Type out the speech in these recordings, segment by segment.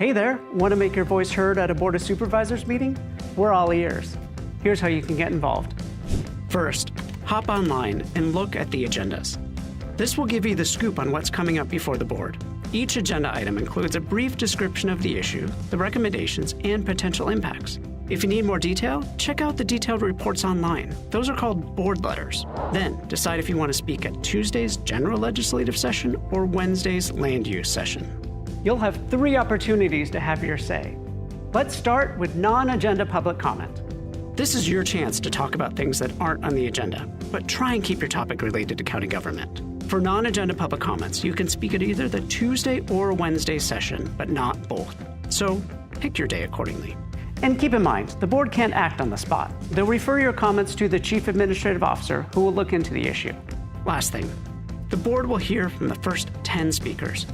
Hey there, want to make your voice heard at a Board of Supervisors meeting? We're all ears. Here's how you can get involved. First, hop online and look at the agendas. This will give you the scoop on what's coming up before the board. Each agenda item includes a brief description of the issue, the recommendations, and potential impacts. If you need more detail, check out the detailed reports online. Those are called board letters. Then, decide if you want to speak at Tuesday's general legislative session or Wednesday's land use session. You'll have 3 opportunities to have your say. Let's start with non-agenda public comment. This is your chance to talk about things that aren't on the agenda, but try and keep your topic related to county government. For non-agenda public comments, you can speak at either the Tuesday or Wednesday session, but not both. So pick your day accordingly. And keep in mind, the board can't act on the spot. They'll refer your comments to the Chief Administrative Officer, who will look into the issue. Last thing, the board will hear from the first 10 speakers,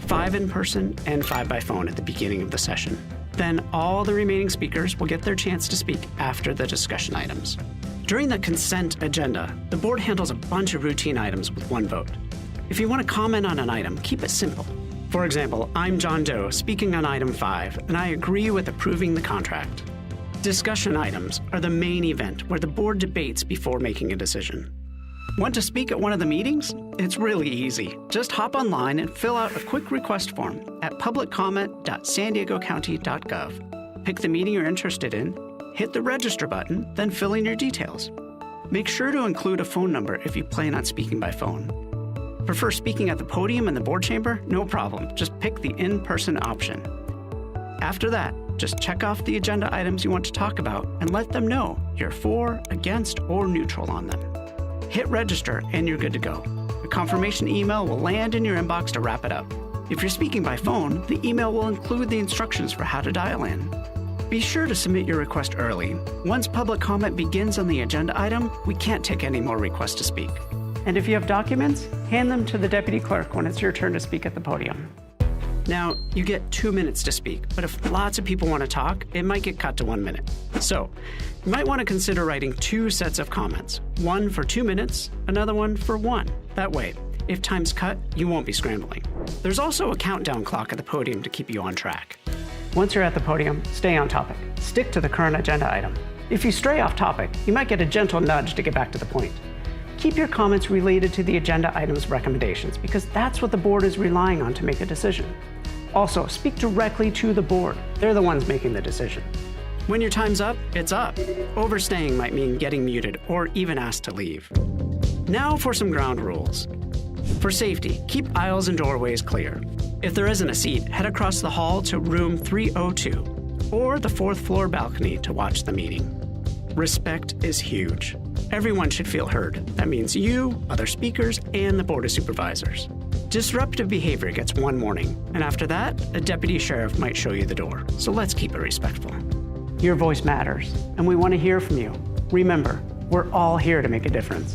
5 in person and 5 by phone at the beginning of the session. Then all the remaining speakers will get their chance to speak after the discussion items. During the consent agenda, the board handles a bunch of routine items with 1 vote. If you want to comment on an item, keep it simple. For example, I'm John Doe speaking on item 5, and I agree with approving the contract. Discussion items are the main event where the board debates before making a decision. Want to speak at one of the meetings? It's really easy. Just hop online and fill out a quick request form at publiccomment.sandiegocounty.gov. Pick the meeting you're interested in, hit the register button, then fill in your details. Make sure to include a phone number if you plan on speaking by phone. Prefer speaking at the podium in the board chamber? No problem. Just pick the in-person option. After that, just check off the agenda items you want to talk about and let them know you're for, against, or neutral on them. Hit register and you're good to go. A confirmation email will land in your inbox to wrap it up. If you're speaking by phone, the email will include the instructions for how to dial in. Be sure to submit your request early. Once public comment begins on the agenda item, we can't take any more requests to speak. And if you have documents, hand them to the deputy clerk when it's your turn to speak at the podium. Now, you get 2 minutes to speak, but if lots of people want to talk, it might get cut to 1 minute. So, you might want to consider writing 2 sets of comments, one for 2 minutes, another one for 1. That way, if time's cut, you won't be scrambling. There's also a countdown clock at the podium to keep you on track. Once you're at the podium, stay on topic. Stick to the current agenda item. If you stray off topic, you might get a gentle nudge to get back to the point. Keep your comments related to the agenda item's recommendations because that's what the board is relying on to make a decision. Also, speak directly to the board. They're the ones making the decision. When your time's up, it's up. Overstaying might mean getting muted or even asked to leave. Now for some ground rules. For safety, keep aisles and doorways clear. If there isn't a seat, head across the hall to room 302 or the 4th floor balcony to watch the meeting. Respect is huge. Everyone should feel heard. That means you, other speakers, and the Board of Supervisors. Disruptive behavior gets 1 warning, and after that, a deputy sheriff might show you the door. So let's keep it respectful. Your voice matters, and we want to hear from you. Remember, we're all here to make a difference.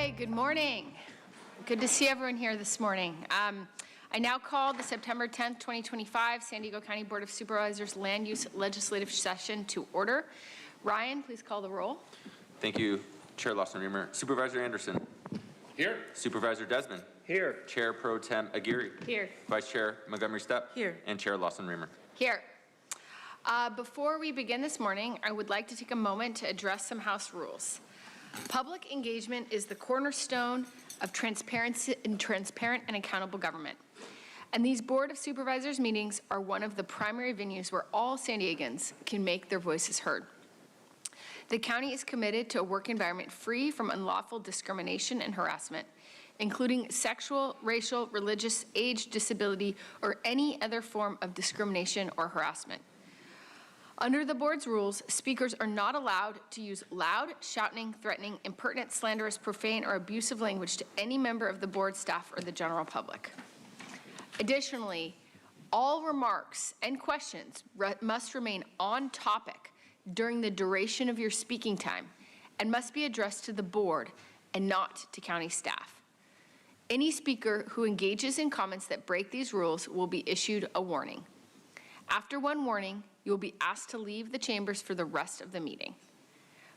Okay, good morning. Good to see everyone here this morning. I now call the September 10th, 2025 San Diego County Board of Supervisors Land Use Legislative Session to order. Ryan, please call the roll. Thank you, Chair Lawson-Remer. Supervisor Anderson. Here. Supervisor Desmond. Here. Chair Pro Tem Aguirre. Here. Vice Chair Montgomery Stepp. Here. And Chair Lawson-Remer. Here. Before we begin this morning, I would like to take a moment to address some House rules. Public engagement is the cornerstone of transparent and accountable government. And these Board of Supervisors meetings are one of the primary venues where all San Diegans can make their voices heard. The county is committed to a work environment free from unlawful discrimination and harassment, including sexual, racial, religious, age, disability, or any other form of discrimination or harassment. Under the board's rules, speakers are not allowed to use loud, shouting, threatening, impertinent, slanderous, profane, or abusive language to any member of the board staff or the general public. Additionally, all remarks and questions must remain on topic during the duration of your speaking time and must be addressed to the board and not to county staff. Any speaker who engages in comments that break these rules will be issued a warning. After one warning, you will be asked to leave the chambers for the rest of the meeting.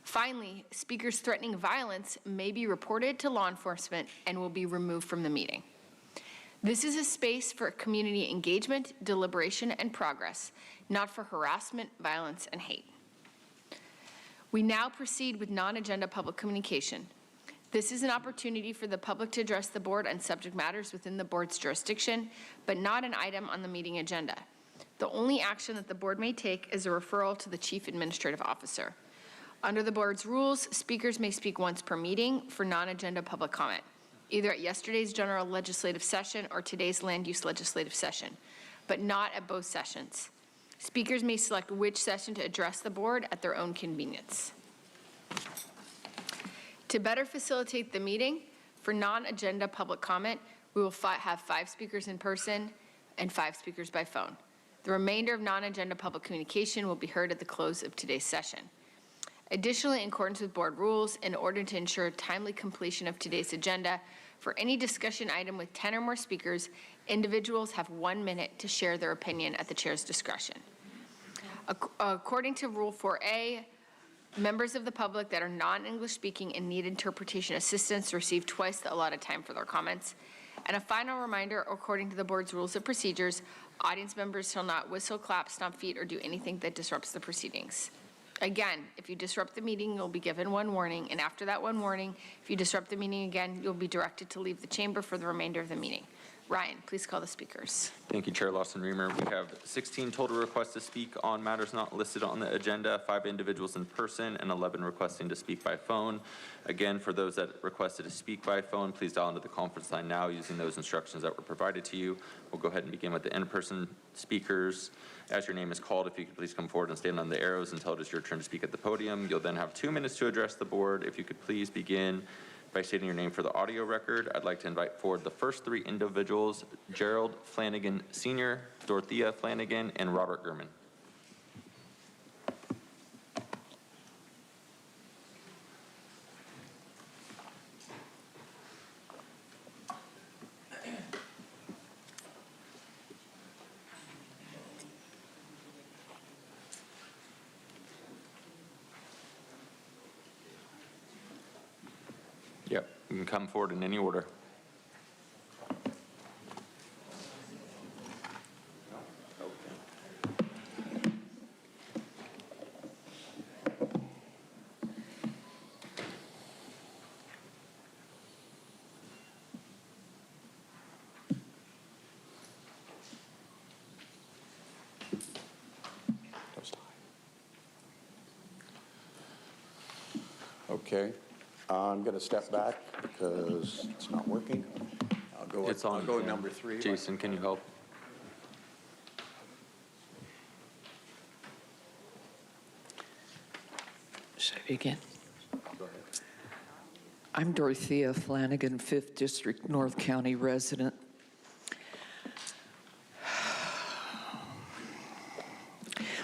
Finally, speakers threatening violence may be reported to law enforcement and will be removed from the meeting. This is a space for community engagement, deliberation, and progress, not for harassment, violence, and hate. We now proceed with non-agenda public communication. This is an opportunity for the public to address the board on subject matters within the board's jurisdiction, but not an item on the meeting agenda. The only action that the board may take is a referral to the Chief Administrative Officer. Under the board's rules, speakers may speak once per meeting for non-agenda public comment, either at yesterday's general legislative session or today's land use legislative session, but not at both sessions. Speakers may select which session to address the board at their own convenience. To better facilitate the meeting, for non-agenda public comment, we will have 5 speakers in person and 5 speakers by phone. The remainder of non-agenda public communication will be heard at the close of today's session. Additionally, in accordance with board rules, in order to ensure timely completion of today's agenda, for any discussion item with 10 or more speakers, individuals have 1 minute to share their opinion at the chair's discretion. According to Rule 4A, members of the public that are non-English speaking and need interpretation assistance receive twice the allotted time for their comments. And a final reminder, according to the board's rules of procedures, audience members shall not whistle, clap, stomp feet, or do anything that disrupts the proceedings. Again, if you disrupt the meeting, you'll be given 1 warning, and after that 1 warning, if you disrupt the meeting again, you'll be directed to leave the chamber for the remainder of the meeting. Ryan, please call the speakers. Thank you, Chair Lawson-Remer. We have 16 total requests to speak on matters not listed on the agenda, 5 individuals in person, and 11 requesting to speak by phone. Again, for those that requested to speak by phone, please dial into the conference line now using those instructions that were provided to you. We'll go ahead and begin with the in-person speakers. As your name is called, if you could please come forward and stand on the arrows until it is your turn to speak at the podium. You'll then have 2 minutes to address the board. If you could please begin by stating your name for the audio record. I'd like to invite forward the first 3 individuals: Gerald Flanagan Sr., Dorothea Flanagan, and Robert Gurman. Yep, you can come forward in any order. Okay. I'm going to step back because it's not working. I'll go with number 3. Jason, can you help? Should I begin? Go ahead. I'm Dorothea Flanagan, 5th District, North County resident.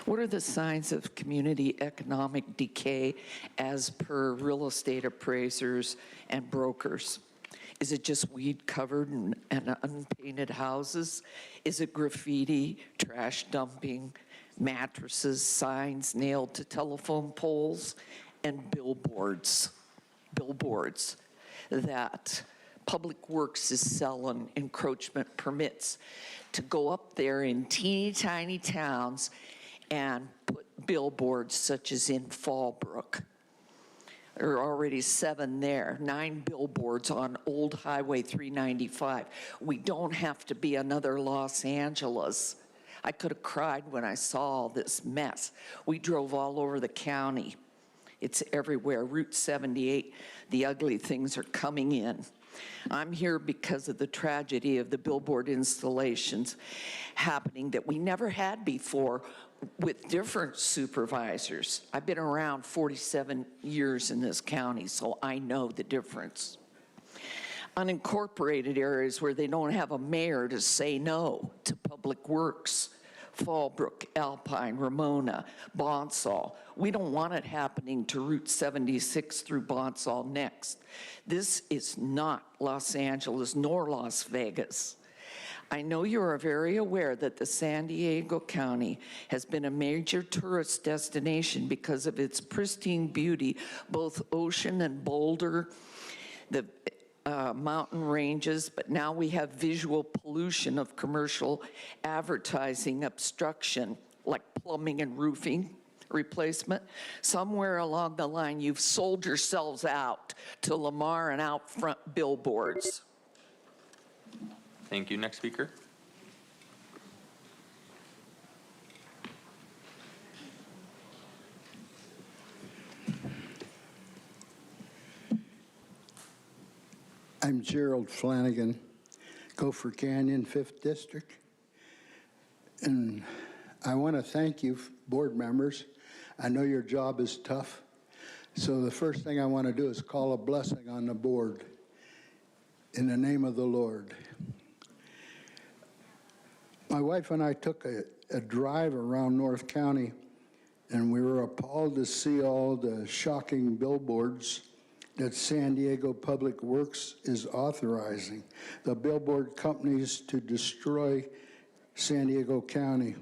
What are the signs of community economic decay as per real estate appraisers and brokers? Is it just weed covered and unpainted houses? Is it graffiti, trash dumping, mattresses, signs nailed to telephone poles, and billboards that Public Works is selling encroachment permits to go up there in teeny tiny towns and put billboards such as in Fallbrook. There are already 7 there, 9 billboards on Old Highway 395. We don't have to be another Los Angeles. I could have cried when I saw all this mess. We drove all over the county. It's everywhere. Route 78, the ugly things are coming in. I'm here because of the tragedy of the billboard installations happening that we never had before with different supervisors. I've been around 47 years in this county, so I know the difference. Unincorporated areas where they don't have a mayor to say no to Public Works, Fallbrook, Alpine, Ramona, Bonsall. We don't want it happening to Route 76 through Bonsall next. This is not Los Angeles nor Las Vegas. I know you are very aware that the San Diego County has been a major tourist destination because of its pristine beauty, both ocean and boulder, the mountain ranges, but now we have visual pollution of commercial advertising obstruction, like plumbing and roofing replacement. Somewhere along the line, you've sold yourselves out to Lamar and out front billboards. Thank you. Next speaker. I'm Gerald Flanagan, Gopher Canyon, 5th District. And I want to thank you, board members. I know your job is tough. So the first thing I want to do is call a blessing on the board. In the name of the Lord. My wife and I took a drive around North County, and we were appalled to see all the shocking billboards that San Diego Public Works is authorizing, the billboard companies to destroy San Diego County.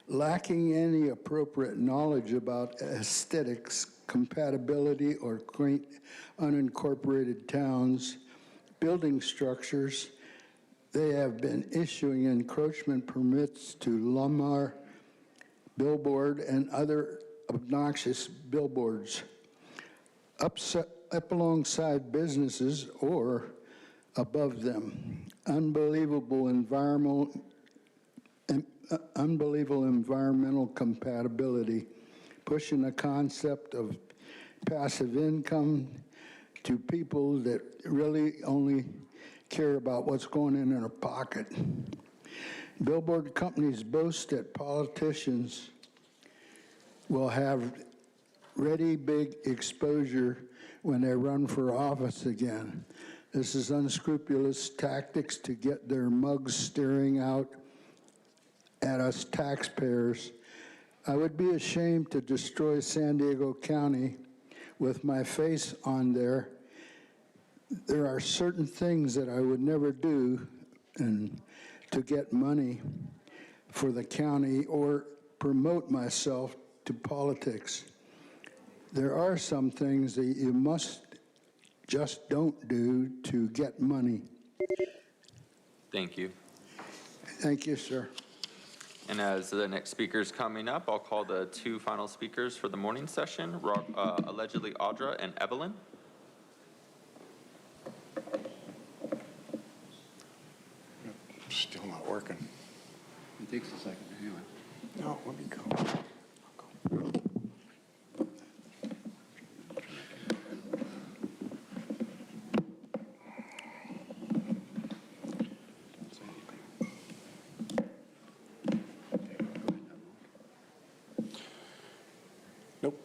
Lacking any appropriate knowledge about aesthetics, compatibility, or quaint unincorporated towns, building structures, they have been issuing encroachment permits to Lamar billboard and other obnoxious billboards up alongside businesses or above them. Unbelievable environmental compatibility, pushing the concept of passive income to people that really only care about what's going in their pocket. Billboard companies boast that politicians will have ready big exposure when they run for office again. This is unscrupulous tactics to get their mugs staring out at us taxpayers. I would be ashamed to destroy San Diego County with my face on there. There are certain things that I would never do and to get money for the county or promote myself to politics. There are some things that you must just don't do to get money. Thank you. Thank you, sir. And as the next speaker is coming up, I'll call the 2 final speakers for the morning session, allegedly Audra and Evelyn. Still not working. It takes a second anyway. No, let me go. Nope.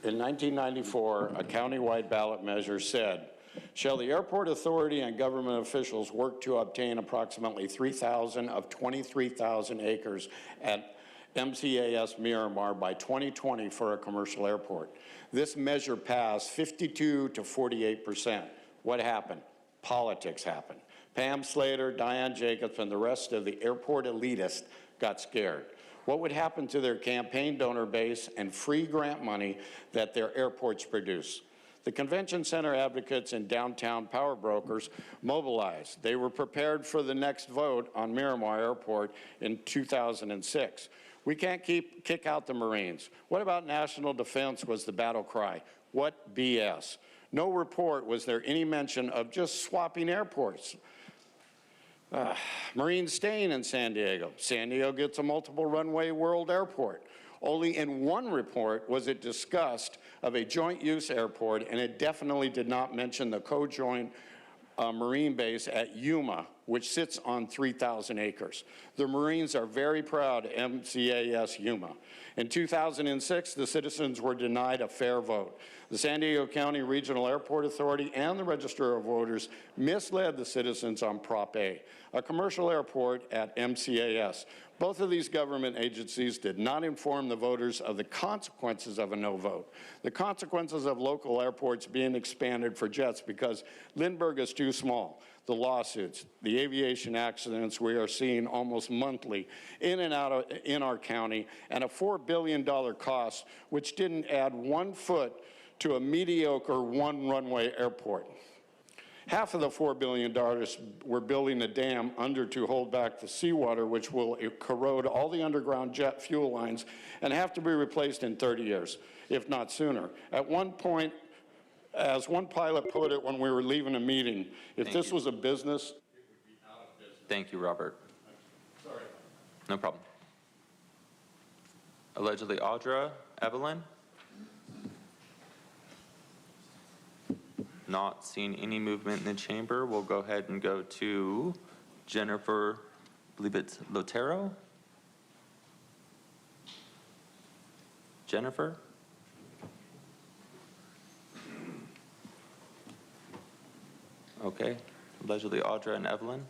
In 1994, a countywide ballot measure said, shall the airport authority and government officials work to obtain approximately 3,000 of 23,000 acres at MCAS Miramar by 2020 for a commercial airport? This measure passed 52 to 48%, What happened? Politics happened. Pam Slater, Diane Jacobs, and the rest of the airport elitists got scared. What would happen to their campaign donor base and free grant money that their airports produce? The convention center advocates and downtown power brokers mobilized. They were prepared for the next vote on Miramar Airport in 2006. We can't kick out the Marines. What about national defense was the battle cry. What BS? No report was there any mention of just swapping airports. Marines staying in San Diego. San Diego gets a multiple runway world airport. Only in one report was it discussed of a joint use airport, and it definitely did not mention the co-joint Marine base at Yuma, which sits on 3,000 acres. The Marines are very proud of MCAS Yuma. In 2006, the citizens were denied a fair vote. The San Diego County Regional Airport Authority and the Register of Voters misled the citizens on Prop A, a commercial airport at MCAS. Both of these government agencies did not inform the voters of the consequences of a no vote. The consequences of local airports being expanded for jets because Lindbergh is too small. The lawsuits, the aviation accidents we are seeing almost monthly in and out in our county, and a $4 billion cost, which didn't add 1 foot to a mediocre one-runway airport. Half of the $4 billion we're building a dam under to hold back the seawater, which will corrode all the underground jet fuel lines and have to be replaced in 30 years, if not sooner. At one point, as one pilot put it when we were leaving a meeting, if this was a business, it would be out of business. Thank you, Robert. Sorry. No problem. Allegedly Audra Evelyn? Not seeing any movement in the chamber. We'll go ahead and go to Jennifer, I believe it's Lotero. Jennifer? Okay, allegedly Audra and Evelyn.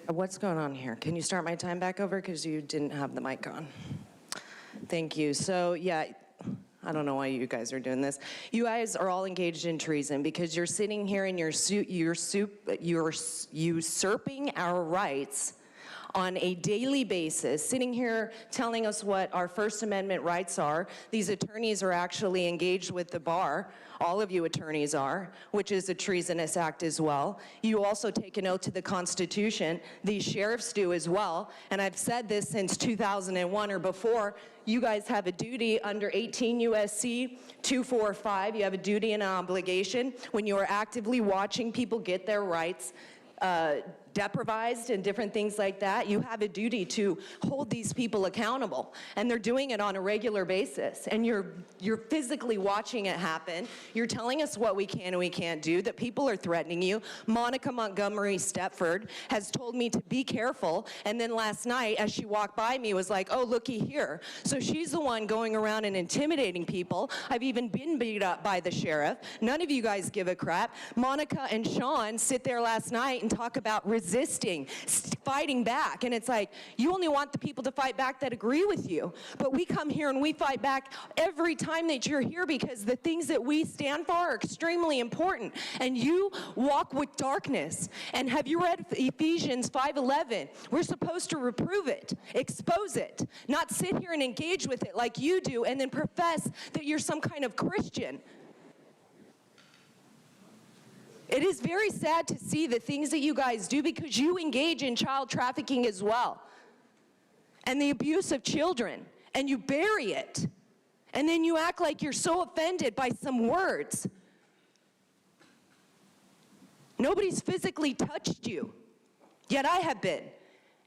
What's going on here? Can you start my time back over because you didn't have the mic on? Thank you. So yeah, I don't know why you guys are doing this. You guys are all engaged in treason because you're sitting here and you're usurping our rights on a daily basis, sitting here telling us what our First Amendment rights are. These attorneys are actually engaged with the bar. All of you attorneys are, which is a treasonous act as well. You also take an oath to the Constitution. These sheriffs do as well. And I've said this since 2001 or before. You guys have a duty under 18 U.S.C. 245. You have a duty and an obligation when you are actively watching people get their rights deprived and different things like that. You have a duty to hold these people accountable, and they're doing it on a regular basis, and you're physically watching it happen. You're telling us what we can and we can't do, that people are threatening you. Monica Montgomery Stepford has told me to be careful, and then last night as she walked by me was like, oh, looky here. So she's the one going around and intimidating people. I've even been beat up by the sheriff. None of you guys give a crap. Monica and Sean sit there last night and talk about resisting, fighting back. And it's like, you only want the people to fight back that agree with you. But we come here and we fight back every time that you're here because the things that we stand for are extremely important. And you walk with darkness. And have you read Ephesians 5:11? We're supposed to reprove it, expose it, not sit here and engage with it like you do and then profess that you're some kind of Christian. It is very sad to see the things that you guys do because you engage in child trafficking as well and the abuse of children, and you bury it. And then you act like you're so offended by some words. Nobody's physically touched you, yet I have been.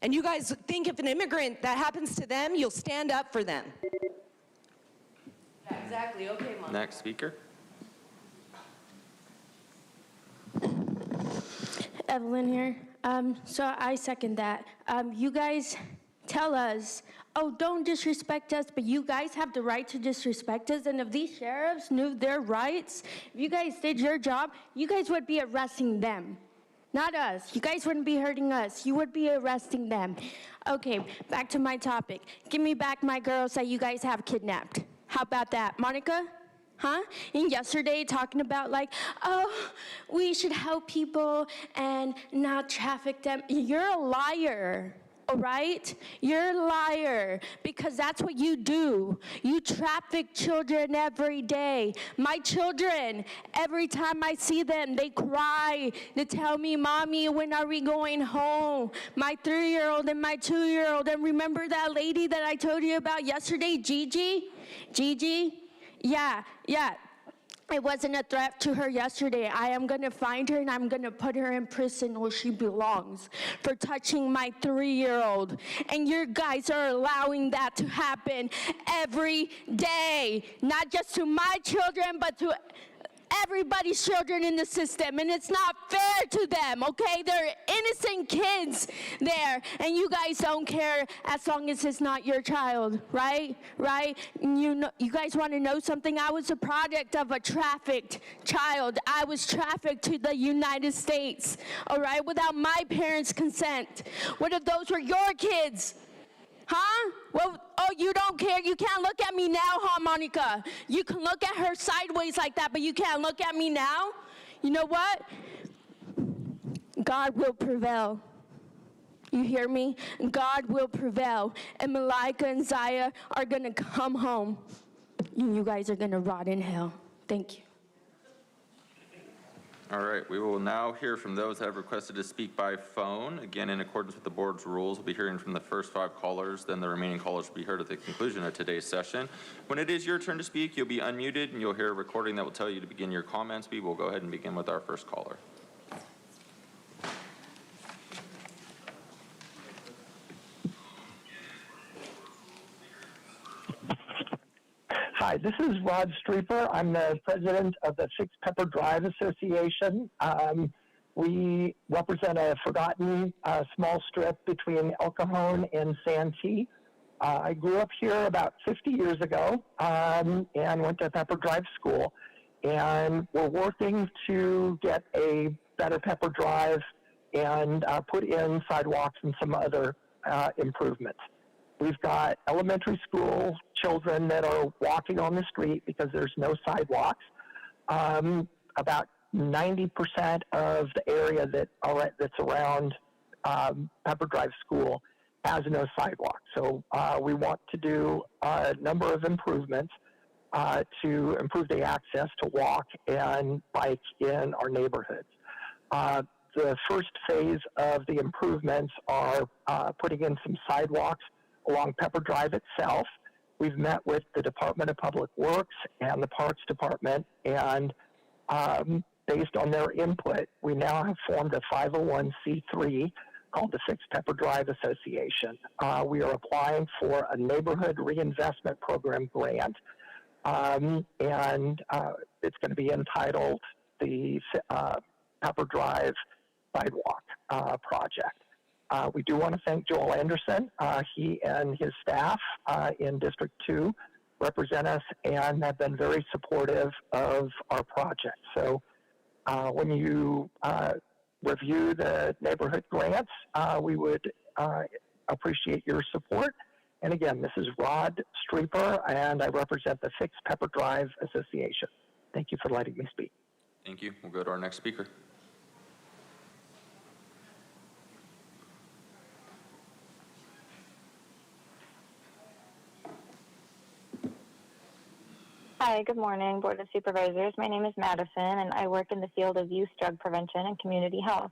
And you guys think if an immigrant, that happens to them, you'll stand up for them. Yeah, exactly. Okay, Mom. Next speaker. Evelyn here. So I second that. You guys tell us, oh, don't disrespect us, but you guys have the right to disrespect us. And if these sheriffs knew their rights, if you guys did your job, you guys would be arresting them. Not us. You guys wouldn't be hurting us. You would be arresting them. Okay, back to my topic. Give me back my girls that you guys have kidnapped. How about that, Monica? Huh? And yesterday talking about like, oh, we should help people and not traffic them. You're a liar. All right? You're a liar because that's what you do. You traffic children every day. My children, every time I see them, they cry. They tell me, Mommy, when are we going home? My 3-year-old and my 2-year-old. And remember that lady that I told you about yesterday, Gigi? Gigi? Yeah. It wasn't a threat to her yesterday. I am going to find her and I'm going to put her in prison where she belongs for touching my 3-year-old. And you guys are allowing that to happen every day, not just to my children, but to everybody's children in the system, and it's not fair to them, okay? They're innocent kids there, and you guys don't care as long as it's not your child, right? Right? You guys want to know something? I was a product of a trafficked child. I was trafficked to the United States, all right, without my parents' consent. What if those were your kids? Huh? Well, oh, you don't care? You can't look at me now, huh, Monica? You can look at her sideways like that, but you can't look at me now? You know what? God will prevail. You hear me? God will prevail. And Malika and Zaya are going to come home. You guys are going to rot in hell. Thank you. All right, we will now hear from those that have requested to speak by phone. Again, in accordance with the board's rules, we'll be hearing from the first 5 callers, then the remaining callers will be heard at the conclusion of today's session. When it is your turn to speak, you'll be unmuted and you'll hear a recording that will tell you to begin your comments. We will go ahead and begin with our first caller. Hi, this is Rod Streeper. I'm the president of the Six Pepper Drive Association. We represent a forgotten small strip between El Cajon and Santee. I grew up here about 50 years ago and went to Pepper Drive School. And we're working to get a better Pepper Drive and put in sidewalks and some other improvements. We've got elementary school children that are walking on the street because there's no sidewalks. About 90% of the area that's around Pepper Drive School has no sidewalk. So we want to do a number of improvements to improve the access to walk and bike in our neighborhoods. The first phase of the improvements are putting in some sidewalks along Pepper Drive itself. We've met with the Department of Public Works and the Parks Department, and based on their input, we now have formed a 501c3 called the Six Pepper Drive Association. We are applying for a neighborhood reinvestment program grant, and it's going to be entitled the Pepper Drive Sidewalk Project. We do want to thank Joel Anderson. He and his staff in District 2 represent us and have been very supportive of our project. So when you review the neighborhood grants, we would appreciate your support. And again, this is Rod Streeper, and I represent the Six Pepper Drive Association. Thank you for letting me speak. Thank you. We'll go to our next speaker. Hi, good morning, Board of Supervisors. My name is Madison, and I work in the field of youth drug prevention and community health.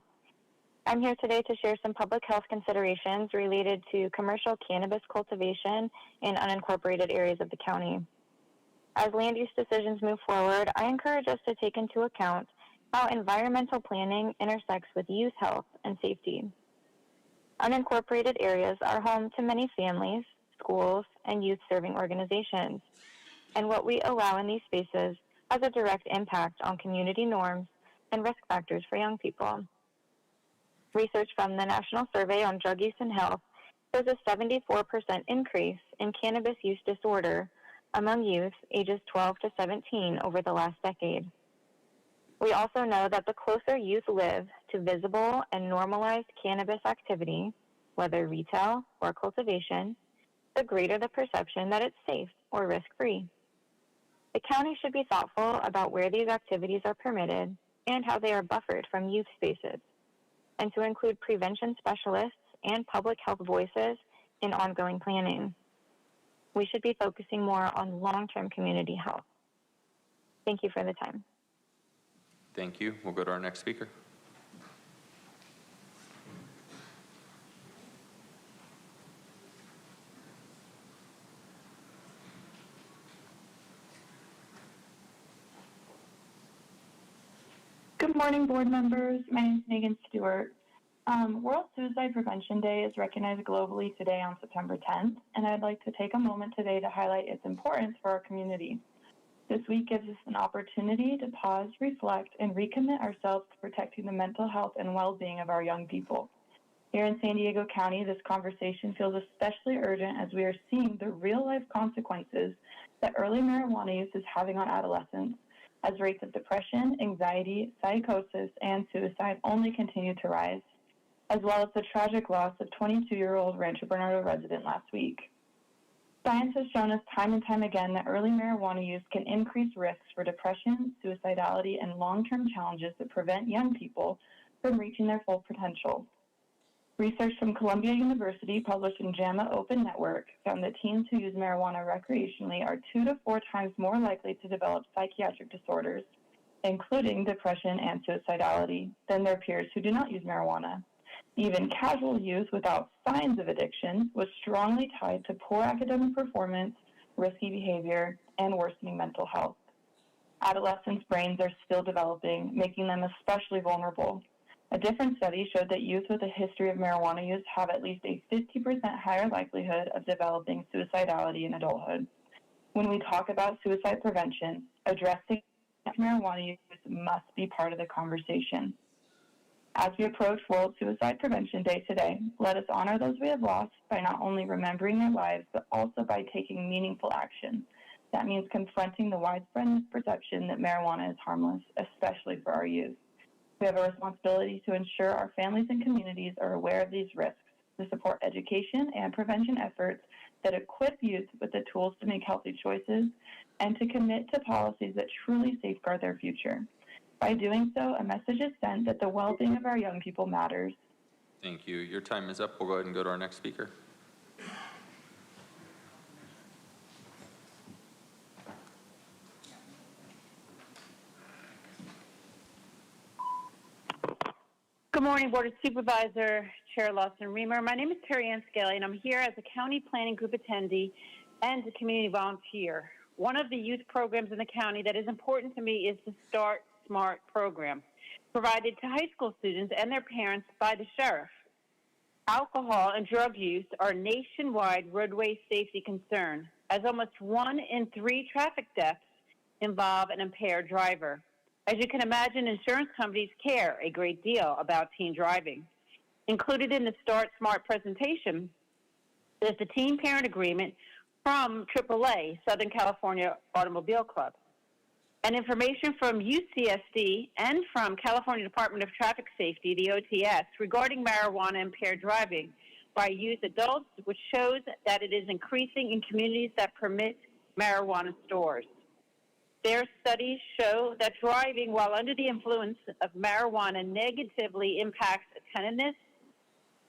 I'm here today to share some public health considerations related to commercial cannabis cultivation in unincorporated areas of the county. As land use decisions move forward, I encourage us to take into account how environmental planning intersects with youth health and safety. Unincorporated areas are home to many families, schools, and youth-serving organizations. And what we allow in these spaces has a direct impact on community norms and risk factors for young people. Research from the National Survey on Drug Use and Health shows a 74% increase in cannabis use disorder among youth ages 12 to 17 over the last decade. We also know that the closer youth live to visible and normalized cannabis activity, whether retail or cultivation, the greater the perception that it's safe or risk-free. The county should be thoughtful about where these activities are permitted and how they are buffered from youth spaces, and to include prevention specialists and public health voices in ongoing planning. We should be focusing more on long-term community health. Thank you for the time. Thank you. We'll go to our next speaker. Good morning, board members. My name is Megan Stewart. World Suicide Prevention Day is recognized globally today on September 10th, and I'd like to take a moment today to highlight its importance for our community. This week gives us an opportunity to pause, reflect, and recommit ourselves to protecting the mental health and well-being of our young people. Here in San Diego County, this conversation feels especially urgent as we are seeing the real-life consequences that early marijuana use is having on adolescents, as rates of depression, anxiety, psychosis, and suicide only continue to rise, as well as the tragic loss of 22-year-old Rancho Bernardo resident last week. Science has shown us time and time again that early marijuana use can increase risks for depression, suicidality, and long-term challenges that prevent young people from reaching their full potential. Research from Columbia University, published in JAMA Open Network, found that teens who use marijuana recreationally are 2 to 4 times more likely to develop psychiatric disorders, including depression and suicidality, than their peers who do not use marijuana. Even casual use without signs of addiction was strongly tied to poor academic performance, risky behavior, and worsening mental health. Adolescents' brains are still developing, making them especially vulnerable. A different study showed that youth with a history of marijuana use have at least a 50% higher likelihood of developing suicidality in adulthood. When we talk about suicide prevention, addressing marijuana use must be part of the conversation. As we approach World Suicide Prevention Day today, let us honor those we have lost by not only remembering their lives, but also by taking meaningful action. That means confronting the widespread misperception that marijuana is harmless, especially for our youth. We have a responsibility to ensure our families and communities are aware of these risks, to support education and prevention efforts that equip youth with the tools to make healthy choices, and to commit to policies that truly safeguard their future. By doing so, a message is sent that the well-being of our young people matters. Thank you. Your time is up. We'll go ahead and go to our next speaker. Good morning, Board of Supervisor, Chair Lawson-Remer. My name is Terry Ann Scaly, and I'm here as a county planning group attendee and a community volunteer. One of the youth programs in the county that is important to me is the Start Smart program, provided to high school students and their parents by the sheriff. Alcohol and drug use are a nationwide roadway safety concern, as almost 1 in 3 traffic deaths involve an impaired driver. As you can imagine, insurance companies care a great deal about teen driving. Included in the Start Smart presentation is the Teen Parent Agreement from AAA, Southern California Automobile Club, and information from UCSD and from California Department of Traffic Safety, the OTS, regarding marijuana impaired driving by youth adults, which shows that it is increasing in communities that permit marijuana stores. Their studies show that driving while under the influence of marijuana negatively impacts attentiveness,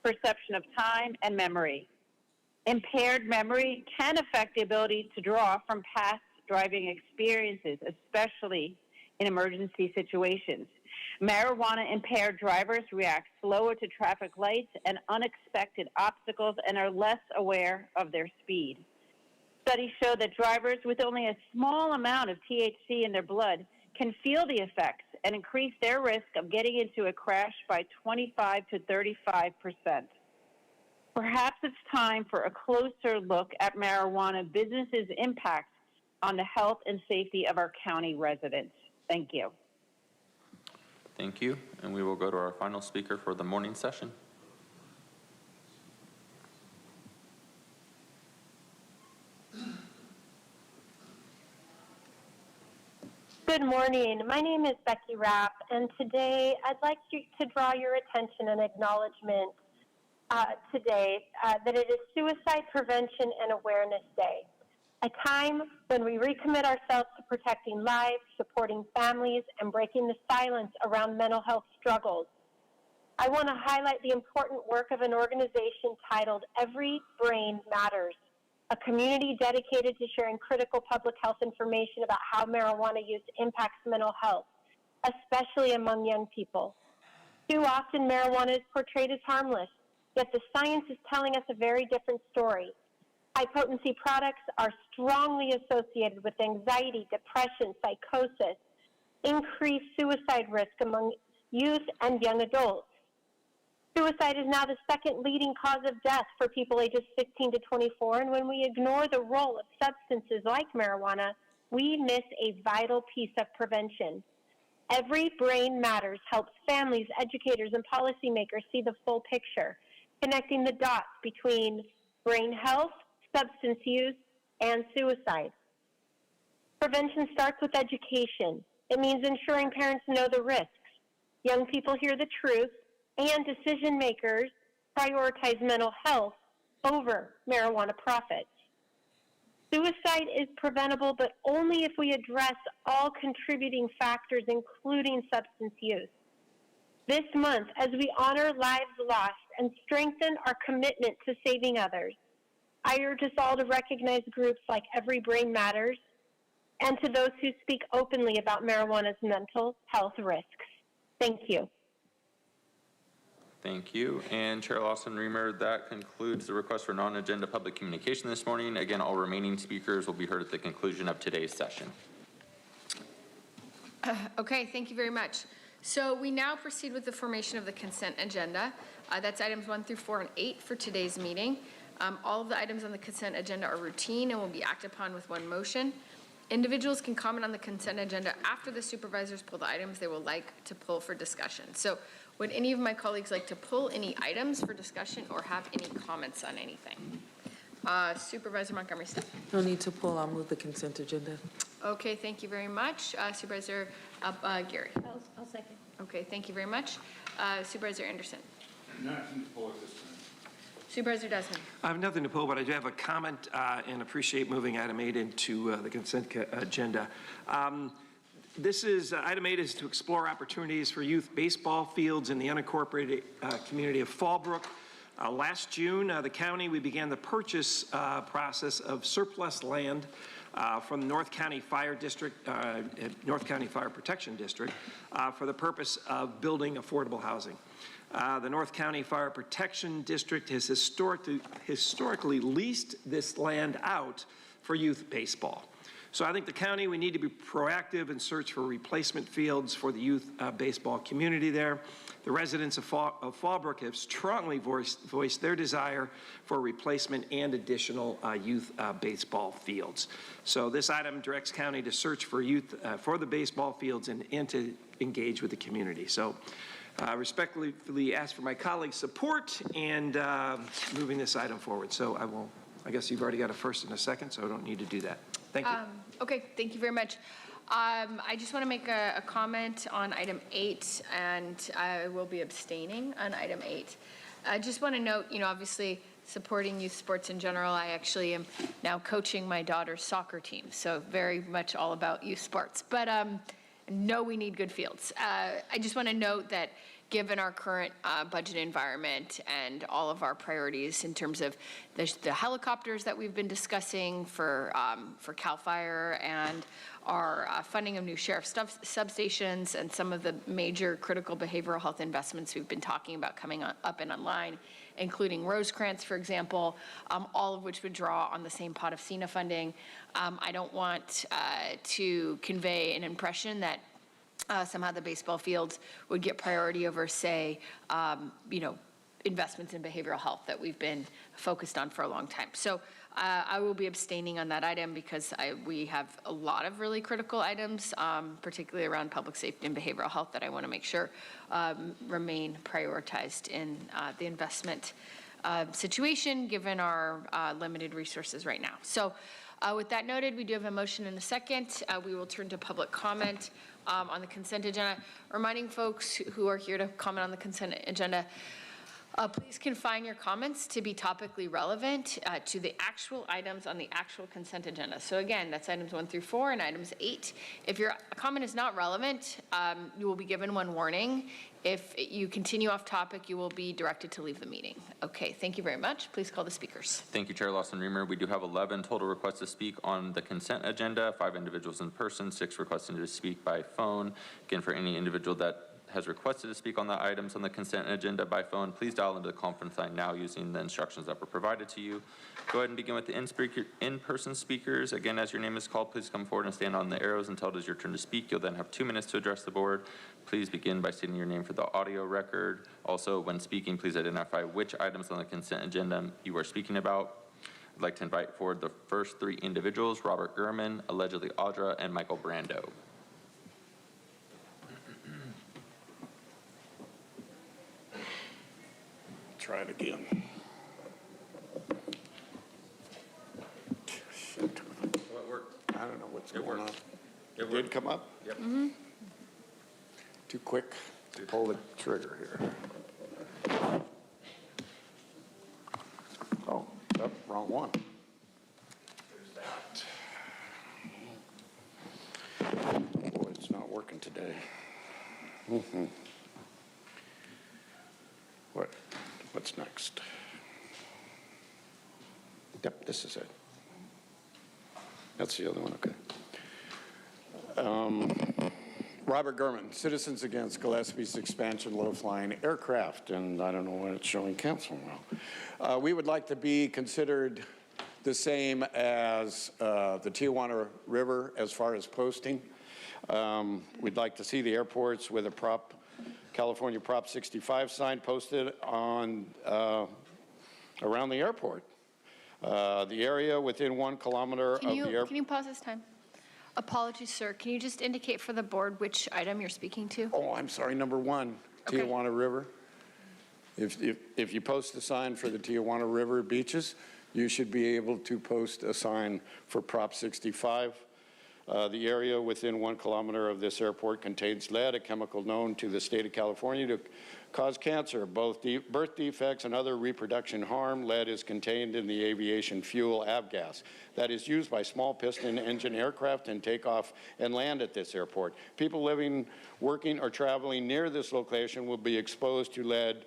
perception of time, and memory. Impaired memory can affect the ability to draw from past driving experiences, especially in emergency situations. Marijuana-impaired drivers react slower to traffic lights and unexpected obstacles and are less aware of their speed. Studies show that drivers with only a small amount of THC in their blood can feel the effects and increase their risk of getting into a crash by 25 to 35%. Perhaps it's time for a closer look at marijuana businesses' impact on the health and safety of our county residents. Thank you. Thank you. And we will go to our final speaker for the morning session. Good morning. My name is Becky Rapp, and today I'd like to draw your attention and acknowledgement today that it is Suicide Prevention and Awareness Day, a time when we recommit ourselves to protecting lives, supporting families, and breaking the silence around mental health struggles. I want to highlight the important work of an organization titled Every Brain Matters, a community dedicated to sharing critical public health information about how marijuana use impacts mental health, especially among young people. Too often, marijuana is portrayed as harmless, yet the science is telling us a very different story. High-potency products are strongly associated with anxiety, depression, psychosis, increased suicide risk among youth and young adults. Suicide is now the second leading cause of death for people ages 16 to 24, and when we ignore the role of substances like marijuana, we miss a vital piece of prevention. Every Brain Matters helps families, educators, and policymakers see the full picture, connecting the dots between brain health, substance use, and suicide. Prevention starts with education. It means ensuring parents know the risks, young people hear the truth, and decision makers prioritize mental health over marijuana profits. Suicide is preventable, but only if we address all contributing factors, including substance use. This month, as we honor lives lost and strengthen our commitment to saving others, I urge us all to recognize groups like Every Brain Matters and to those who speak openly about marijuana's mental health risks. Thank you. Thank you. And Chair Lawson-Remer, that concludes the request for non-agenda public communication this morning. Again, all remaining speakers will be heard at the conclusion of today's session. Okay, thank you very much. So we now proceed with the formation of the consent agenda. That's items 1 through 4 and 8 for today's meeting. All of the items on the consent agenda are routine and will be acted upon with one motion. Individuals can comment on the consent agenda after the supervisors pull the items they will like to pull for discussion. So would any of my colleagues like to pull any items for discussion or have any comments on anything? Supervisor Montgomery Stepp. No need to pull. I'll move the consent agenda. Okay, thank you very much. Supervisor Gary. I'll second. Okay, thank you very much. Supervisor Anderson. Nothing to pull at this time. Supervisor Desmond. I have nothing to pull, but I do have a comment and appreciate moving item 8 into the consent agenda. This is, item 8 is to explore opportunities for youth baseball fields in the unincorporated community of Fallbrook. Last June, the county, we began the purchase process of surplus land from the North County Fire District, North County Fire Protection District, for the purpose of building affordable housing. The North County Fire Protection District has historically leased this land out for youth baseball. So I think the county, we need to be proactive and search for replacement fields for the youth baseball community there. The residents of Fallbrook have strongly voiced their desire for replacement and additional youth baseball fields. So this item directs county to search for youth for the baseball fields and to engage with the community. So respectfully ask for my colleagues' support and moving this item forward. So I guess you've already got a first and a second, so I don't need to do that. Thank you. Okay, thank you very much. I just want to make a comment on item 8, and I will be abstaining on item 8. I just want to note, obviously supporting youth sports in general. I actually am now coaching my daughter's soccer team, so very much all about youth sports. But no, we need good fields. I just want to note that given our current budget environment and all of our priorities in terms of the helicopters that we've been discussing for CAL FIRE and our funding of new sheriff substations and some of the major critical behavioral health investments we've been talking about coming up and online, including Rosecrans, for example, all of which would draw on the same pot of CENA funding. I don't want to convey an impression that somehow the baseball fields would get priority over, say, investments in behavioral health that we've been focused on for a long time. So I will be abstaining on that item because we have a lot of really critical items, particularly around public safety and behavioral health, that I want to make sure remain prioritized in the investment situation given our limited resources right now. So With that noted, we do have a motion and a second. We will turn to public comment on the consent agenda. Reminding folks who are here to comment on the consent agenda, please confine your comments to be topically relevant to the actual items on the actual consent agenda. So again, that's items 1 through 4 and items 8. If your comment is not relevant, you will be given one warning. If you continue off topic, you will be directed to leave the meeting. Okay, thank you very much. Please call the speakers. Thank you, Chair Lawson-Remer. We do have 11 total requests to speak on the consent agenda, 5 individuals in person, 6 requesting to speak by phone. Again, for any individual that has requested to speak on the items on the consent agenda by phone, please dial into the conference line now using the instructions that were provided to you. Go ahead and begin with the in-person speakers. Again, as your name is called, please come forward and stand on the arrows until it is your turn to speak. You'll then have 2 minutes to address the board. Please begin by stating your name for the audio record. Also, when speaking, please identify which items on the consent agenda you are speaking about. I'd like to invite forward the first 3 individuals, Robert Gurman, allegedly Audra, and Michael Brando. Try it again. Shit. Well, it worked. I don't know what's going on. It did come up? Yep. Too quick to pull the trigger here. Oh, wrong one. There's that. Boy, it's not working today. What's next? Yep, this is it. That's the other one, okay. Robert Gurman, Citizens Against Gillespie's Expansion Low-Flying Aircraft, and I don't know when it's showing council now. We would like to be considered the same as the Tijuana River as far as posting. We'd like to see the airports with a California Prop 65 sign posted on around the airport. The area within 1 kilometer of the airport. Can you pause this time? Apologies, sir. Can you just indicate for the board which item you're speaking to? Oh, I'm sorry, number 1, Okay. Tijuana River. If you post a sign for the Tijuana River beaches, you should be able to post a sign for Prop 65. The area within 1 kilometer of this airport contains lead, a chemical known to the state of California to cause cancer, both birth defects and other reproduction harm. Lead is contained in the aviation fuel avgas that is used by small piston engine aircraft and takeoff and land at this airport. People living, working, or traveling near this location will be exposed to lead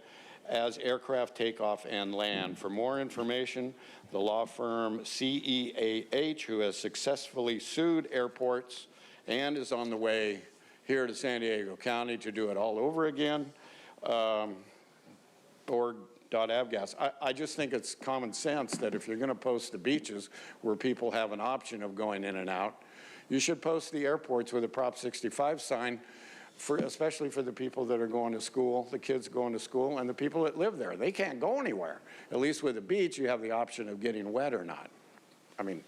as aircraft take off and land. For more information, the law firm CEAH, who has successfully sued airports and is on the way here to San Diego County to do it all over again, org.avgas. I just think it's common sense that if you're going to post the beaches where people have an option of going in and out, you should post the airports with a Prop 65 sign, especially for the people that are going to school, the kids going to school, and the people that live there. They can't go anywhere. At least with a beach, you have the option of getting wet or not. I mean,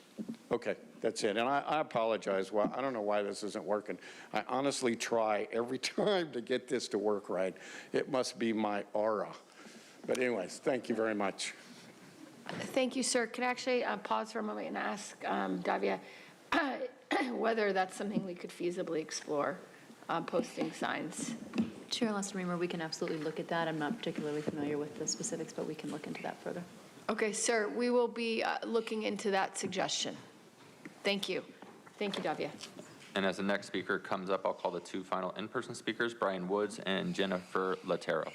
okay, that's it. And I apologize. Well, I don't know why this isn't working. I honestly try every time to get this to work right. It must be my aura. But anyways, thank you very much. Thank you, sir. Could I actually pause for a moment and ask Davia whether that's something we could feasibly explore, posting signs? Chair Lawson-Remer, we can absolutely look at that. I'm not particularly familiar with the specifics, but we can look into that further. Okay, sir, we will be looking into that suggestion. Thank you. Thank you, Davia. And as the next speaker comes up, I'll call the 2 final in-person speakers, Brian Woods and Jennifer Latero.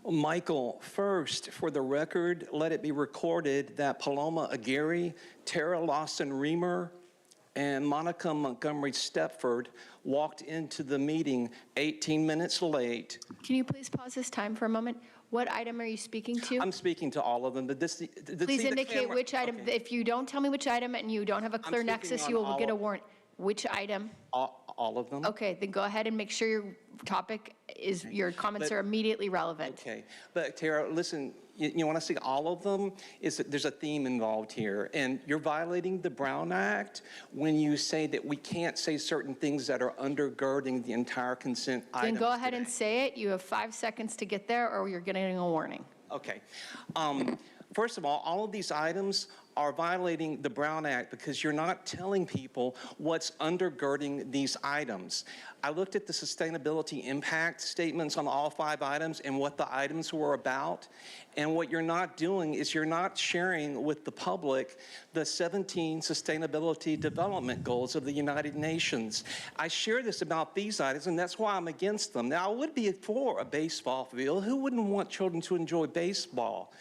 Michael, first, for the record, let it be recorded that Paloma Aguirre, Tara Lawson-Remer, and Monica Montgomery Stepford walked into the meeting 18 minutes late. Can you please pause this time for a moment? What item are you speaking to? I'm speaking to all of them. But Please indicate which item. Okay. If you don't tell me which item and you don't have a clear nexus, you will get a warrant. Which item? All of them. Okay, then go ahead and make sure your topic is, your comments are immediately relevant. Okay, but Tara, listen, you want to see all of them, is that there's a theme involved here, and you're violating the Brown Act when you say that we can't say certain things that are undergirding the entire consent items. Then go ahead and say it. You have 5 seconds to get there, or you're getting a warning. Okay. first of all of these items are violating the Brown Act because you're not telling people what's undergirding these items. I looked at the sustainability impact statements on all 5 items and what the items were about. And what you're not doing is you're not sharing with the public the 17 sustainability development goals of the United Nations. I share this about these items, and that's why I'm against them. Now, I would be for a baseball field. Who wouldn't want children to enjoy baseball?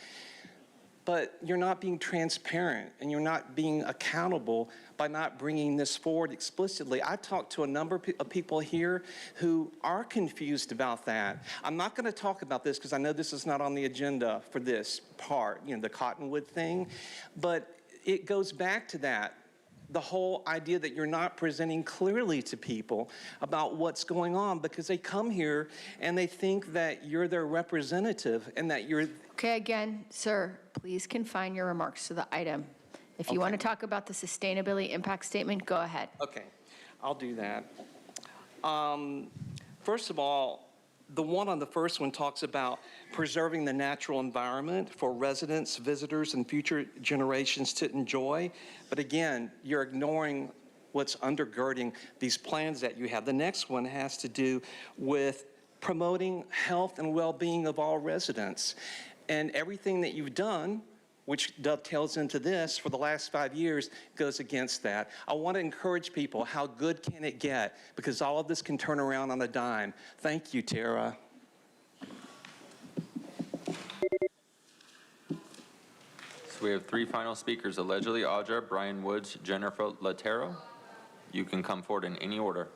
But you're not being transparent and you're not being accountable by not bringing this forward explicitly. I've talked to a number of people here who are confused about that. I'm not going to talk about this because I know this is not on the agenda for this part, the Cottonwood thing, but it goes back to that. The whole idea that you're not presenting clearly to people about what's going on because they come here and they think that you're their representative and that you're... Okay, again, sir, please confine your remarks to the item. If you want to talk about the sustainability impact statement, go ahead. Okay, I'll do that. First of all, the one on the first one talks about preserving the natural environment for residents, visitors, and future generations to enjoy. But again, you're ignoring what's undergirding these plans that you have. The next one has to do with promoting health and well-being of all residents. And everything that you've done, which dovetails into this for the last 5 years, goes against that. I want to encourage people, how good can it get? Because all of this can turn around on a dime. Thank you, Tara. So we have 3 final speakers, allegedly Audra, Brian Woods, Jennifer Latero. You can come forward in any order.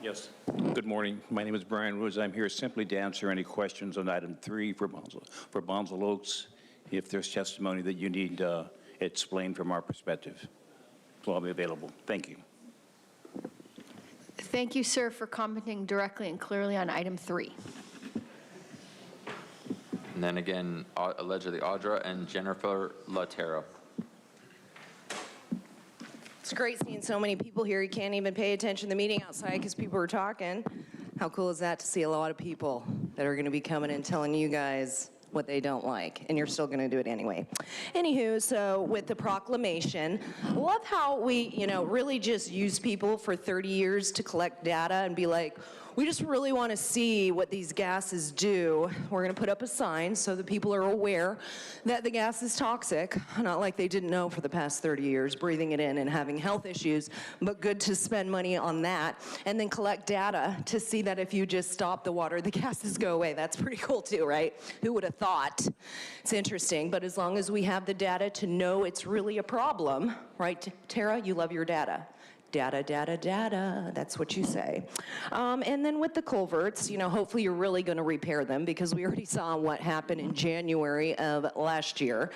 Yes. Good morning. My name is Brian Woods. I'm here simply to answer any questions on item 3 for Bonsall Oaks. If there's testimony that you need explained from our perspective, so I'll be available. Thank you. Thank you, sir, for commenting directly and clearly on item 3. And then again, allegedly Audra and Jennifer Latero. It's great seeing so many people here. You can't even pay attention to the meeting outside because people are talking. How cool is that to see a lot of people that are going to be coming and telling you guys what they don't like, and you're still going to do it anyway. Anywho, so with the proclamation, love how we, really just use people for 30 years to collect data and be like, we just really want to see what these gases do. We're going to put up a sign so that people are aware that the gas is toxic. Not like they didn't know for the past 30 years, breathing it in and having health issues, but good to spend money on that. And then collect data to see that if you just stop the water, the gases go away. That's pretty cool too, right? Who would have thought? It's interesting, but as long as we have the data to know it's really a problem, right, Tara? You love your data. Data, data, data, that's what you say. And then with the culverts, hopefully you're really going to repair them because we already saw what happened in January of last year.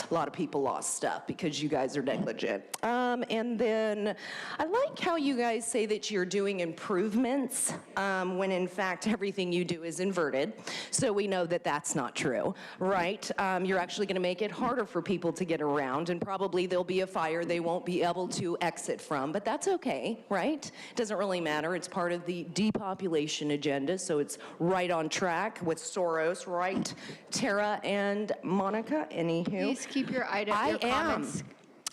A lot of people lost stuff because you guys are negligent. And then I like how you guys say that you're doing improvements when in fact everything you do is inverted. So we know that that's not true, right? You're actually going to make it harder for people to get around, and probably there'll be a fire they won't be able to exit from. But that's okay, right? It doesn't really matter. It's part of the depopulation agenda, so it's right on track with Soros, right? Tara and Monica, anywho. Please keep your comments.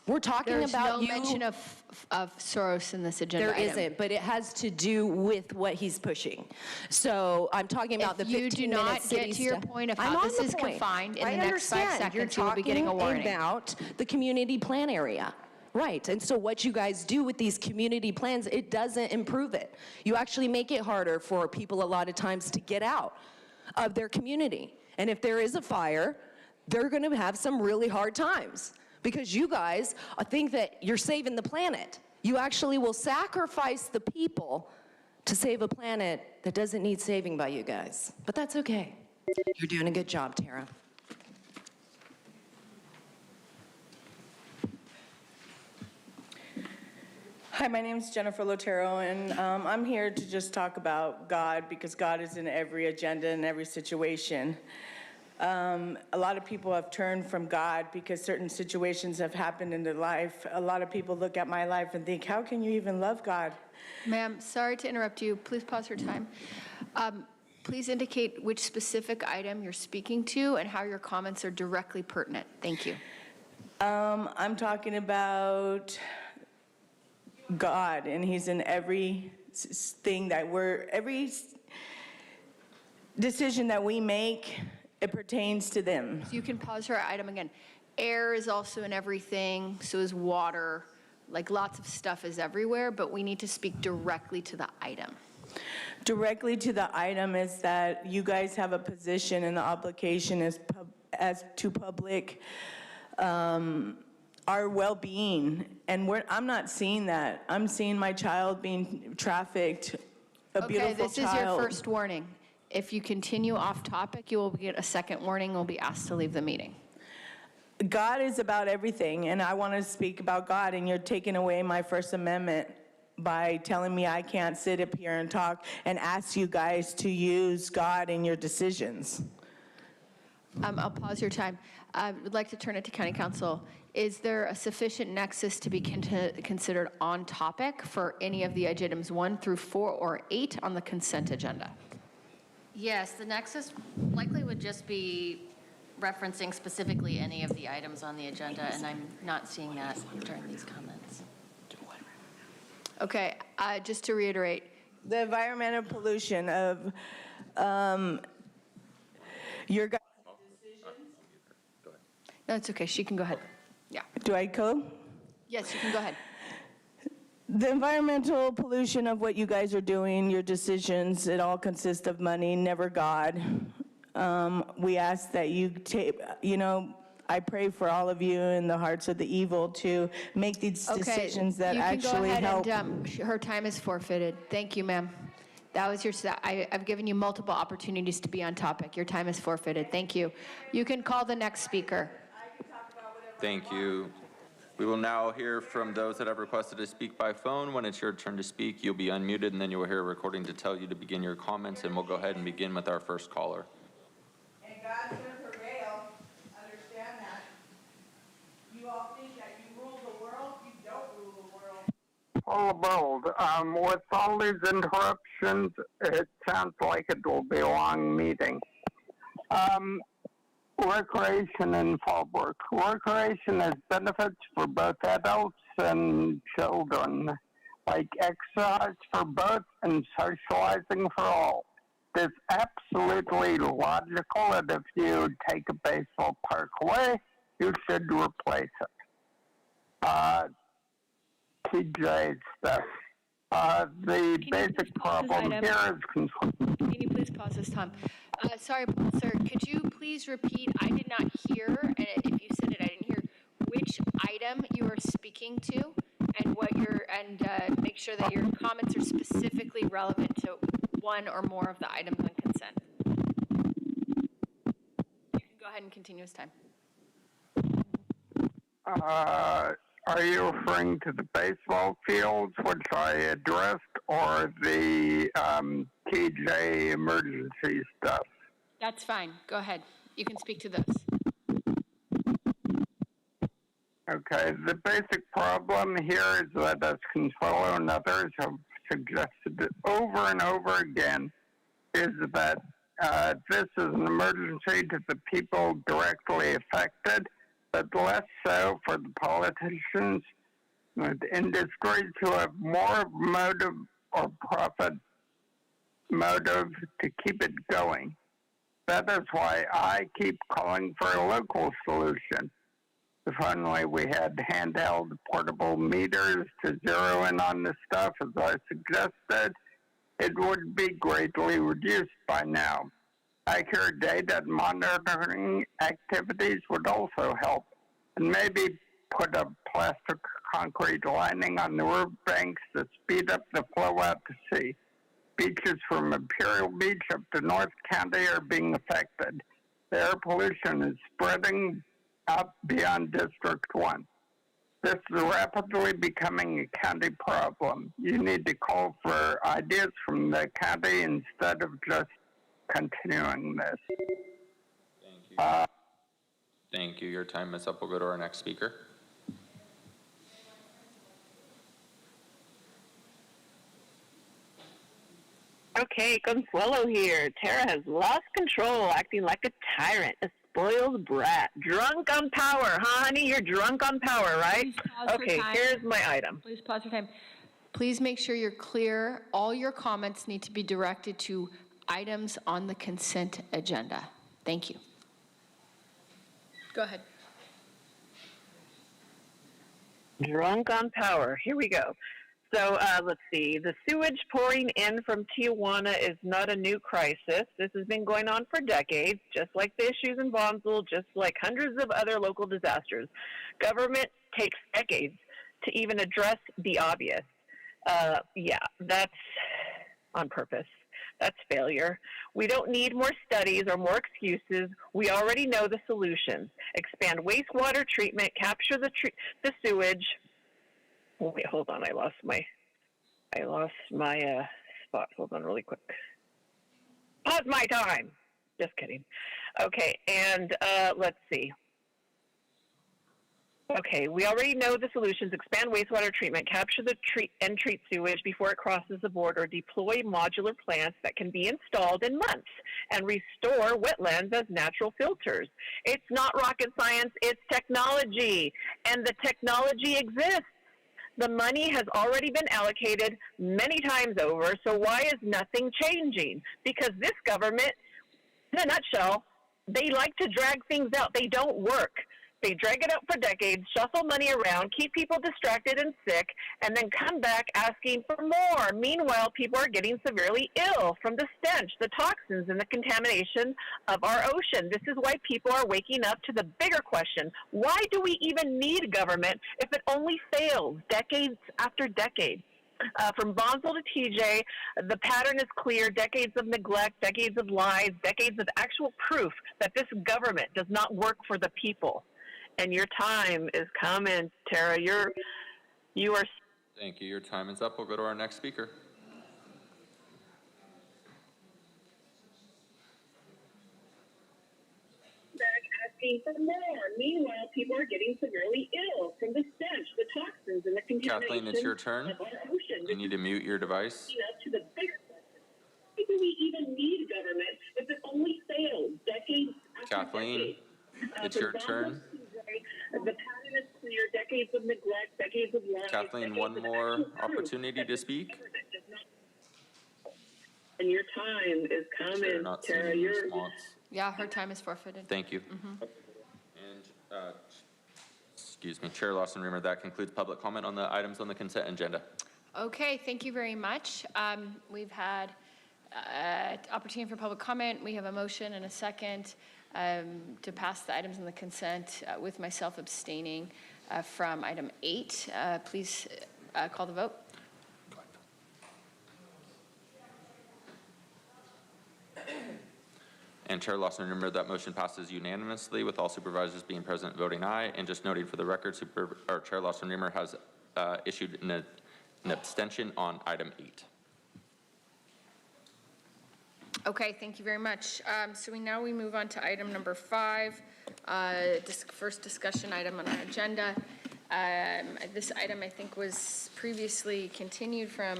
We're talking about There's no mention of Soros in this agenda There item. isn't, but it has to do with what he's pushing. So I'm talking about the 15-minute If you do not get to your point of how this is confined in the next 5 seconds, you will be getting a warning. You're talking about the community plan area. Right, and so what you guys do with these community plans, it doesn't improve it. You actually make it harder for people a lot of times to get out of their community. And if there is a fire, they're gonna have some really hard times because you guys think that you're saving the planet. You actually will sacrifice the people to save a planet that doesn't need saving by you guys. But that's okay. You're doing a good job, Tara. Hi, my name is Jennifer Lotero, and I'm here to just talk about God because God is in every agenda and every situation. A lot of people have turned from God because certain situations have happened in their life. A lot of people look at my life and think, how can you even love God? Ma'am, sorry to interrupt you. Please pause your time. please indicate which specific item you're speaking to and how your comments are directly pertinent. Thank you. I'm talking about God, and He's in every thing that every decision that we make, it pertains to them. So you can pause her item again. Air is also in everything, so is water. Like lots of stuff is everywhere, but we need to speak directly to the item. Directly to the item is that you guys have a position and the obligation as to public, our well-being, and I'm not seeing that. I'm seeing my child being trafficked, a beautiful child. Okay, this is your first warning. If you continue off topic, you will get a second warning and will be asked to leave the meeting. God is about everything, and I want to speak about God, and you're taking away my First Amendment by telling me I can't sit up here and talk and ask you guys to use God in your decisions. I'll pause your time. I would like to turn it to County Council. Is there a sufficient nexus to be considered on topic for any of the items 1 through 4 or 8 on the consent agenda? Yes, the nexus likely would just be referencing specifically any of the items on the agenda, and I'm not seeing that during these comments. Okay, just to reiterate. The environmental pollution of your guys' decisions. No, it's okay. She can go ahead. Yeah. Do I go? Yes, you can go ahead. The environmental pollution of what you guys are doing, your decisions, it all consists of money, never God. We ask that you take, I pray for all of you in the hearts of the evil to make these decisions that actually help. You can go ahead and her time is forfeited. Thank you, ma'am. That was I've given you multiple opportunities to be on topic. Your time is forfeited. Thank you. You can call the next speaker. Thank you. We will now hear from those that have requested to speak by phone. When it's your turn to speak, you'll be unmuted, and then you will hear a recording to tell you to begin your comments, and we'll go ahead and begin with our first caller. And God's going to prevail. Understand that. You all think that you rule the world. You don't rule the world. With all these interruptions, it sounds like it will be a long meeting. Recreation and Fallbrook. Recreation has benefits for both adults and children, like exercise for both and socializing for all. It's absolutely logical that if you take a baseball park away, you should replace it. TJ stuff. The basic problem here is control. Can you please pause this time? Sorry, sir, could you please repeat? I did not hear, and if you said it, I didn't hear which item you are speaking to and make sure that your comments are specifically relevant to one or more of the items on consent. You can go ahead and continue this time. Are you referring to the baseball fields, which I addressed, or the TJ emergency stuff? That's fine. Go ahead. You can speak to those. Okay. The basic problem here is that, as Consuelo and others have suggested over and over again, is that this is an emergency to the people directly affected, but less so for the politicians and industries who have more motive or profit motive to keep it going. That is why I keep calling for a local solution. If only we had handheld portable meters to zero in on this stuff, as I suggested, it would be greatly reduced by now. Accurate data and monitoring activities would also help, and maybe put a plastic concrete lining on the river banks to speed up the flow out to sea. Beaches from Imperial Beach up to North County are being affected. The air pollution is spreading out beyond District 1. This is rapidly becoming a county problem. You need to call for ideas from the county instead of just continuing this. Thank you. Thank you. Your time is up. We'll go to our next speaker. Okay, Consuelo here. Tara has lost control, acting like a tyrant, a spoiled brat. Drunk on power, huh, honey? You're drunk on power, right? Okay, here's my item. Please pause your time. Please make sure you're clear. All your comments need to be directed to items on the consent agenda. Thank you. Go ahead. Drunk on power. Here we go. So let's see. The sewage pouring in from Tijuana is not a new crisis. This has been going on for decades, just like the issues in Bonsall, just like hundreds of other local disasters. Government takes decades to even address the obvious. Yeah, that's on purpose. That's failure. We don't need more studies or more excuses. We already know the solutions. Expand wastewater treatment, capture the sewage. Oh, wait, hold on. I lost my spot. Hold on really quick. Pause my time. Just kidding. Okay, and let's see. Okay, we already know the solutions. Expand wastewater treatment, capture the treat sewage before it crosses the border, deploy modular plants that can be installed in months, and restore wetlands as natural filters. It's not rocket science, it's technology, and the technology exists. The money has already been allocated many times over, so why is nothing changing? Because this government, in a nutshell, they like to drag things out. They don't work. They drag it out for decades, shuffle money around, keep people distracted and sick, and then come back asking for more. Meanwhile, people are getting severely ill from the stench, the toxins, and the contamination of our ocean. This is why people are waking up to the bigger question. Why do we even need government if it only fails decades after decade? From Bonsall to TJ, the pattern is clear. Decades of neglect, decades of lies, decades of actual proof that this government does not work for the people. And your time is coming, Tara. You are. Thank you. Your time is up. We'll go to our next speaker. Asking for more. Meanwhile, people are getting severely ill from the stench, the toxins, and the contamination. Kathleen, it's your turn. Of our ocean. You need to mute your device. To the bigger question. Why do we even need government if it only fails decades after Kathleen, decades? it's your turn. The pattern is clear. Decades of neglect, decades of lies. Kathleen, one more opportunity to speak. And your time is coming, Not Tara. seeing response. Yeah, her time is forfeited. Thank you. And, excuse me, Chair Lawson-Remer, that concludes public comment on the items on the consent agenda. Okay, thank you very much. We've had opportunity for public comment. We have a motion and a second to pass the items on the consent with myself abstaining from item 8. Please call the vote. And Chair Lawson-Remer, that motion passes unanimously with all supervisors being present voting aye. And just noting for the record, Chair Lawson-Remer has issued an abstention on item 8. Okay, thank you very much. So we move on to item number 5, first discussion item on our agenda. This item, I think, was previously continued from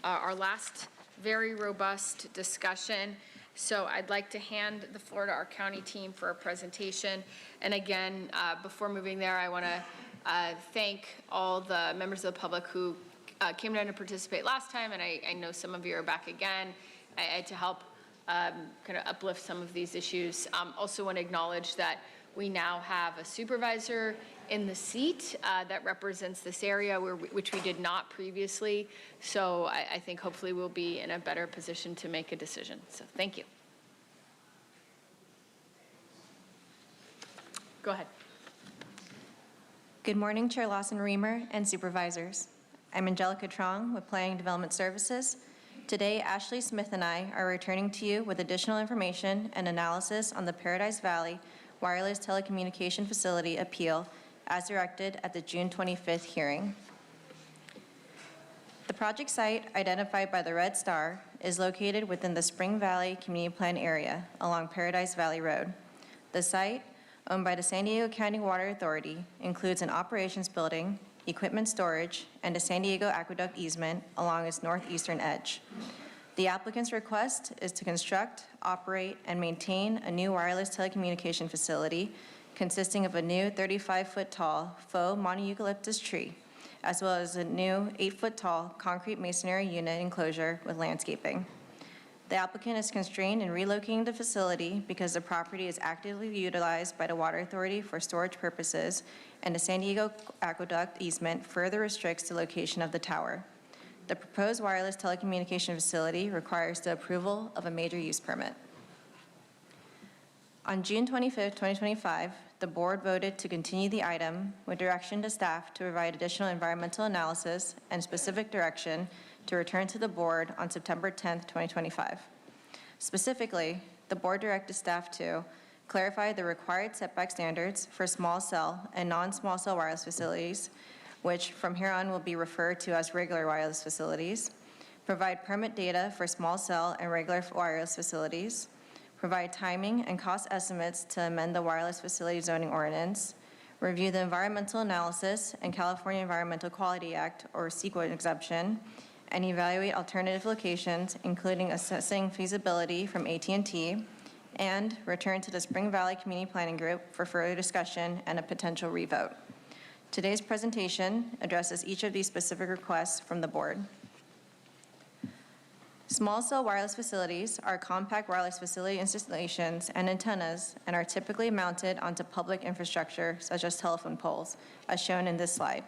our last very robust discussion. So I'd like to hand the floor to our county team for a presentation. And again, before moving there, I want to thank all the members of the public who came down to participate last time, and I know some of you are back again to help kind of uplift some of these issues. Also want to acknowledge that we now have a supervisor in the seat that represents this area, which we did not previously. So I think hopefully we'll be in a better position to make a decision. So thank you. Go ahead. Good morning, Chair Lawson-Remer and supervisors. I'm Angelica Trong with Planning Development Services. Today, Ashley Smith and I are returning to you with additional information and analysis on the Paradise Valley Wireless Telecommunication Facility appeal as directed at the June 25th hearing. The project site, identified by the red star, is located within the Spring Valley Community Plan area along Paradise Valley Road. The site, owned by the San Diego County Water Authority, includes an operations building, equipment storage, and a San Diego aqueduct easement along its northeastern edge. The applicant's request is to construct, operate, and maintain a new wireless telecommunication facility consisting of a new 35-foot tall faux monoeucalyptus tree, as well as a new 8-foot tall concrete masonry unit enclosure with landscaping. The applicant is constrained in relocating the facility because the property is actively utilized by the Water Authority for storage purposes, and the San Diego Aqueduct easement further restricts the location of the tower. The proposed wireless telecommunication facility requires the approval of a major use permit. On June 25, 2025, the board voted to continue the item with direction to staff to provide additional environmental analysis and specific direction to return to the board on September 10, 2025. Specifically, the board directed staff to clarify the required setback standards for small cell and non-small cell wireless facilities, which from here on will be referred to as regular wireless facilities, provide permit data for small cell and regular wireless facilities, provide timing and cost estimates to amend the wireless facility zoning ordinance, review the environmental analysis and California Environmental Quality Act, or CEQA exemption, and evaluate alternative locations, including assessing feasibility from AT&T, and return to the Spring Valley Community Planning Group for further discussion and a potential revote. Today's presentation addresses each of these specific requests from the board. Small cell wireless facilities are compact wireless facility installations and antennas and are typically mounted onto public infrastructure such as telephone poles, as shown in this slide.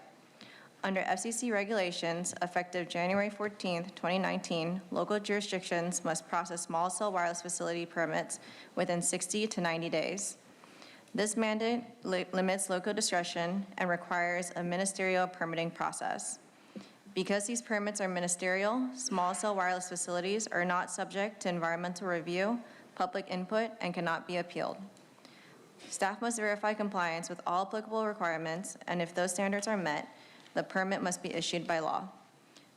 Under FCC regulations effective January 14, 2019, local jurisdictions must process small cell wireless facility permits within 60 to 90 days. This mandate limits local discretion and requires a ministerial permitting process. Because these permits are ministerial, small cell wireless facilities are not subject to environmental review, public input, and cannot be appealed. Staff must verify compliance with all applicable requirements, and if those standards are met, the permit must be issued by law.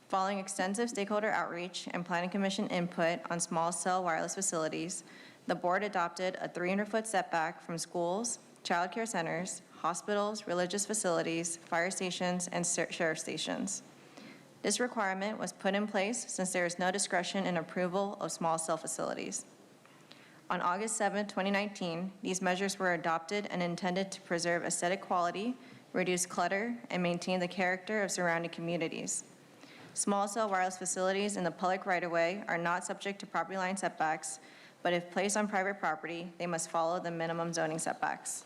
Following extensive stakeholder outreach and Planning Commission input on small cell wireless facilities, the board adopted a 300-foot setback from schools, child care centers, hospitals, religious facilities, fire stations, and sheriff stations. This requirement was put in place since there is no discretion in approval of small cell facilities. On August 7, 2019, these measures were adopted and intended to preserve aesthetic quality, reduce clutter, and maintain the character of surrounding communities. Small cell wireless facilities in the public right-of-way are not subject to property line setbacks, but if placed on private property, they must follow the minimum zoning setbacks.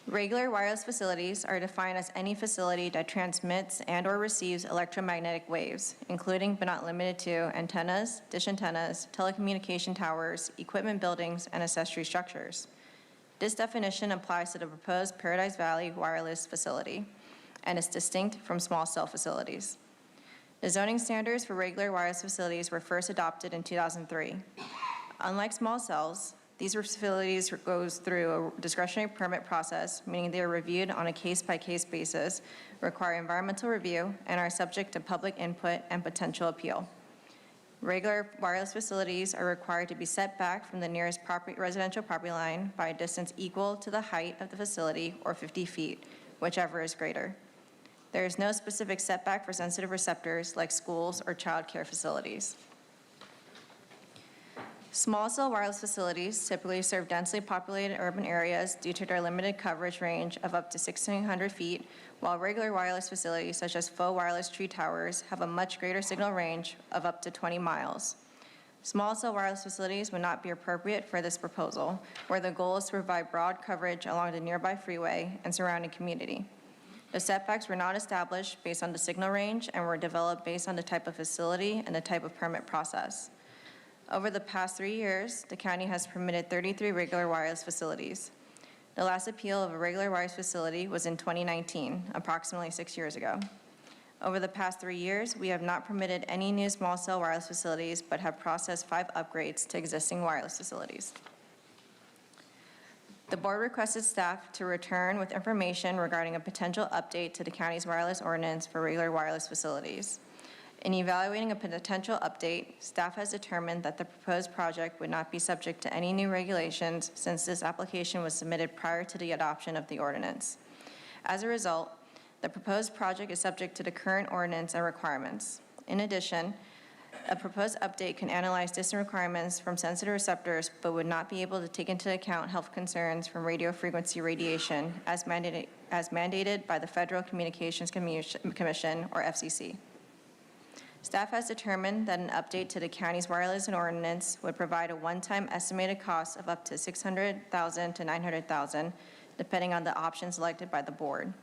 Regular wireless facilities are defined as any facility that transmits and/or receives electromagnetic waves, including but not limited to antennas, dish antennas, telecommunication towers, equipment buildings, and accessory structures. This definition applies to the proposed Paradise Valley wireless facility and is distinct from small cell facilities. The zoning standards for regular wireless facilities were first adopted in 2003. Unlike small cells, these facilities go through a discretionary permit process, meaning they are reviewed on a case-by-case basis, require environmental review, and are subject to public input and potential appeal. Regular wireless facilities are required to be set back from the nearest residential property line by a distance equal to the height of the facility or 50 feet, whichever is greater. There is no specific setback for sensitive receptors like schools or child care facilities. Small cell wireless facilities typically serve densely populated urban areas due to their limited coverage range of up to 1,600 feet, while regular wireless facilities such as faux wireless tree towers have a much greater signal range of up to 20 miles. Small cell wireless facilities would not be appropriate for this proposal, where the goal is to provide broad coverage along the nearby freeway and surrounding community. The setbacks were not established based on the signal range and were developed based on the type of facility and the type of permit process. Over the past 3 years, the county has permitted 33 regular wireless facilities. The last appeal of a regular wireless facility was in 2019, approximately 6 years ago. Over the past 3 years, we have not permitted any new small cell wireless facilities, but have processed 5 upgrades to existing wireless facilities. The board requested staff to return with information regarding a potential update to the county's wireless ordinance for regular wireless facilities. In evaluating a potential update, staff has determined that the proposed project would not be subject to any new regulations since this application was submitted prior to the adoption of the ordinance. As a result, the proposed project is subject to the current ordinance and requirements. In addition, A proposed update can analyze distant requirements from sensitive receptors, but would not be able to take into account health concerns from radio frequency radiation as mandated by the Federal Communications Commission, or FCC. Staff has determined that an update to the county's wireless ordinance would provide a one-time estimated cost of up to $600,000 to $900,000, depending on the option selected by the board.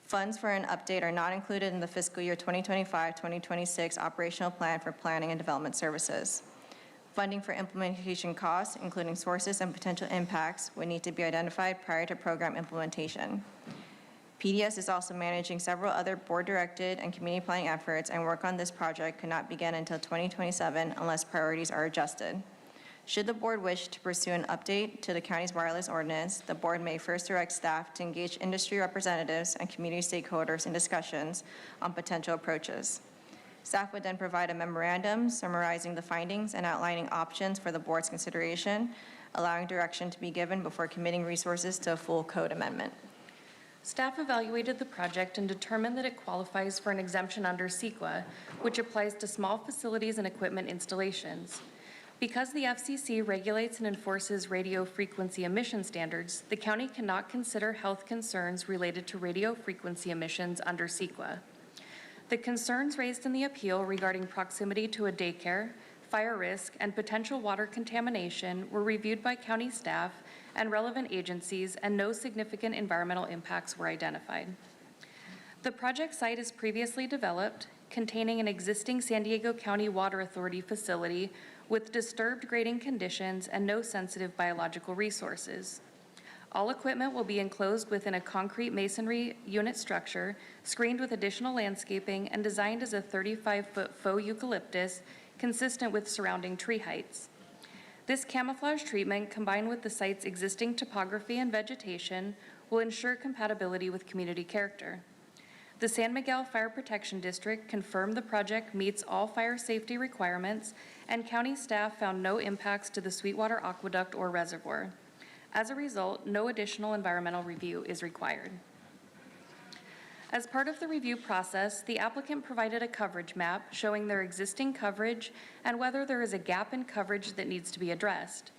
Funds for an update are not included in the fiscal year 2025-2026 operational plan for planning and development services. Funding for implementation costs, including sources and potential impacts, would need to be identified prior to program implementation. PDS is also managing several other board-directed and community planning efforts, and work on this project could not begin until 2027 unless priorities are adjusted. Should the board wish to pursue an update to the county's wireless ordinance, the board may first direct staff to engage industry representatives and community stakeholders in discussions on potential approaches. Staff would then provide a memorandum summarizing the findings and outlining options for the board's consideration, allowing direction to be given before committing resources to a full code amendment. Staff evaluated the project and determined that it qualifies for an exemption under CEQA, which applies to small facilities and equipment installations. Because the FCC regulates and enforces radio frequency emission standards, the county cannot consider health concerns related to radio frequency emissions under CEQA. The concerns raised in the appeal regarding proximity to a daycare, fire risk, and potential water contamination were reviewed by county staff and relevant agencies, and no significant environmental impacts were identified. The project site is previously developed, containing an existing San Diego County Water Authority facility with disturbed grading conditions and no sensitive biological resources. All equipment will be enclosed within a concrete masonry unit structure, screened with additional landscaping, and designed as a 35-foot faux eucalyptus consistent with surrounding tree heights. This camouflage treatment, combined with the site's existing topography and vegetation, will ensure compatibility with community character. The San Miguel Fire Protection District confirmed the project meets all fire safety requirements, and county staff found no impacts to the Sweetwater Aqueduct or reservoir. As a result, no additional environmental review is required. As part of the review process, the applicant provided a coverage map showing their existing coverage and whether there is a gap in coverage that needs to be addressed.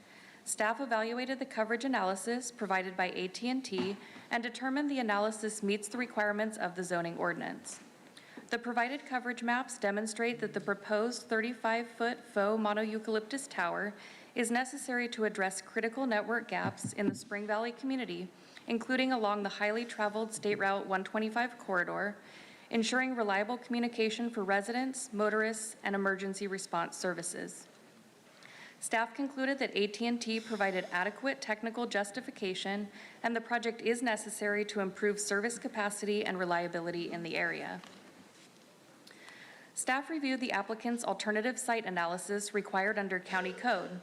Staff evaluated the coverage analysis provided by AT&T and determined the analysis meets the requirements of the zoning ordinance. The provided coverage maps demonstrate that the proposed 35-foot faux mono-eucalyptus tower is necessary to address critical network gaps in the Spring Valley community, including along the highly traveled State Route 125 corridor, ensuring reliable communication for residents, motorists, and emergency response services. Staff concluded that AT&T provided adequate technical justification, and the project is necessary to improve service capacity and reliability in the area. Staff reviewed the applicant's alternative site analysis required under county code.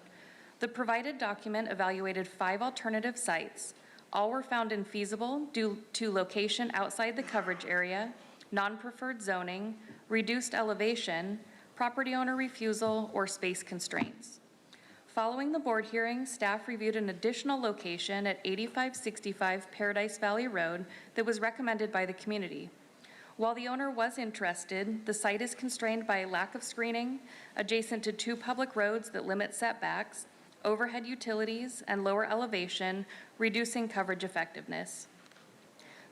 The provided document evaluated 5 alternative sites. All were found infeasible due to location outside the coverage area, non-preferred zoning, reduced elevation, property owner refusal, or space constraints. Following the board hearing, staff reviewed an additional location at 8565 Paradise Valley Road that was recommended by the community. While the owner was interested, the site is constrained by a lack of screening, adjacent to 2 public roads that limit setbacks, overhead utilities, and lower elevation, reducing coverage effectiveness.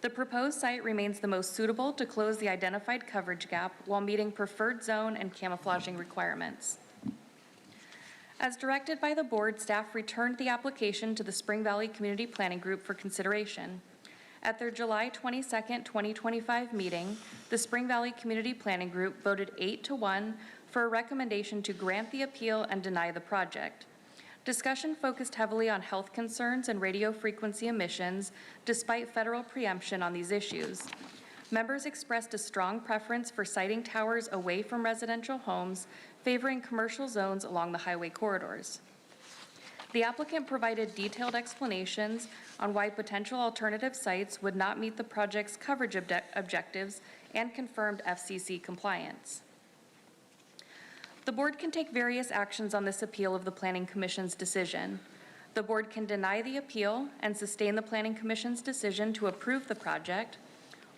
The proposed site remains the most suitable to close the identified coverage gap while meeting preferred zone and camouflaging requirements. As directed by the board, staff returned the application to the Spring Valley Community Planning Group for consideration. At their July 22, 2025 meeting, the Spring Valley Community Planning Group voted 8-1 for a recommendation to grant the appeal and deny the project. Discussion focused heavily on health concerns and radio frequency emissions, despite federal preemption on these issues. Members expressed a strong preference for siting towers away from residential homes, favoring commercial zones along the highway corridors. The applicant provided detailed explanations on why potential alternative sites would not meet the project's coverage objectives and confirmed FCC compliance. The board can take various actions on this appeal of the Planning Commission's decision. The board can deny the appeal and sustain the Planning Commission's decision to approve the project,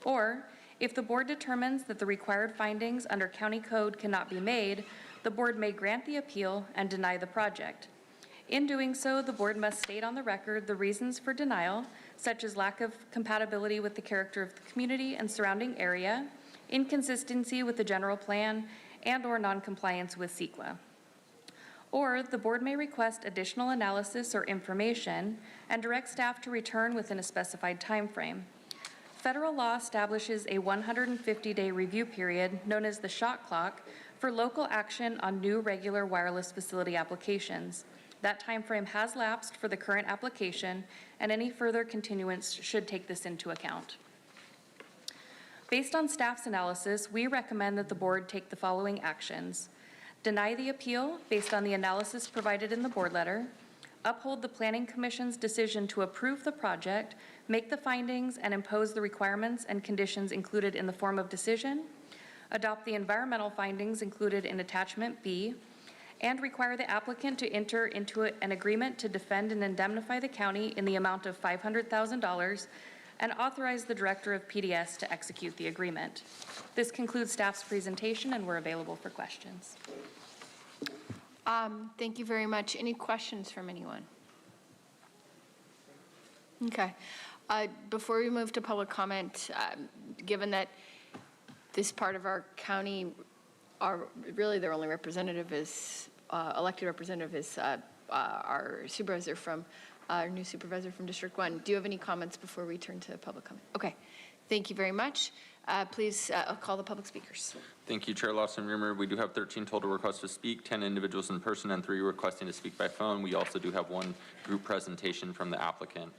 or if the board determines that the required findings under county code cannot be made, the board may grant the appeal and deny the project. In doing so, the board must state on the record the reasons for denial, such as lack of compatibility with the character of the community and surrounding area, inconsistency with the general plan, and/or noncompliance with CEQA. Or the board may request additional analysis or information and direct staff to return within a specified time frame. Federal law establishes a 150-day review period known as the shot clock for local action on new regular wireless facility applications. That time frame has lapsed for the current application, and any further continuance should take this into account. Based on staff's analysis, we recommend that the board take the following actions. Deny the appeal based on the analysis provided in the board letter, uphold the Planning Commission's decision to approve the project, make the findings and impose the requirements and conditions included in the form of decision, adopt the environmental findings included in Attachment B, and require the applicant to enter into an agreement to defend and indemnify the county in the amount of $500,000 and authorize the Director of PDS to execute the agreement. This concludes staff's presentation, and we're available for questions. Thank you very much. Any questions from anyone? Okay. Before we move to public comment, given that this part of our county, really their only representative is, elected representative is our supervisor from, our new supervisor from District 1. Do you have any comments before we turn to public comment? Okay. Thank you very much. Please call the public speakers. Thank you, Chair Lawson-Remer. We do have 13 total requests to speak, 10 individuals in person and 3 requesting to speak by phone. We also do have 1 group presentation from the applicant.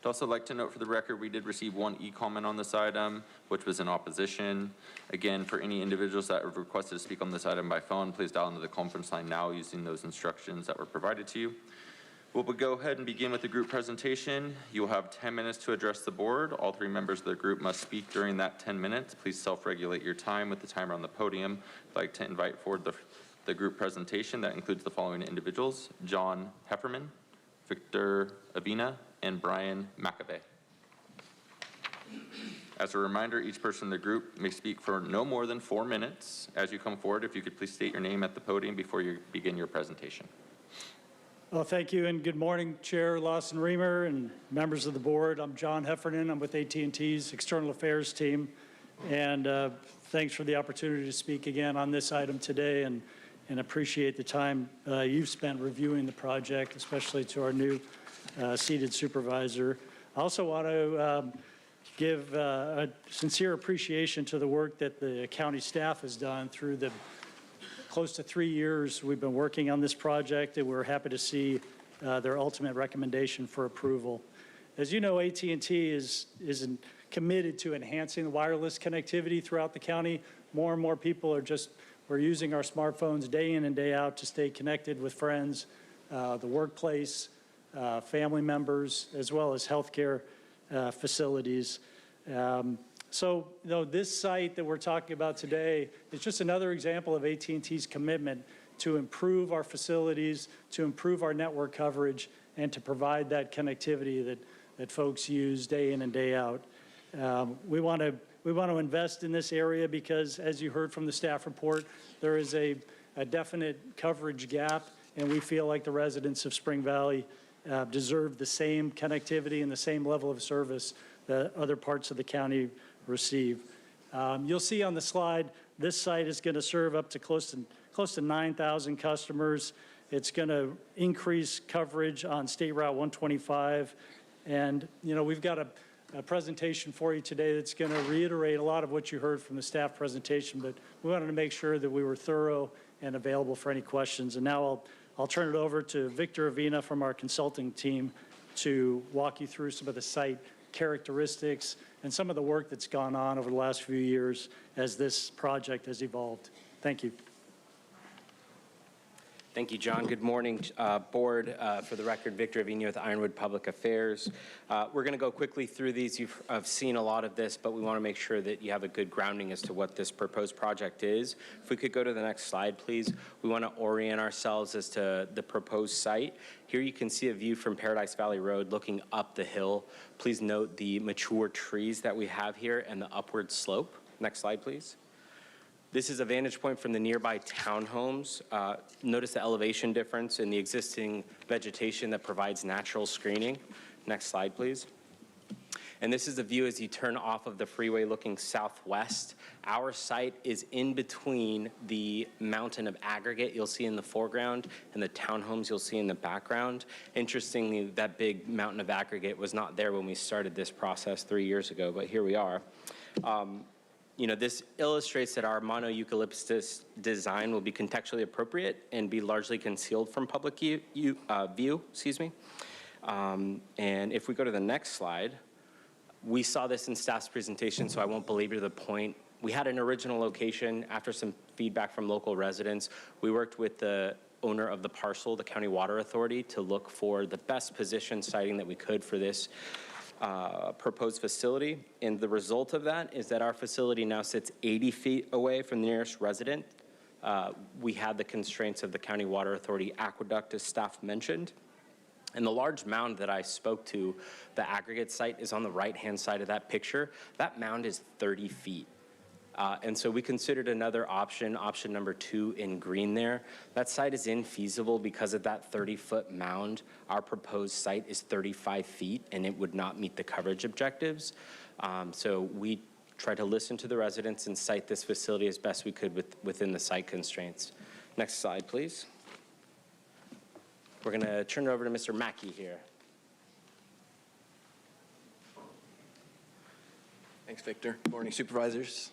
I'd also like to note for the record, we did receive 1 e-comment on this item, which was in opposition. Again, for any individuals that have requested to speak on this item by phone, please dial into the conference line now using those instructions that were provided to you. We'll go ahead and begin with the group presentation. You'll have 10 minutes to address the board. All 3 members of the group must speak during that 10 minutes. Please self-regulate your time with the timer on the podium. I'd like to invite forward the group presentation. That includes the following individuals: John Hefferman, Victor Avina, and Brian McAvey. As a reminder, each person in the group may speak for no more than 4 minutes. As you come forward, if you could please state your name at the podium before you begin your presentation. Well, thank you, and good morning, Chair Lawson-Remer and members of the board. I'm John Heffernan. I'm with AT&T's External Affairs team, and thanks for the opportunity to speak again on this item today, and appreciate the time you've spent reviewing the project, especially to our new seated supervisor. I also want to give a sincere appreciation to the work that the county staff has done through the close to 3 years we've been working on this project, and we're happy to see their ultimate recommendation for approval. As you know, AT&T is committed to enhancing the wireless connectivity throughout the county. More and more people we're using our smartphones day in and day out to stay connected with friends, the workplace, family members, as well as healthcare facilities. So, this site that we're talking about today is just another example of AT&T's commitment to improve our facilities, to improve our network coverage, and to provide that connectivity that folks use day in and day out. We want to invest in this area because, as you heard from the staff report, there is a definite coverage gap, and we feel like the residents of Spring Valley deserve the same connectivity and the same level of service that other parts of the county receive. You'll see on the slide, this site is going to serve up to close to 9,000 customers. It's going to increase coverage on State Route 125. And, we've got a presentation for you today that's going to reiterate a lot of what you heard from the staff presentation, but we wanted to make sure that we were thorough and available for any questions. And now I'll turn it over to Victor Avina from our consulting team to walk you through some of the site characteristics and some of the work that's gone on over the last few years as this project has evolved. Thank you. Thank you, John. Good morning, board. For the record, Victor Avina with Ironwood Public Affairs. We're going to go quickly through these. I've seen a lot of this, but we want to make sure that you have a good grounding as to what this proposed project is. If we could go to the next slide, please. We want to orient ourselves as to the proposed site. Here you can see a view from Paradise Valley Road looking up the hill. Please note the mature trees that we have here and the upward slope. Next slide, please. This is a vantage point from the nearby townhomes. Notice the elevation difference in the existing vegetation that provides natural screening. Next slide, please. And this is the view as you turn off of the freeway looking southwest. Our site is in between the mountain of aggregate you'll see in the foreground and the townhomes you'll see in the background. Interestingly, that big mountain of aggregate was not there when we started this process 3 years ago, but here we are. You know, this illustrates that our mono-eucalyptus design will be contextually appropriate and be largely concealed from public view. And if we go to the next slide, we saw this in staff's presentation, so I won't belabor the point. We had an original location. After some feedback from local residents, we worked with the owner of the parcel, the County Water Authority, to look for the best position siting that we could for this proposed facility. And the result of that is that our facility now sits 80 feet away from the nearest resident. We had the constraints of the County Water Authority aqueduct, as staff mentioned. And the large mound that I spoke to, the aggregate site, is on the right-hand side of that picture. That mound is 30 feet. And so we considered another option, option number 2 in green there. That site is infeasible because of that 30-foot mound. Our proposed site is 35 feet, and it would not meet the coverage objectives. So we tried to listen to the residents and site this facility as best we could within the site constraints. Next slide, please. We're going to turn it over to Mr. Mackey here. Thanks, Victor. Good morning, supervisors.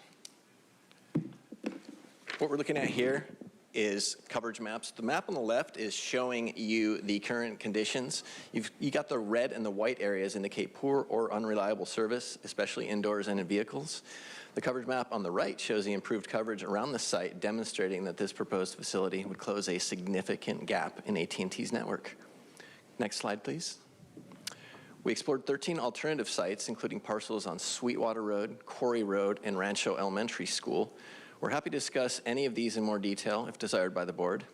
What we're looking at here is coverage maps. The map on the left is showing you the current conditions. You got the red and the white areas indicate poor or unreliable service, especially indoors and in vehicles. The coverage map on the right shows the improved coverage around the site, demonstrating that this proposed facility would close a significant gap in AT&T's network. Next slide, please. We explored 13 alternative sites, including parcels on Sweetwater Road, Quarry Road, and Rancho Elementary School. We're happy to discuss any of these in more detail if desired by the board.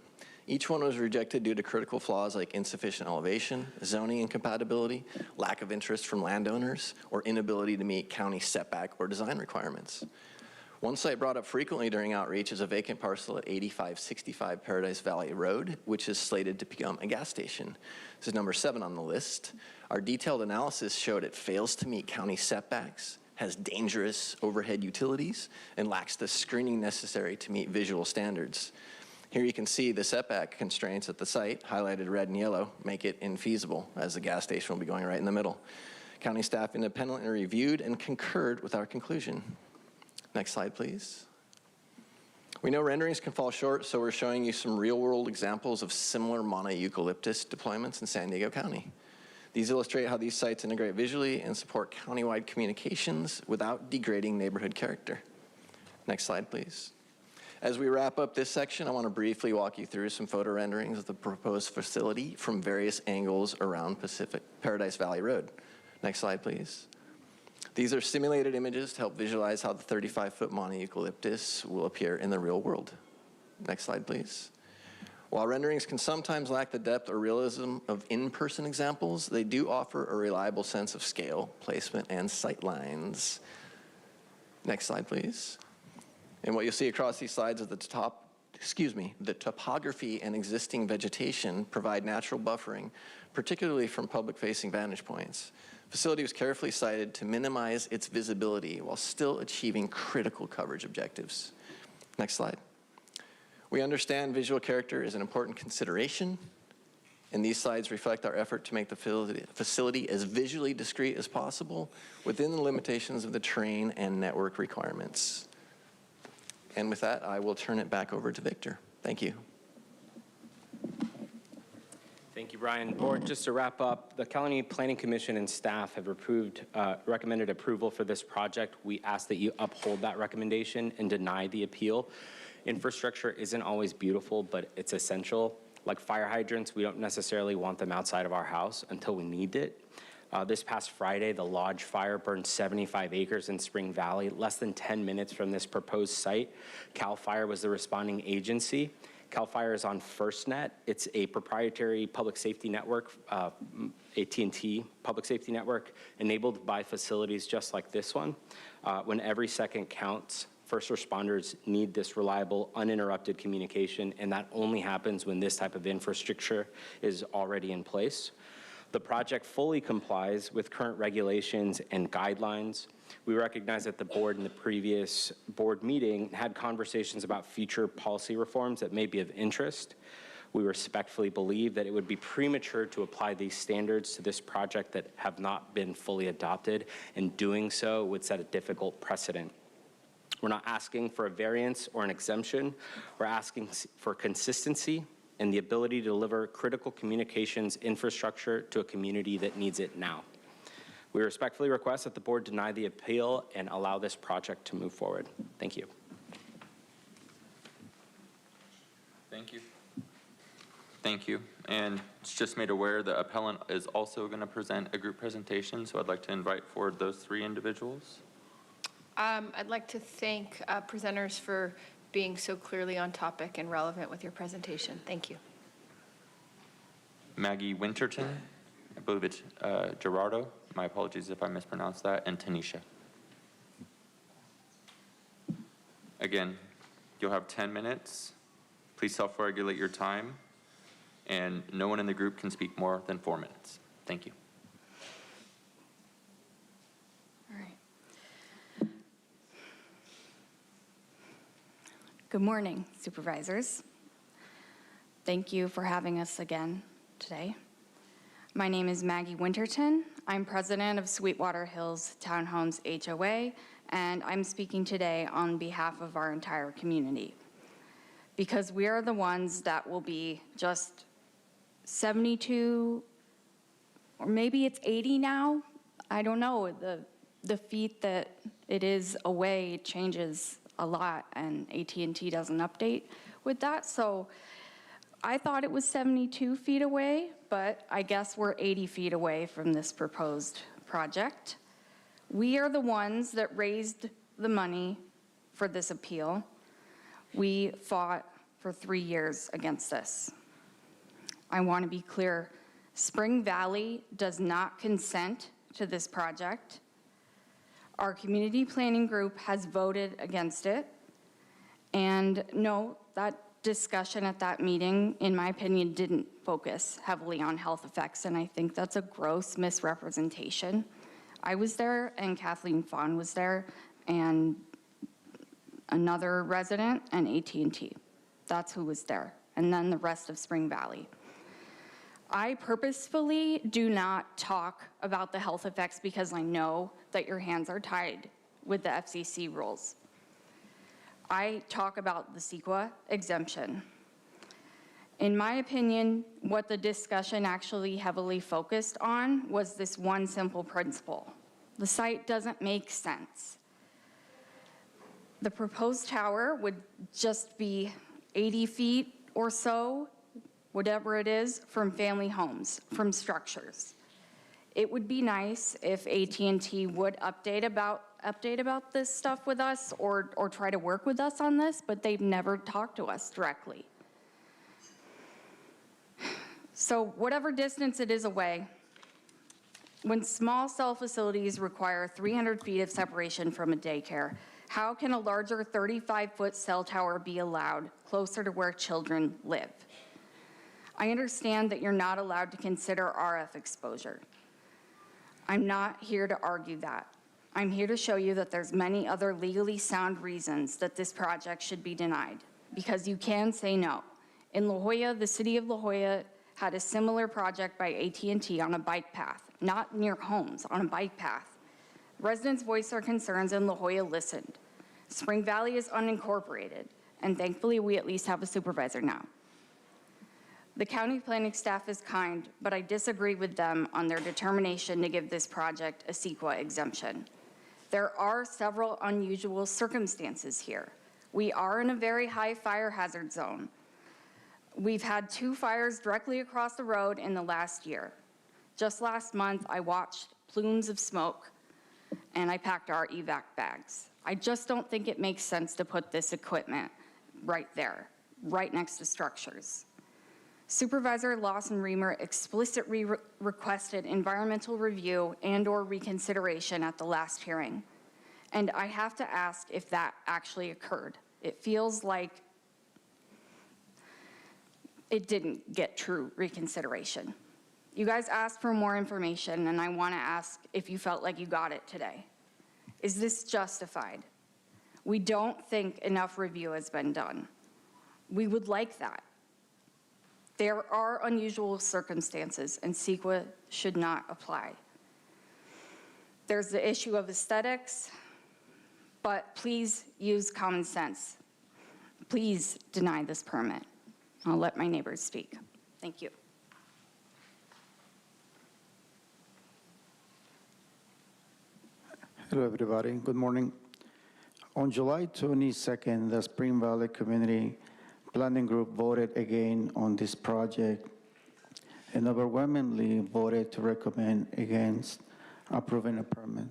Each one was rejected due to critical flaws like insufficient elevation, zoning incompatibility, lack of interest from landowners, or inability to meet county setback or design requirements. One site brought up frequently during outreach is a vacant parcel at 8565 Paradise Valley Road, which is slated to become a gas station. This is number 7 on the list. Our detailed analysis showed it fails to meet county setbacks, has dangerous overhead utilities, and lacks the screening necessary to meet visual standards. Here you can see the setback constraints at the site, highlighted red and yellow, make it infeasible, as the gas station will be going right in the middle. County staff independently reviewed and concurred with our conclusion. Next slide, please. We know renderings can fall short, so we're showing you some real-world examples of similar mono-eucalyptus deployments in San Diego County. These illustrate how these sites integrate visually and support countywide communications without degrading neighborhood character. Next slide, please. As we wrap up this section, I want to briefly walk you through some photo renderings of the proposed facility from various angles around Paradise Valley Road. Next slide, please. These are simulated images to help visualize how the 35-foot mono-eucalyptus will appear in the real world. Next slide, please. While renderings can sometimes lack the depth or realism of in-person examples, they do offer a reliable sense of scale, placement, and sight lines. Next slide, please. And what you'll see across these slides is the topography and existing vegetation provide natural buffering, particularly from public-facing vantage points. Facility was carefully sited to minimize its visibility while still achieving critical coverage objectives. Next slide. We understand visual character is an important consideration, and these slides reflect our effort to make the facility as visually discrete as possible within the limitations of the terrain and network requirements. And with that, I will turn it back over to Victor. Thank you. Thank you, Brian. Board, just to wrap up, the County Planning Commission and staff have recommended approval for this project. We ask that you uphold that recommendation and deny the appeal. Infrastructure isn't always beautiful, but it's essential. Like fire hydrants, we don't necessarily want them outside of our house until we need it. This past Friday, the Lodge Fire burned 75 acres in Spring Valley, less than 10 minutes from this proposed site. CAL FIRE was the responding agency. CAL FIRE is on FirstNet. It's a proprietary public safety network, AT&T public safety network, enabled by facilities just like this one. When every second counts, First responders need this reliable, uninterrupted communication, and that only happens when this type of infrastructure is already in place. The project fully complies with current regulations and guidelines. We recognize that the board in the previous board meeting had conversations about future policy reforms that may be of interest. We respectfully believe that it would be premature to apply these standards to this project that have not been fully adopted, and doing so would set a difficult precedent. We're not asking for a variance or an exemption. We're asking for consistency and the ability to deliver critical communications infrastructure to a community that needs it now. We respectfully request that the board deny the appeal and allow this project to move forward. Thank you. Thank you. Thank you. And it's just made aware the appellant is also going to present a group presentation, so I'd like to invite forward those 3 individuals. I'd like to thank presenters for being so clearly on topic and relevant with your presentation. Thank you. Maggie Winterton, I believe it's Gerardo. My apologies if I mispronounced that, and Tanisha. Again, you'll have 10 minutes. Please self-regulate your time, and no one in the group can speak more than 4 minutes. Thank you. All right. Good morning, supervisors. Thank you for having us again today. My name is Maggie Winterton. I'm president of Sweetwater Hills Townhomes HOA, and I'm speaking today on behalf of our entire community, because we are the ones that will be just 72, or maybe it's 80 now. I don't know. The feet that it is away changes a lot, and AT&T doesn't update with that. So I thought it was 72 feet away, but I guess we're 80 feet away from this proposed project. We are the ones that raised the money for this appeal. We fought for 3 years against this. I want to be clear, Spring Valley does not consent to this project. Our community planning group has voted against it. And no, that discussion at that meeting, in my opinion, didn't focus heavily on health effects, and I think that's a gross misrepresentation. I was there, and Kathleen Fawn was there, and another resident, and AT&T. That's who was there, and then the rest of Spring Valley. I purposefully do not talk about the health effects because I know that your hands are tied with the FCC rules. I talk about the CEQA exemption. In my opinion, what the discussion actually heavily focused on was this one simple principle. The site doesn't make sense. The proposed tower would just be 80 feet or so, whatever it is, from family homes, from structures. It would be nice if AT&T would update about this stuff with us or try to work with us on this, but they've never talked to us directly. So whatever distance it is away, when small cell facilities require 300 feet of separation from a daycare, how can a larger 35-foot cell tower be allowed closer to where children live? I understand that you're not allowed to consider RF exposure. I'm not here to argue that. I'm here to show you that there's many other legally sound reasons that this project should be denied, because you can say no. In La Jolla, the city of La Jolla had a similar project by AT&T on a bike path, not near homes, on a bike path. Residents voiced their concerns and La Jolla listened. Spring Valley is unincorporated, and thankfully we at least have a supervisor now. The county planning staff is kind, but I disagree with them on their determination to give this project a CEQA exemption. There are several unusual circumstances here. We are in a very high fire hazard zone. We've had 2 fires directly across the road in the last year. Just last month, I watched plumes of smoke, and I packed our evac bags. I just don't think it makes sense to put this equipment right there, right next to structures. Supervisor Lawson-Remer explicitly requested environmental review and/or reconsideration at the last hearing. And I have to ask if that actually occurred. It feels like it didn't get true reconsideration. You guys asked for more information, and I want to ask if you felt like you got it today. Is this justified? We don't think enough review has been done. We would like that. There are unusual circumstances, and CEQA should not apply. There's the issue of aesthetics, but please use common sense. Please deny this permit. I'll let my neighbors speak. Thank you. Hello, everybody. Good morning. On July 22nd, the Spring Valley Community Planning Group voted again on this project and overwhelmingly voted to recommend against approving a permit.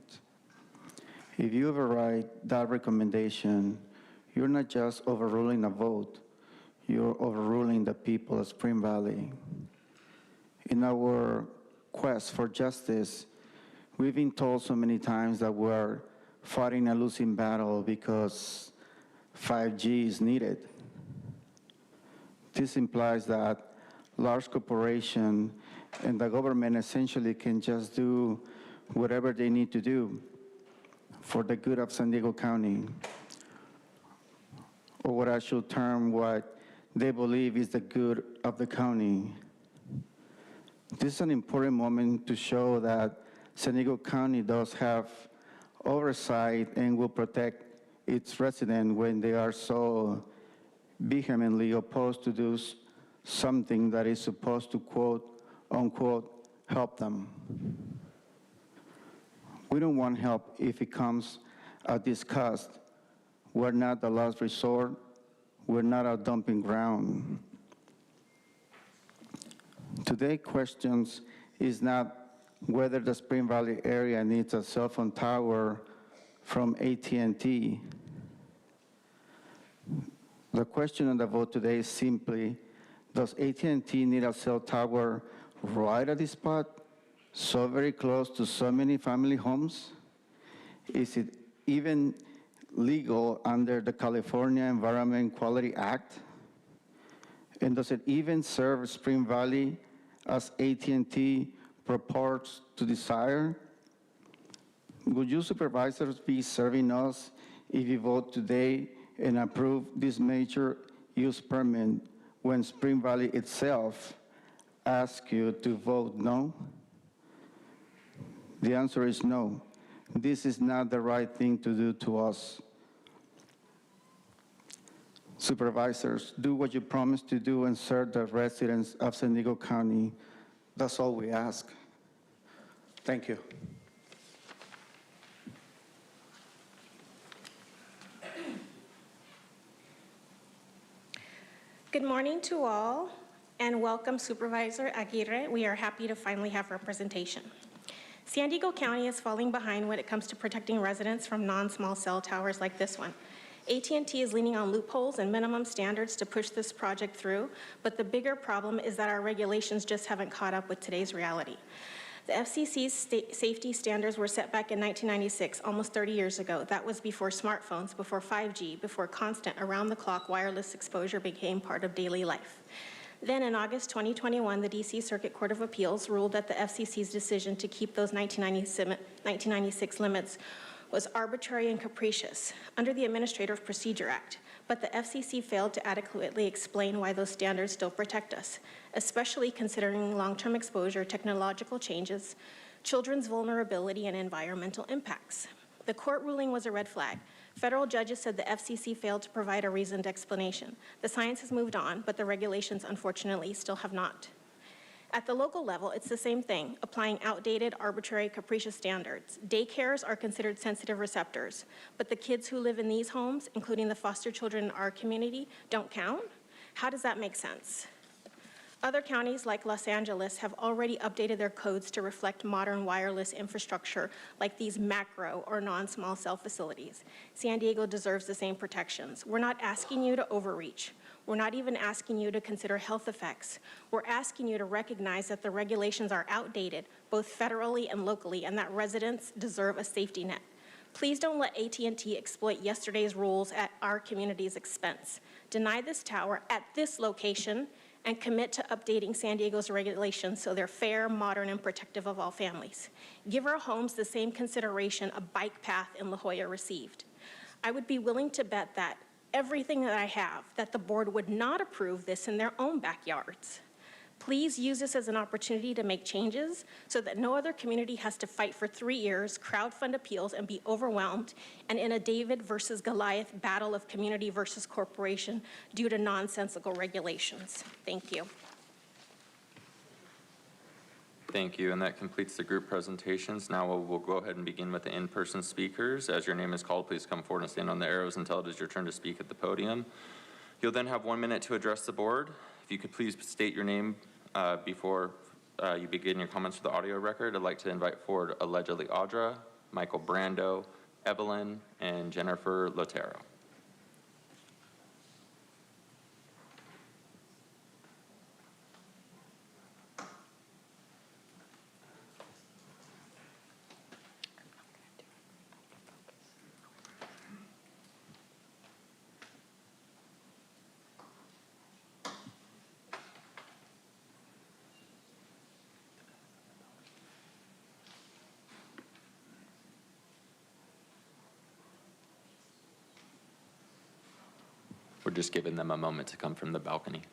If you override that recommendation, you're not just overruling a vote, you're overruling the people of Spring Valley. In our quest for justice, we've been told so many times that we're fighting a losing battle because 5G is needed. This implies that large corporations and the government essentially can just do whatever they need to do for the good of San Diego County, or what I should term what they believe is the good of the county. This is an important moment to show that San Diego County does have oversight and will protect its residents when they are so vehemently opposed to do something that is supposed to, quote, unquote, help them. We don't want help if it comes at this cost. We're not the last resort. We're not a dumping ground. Today's questions is not whether the Spring Valley area needs a cell phone tower from AT&T. The question on the vote today is simply, does AT&T need a cell tower right at this spot, so very close to so many family homes? Is it even legal under the California Environment Quality Act? And does it even serve Spring Valley as AT&T purports to desire? Would you supervisors be serving us if you vote today and approve this major use permit when Spring Valley itself asks you to vote no? The answer is no. This is not the right thing to do to us. Supervisors, do what you promised to do and serve the residents of San Diego County. That's all we ask. Thank you. Good morning to all, and welcome Supervisor Aguirre. We are happy to finally have representation. San Diego County is falling behind when it comes to protecting residents from non-small cell towers like this one. AT&T is leaning on loopholes and minimum standards to push this project through, but the bigger problem is that our regulations just haven't caught up with today's reality. The FCC's safety standards were set back in 1996, almost 30 years ago. That was before smartphones, before 5G, before constant around-the-clock wireless exposure became part of daily life. Then in August 2021, the DC Circuit Court of Appeals ruled that the FCC's decision to keep those 1996 limits was arbitrary and capricious under the Administrative Procedure Act, but the FCC failed to adequately explain why those standards still protect us, especially considering long-term exposure, technological changes, children's vulnerability, and environmental impacts. The court ruling was a red flag. Federal judges said the FCC failed to provide a reasoned explanation. The science has moved on, but the regulations, unfortunately, still have not. At the local level, it's the same thing, applying outdated, arbitrary, capricious standards. Daycares are considered sensitive receptors, but the kids who live in these homes, including the foster children in our community, don't count? How does that make sense? Other counties like Los Angeles have already updated their codes to reflect modern wireless infrastructure like these macro or non-small cell facilities. San Diego deserves the same protections. We're not asking you to overreach. We're not even asking you to consider health effects. We're asking you to recognize that the regulations are outdated, both federally and locally, and that residents deserve a safety net. Please don't let AT&T exploit yesterday's rules at our community's expense. Deny this tower at this location and commit to updating San Diego's regulations so they're fair, modern, and protective of all families. Give our homes the same consideration a bike path in La Jolla received. I would be willing to bet that everything that I have, that the board would not approve this in their own backyards. Please use this as an opportunity to make changes so that no other community has to fight for 3 years, crowdfund appeals, and be overwhelmed, and in a David versus Goliath battle of community versus corporation due to nonsensical regulations. Thank you. Thank you, and that completes the group presentations. Now we'll go ahead and begin with the in-person speakers. As your name is called, please come forward and stand on the arrows until it is your turn to speak at the podium. You'll then have 1 minute to address the board. If you could please state your name before you begin your comments for the audio record. I'd like to invite forward allegedly Audra, Michael Brando, Evelyn, and Jennifer Lotero. We're just giving them a moment to come from the balcony.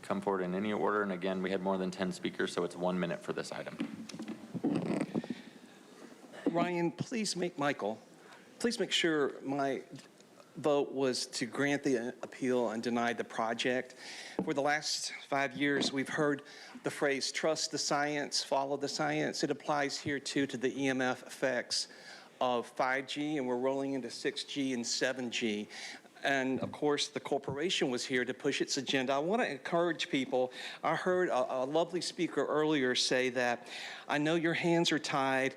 Come forward in any order, and again, we had more than 10 speakers, so it's 1 minute for this item. Ryan, please make sure my vote was to grant the appeal and deny the project. For the last 5 years, we've heard the phrase, trust the science, follow the science. It applies here too to the EMF effects of 5G, and we're rolling into 6G and 7G. And of course, the corporation was here to push its agenda. I want to encourage people. I heard a lovely speaker earlier say that, I know your hands are tied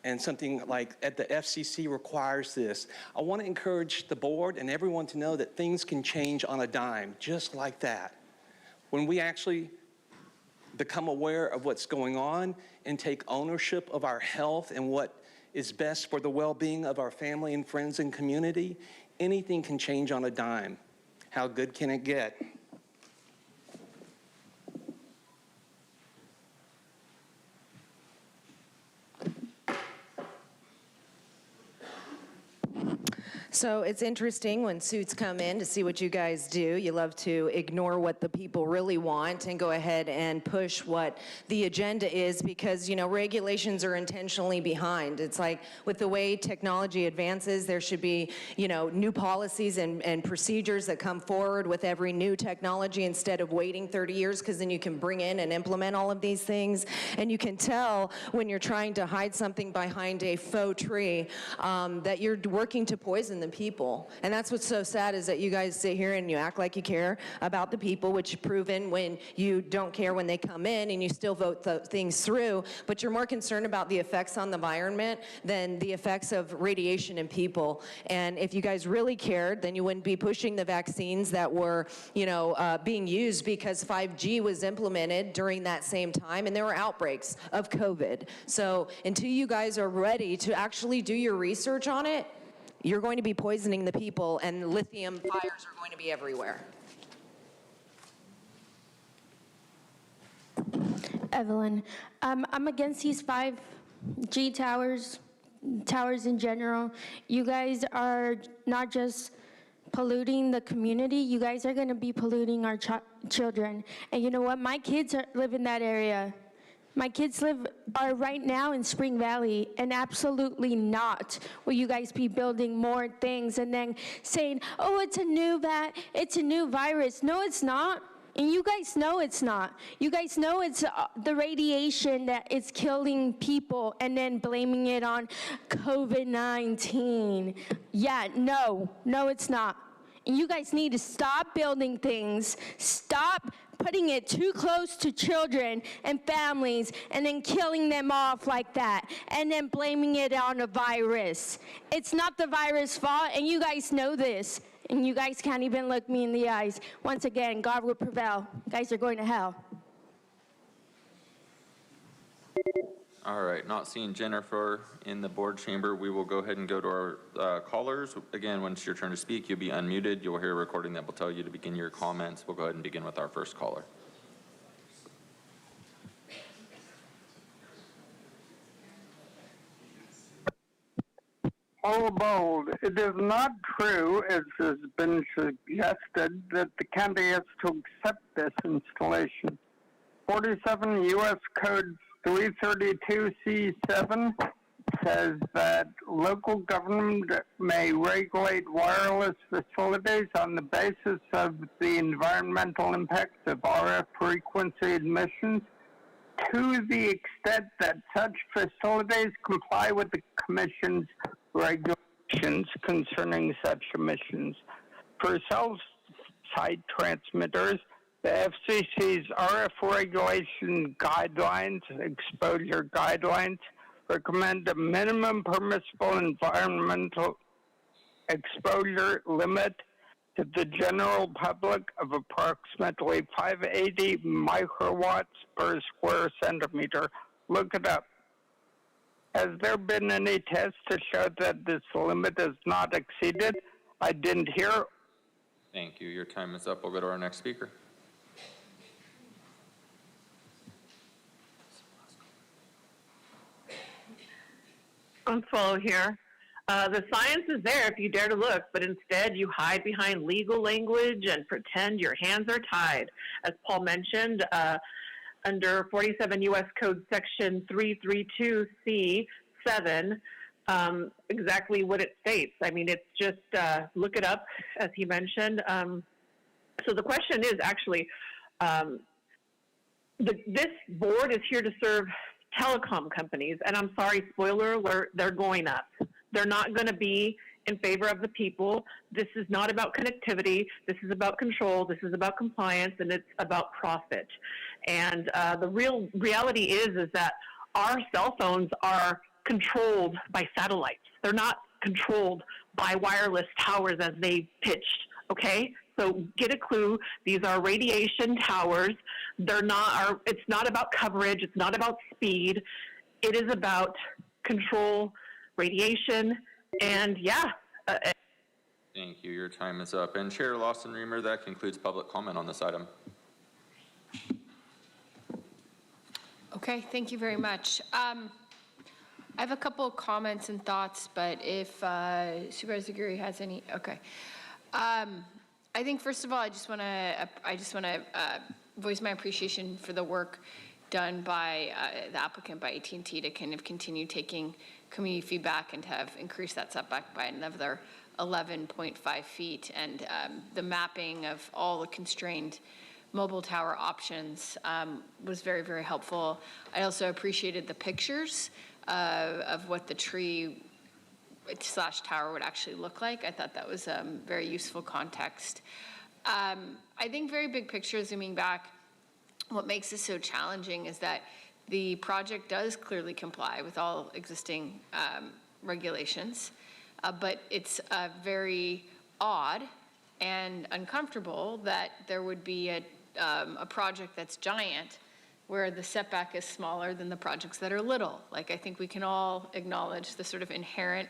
and something like at the FCC requires this. I want to encourage the board and everyone to know that things can change on a dime, just like that. When we actually become aware of what's going on and take ownership of our health and what is best for the well-being of our family and friends and community, anything can change on a dime. How good can it get? So it's interesting when suits come in to see what you guys do. You love to ignore what the people really want and go ahead and push what the agenda is because, you know, regulations are intentionally behind. It's like with the way technology advances, there should be, you know, new policies and procedures that come forward with every new technology instead of waiting 30 years because then you can bring in and implement all of these things. And you can tell when you're trying to hide something behind a faux tree that you're working to poison the people. And that's what's so sad is that you guys sit here and you act like you care about the people, which is proven when you don't care when they come in and you still vote things through, but you're more concerned about the effects on the environment than the effects of radiation in people. And if you guys really cared, then you wouldn't be pushing the vaccines that were, you know, being used because 5G was implemented during that same time and there were outbreaks of COVID. So until you guys are ready to actually do your research on it, you're going to be poisoning the people and lithium fires are going to be everywhere. Evelyn, I'm against these 5G towers in general. You guys are not just polluting the community, you guys are going to be polluting our children. And you know what? My kids live in that area. My kids are right now in Spring Valley, and absolutely not will you guys be building more things and then saying, oh, it's a new virus. No, it's not. And you guys know it's not. You guys know it's the radiation that is killing people and then blaming it on COVID-19. Yeah, no, it's not. And you guys need to stop building things, stop putting it too close to children and families and then killing them off like that and then blaming it on a virus. It's not the virus' fault, and you guys know this. And you guys can't even look me in the eyes. Once again, God will prevail. You guys are going to hell. All right, not seeing Jennifer in the board chamber, we will go ahead and go to our callers. Again, when it's your turn to speak, you'll be unmuted. You'll hear a recording that will tell you to begin your comments. We'll go ahead and begin with our first caller. All bold. It is not true, as has been suggested, that the county has to accept this installation. 47 U.S. Code 332C7 says that local government may regulate wireless facilities on the basis of the environmental impacts of RF frequency emissions to the extent that such facilities comply with the Commission's regulations concerning such emissions. For cell site transmitters, the FCC's RF regulation guidelines, exposure guidelines, recommend a minimum permissible environmental exposure limit to the general public of approximately 580 microwatts per square centimeter. Look it up. Has there been any tests to show that this limit is not exceeded? I didn't hear. Thank you. Your time is up. We'll go to our next speaker. I'm Follow here. The science is there if you dare to look, but instead you hide behind legal language and pretend your hands are tied. As Paul mentioned, under 47 U.S. Code Section 332C7, exactly what it states. I mean, it's just, look it up, as he mentioned. So the question is actually, this board is here to serve telecom companies, and I'm sorry, spoiler alert, they're going up. They're not going to be in favor of the people. This is not about connectivity. This is about control. This is about compliance, and it's about profit. And the real reality is that our cell phones are controlled by satellites. They're not controlled by wireless towers as they pitched, okay? So get a clue. These are radiation towers. It's not about coverage. It's not about speed. It is about control, radiation, and yeah. Thank you. Your time is up. And Chair Lawson-Remer, that concludes public comment on this item. Okay, thank you very much. I have a couple of comments and thoughts, but if Supervisor Aguirre has any, okay. I think first of all, I just want to voice my appreciation for the work done by the applicant, by AT&T, to kind of continue taking community feedback and to have increased that setback by another 11.5 feet, and the mapping of all the constrained mobile tower options was very, very helpful. I also appreciated the pictures of what the tree / tower would actually look like. I thought that was very useful context. I think very big picture, zooming back, what makes this so challenging is that the project does clearly comply with all existing regulations, but it's very odd and uncomfortable that there would be a project that's giant where the setback is smaller than the projects that are little. Like, I think we can all acknowledge the sort of inherent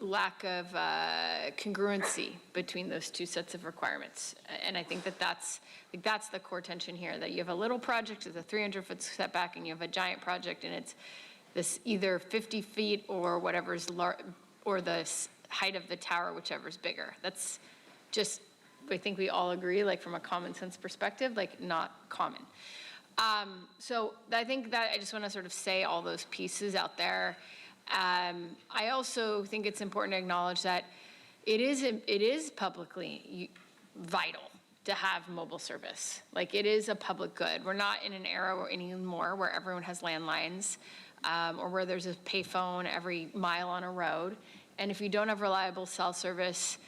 lack of congruency between those two sets of requirements. And I think that that's the core tension here, that you have a little project with a 300-foot setback and you have a giant project and it's this either 50 feet or whatever's or the height of the tower, whichever's bigger. That's just, I think we all agree, like from a common sense perspective, like not common. So I think that I just want to sort of say all those pieces out there. I also think it's important to acknowledge that it is publicly vital to have mobile service. Like, it is a public good. We're not in an era anymore where everyone has landlines, or where there's a payphone every mile on a road. And if you don't have reliable cell service,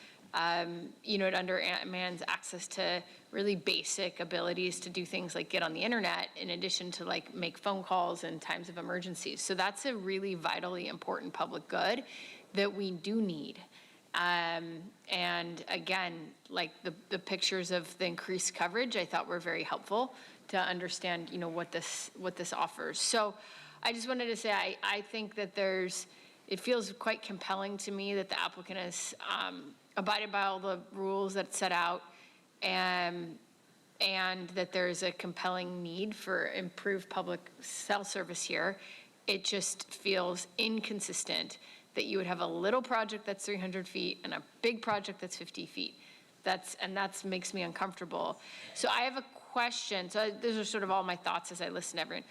you know, it undermines access to really basic abilities to do things like get on the internet, in addition to like make phone calls in times of emergencies. So that's a really vitally important public good that we do need. And again, like the pictures of the increased coverage, I thought were very helpful to understand, you know, what this offers. So I just wanted to say, I think that it feels quite compelling to me that the applicant has abided by all the rules that set out, and that there's a compelling need for improved public cell service here. It just feels inconsistent that you would have a little project that's 300 feet and a big project that's 50 feet. That makes me uncomfortable. So I have a question. So those are sort of all my thoughts as I listen to everyone.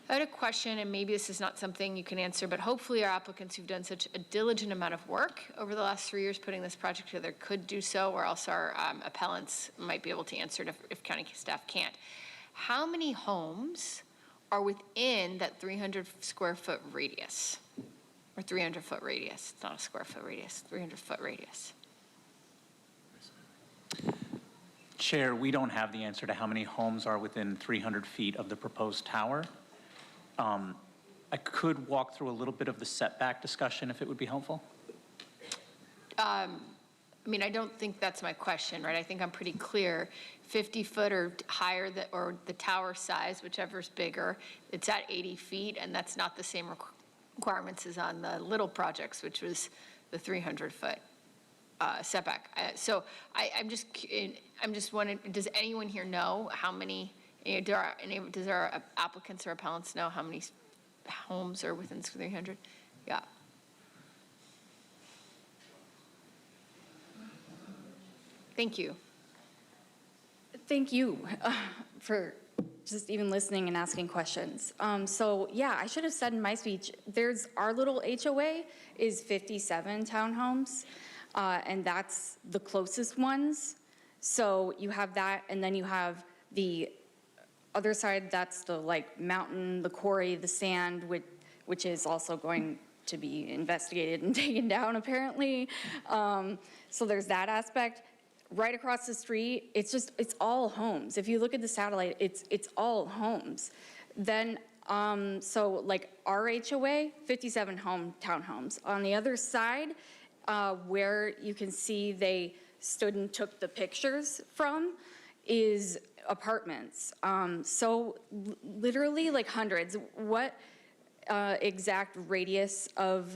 I had a question, and maybe this is not something you can answer, but hopefully our applicants who've done such a diligent amount of work over the last 3 years putting this project together could do so, or else our appellants might be able to answer it if county staff can't. How many homes are within that 300 square foot radius? Or 300 foot radius? It's not a square foot radius, 300 foot radius. Chair, we don't have the answer to how many homes are within 300 feet of the proposed tower. I could walk through a little bit of the setback discussion if it would be helpful. I mean, I don't think that's my question, right? I think I'm pretty clear. 50 foot or higher, or the tower size, whichever's bigger, it's at 80 feet, and that's not the same requirements as on the little projects, which was the 300 foot setback. So I'm just wondering, does anyone here know how many? Does our applicants or appellants know how many homes are within 300? Yeah. Thank you. Thank you for just even listening and asking questions. So yeah, I should have said in my speech, our little HOA is 57 townhomes, and that's the closest ones. So you have that, and then you have the other side, that's the like mountain, the quarry, the sand, which is also going to be investigated and taken down apparently. So there's that aspect. Right across the street, it's all homes. If you look at the satellite, it's all homes. Then, so like our HOA, 57 townhomes. On the other side, where you can see they stood and took the pictures from, is apartments. So literally like hundreds. What exact radius of,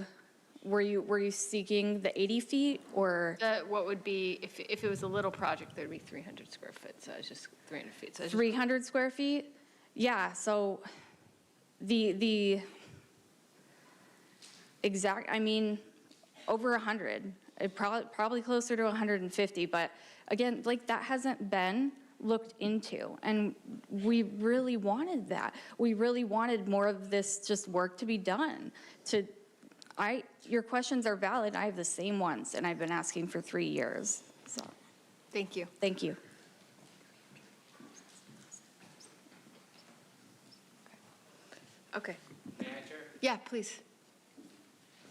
were you seeking the 80 feet or? What would be, if it was a little project, there'd be 300 square foot. So it's just 300 feet. So 300 square feet? Yeah, so the exact, I mean, over 100. Probably closer to 150, but again, like that hasn't been looked into, and we really wanted that. We really wanted more of this just work to be done. Your questions are valid. I have the same ones, and I've been asking for 3 years. So, thank you. Thank you. Okay. Yeah, please.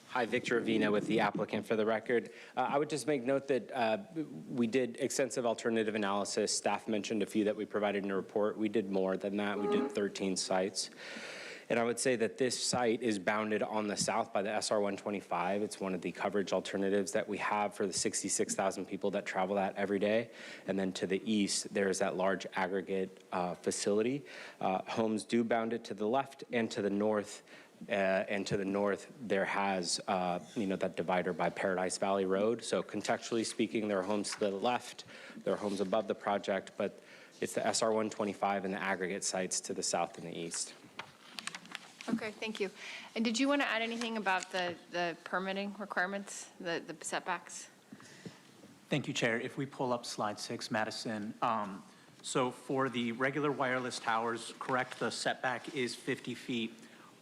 Hi, Victor Avina with the applicant for the record. I would just make note that we did extensive alternative analysis. Staff mentioned a few that we provided in a report. We did more than that. We did 13 sites. And I would say that this site is bounded on the south by the SR 125. It's one of the coverage alternatives that we have for the 66,000 people that travel that every day. And then to the east, there's that large aggregate facility. Homes do bound it to the left and to the north. And to the north, there has, that divider by Paradise Valley Road. So contextually speaking, there are homes to the left, there are homes above the project, but it's the SR 125 and the aggregate sites to the south and the east. Okay, thank you. And did you want to add anything about the permitting requirements, the setbacks? Thank you, Chair. If we pull up slide 6, Madison. So for the regular wireless towers, correct, the setback is 50 feet.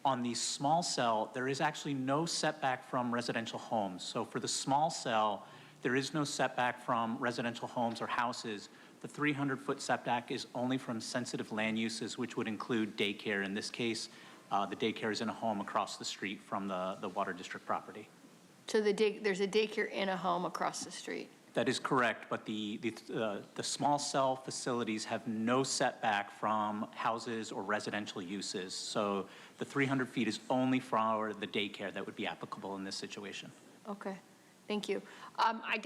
On the small cell, there is actually no setback from residential homes. So for the small cell, there is no setback from residential homes or houses, The 300-foot setback is only from sensitive land uses, which would include daycare. In this case, the daycare is in a home across the street from the Water District property. So there's a daycare in a home across the street? That is correct, but the small cell facilities have no setback from houses or residential uses. So the 300 feet is only for the daycare that would be applicable in this situation. Okay, thank you. I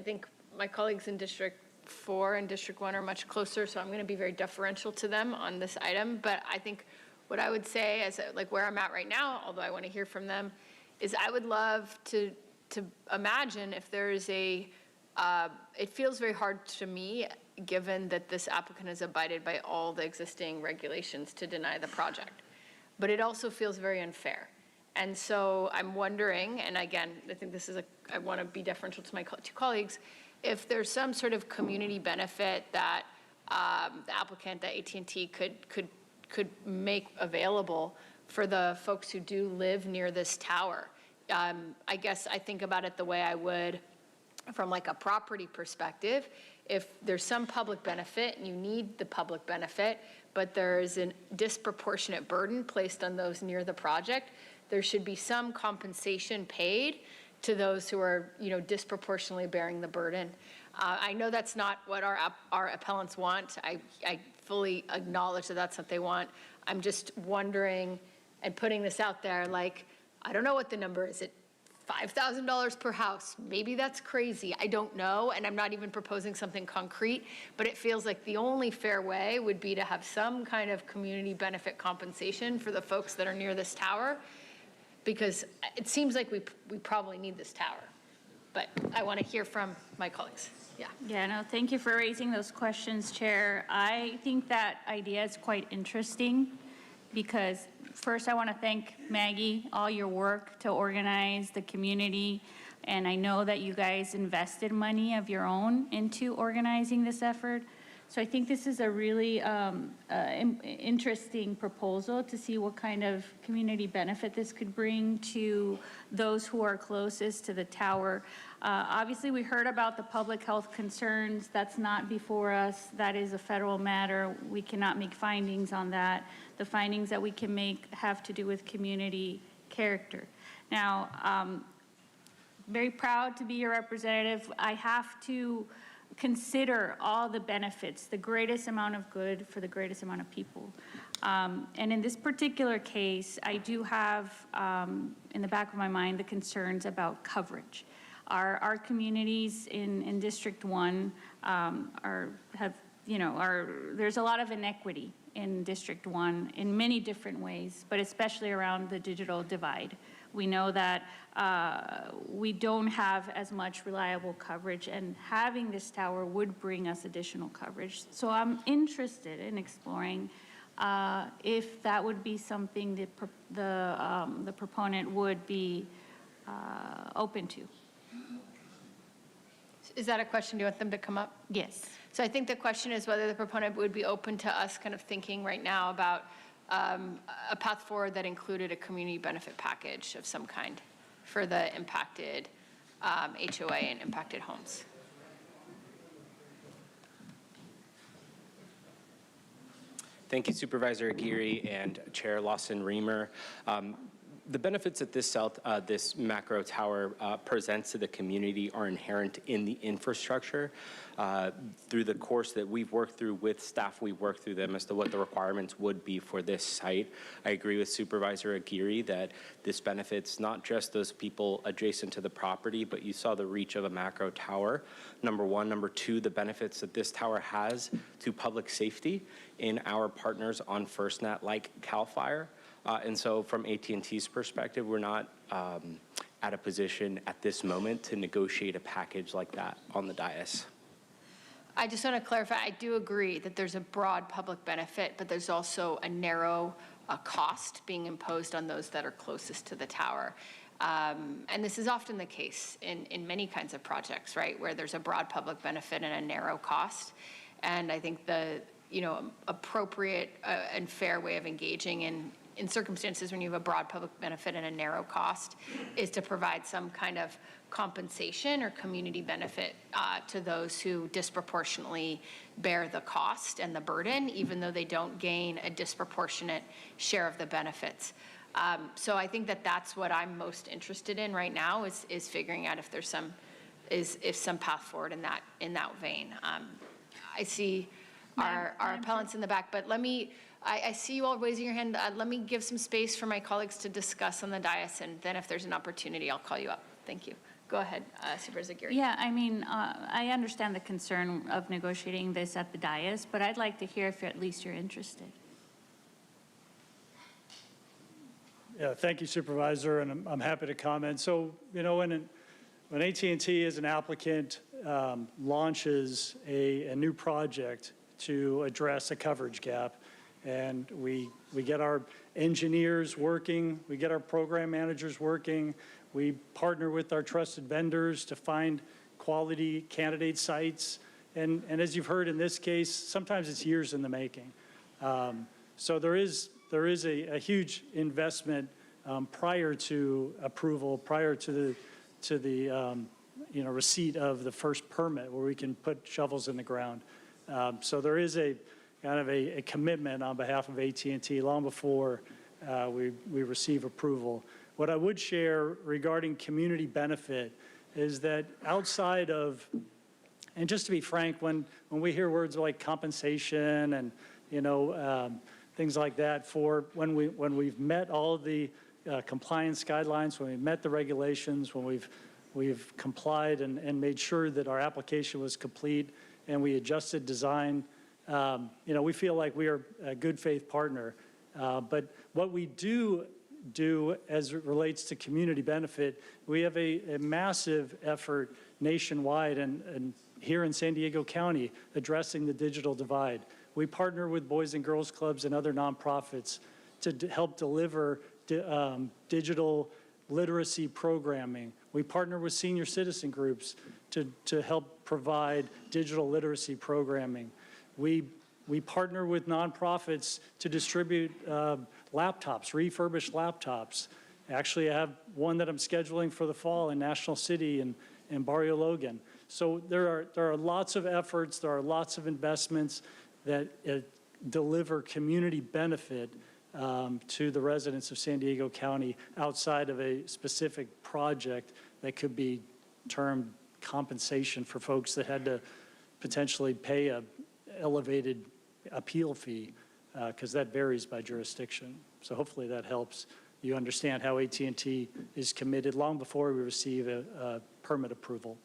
think my colleagues in District 4 and District 1 are much closer, so I'm going to be very deferential to them on this item. But I think what I would say, as like where I'm at right now, although I want to hear from them, is I would love to imagine if there is it feels very hard to me, given that this applicant has abided by all the existing regulations, to deny the project. But it also feels very unfair. And so I'm wondering, and again, I think I want to be deferential to my two colleagues, if there's some sort of community benefit that the applicant, that AT&T could make available for the folks who do live near this tower. I guess I think about it the way I would from like a property perspective. If there's some public benefit and you need the public benefit, but there's a disproportionate burden placed on those near the project, there should be some compensation paid to those who are, disproportionately bearing the burden. I know that's not what our appellants want. I fully acknowledge that that's what they want. I'm just wondering and putting this out there, like, I don't know what the number is. It $5,000 per house. Maybe that's crazy. I don't know, and I'm not even proposing something concrete, but it feels like the only fair way would be to have some kind of community benefit compensation for the folks that are near this tower, because it seems like we probably need this tower. But I want to hear from my colleagues. Yeah. Yeah, no, thank you for raising those questions, Chair. I think that idea is quite interesting because first I want to thank Maggie, all your work to organize the community. And I know that you guys invested money of your own into organizing this effort. So I think this is a really interesting proposal to see what kind of community benefit this could bring to those who are closest to the tower. Obviously, we heard about the public health concerns. That's not before us. That is a federal matter. We cannot make findings on that. The findings that we can make have to do with community character. Now, very proud to be your representative. I have to consider all the benefits, the greatest amount of good for the greatest amount of people. And in this particular case, I do have in the back of my mind the concerns about coverage. Our communities in District 1 there's a lot of inequity in District 1 in many different ways, but especially around the digital divide. We know that we don't have as much reliable coverage, and having this tower would bring us additional coverage. So I'm interested in exploring if that would be something that the proponent would be open to. Is that a question? Do you want them to come up? Yes. So I think the question is whether the proponent would be open to us kind of thinking right now about a path forward that included a community benefit package of some kind for the impacted HOA and impacted homes. Thank you, Supervisor Aguirre and Chair Lawson-Remer. The benefits that this macro tower presents to the community are inherent in the infrastructure. Through the course that we've worked through with staff, we worked through them as to what the requirements would be for this site. I agree with Supervisor Aguirre that this benefits not just those people adjacent to the property, but you saw the reach of a macro tower, number one. Number two, the benefits that this tower has to public safety in our partners on FirstNet like CAL FIRE. And so from AT&T's perspective, we're not at a position at this moment to negotiate a package like that on the dais. I just want to clarify, I do agree that there's a broad public benefit, but there's also a narrow cost being imposed on those that are closest to the tower. And this is often the case in many kinds of projects, right, where there's a broad public benefit and a narrow cost. And I think the appropriate and fair way of engaging in circumstances when you have a broad public benefit and a narrow cost, is to provide some kind of compensation or community benefit to those who disproportionately bear the cost and the burden, even though they don't gain a disproportionate share of the benefits. So I think that that's what I'm most interested in right now is figuring out if there's some path forward in that vein. I see our appellants in the back, but I see you all raising your hand. Let me give some space for my colleagues to discuss on the dais, and then if there's an opportunity, I'll call you up. Thank you. Go ahead, Supervisor Aguirre. Yeah, I mean, I understand the concern of negotiating this at the dais, but I'd like to hear if at least you're interested. Yeah, thank you, Supervisor, and I'm happy to comment. So, you know, when AT&T as an applicant launches a new project to address a coverage gap, and we get our engineers working, we get our program managers working, we partner with our trusted vendors to find quality candidate sites, and as you've heard in this case, sometimes it's years in the making. So there is a huge investment prior to approval, prior to the receipt of the first permit where we can put shovels in the ground. So there is a kind of a commitment on behalf of AT&T long before we receive approval. What I would share regarding community benefit is that outside of, and just to be frank, when we hear words like compensation and things like that, for when we've met all of the compliance guidelines, when we've met the regulations, when we've complied and made sure that our application was complete and we adjusted design, we feel like we are a good faith partner. But what we do as it relates to community benefit, we have a massive effort nationwide and here in San Diego County addressing the digital divide. We partner with Boys and Girls Clubs and other nonprofits to help deliver digital literacy programming. We partner with senior citizen groups to help provide digital literacy programming. We partner with nonprofits to distribute laptops, refurbished laptops. Actually, I have one that I'm scheduling for the fall in National City and Barrio Logan. So there are lots of efforts, there are lots of investments that deliver community benefit to the residents of San Diego County outside of a specific project that could be termed compensation for folks that had to potentially pay a elevated appeal fee, because that varies by jurisdiction. So hopefully that helps you understand how AT&T is committed long before we receive a permit approval.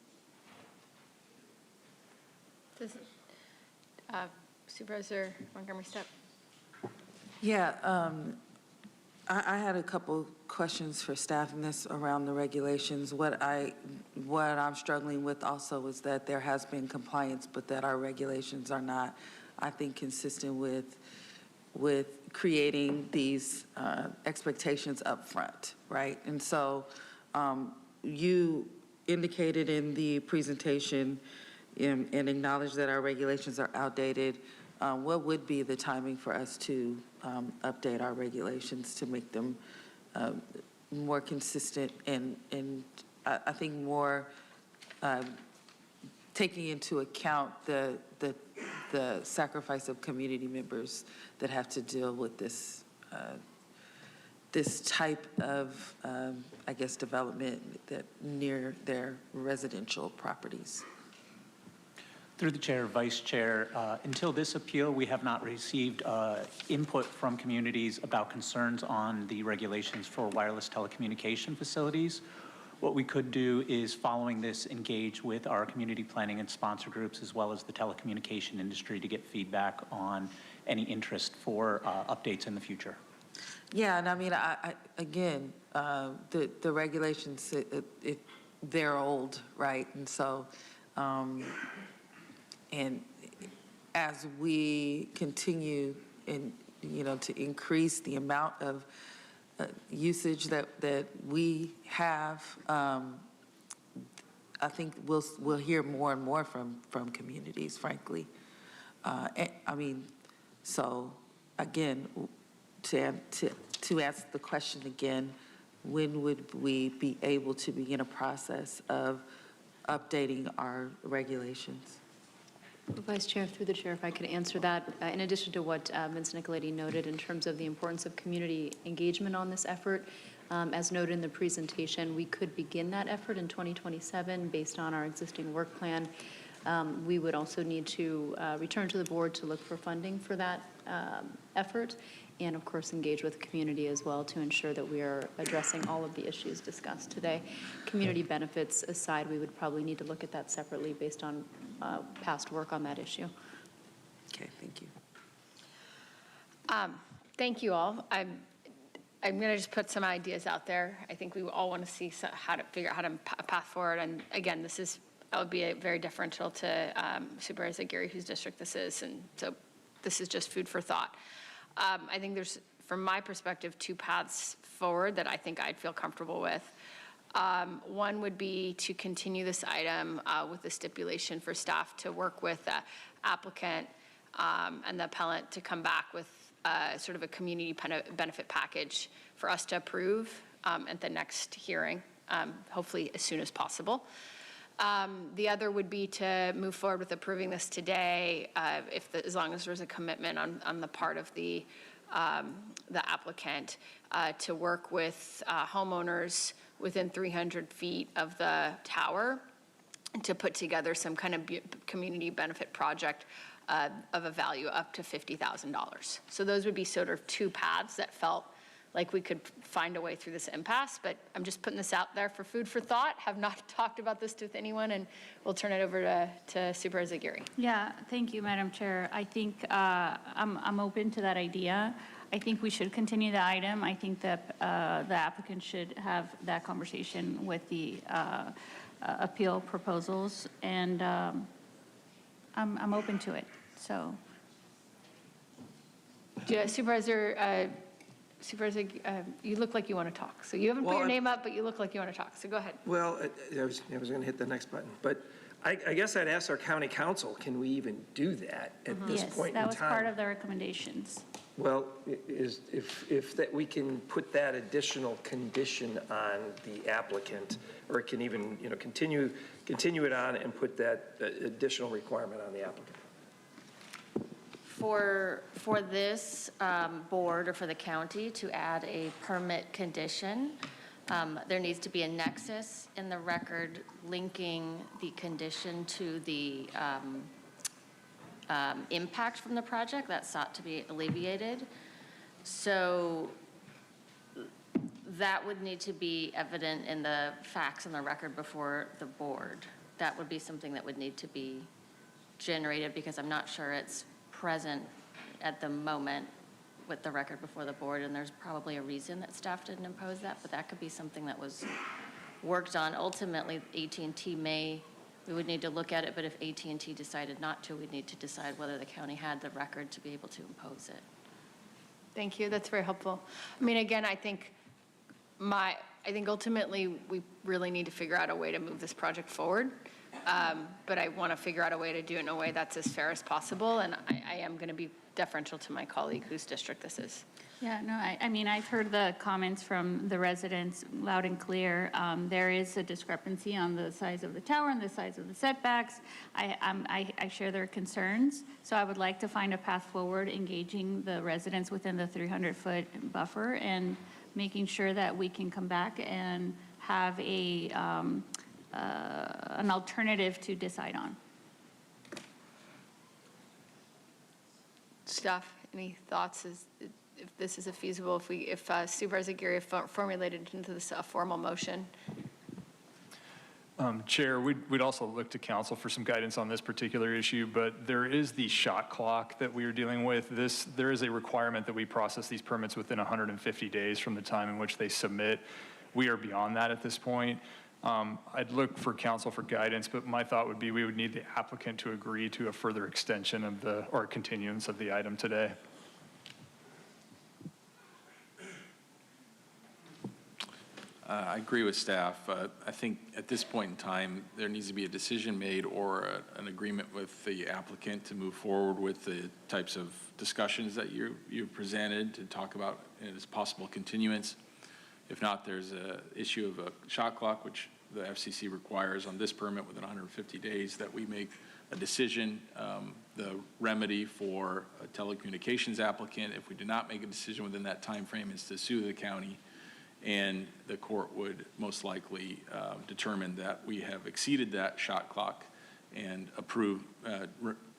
Supervisor Montgomery Stepp. Yeah, I had a couple questions for staff in this around the regulations. What I'm struggling with also is that there has been compliance, but that our regulations are not, I think, consistent with creating these expectations up front, right? And so you indicated in the presentation and acknowledged that our regulations are outdated. What would be the timing for us to update our regulations to make them more consistent and I think more taking into account the sacrifice of community members that have to deal with this type of, I guess, development that near their residential properties? Through the chair, vice chair, until this appeal, we have not received input from communities about concerns on the regulations for wireless telecommunication facilities. What we could do is, following this, engage with our community planning and sponsor groups as well as the telecommunication industry to get feedback on any interest for updates in the future. Yeah, and I mean, again, the regulations, they're old, right? And so, and as we continue to increase the amount of usage that we have, I think we'll hear more and more from communities, frankly. I mean, so again, to to ask the question again, when would we be able to begin a process of updating our regulations? Vice Chair, through the chair, if I could answer that. In addition to what Ms. Nicoletti noted in terms of the importance of community engagement on this effort, as noted in the presentation, we could begin that effort in 2027 based on our existing work plan. We would also need to return to the board to look for funding for that effort, and of course engage with the community as well to ensure that we are addressing all of the issues discussed today. Community benefits aside, we would probably need to look at that separately based on past work on that issue. Okay, thank you. Thank you all. I'm going to just put some ideas out there. I think we all want to see how to figure out how to path forward. And again, that would be very deferential to Supervisor Geary, whose district this is. And so this is just food for thought. I think there's, from my perspective, two paths forward that I think I'd feel comfortable with. One would be to continue this item with the stipulation for staff to work with the applicant and the appellant to come back with sort of a community benefit package for us to approve at the next hearing, hopefully as soon as possible. The other would be to move forward with approving this today, as long as there's a commitment on the part of the applicant to work with homeowners within 300 feet of the tower to put together some kind of community benefit project of a value up to $50,000. So those would be sort of two paths that felt like we could find a way through this impasse, but I'm just putting this out there for food for thought. Have not talked about this with anyone, and we'll turn it over to Supervisor Geary. Yeah, thank you, Madam Chair. I think I'm open to that idea. I think we should continue the item. I think that the applicant should have that conversation with the appeal proposals, and I'm open to it. So, Supervisor, you look like you want to talk. So you haven't put your name up, but you look like you want to talk. So go ahead. Well, I was going to hit the next button, but I guess I'd ask our county council, can we even do that at this point in time? Yes, that was part of the recommendations. Well, if that we can put that additional condition on the applicant, or it can even, continue it on and put that additional requirement on the applicant. For this board or for the county to add a permit condition, there needs to be a nexus in the record linking the condition to the impact from the project that sought to be alleviated. So that would need to be evident in the facts in the record before the board. That would be something that would need to be generated, because I'm not sure it's present at the moment with the record before the board, and there's probably a reason that staff didn't impose that, but that could be something that was worked on. Ultimately, AT&T we would need to look at it, but if AT&T decided not to, we'd need to decide whether the county had the record to be able to impose it. Thank you. That's very helpful. I mean, again, I think ultimately we really need to figure out a way to move this project forward. But I want to figure out a way to do it in a way that's as fair as possible, and I am going to be deferential to my colleague whose district this is. Yeah, no, I mean, I've heard the comments from the residents loud and clear. There is a discrepancy on the size of the tower and the size of the setbacks. I share their concerns, so I would like to find a path forward, engaging the residents within the 300-foot buffer and making sure that we can come back and have an alternative to decide on. Staff, any thoughts if this is a feasible, if Supervisor Geary formulated into this formal motion? Chair, we'd also look to council for some guidance on this particular issue, but there is the shot clock that we are dealing with. There is a requirement that we process these permits within 150 days from the time in which they submit. We are beyond that at this point. I'd look for council for guidance, but my thought would be we would need the applicant to agree to a further extension of or continuance of the item today. I agree with staff. I think at this point in time, there needs to be a decision made or an agreement with the applicant to move forward with the types of discussions that you presented to talk about as possible continuance. If not, there's an issue of a shot clock, which the FCC requires on this permit within 150 days that we make a decision. The remedy for a telecommunications applicant, if we do not make a decision within that time frame, is to sue the county, and the court would most likely determine that we have exceeded that shot clock and approve,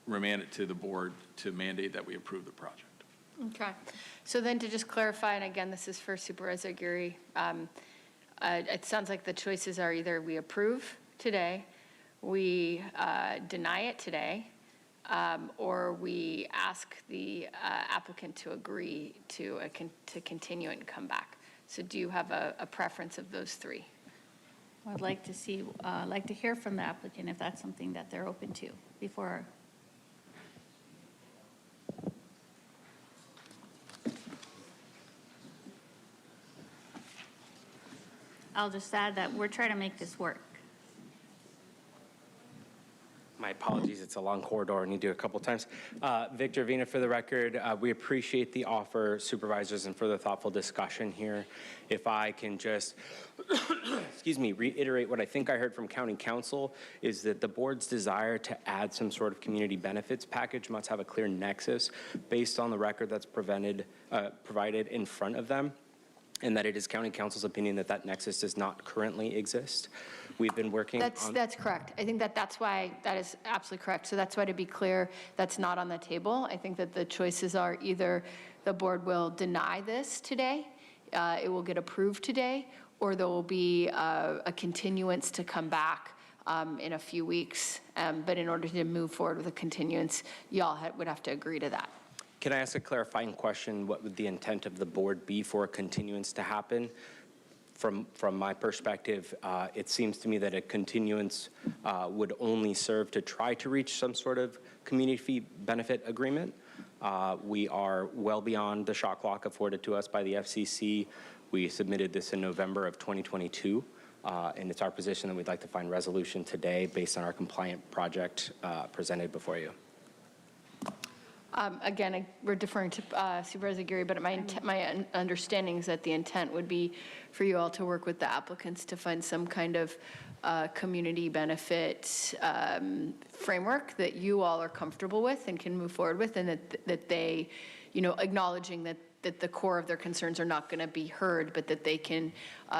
remand it to the board to mandate that we approve the project. Okay. So then to just clarify, and again, this is for Supervisor Geary, it sounds like the choices are either we approve today, we deny it today, or we ask the applicant to agree to continue and come back. So do you have a preference of those three? I'd like to see, like to hear from the applicant if that's something that they're open to before. I'll just add that we're trying to make this work. My apologies, it's a long corridor, I need to do it a couple times. Victor Vina, for the record, we appreciate the offer, supervisors, and for the thoughtful discussion here. If I can just, excuse me, reiterate what I think I heard from County Council is that the board's desire to add some sort of community benefits package must have a clear nexus based on the record that's provided in front of them, and that it is County Council's opinion that that nexus does not currently exist. We've been working on... That's correct. I think that's why, that is absolutely correct. So that's why, to be clear, that's not on the table. I think that the choices are either the board will deny this today, it will get approved today, or there will be a continuance to come back in a few weeks. But in order to move forward with a continuance, y'all would have to agree to that. Can I ask a clarifying question? What would the intent of the board be for a continuance to happen? From my perspective, it seems to me that a continuance would only serve to try to reach some sort of community benefit agreement. We are well beyond the shot clock afforded to us by the FCC. We submitted this in November of 2022, and it's our position that we'd like to find resolution today based on our compliant project presented before you. Again, we're deferring to Supervisor Geary, but my understanding is that the intent would be for you all to work with the applicants to find some kind of community benefit framework that you all are comfortable with and can move forward with, and that they, acknowledging that the core of their concerns are not going to be heard, but that they can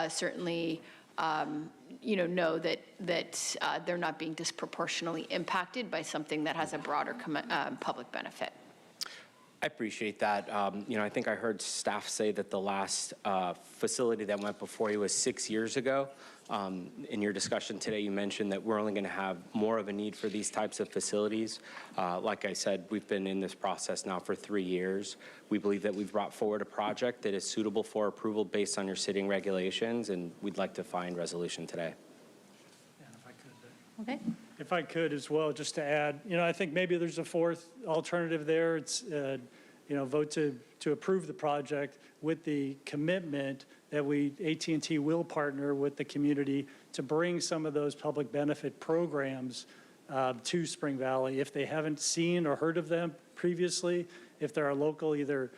certainly know that they're not being disproportionately impacted by something that has a broader public benefit. I appreciate that. I think I heard staff say that the last facility that went before you was 6 years ago. In your discussion today, you mentioned that we're only going to have more of a need for these types of facilities. Like I said, we've been in this process now for 3 years. We believe that we've brought forward a project that is suitable for approval based on your sitting regulations, and we'd like to find resolution today. Okay. If I could as well, just to add, I think maybe there's a fourth alternative there. It's, vote to approve the project with the commitment that AT&T will partner with the community to bring some of those public benefit programs to Spring Valley. If they haven't seen or heard of them previously, if there are local either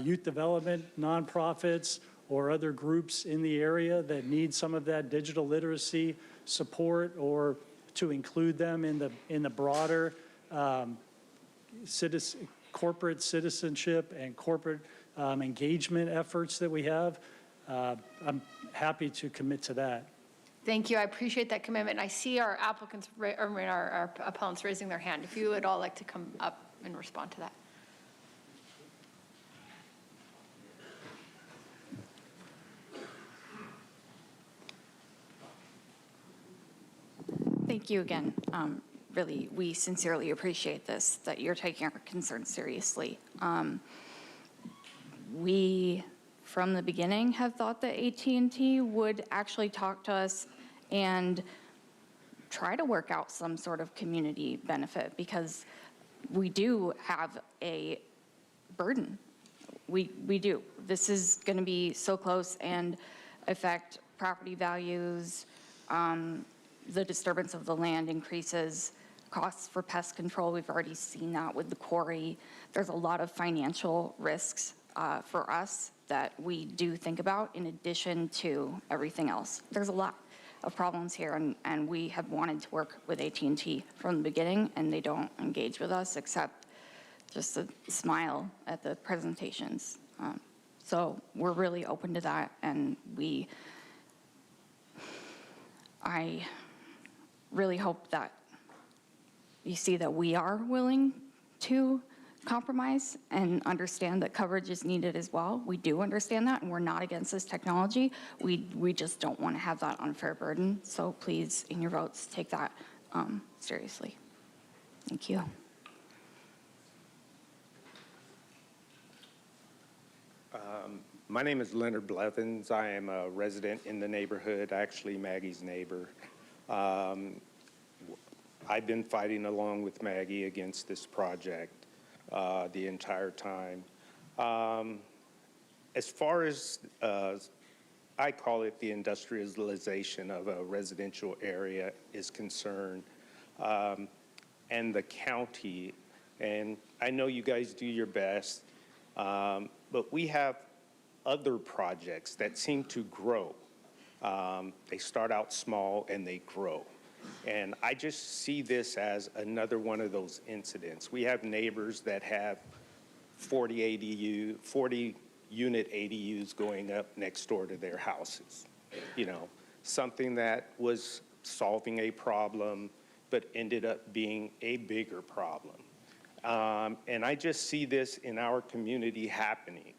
youth development, nonprofits, or other groups in the area that need some of that digital literacy support, or to include them in the broader corporate citizenship and corporate engagement efforts that we have, I'm happy to commit to that. Thank you. I appreciate that commitment. I see our applicants, our appellants raising their hand. If you would all like to come up and respond to that. Thank you again. Really, we sincerely appreciate this, that you're taking our concerns seriously. We, from the beginning, have thought that AT&T would actually talk to us and try to work out some sort of community benefit, because we do have a burden. We do. This is going to be so close and affect property values, the disturbance of the land increases, costs for pest control, we've already seen that with the quarry. There's a lot of financial risks for us that we do think about in addition to everything else. There's a lot of problems here, and we have wanted to work with AT&T from the beginning, and they don't engage with us except just a smile at the presentations. So we're really open to that, and I really hope that you see that we are willing to compromise and understand that coverage is needed as well. We do understand that, and we're not against this technology. We just don't want to have that unfair burden. So please, in your votes, take that seriously. Thank you. My name is Leonard Blevins. I am a resident in the neighborhood, actually Maggie's neighbor. I've been fighting along with Maggie against this project the entire time. As far as, I call it the industrialization of a residential area is concerned, and the county, and I know you guys do your best, but we have other projects that seem to grow. They start out small and they grow. And I just see this as another one of those incidents. We have neighbors that have 40 unit ADUs going up next door to their houses. You know, something that was solving a problem, but ended up being a bigger problem. And I just see this in our community happening.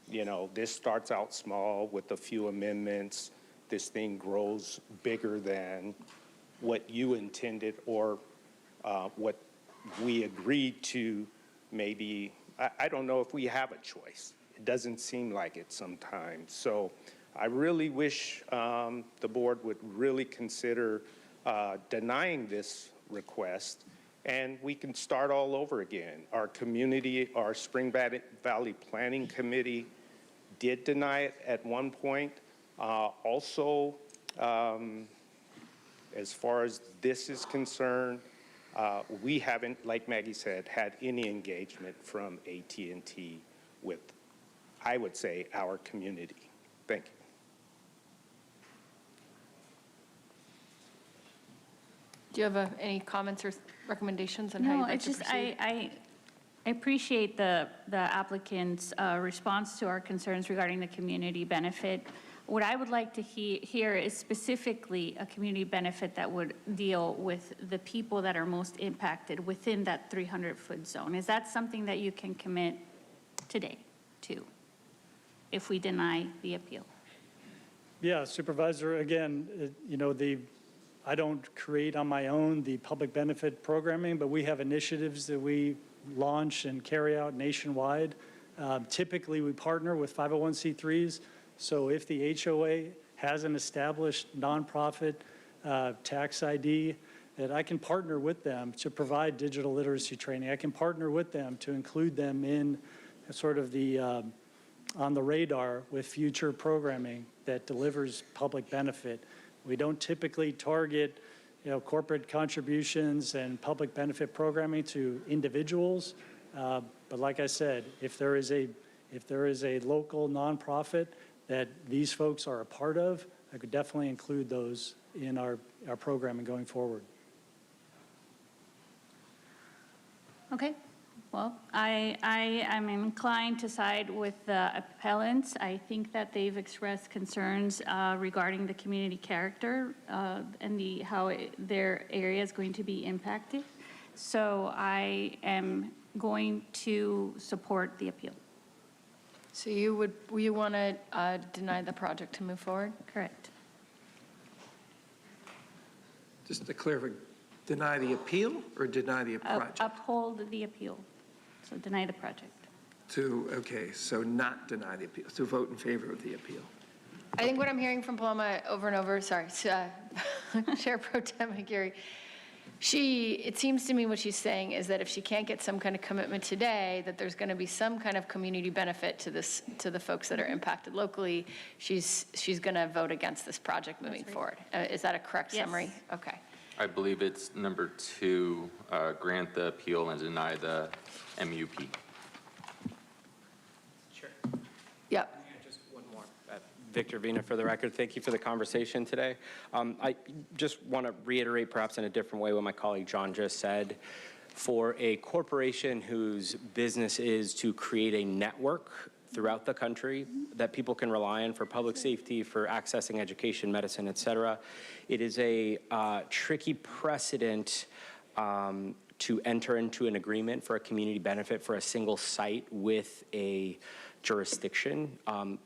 You know, this starts out small with a few amendments. This thing grows bigger than what you intended or what we agreed to. Maybe, I don't know if we have a choice. It doesn't seem like it sometimes. So I really wish the board would really consider denying this request, and we can start all over again. Our community, our Spring Valley Planning Committee did deny it at one point. Also, as far as this is concerned, we haven't, like Maggie said, had any engagement from AT&T with, I would say, our community. Thank you. Do you have any comments or recommendations on how you'd like to proceed? I appreciate the applicant's response to our concerns regarding the community benefit. What I would like to hear is specifically a community benefit that would deal with the people that are most impacted within that 300-foot zone. Is that something that you can commit today to if we deny the appeal? Yeah, Supervisor, again, you know, I don't create on my own the public benefit programming, but we have initiatives that we launch and carry out nationwide. Typically, we partner with 501c3s. So if the HOA has an established nonprofit tax ID, that I can partner with them to provide digital literacy training. I can partner with them to include them in sort of the on the radar with future programming that delivers public benefit. We don't typically target, you know, corporate contributions and public benefit programming to individuals. But like I said, if there is a local nonprofit that these folks are a part of, I could definitely include those in our programming going forward. Okay. Well, I am inclined to side with the appellants. I think that they've expressed concerns regarding the community character and how their area is going to be impacted. So I am going to support the appeal. So you want to deny the project to move forward? Correct. Just to clarify, deny the appeal or deny the project? Uphold the appeal. So deny the project. Okay, so not deny the appeal, so vote in favor of the appeal. I think what I'm hearing from Paloma over and over, sorry, Chair Pro Tem Aguirre, It seems to me what she's saying is that if she can't get some kind of commitment today, that there's going to be some kind of community benefit to the folks that are impacted locally. She's going to vote against this project moving forward. Is that a correct summary? Okay. I believe it's number 2, grant the appeal and deny the MUP. Sure. Yep. Just one more. Victor Vina, for the record, thank you for the conversation today. I just want to reiterate, perhaps in a different way, what my colleague John just said. For a corporation whose business is to create a network throughout the country that people can rely on for public safety, for accessing education, medicine, et cetera, it is a tricky precedent to enter into an agreement for a community benefit for a single site with a jurisdiction,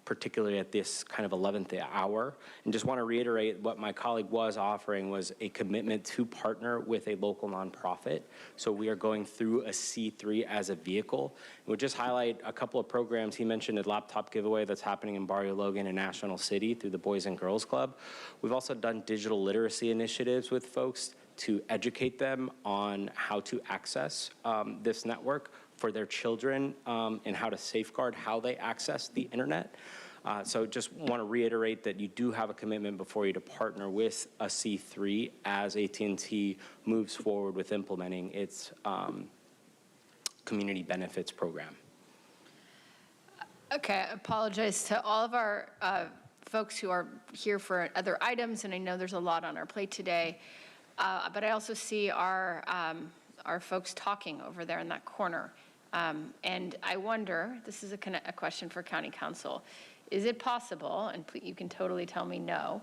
particularly at this kind of 11th hour. And just want to reiterate what my colleague was offering was a commitment to partner with a local nonprofit. So we are going through a C3 as a vehicle. And we'll just highlight a couple of programs. He mentioned a laptop giveaway that's happening in Barrio Logan and National City through the Boys and Girls Club. We've also done digital literacy initiatives with folks to educate them on how to access this network for their children and how to safeguard how they access the internet. So just want to reiterate that you do have a commitment before you to partner with a C3 as AT&T moves forward with implementing its community benefits program. Okay, I apologize to all of our folks who are here for other items, and I know there's a lot on our plate today, but I also see our folks talking over there in that corner. And I wonder, this is a question for County Council, is it possible, and you can totally tell me no,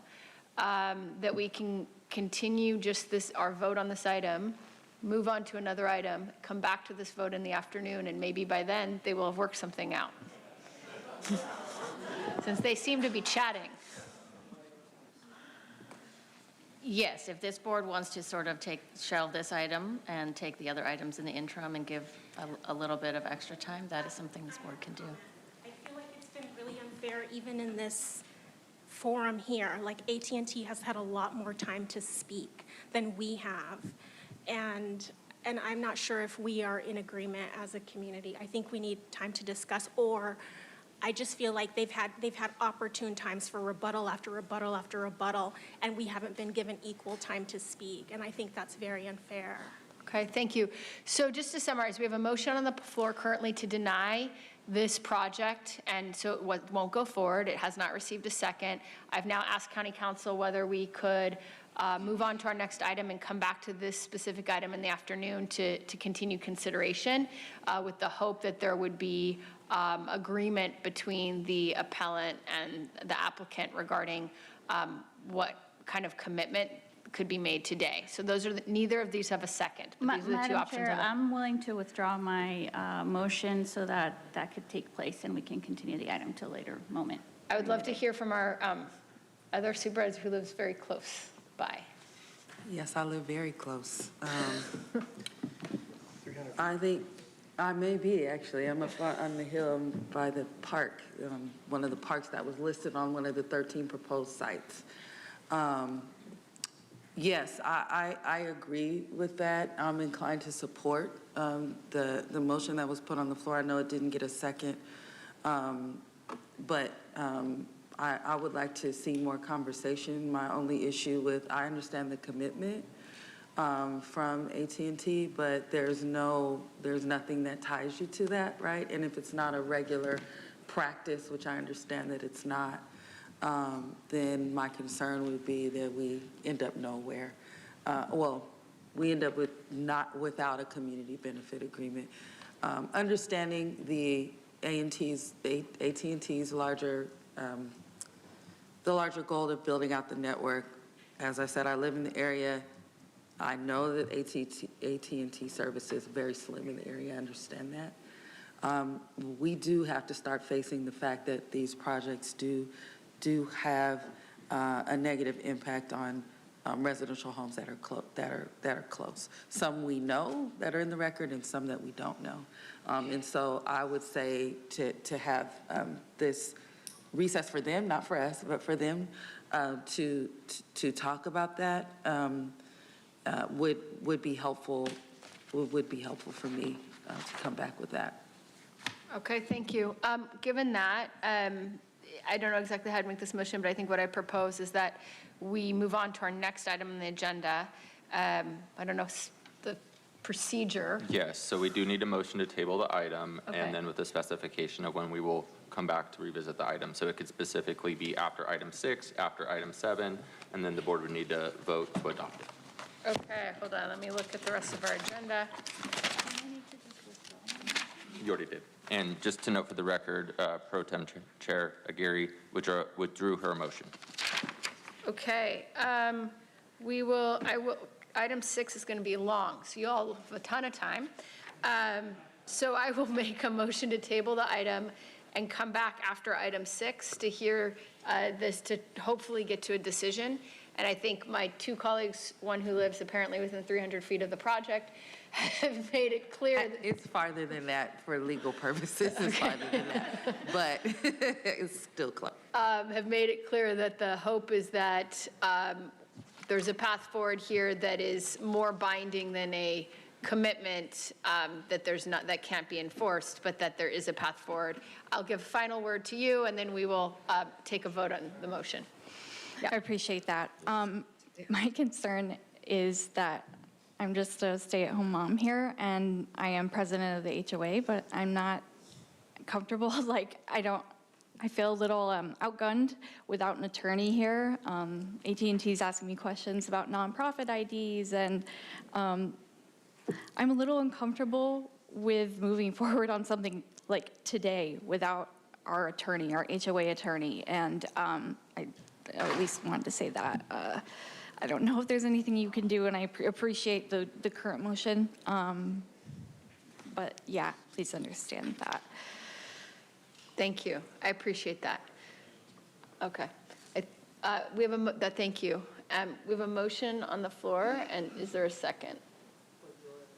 that we can continue just our vote on this item, move on to another item, come back to this vote in the afternoon, and maybe by then they will have worked something out? Since they seem to be chatting. Yes, if this board wants to sort of shelve this item and take the other items in the interim and give a little bit of extra time, that is something this board can do. I feel like it's been really unfair even in this forum here. Like AT&T has had a lot more time to speak than we have. And I'm not sure if we are in agreement as a community. I think we need time to discuss, or I just feel like they've had opportune times for rebuttal after rebuttal after rebuttal, and we haven't been given equal time to speak, and I think that's very unfair. Okay, thank you. So just to summarize, we have a motion on the floor currently to deny this project, and so it won't go forward. It has not received a second. I've now asked County Council whether we could move on to our next item and come back to this specific item in the afternoon to continue consideration with the hope that there would be agreement between the appellant and the applicant regarding what kind of commitment could be made today. So those are neither of these have a second. But these are the two Madam options. Chair, I'm willing to withdraw my motion so that could take place and we can continue the item to a later moment. I would love to hear from our other supervisor who lives very close by. Yes, I live very close. I think I may be, actually. I'm on the hill by the park, one of the parks that was listed on one of the 13 proposed sites. Yes, I agree with that. I'm inclined to support the motion that was put on the floor. I know it didn't get a second, but I would like to see more conversation. My only issue I understand the commitment from AT&T, but there's nothing that ties you to that, right? And if it's not a regular practice, which I understand that it's not, then my concern would be that we end up nowhere. We end up without a community benefit agreement. Understanding the AT&T's larger goal of building out the network. As I said, I live in the area. I know that AT&T service is very slim in the area. I understand that. We do have to start facing the fact that these projects do have a negative impact on residential homes that are close. Some we know that are in the record, and some that we don't know. And so I would say to have this recess for them, not for us, but for them to talk about that. would be helpful, would be helpful for me to come back with that. Okay, thank you. Given that, I don't know exactly how to make this motion, but I think what I propose is that we move on to our next item on the agenda. I don't know the procedure. Yes, so we do need a motion to table the item, Okay. and then with the specification of when we will come back to revisit the item. So it could specifically be after item 6, after item 7, and then the board would need to vote to adopt it. Okay, hold on, let me look at the rest of our agenda. You already did. And just to note for the record, Pro Tem Chair Aguirre withdrew her motion. Okay, item 6 is going to be long, so you all have a ton of time. So I will make a motion to table the item and come back after item 6 to hear this, to hopefully get to a decision. And I think my two colleagues, one who lives apparently within 300 feet of the project, have made it clear. It's farther than that for legal purposes. It's farther than that, but it's still close. Have made it clear that the hope is that there's a path forward here that is more binding than a commitment that can't be enforced, but that there is a path forward. I'll give a final word to you, and then we will take a vote on the motion. I appreciate that. My concern is that I'm just a stay-at-home mom here, and I am president of the HOA, but I'm not comfortable. Like, I feel a little outgunned without an attorney here. AT&T's asking me questions about nonprofit IDs, and I'm a little uncomfortable with moving forward on something like today without our attorney, our HOA attorney, and I at least wanted to say that. I don't know if there's anything you can do, and I appreciate the current motion, but yeah, please understand that. Thank you. I appreciate that. Okay. Thank you. We have a motion on the floor, and is there a second?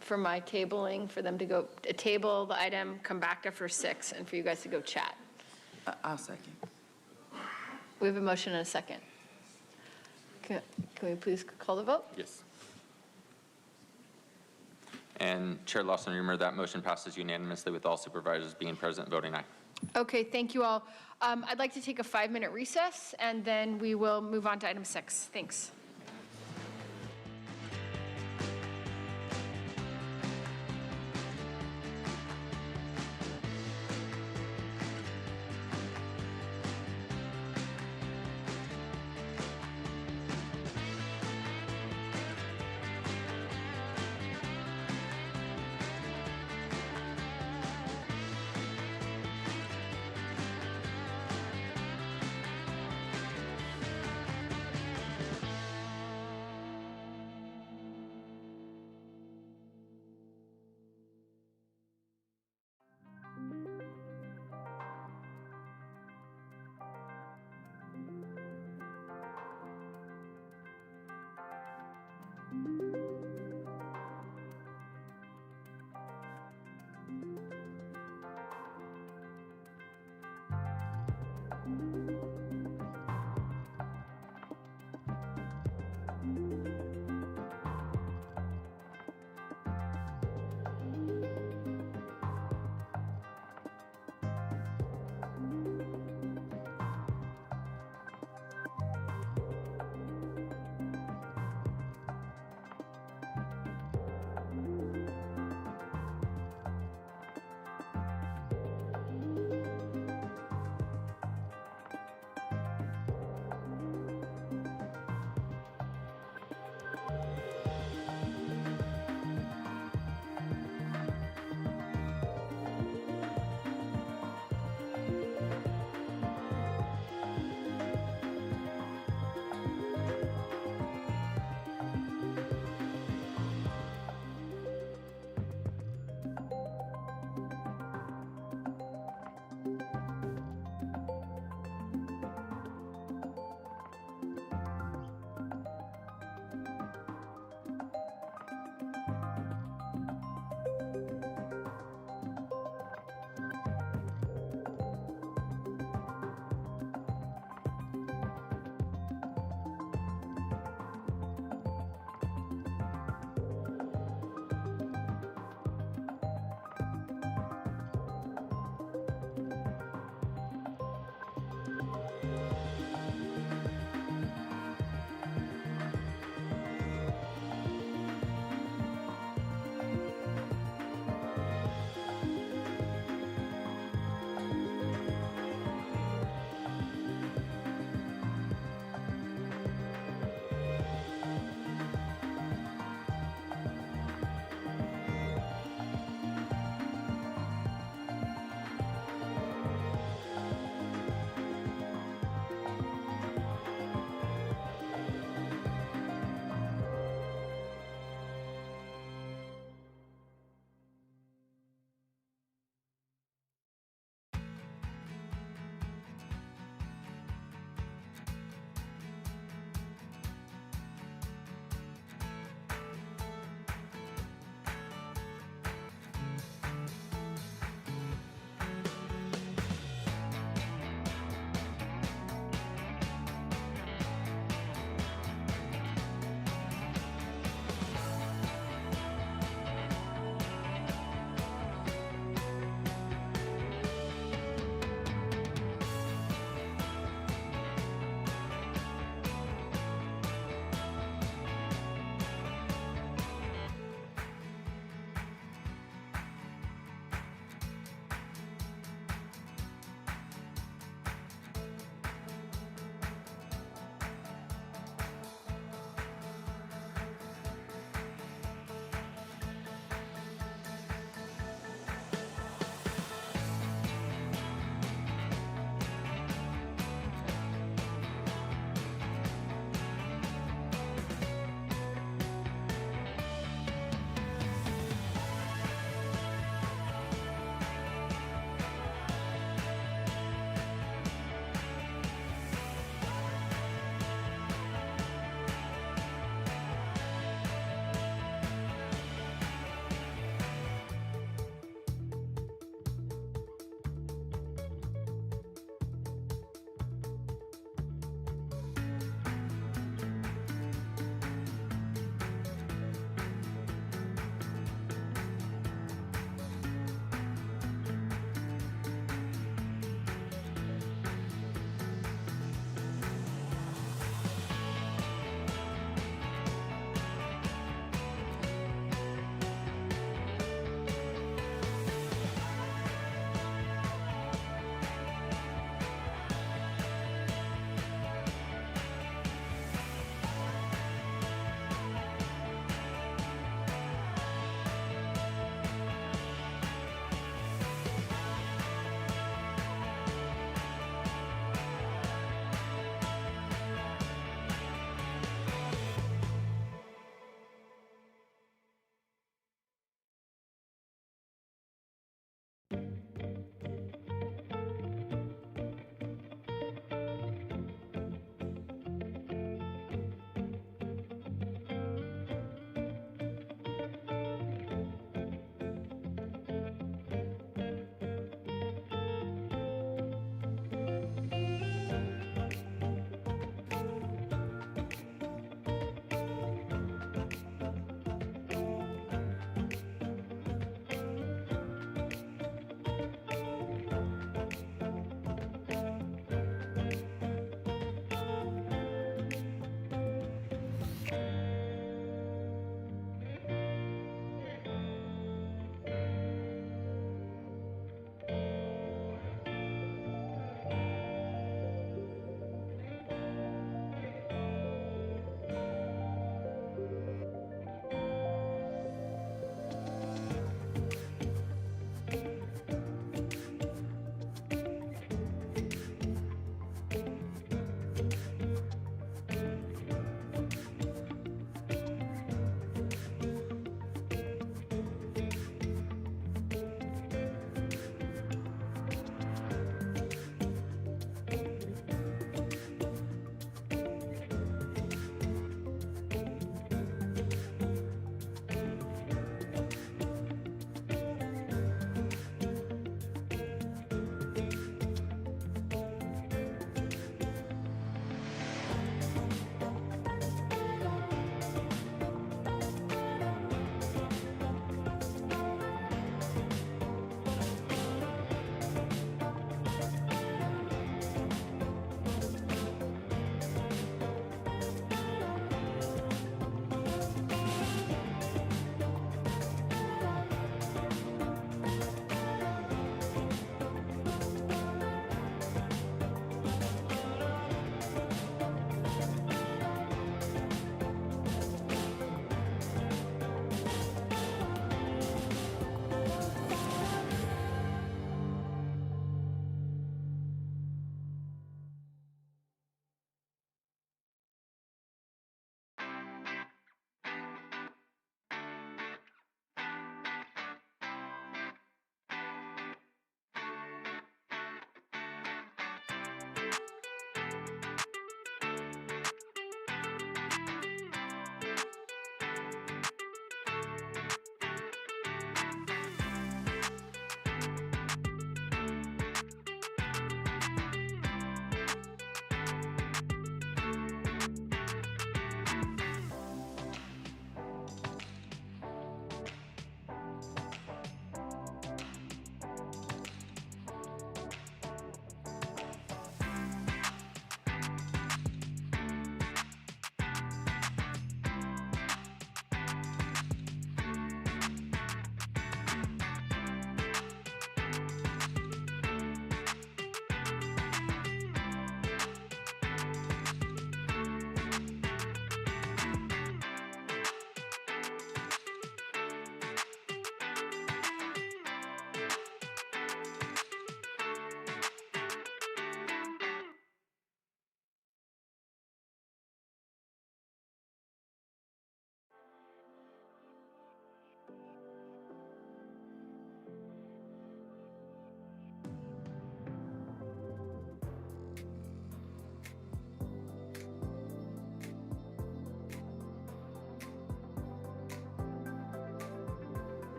For my tabling, for them to go table the item, come back after 6, and for you guys to go chat. I'll second. We have a motion and a second. Can we please call the vote? Yes. And Chair Lawson-Remer, that motion passes unanimously with all supervisors being present, voting aye. Okay, thank you all. I'd like to take a 5-minute recess, and then we will move on to item 6. Thanks.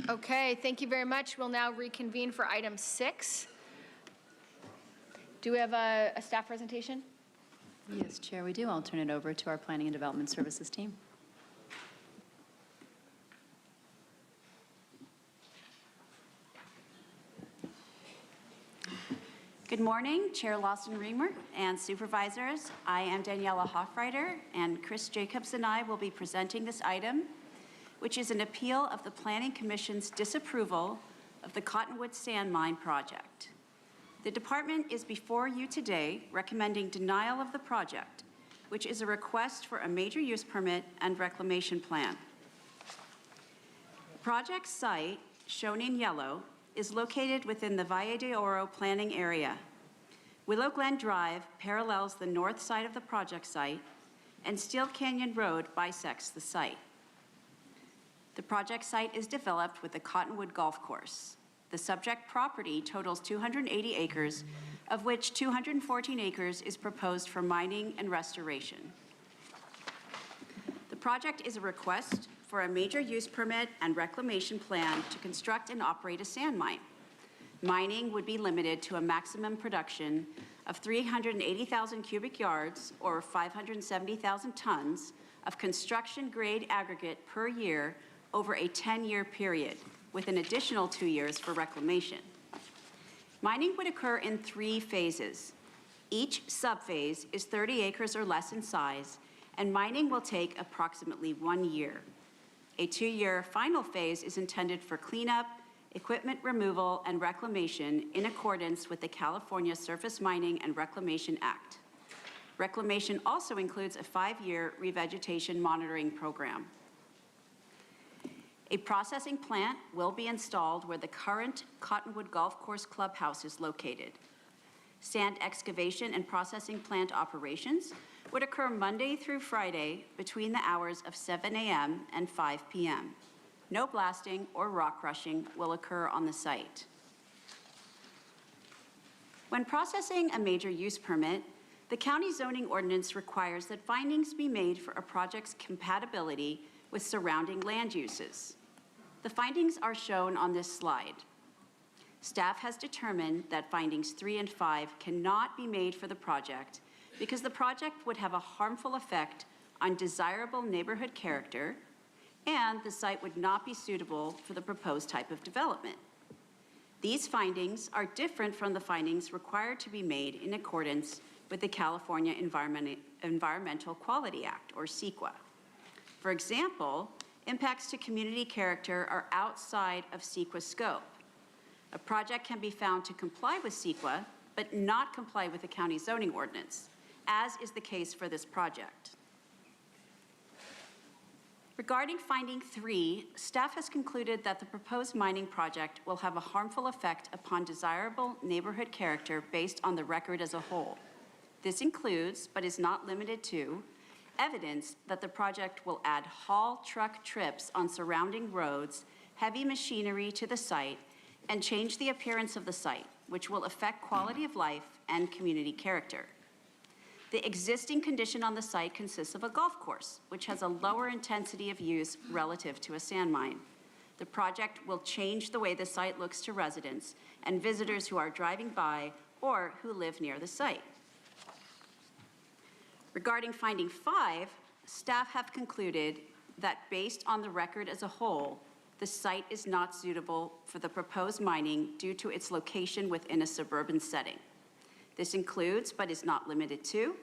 Okay, thank you very much. We'll now reconvene for item 6. Do we have a staff presentation? Yes, Chair, we do. I'll turn it over to our Planning and Development Services team. Good morning, Chair Lawson Reamer and Supervisors. I am Daniela Hoffreiter, and Chris Jacobs and I will be presenting this item, which is an appeal of the Planning Commission's disapproval of the Cottonwood Sand Mine project. The department is before you today recommending denial of the project, which is a request for a major use permit and reclamation plan. The project site, shown in yellow, is located within the Valle de Oro planning area. Willow Glen Drive parallels the north side of the project site, and Steel Canyon Road bisects the site. The project site is developed with the Cottonwood Golf Course. The subject property totals 280 acres, of which 214 acres is proposed for mining and restoration. The project is a request for a major use permit and reclamation plan to construct and operate a sand mine. Mining would be limited to a maximum production of 380,000 cubic yards or 570,000 tons of construction-grade aggregate per year over a 10-year period, with an additional 2 years for reclamation. Mining would occur in 3 phases. Each subphase is 30 acres or less in size, and mining will take approximately 1 year. A 2-year final phase is intended for cleanup, equipment removal, and reclamation in accordance with the California Surface Mining and Reclamation Act. Reclamation also includes a 5-year revegetation monitoring program. A processing plant will be installed where the current Cottonwood Golf Course clubhouse is located. Sand excavation and processing plant operations would occur Monday through Friday between the hours of 7 a.m. and 5 p.m. No blasting or rock crushing will occur on the site. When processing a major use permit, the county zoning ordinance requires that findings be made for a project's compatibility with surrounding land uses. The findings are shown on this slide. Staff has determined that findings 3 and 5 cannot be made for the project because the project would have a harmful effect on desirable neighborhood character, and the site would not be suitable for the proposed type of development. These findings are different from the findings required to be made in accordance with the California Environmental Quality Act, or CEQA. For example, impacts to community character are outside of CEQA's scope. A project can be found to comply with CEQA, but not comply with the county zoning ordinance, as is the case for this project. Regarding finding 3, staff has concluded that the proposed mining project will have a harmful effect upon desirable neighborhood character based on the record as a whole. This includes, but is not limited to, evidence that the project will add haul truck trips on surrounding roads, heavy machinery to the site, and change the appearance of the site, which will affect quality of life and community character. The existing condition on the site consists of a golf course, which has a lower intensity of use relative to a sand mine. The project will change the way the site looks to residents and visitors who are driving by or who live near the site. Regarding finding 5, staff have concluded that based on the record as a whole, the site is not suitable for the proposed mining due to its location within a suburban setting. This includes, but is not limited to,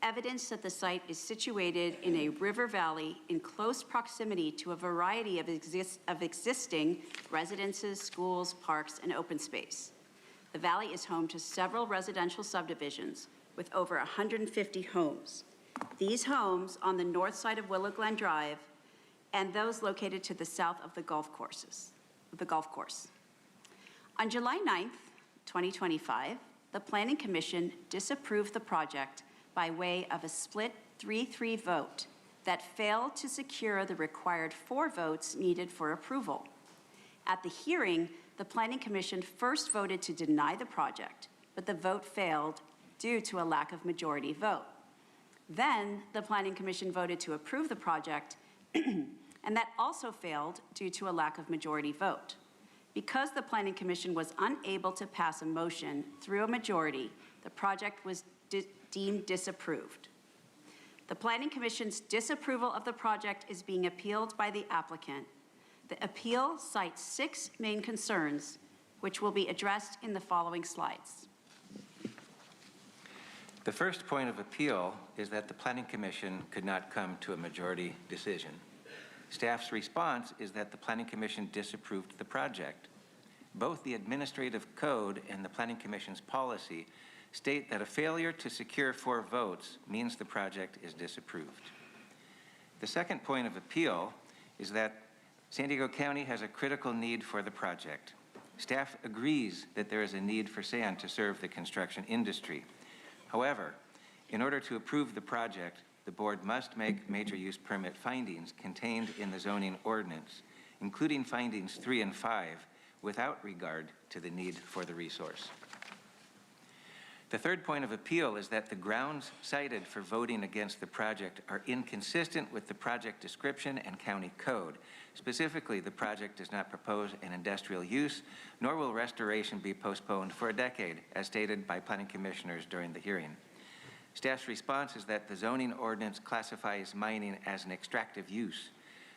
evidence that the site is situated in a river valley in close proximity to a variety of existing residences, schools, parks, and open space. The valley is home to several residential subdivisions with over 150 homes. These homes on the north side of Willow Glen Drive and those located to the south of the golf course. On July 9th, 2025, the Planning Commission disapproved the project by way of a split 3-3 vote that failed to secure the required 4 votes needed for approval. At the hearing, the Planning Commission first voted to deny the project, but the vote failed due to a lack of majority vote. Then, the Planning Commission voted to approve the project, and that also failed due to a lack of majority vote. Because the Planning Commission was unable to pass a motion through a majority, the project was deemed disapproved. The Planning Commission's disapproval of the project is being appealed by the applicant. The appeal cites 6 main concerns, which will be addressed in the following slides. The first point of appeal is that the Planning Commission could not come to a majority decision. Staff's response is that the Planning Commission disapproved the project. Both the Administrative Code and the Planning Commission's policy state that a failure to secure 4 votes means the project is disapproved. The second point of appeal is that San Diego County has a critical need for the project. Staff agrees that there is a need for sand to serve the construction industry. However, in order to approve the project, the board must make major use permit findings contained in the zoning ordinance, including findings 3 and 5, without regard to the need for the resource. The third point of appeal is that the grounds cited for voting against the project are inconsistent with the project description and county code. Specifically, the project does not propose an industrial use, nor will restoration be postponed for a decade, as stated by planning commissioners during the hearing. Staff's response is that the zoning ordinance classifies mining as an extractive use.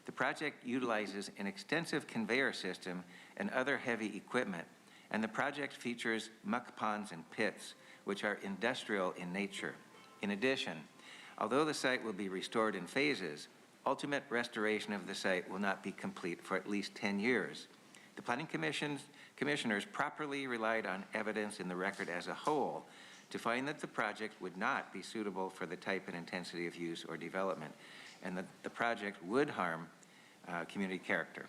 The project utilizes an extensive conveyor system and other heavy equipment, and the project features muck ponds and pits, which are industrial in nature. In addition, although the site will be restored in phases, ultimate restoration of the site will not be complete for at least 10 years. The Planning Commissioners properly relied on evidence in the record as a whole to find that the project would not be suitable for the type and intensity of use or development, and that the project would harm community character.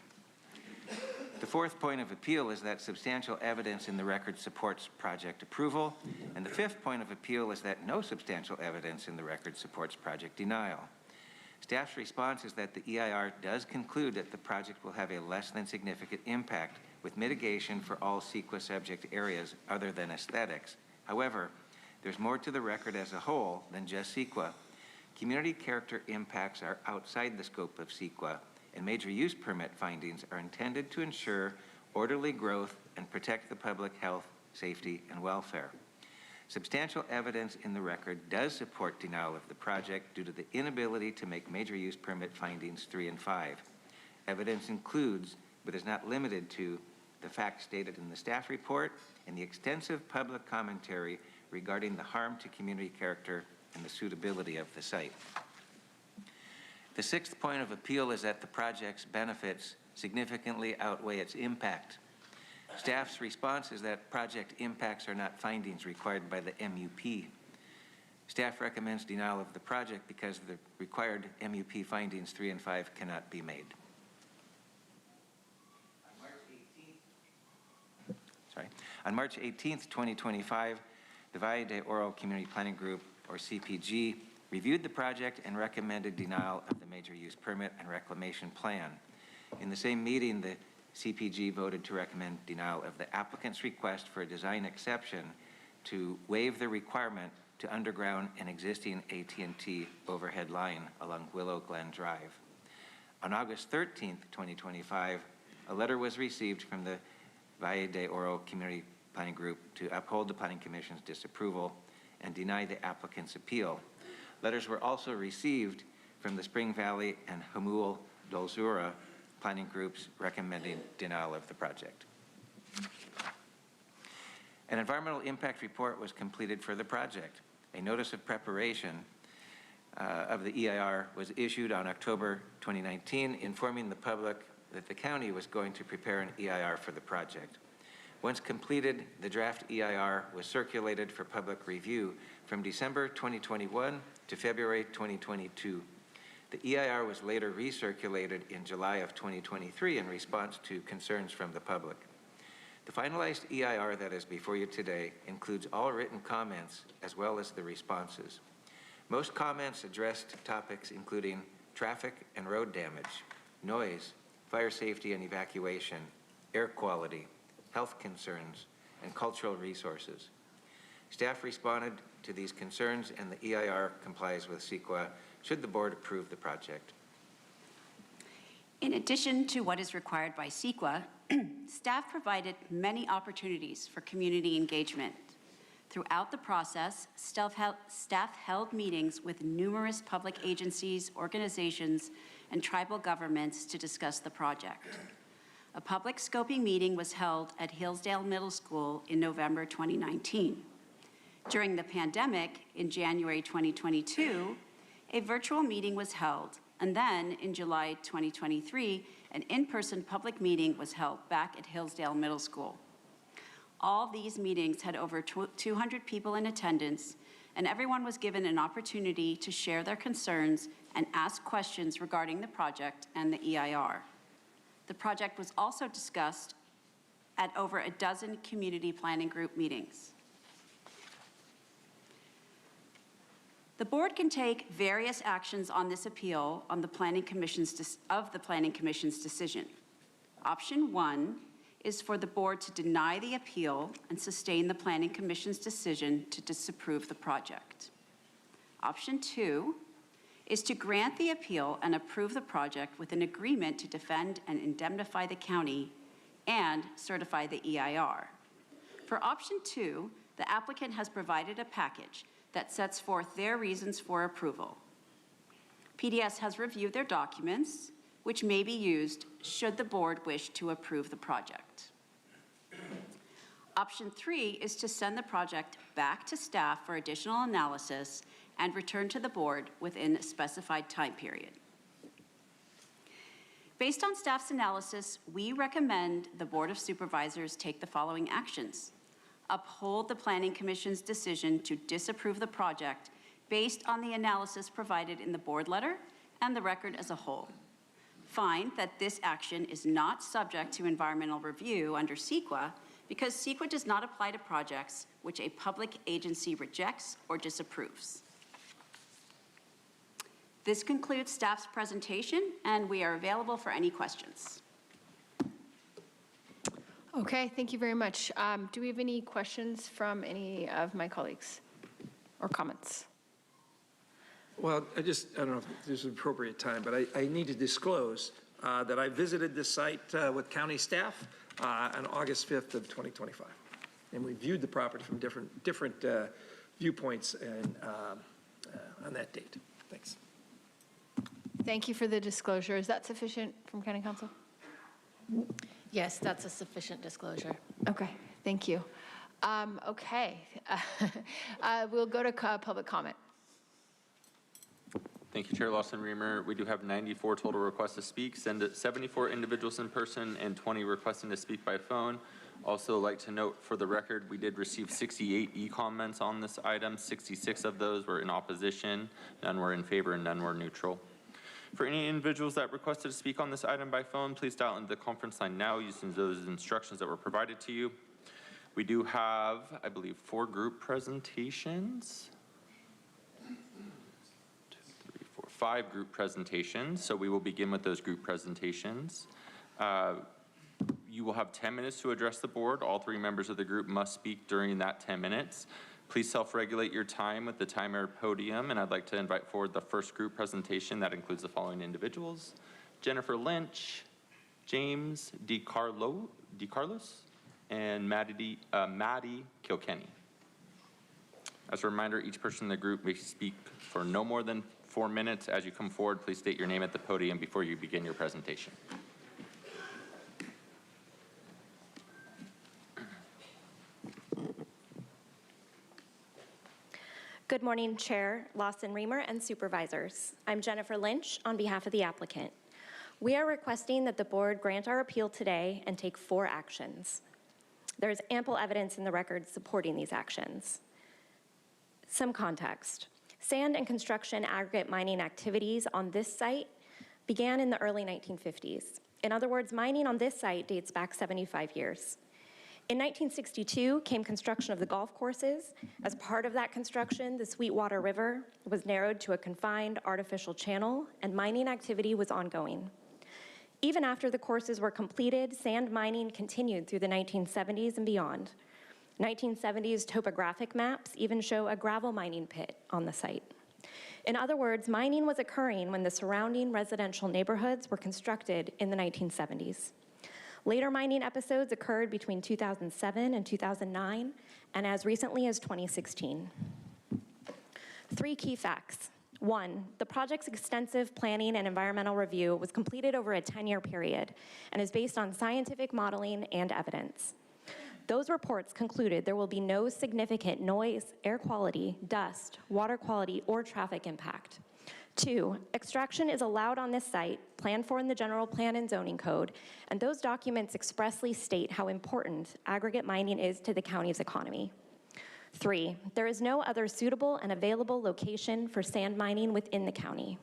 The fourth point of appeal is that substantial evidence in the record supports project approval, and the fifth point of appeal is that no substantial evidence in the record supports project denial. Staff's response is that the EIR does conclude that the project will have a less than significant impact with mitigation for all CEQA subject areas other than aesthetics. However, there's more to the record as a whole than just CEQA. Community character impacts are outside the scope of CEQA, and major use permit findings are intended to ensure orderly growth and protect the public health, safety, and welfare. Substantial evidence in the record does support denial of the project due to the inability to make major use permit findings 3 and 5. Evidence includes, but is not limited to, the facts stated in the staff report and the extensive public commentary regarding the harm to community character and the suitability of the site. The sixth point of appeal is that the project's benefits significantly outweigh its impact. Staff's response is that project impacts are not findings required by the MUP. Staff recommends denial of the project because the required MUP findings 3 and 5 cannot be made. On March 18th, 2025, the Valle de Oro Community Planning Group, or CPG, reviewed the project and recommended denial of the major use permit and reclamation plan. In the same meeting, the CPG voted to recommend denial of the applicant's request for a design exception to waive the requirement to underground an existing AT&T overhead line along Willow Glen Drive. On August 13th, 2025, a letter was received from the Valle de Oro Community Planning Group to uphold the Planning Commission's disapproval and deny the applicant's appeal. Letters were also received from the Spring Valley and Hamul Dolzura planning groups recommending denial of the project. An environmental impact report was completed for the project. A notice of preparation of the EIR was issued on October 2019, informing the public that the county was going to prepare an EIR for the project. Once completed, the draft EIR was circulated for public review from December 2021 to February 2022. The EIR was later recirculated in July of 2023 in response to concerns from the public. The finalized EIR that is before you today includes all written comments as well as the responses. Most comments addressed topics including traffic and road damage, noise, fire safety and evacuation, air quality, health concerns, and cultural resources. Staff responded to these concerns, and the EIR complies with CEQA should the board approve the project. In addition to what is required by CEQA, staff provided many opportunities for community engagement. Throughout the process, staff held meetings with numerous public agencies, organizations, and tribal governments to discuss the project. A public scoping meeting was held at Hillsdale Middle School in November 2019. During the pandemic, in January 2022, a virtual meeting was held, and then in July 2023, an in-person public meeting was held back at Hillsdale Middle School. All these meetings had over 200 people in attendance, and everyone was given an opportunity to share their concerns and ask questions regarding the project and the EIR. The project was also discussed at over a dozen community planning group meetings. The board can take various actions on this appeal on the Planning Commission's decision. Option 1 is for the board to deny the appeal and sustain the Planning Commission's decision to disapprove the project. Option 2 is to grant the appeal and approve the project with an agreement to defend and indemnify the county and certify the EIR. For option 2, the applicant has provided a package that sets forth their reasons for approval. PDS has reviewed their documents, which may be used should the board wish to approve the project. Option 3 is to send the project back to staff for additional analysis and return to the board within a specified time period. Based on staff's analysis, we recommend the Board of Supervisors take the following actions. Uphold the Planning Commission's decision to disapprove the project based on the analysis provided in the board letter and the record as a whole. Find that this action is not subject to environmental review under CEQA because CEQA does not apply to projects which a public agency rejects or disapproves. This concludes staff's presentation, and we are available for any questions. Okay, thank you very much. Do we have any questions from any of my colleagues or comments? Well, I don't know if this is an appropriate time, but I need to disclose that I visited this site with county staff on August 5th of 2025. And we viewed the property from different viewpoints and, on that date. Thanks. Thank you for the disclosure. Is that sufficient from County Council? Yes, that's a sufficient disclosure. Okay, thank you. Okay, we'll go to public comment. Thank you, Chair Lawson-Remer. We do have 94 total requests to speak, 74 individuals in person, and 20 requesting to speak by phone. Also like to note for the record, we did receive 68 e-comments on this item. 66 of those were in opposition, none were in favor, and none were neutral. For any individuals that requested to speak on this item by phone, please dial into the conference line now using those instructions that were provided to you. We do have, I believe, 4 group presentations. 5 group presentations, so we will begin with those group presentations. You will have 10 minutes to address the board. All 3 members of the group must speak during that 10 minutes. Please self-regulate your time with the timer podium, and I'd like to invite forward the first group presentation that includes the following individuals: Jennifer Lynch, James DeCarlos, and Maddie Kilkenny. As a reminder, each person in the group may speak for no more than 4 minutes. As you come forward, please state your name at the podium before you begin your presentation. Good morning, Chair Lawson-Remer and Supervisors. I'm Jennifer Lynch on behalf of the applicant. We are requesting that the board grant our appeal today and take 4 actions. There is ample evidence in the record supporting these actions. Some context. Sand and construction aggregate mining activities on this site began in the early 1950s. In other words, mining on this site dates back 75 years. In 1962 came construction of the golf courses. As part of that construction, the Sweetwater River was narrowed to a confined artificial channel, and mining activity was ongoing. Even after the courses were completed, sand mining continued through the 1970s and beyond. 1970s topographic maps even show a gravel mining pit on the site. In other words, mining was occurring when the surrounding residential neighborhoods were constructed in the 1970s. Later mining episodes occurred between 2007 and 2009, and as recently as 2016. 3 key facts. 1, the project's extensive planning and environmental review was completed over a 10-year period and is based on scientific modeling and evidence. Those reports concluded there will be no significant noise, air quality, dust, water quality, or traffic impact. 2, extraction is allowed on this site, planned for in the General Plan and Zoning Code, and those documents expressly state how important aggregate mining is to the county's economy. 3, there is no other suitable and available location for sand mining within the county.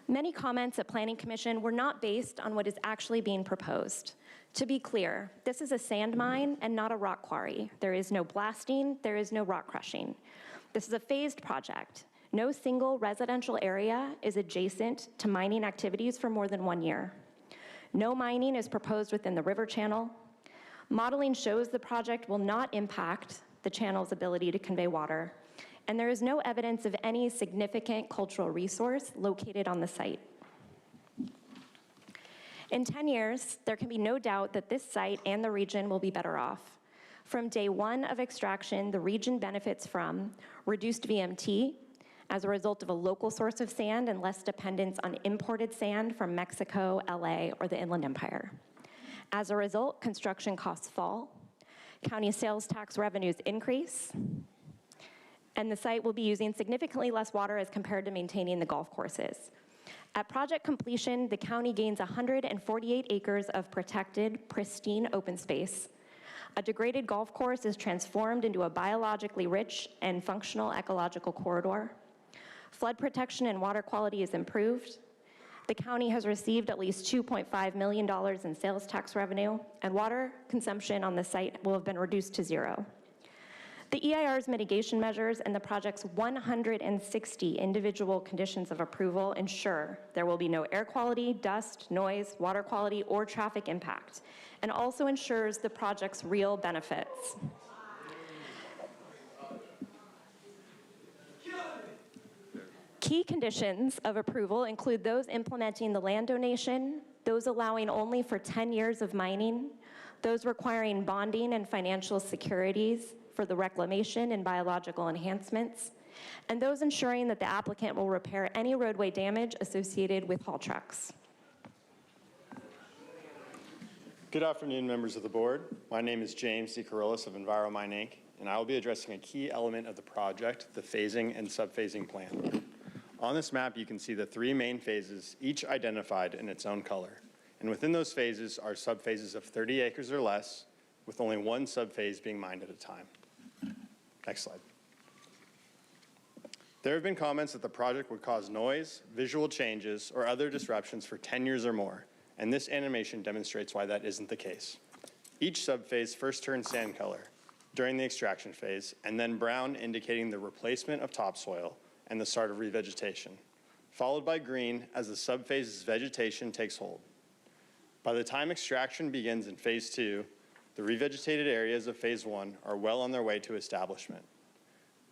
Many comments at Planning Commission were not based on what is actually being proposed. To be clear, this is a sand mine and not a rock quarry. There is no blasting, there is no rock crushing. This is a phased project. No single residential area is adjacent to mining activities for more than 1 year. No mining is proposed within the river channel. Modeling shows the project will not impact the channel's ability to convey water, and there is no evidence of any significant cultural resource located on the site. In 10 years, there can be no doubt that this site and the region will be better off. From day 1 of extraction, the region benefits from reduced VMT, as a result of a local source of sand and less dependence on imported sand from Mexico, LA, or the Inland Empire. As a result, construction costs fall, county sales tax revenues increase, and the site will be using significantly less water as compared to maintaining the golf courses. At project completion, the county gains 148 acres of protected, pristine open space. A degraded golf course is transformed into a biologically rich and functional ecological corridor. Flood protection and water quality is improved. The county has received at least $2.5 million in sales tax revenue, and water consumption on the site will have been reduced to 0. The EIR's mitigation measures and the project's 160 individual conditions of approval ensure there will be no air quality, dust, noise, water quality, or traffic impact, and also ensures the project's real benefits. Key conditions of approval include those implementing the land donation, those allowing only for 10 years of mining, those requiring bonding and financial securities for the reclamation and biological enhancements, and those ensuring that the applicant will repair any roadway damage associated with haul trucks. Good afternoon, members of the board. My name is James D. Carollis of EnviroMine, Inc., and I will be addressing a key element of the project, the phasing and subphasing plan. On this map, you can see the 3 main phases, each identified in its own color. And within those phases are subphases of 30 acres or less, with only 1 subphase being mined at a time. Next slide. There have been comments that the project would cause noise, visual changes, or other disruptions for 10 years or more, and this animation demonstrates why that isn't the case. Each subphase first turns sand color during the extraction phase, and then brown, indicating the replacement of topsoil and the start of revegetation, followed by green as the subphase's vegetation takes hold. By the time extraction begins in phase 2, the revegetated areas of phase 1 are well on their way to establishment.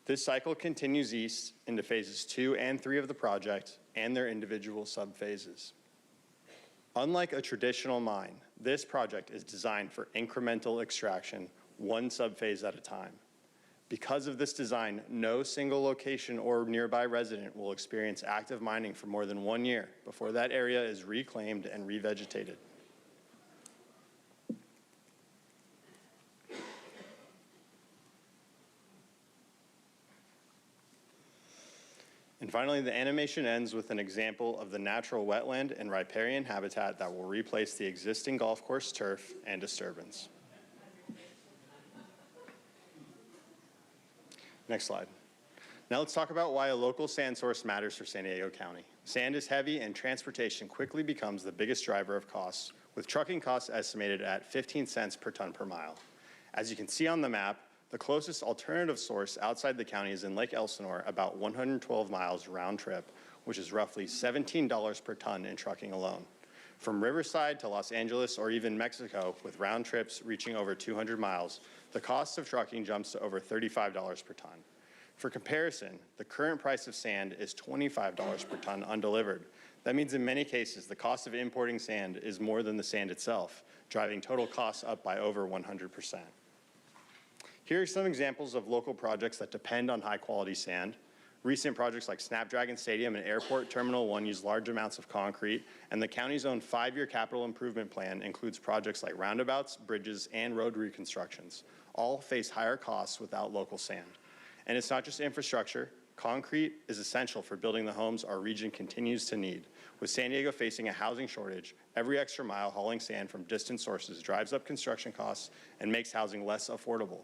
This cycle continues east into phases 2 and 3 of the project and their individual subphases. Unlike a traditional mine, this project is designed for incremental extraction, 1 subphase at a time. Because of this design, no single location or nearby resident will experience active mining for more than 1 year before that area is reclaimed and revegetated. And finally, the animation ends with an example of the natural wetland and riparian habitat that will replace the existing golf course turf and disturbance. Next slide. Now let's talk about why a local sand source matters for San Diego County. Sand is heavy and transportation quickly becomes the biggest driver of costs, with trucking costs estimated at 15 cents per ton per mile. As you can see on the map, the closest alternative source outside the county is in Lake Elsinore, about 112 miles round trip, which is roughly $17 per ton in trucking alone. From Riverside to Los Angeles or even Mexico, with round trips reaching over 200 miles, the cost of trucking jumps to over $35 per ton. For comparison, the current price of sand is $25 per ton undelivered. That means in many cases, the cost of importing sand is more than the sand itself, driving total costs up by over 100%. Here are some examples of local projects that depend on high-quality sand. Recent projects like Snapdragon Stadium and Airport Terminal 1 use large amounts of concrete, and the county's own 5-year capital improvement plan includes projects like roundabouts, bridges, and road reconstructions. All face higher costs without local sand. And it's not just infrastructure. Concrete is essential for building the homes our region continues to need. With San Diego facing a housing shortage, every extra mile hauling sand from distant sources drives up construction costs and makes housing less affordable.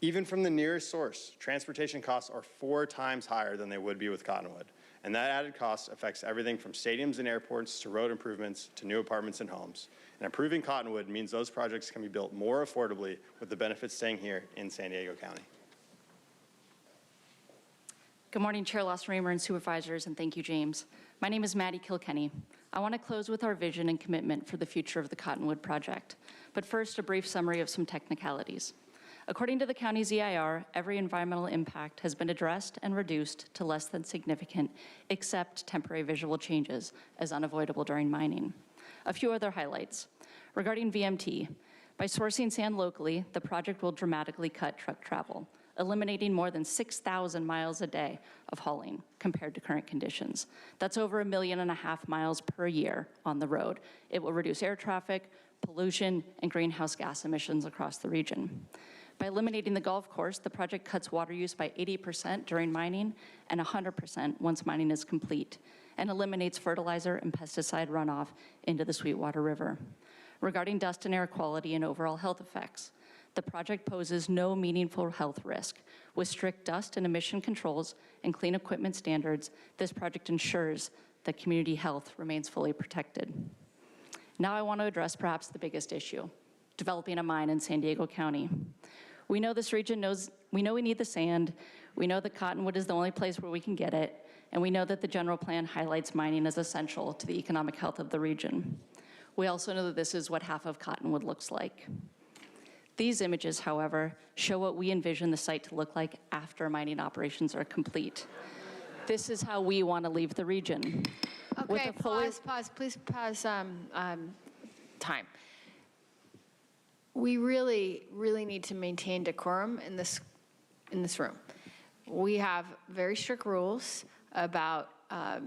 Even from the nearest source, transportation costs are 4 times higher than they would be with Cottonwood. And that added cost affects everything from stadiums and airports to road improvements to new apartments and homes. And approving Cottonwood means those projects can be built more affordably with the benefits staying here in San Diego County. Good morning, Chair Lawson-Remer and Supervisors, and thank you, James. My name is Maddie Kilkenny. I want to close with our vision and commitment for the future of the Cottonwood project. But first, a brief summary of some technicalities. According to the county's EIR, every environmental impact has been addressed and reduced to less than significant, except temporary visual changes, as unavoidable during mining. A few other highlights. Regarding VMT, by sourcing sand locally, the project will dramatically cut truck travel, eliminating more than 6,000 miles a day of hauling compared to current conditions. That's over 1.5 million miles per year on the road. It will reduce air traffic, pollution, and greenhouse gas emissions across the region. By eliminating the golf course, the project cuts water use by 80% during mining and 100% once mining is complete, and eliminates fertilizer and pesticide runoff into the Sweetwater River. Regarding dust and air quality and overall health effects, the project poses no meaningful health risk. With strict dust and emission controls and clean equipment standards, this project ensures that community health remains fully protected. Now I want to address perhaps the biggest issue, developing a mine in San Diego County. We know this region we need the sand, we know that Cottonwood is the only place where we can get it, and we know that the general plan highlights mining as essential to the economic health of the region. We also know that this is what half of Cottonwood looks like. These images, however, show what we envision the site to look like after mining operations are complete. This is how we want to leave the region. Okay, please pause time. We really need to maintain decorum in this room. We have very strict rules about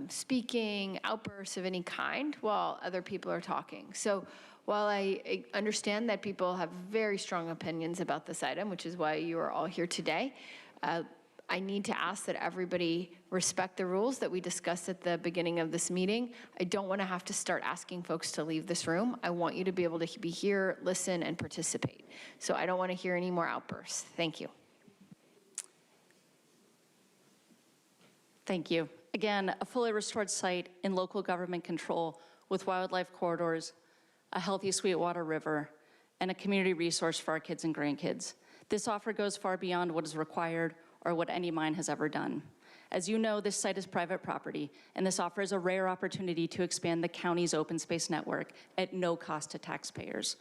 speaking, outbursts of any kind while other people are talking. So while I understand that people have very strong opinions about this item, which is why you are all here today, I need to ask that everybody respect the rules that we discussed at the beginning of this meeting. I don't want to have to start asking folks to leave this room. I want you to be able to be here, listen, and participate. So I don't want to hear any more outbursts. Thank you. Thank you. Again, a fully restored site in local government control with wildlife corridors, a healthy Sweetwater River, and a community resource for our kids and grandkids. This offer goes far beyond what is required or what any mine has ever done. As you know, this site is private property, and this offers a rare opportunity to expand the county's open space network at no cost to taxpayers.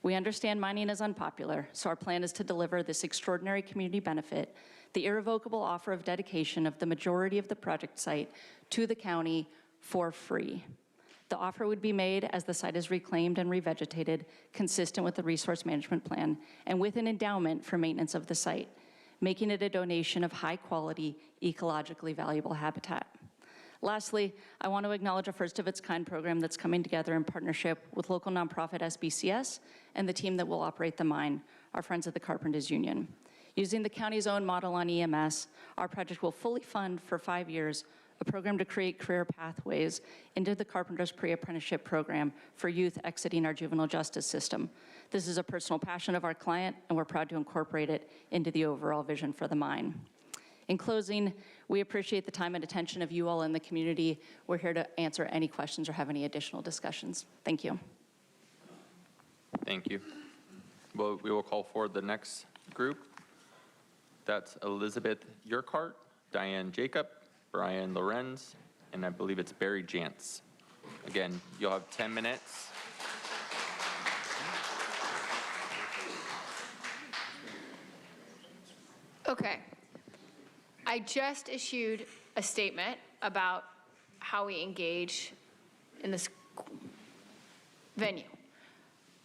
We understand mining is unpopular, so our plan is to deliver this extraordinary community benefit, the irrevocable offer of dedication of the majority of the project site to the county for free. The offer would be made as the site is reclaimed and revegetated, consistent with the resource management plan, and with an endowment for maintenance of the site, making it a donation of high-quality, ecologically valuable habitat. Lastly, I want to acknowledge a first-of-its-kind program that's coming together in partnership with local nonprofit SBCS and the team that will operate the mine, our Friends of the Carpenters Union. Using the county's own model on EMS, our project will fully fund for 5 years a program to create career pathways into the Carpenters Pre-Apprenticeship Program for youth exiting our juvenile justice system. This is a personal passion of our client, and we're proud to incorporate it into the overall vision for the mine. In closing, we appreciate the time and attention of you all in the community. We're here to answer any questions or have any additional discussions. Thank you. Thank you. Well, we will call forward the next group. That's Elizabeth Urquhart, Diane Jacob, Brian Lorenz, and I believe it's Barry Jantz. Again, you'll have 10 minutes. Okay. I just issued a statement about how we engage in this venue.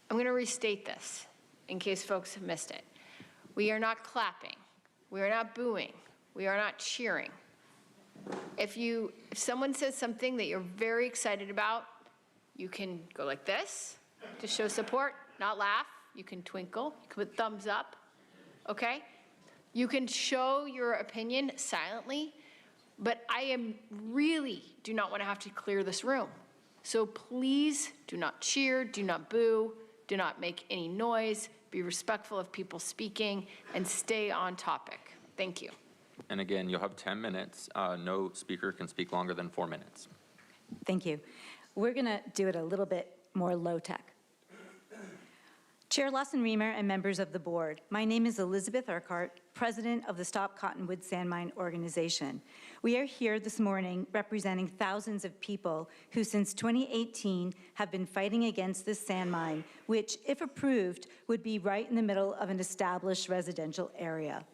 I'm going to restate this in case folks have missed it. We are not clapping. We are not booing. We are not cheering. If someone says something that you're very excited about, you can go like this to show support, not laugh. You can twinkle. You can put thumbs up. Okay? You can show your opinion silently, but I really do not want to have to clear this room. So please do not cheer, do not boo, do not make any noise, be respectful of people speaking, and stay on topic. Thank you. And again, you'll have 10 minutes. No speaker can speak longer than 4 minutes. Thank you. We're going to do it a little bit more low-tech. Chair Lawson-Remer and members of the board, my name is Elizabeth Urquhart, president of the Stop Cottonwood Sand Mine organization. We are here this morning representing thousands of people who since 2018 have been fighting against this sand mine, which, if approved, would be right in the middle of an established residential area.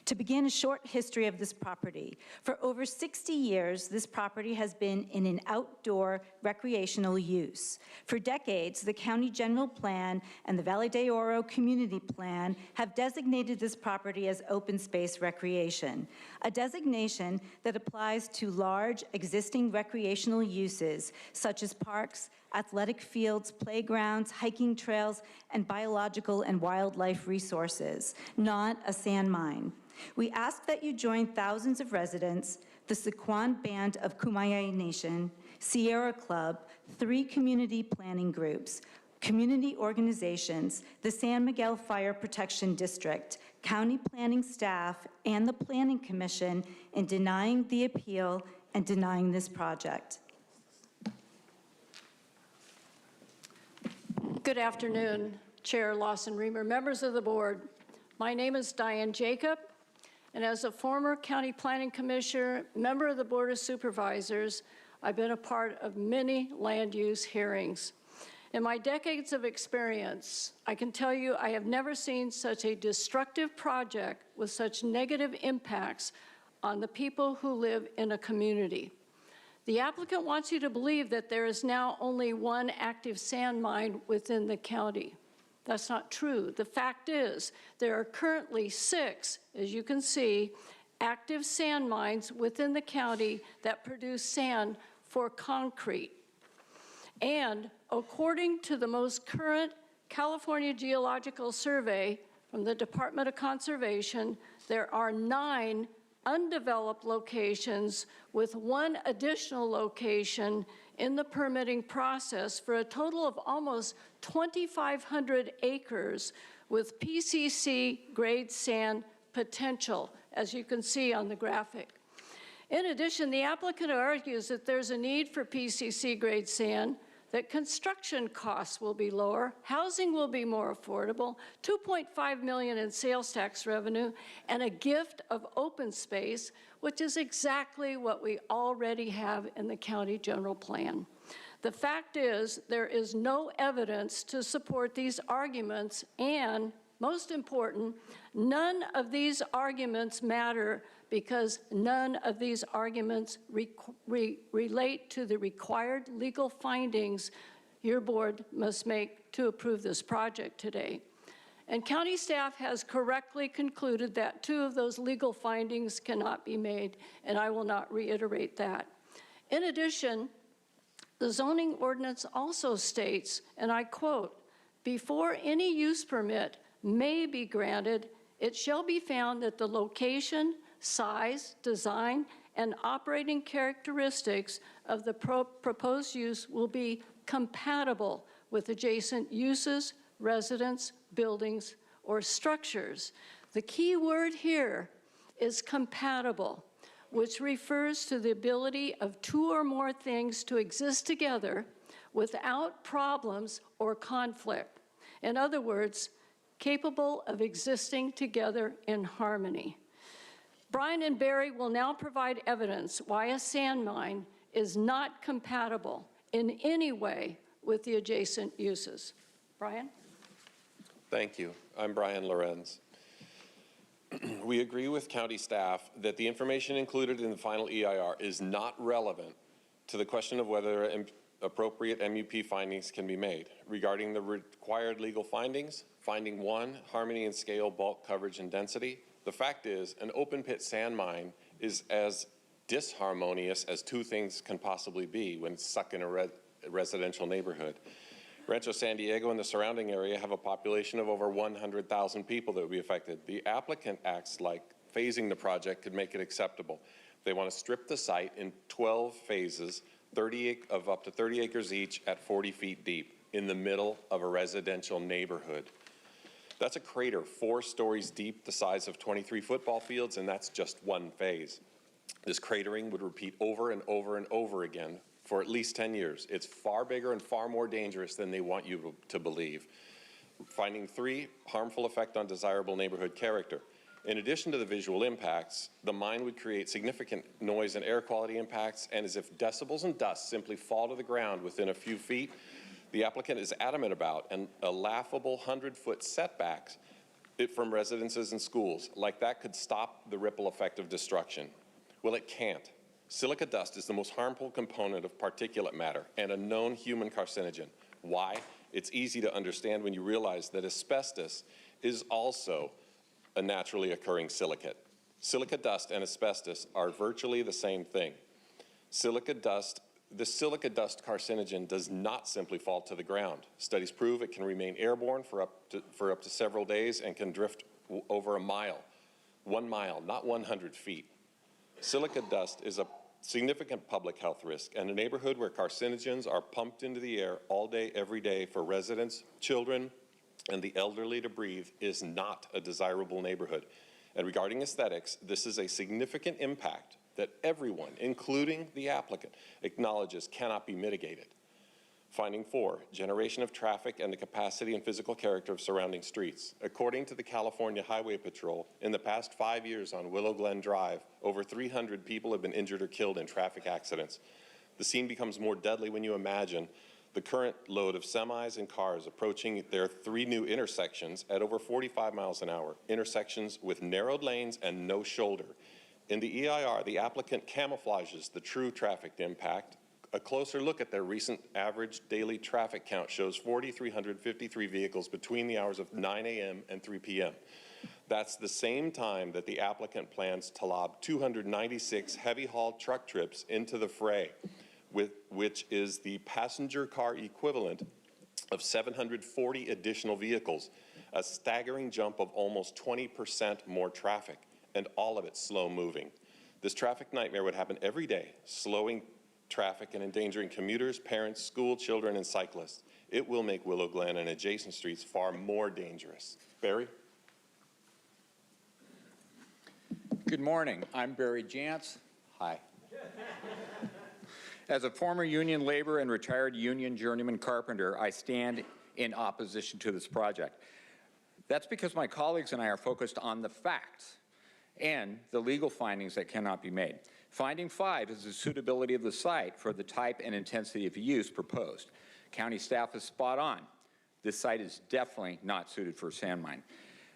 To begin, a short history of this property. For over 60 years, this property has been in an outdoor recreational use. For decades, the County General Plan and the Valle de Oro Community Plan have designated this property as open space recreation, a designation that applies to large existing recreational uses such as parks, athletic fields, playgrounds, hiking trails, and biological and wildlife resources, not a sand mine. We ask that you join thousands of residents, the Sequan Band of Kumeyaay Nation, Sierra Club, 3 community planning groups, community organizations, the San Miguel Fire Protection District, county planning staff, and the Planning Commission in denying the appeal and denying this project. Good afternoon, Chair Lawson-Remer, members of the board. My name is Diane Jacob, and as a former county planning commissioner, member of the Board of Supervisors, I've been a part of many land use hearings. In my decades of experience, I can tell you I have never seen such a destructive project with such negative impacts on the people who live in a community. The applicant wants you to believe that there is now only one active sand mine within the county. That's not true. The fact is, there are currently 6, as you can see, active sand mines within the county that produce sand for concrete. And according to the most current California Geological Survey from the Department of Conservation, there are 9 undeveloped locations with 1 additional location in the permitting process for a total of almost 2,500 acres with PCC grade sand potential, as you can see on the graphic. In addition, the applicant argues that there's a need for PCC grade sand, that construction costs will be lower, housing will be more affordable, $2.5 million in sales tax revenue, and a gift of open space, which is exactly what we already have in the county general plan. The fact is, there is no evidence to support these arguments, and most important, none of these arguments matter because none of these arguments relate to the required legal findings your board must make to approve this project today. And county staff has correctly concluded that 2 of those legal findings cannot be made, and I will not reiterate that. In addition, the zoning ordinance also states, and I quote, "Before any use permit may be granted, it shall be found that the location, size, design, and operating characteristics of the proposed use will be compatible with adjacent uses, residents, buildings, or structures." The key word here is compatible, which refers to the ability of 2 or more things to exist together without problems or conflict. In other words, capable of existing together in harmony. Brian and Barry will now provide evidence why a sand mine is not compatible in any way with the adjacent uses. Brian? Thank you. I'm Brian Lorenz. We agree with county staff that the information included in the final EIR is not relevant to the question of whether appropriate MUP findings can be made. Regarding the required legal findings, finding 1, harmony and scale, bulk coverage and density. The fact is, an open pit sand mine is as disharmonious as two things can possibly be when stuck in a residential neighborhood. Rancho San Diego and the surrounding area have a population of over 100,000 people that would be affected. The applicant acts like phasing the project could make it acceptable. They want to strip the site in 12 phases, of up to 30 acres each at 40 feet deep in the middle of a residential neighborhood. That's a crater 4 stories deep, the size of 23 football fields, and that's just one phase. This cratering would repeat over and over and over again for at least 10 years. It's far bigger and far more dangerous than they want you to believe. Finding 3, harmful effect on desirable neighborhood character. In addition to the visual impacts, the mine would create significant noise and air quality impacts, and as if decibels and dust simply fall to the ground within a few feet, the applicant is adamant about and a laughable 100-foot setbacks from residences and schools. Like that could stop the ripple effect of destruction. Well, it can't. Silica dust is the most harmful component of particulate matter and a known human carcinogen. Why? It's easy to understand when you realize that asbestos is also a naturally occurring silicate. Silica dust and asbestos are virtually the same thing. The silica dust carcinogen does not simply fall to the ground. Studies prove it can remain airborne for up to several days and can drift over a mile. 1 mile, not 100 feet. Silica dust is a significant public health risk, and a neighborhood where carcinogens are pumped into the air all day, every day for residents, children, and the elderly to breathe is not a desirable neighborhood. And regarding aesthetics, this is a significant impact that everyone, including the applicant, acknowledges cannot be mitigated. Finding 4, generation of traffic and the capacity and physical character of surrounding streets. According to the California Highway Patrol, in the past 5 years on Willow Glen Drive, over 300 people have been injured or killed in traffic accidents. The scene becomes more deadly when you imagine the current load of semis and cars approaching their 3 new intersections at over 45 miles an hour, intersections with narrowed lanes and no shoulder. In the EIR, the applicant camouflages the true traffic impact. A closer look at their recent average daily traffic count shows 4,353 vehicles between the hours of 9 a.m. and 3 p.m. That's the same time that the applicant plans to lob 296 heavy haul truck trips into the fray, which is the passenger car equivalent of 740 additional vehicles, a staggering jump of almost 20% more traffic, and all of it slow moving. This traffic nightmare would happen every day, slowing traffic and endangering commuters, parents, school children, and cyclists. It will make Willow Glen and adjacent streets far more dangerous. Barry? Good morning. I'm Barry Jantz. Hi. As a former union labor and retired union journeyman carpenter, I stand in opposition to this project. That's because my colleagues and I are focused on the facts and the legal findings that cannot be made. Finding 5 is the suitability of the site for the type and intensity of use proposed. County staff is spot on. This site is definitely not suited for a sand mine.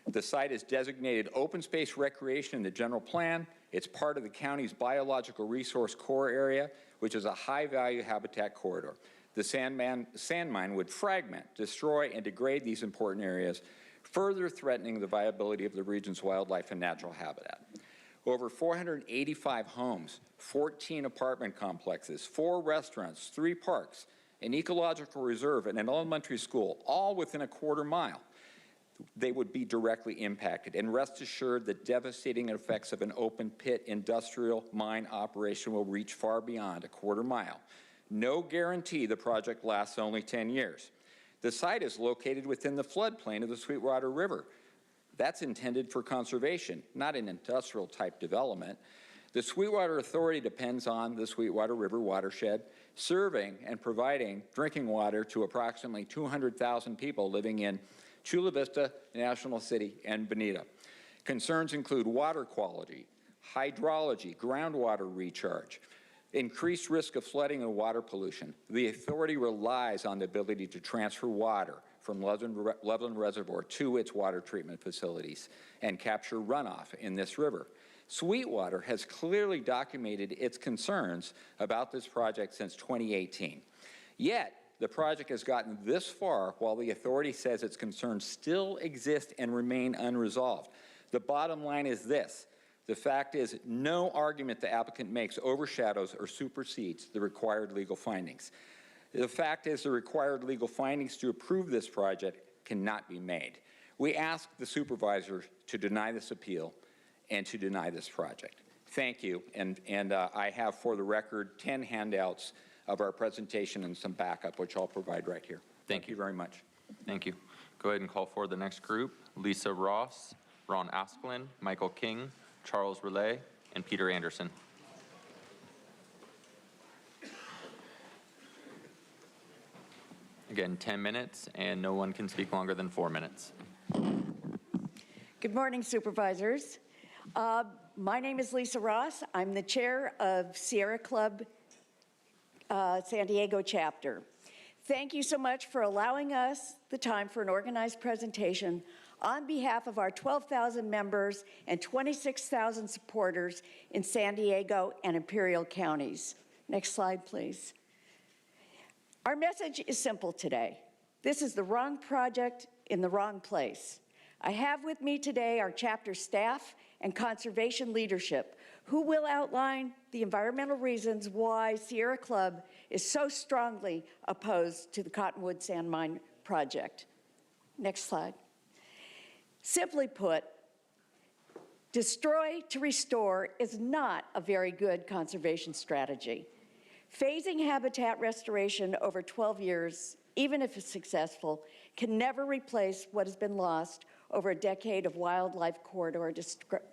The site is designated open space recreation in the general plan. It's part of the county's biological resource core area, which is a high-value habitat corridor. The sand mine would fragment, destroy, and degrade these important areas, further threatening the viability of the region's wildlife and natural habitat. Over 485 homes, 14 apartment complexes, 4 restaurants, 3 parks, an ecological reserve, and an elementary school, all within a quarter mile. They would be directly impacted. And rest assured, the devastating effects of an open pit industrial mine operation will reach far beyond a quarter mile. No guarantee the project lasts only 10 years. The site is located within the floodplain of the Sweetwater River. That's intended for conservation, not an industrial type development. The Sweetwater Authority depends on the Sweetwater River watershed, serving and providing drinking water to approximately 200,000 people living in Chula Vista, National City, and Bonita. Concerns include water quality, hydrology, groundwater recharge, Increased risk of flooding and water pollution. The authority relies on the ability to transfer water from Loveland Reservoir to its water treatment facilities and capture runoff in this river. Sweetwater has clearly documented its concerns about this project since 2018. Yet, the project has gotten this far while the authority says its concerns still exist and remain unresolved. The bottom line is this. The fact is, no argument the applicant makes overshadows or supersedes the required legal findings. The fact is, the required legal findings to approve this project cannot be made. We ask the supervisor to deny this appeal and to deny this project. Thank you, and I have, for the record, 10 handouts of our presentation and some backup, which I'll provide right here. Thank you very much. Thank you. Go ahead and call for the next group. Lisa Ross, Ron Asplin, Michael King, Charles Relay, and Peter Anderson. Again, 10 minutes, and no one can speak longer than 4 minutes. Good morning, supervisors. My name is Lisa Ross. I'm the chair of Sierra Club San Diego chapter. Thank you so much for allowing us the time for an organized presentation on behalf of our 12,000 members and 26,000 supporters in San Diego and Imperial counties. Next slide, please. Our message is simple today. This is the wrong project in the wrong place. I have with me today our chapter staff and conservation leadership, who will outline the environmental reasons why Sierra Club is so strongly opposed to the Cottonwood Sand Mine project. Next slide. Simply put, destroy to restore is not a very good conservation strategy. Phasing habitat restoration over 12 years, even if it's successful, can never replace what has been lost over a decade of wildlife corridor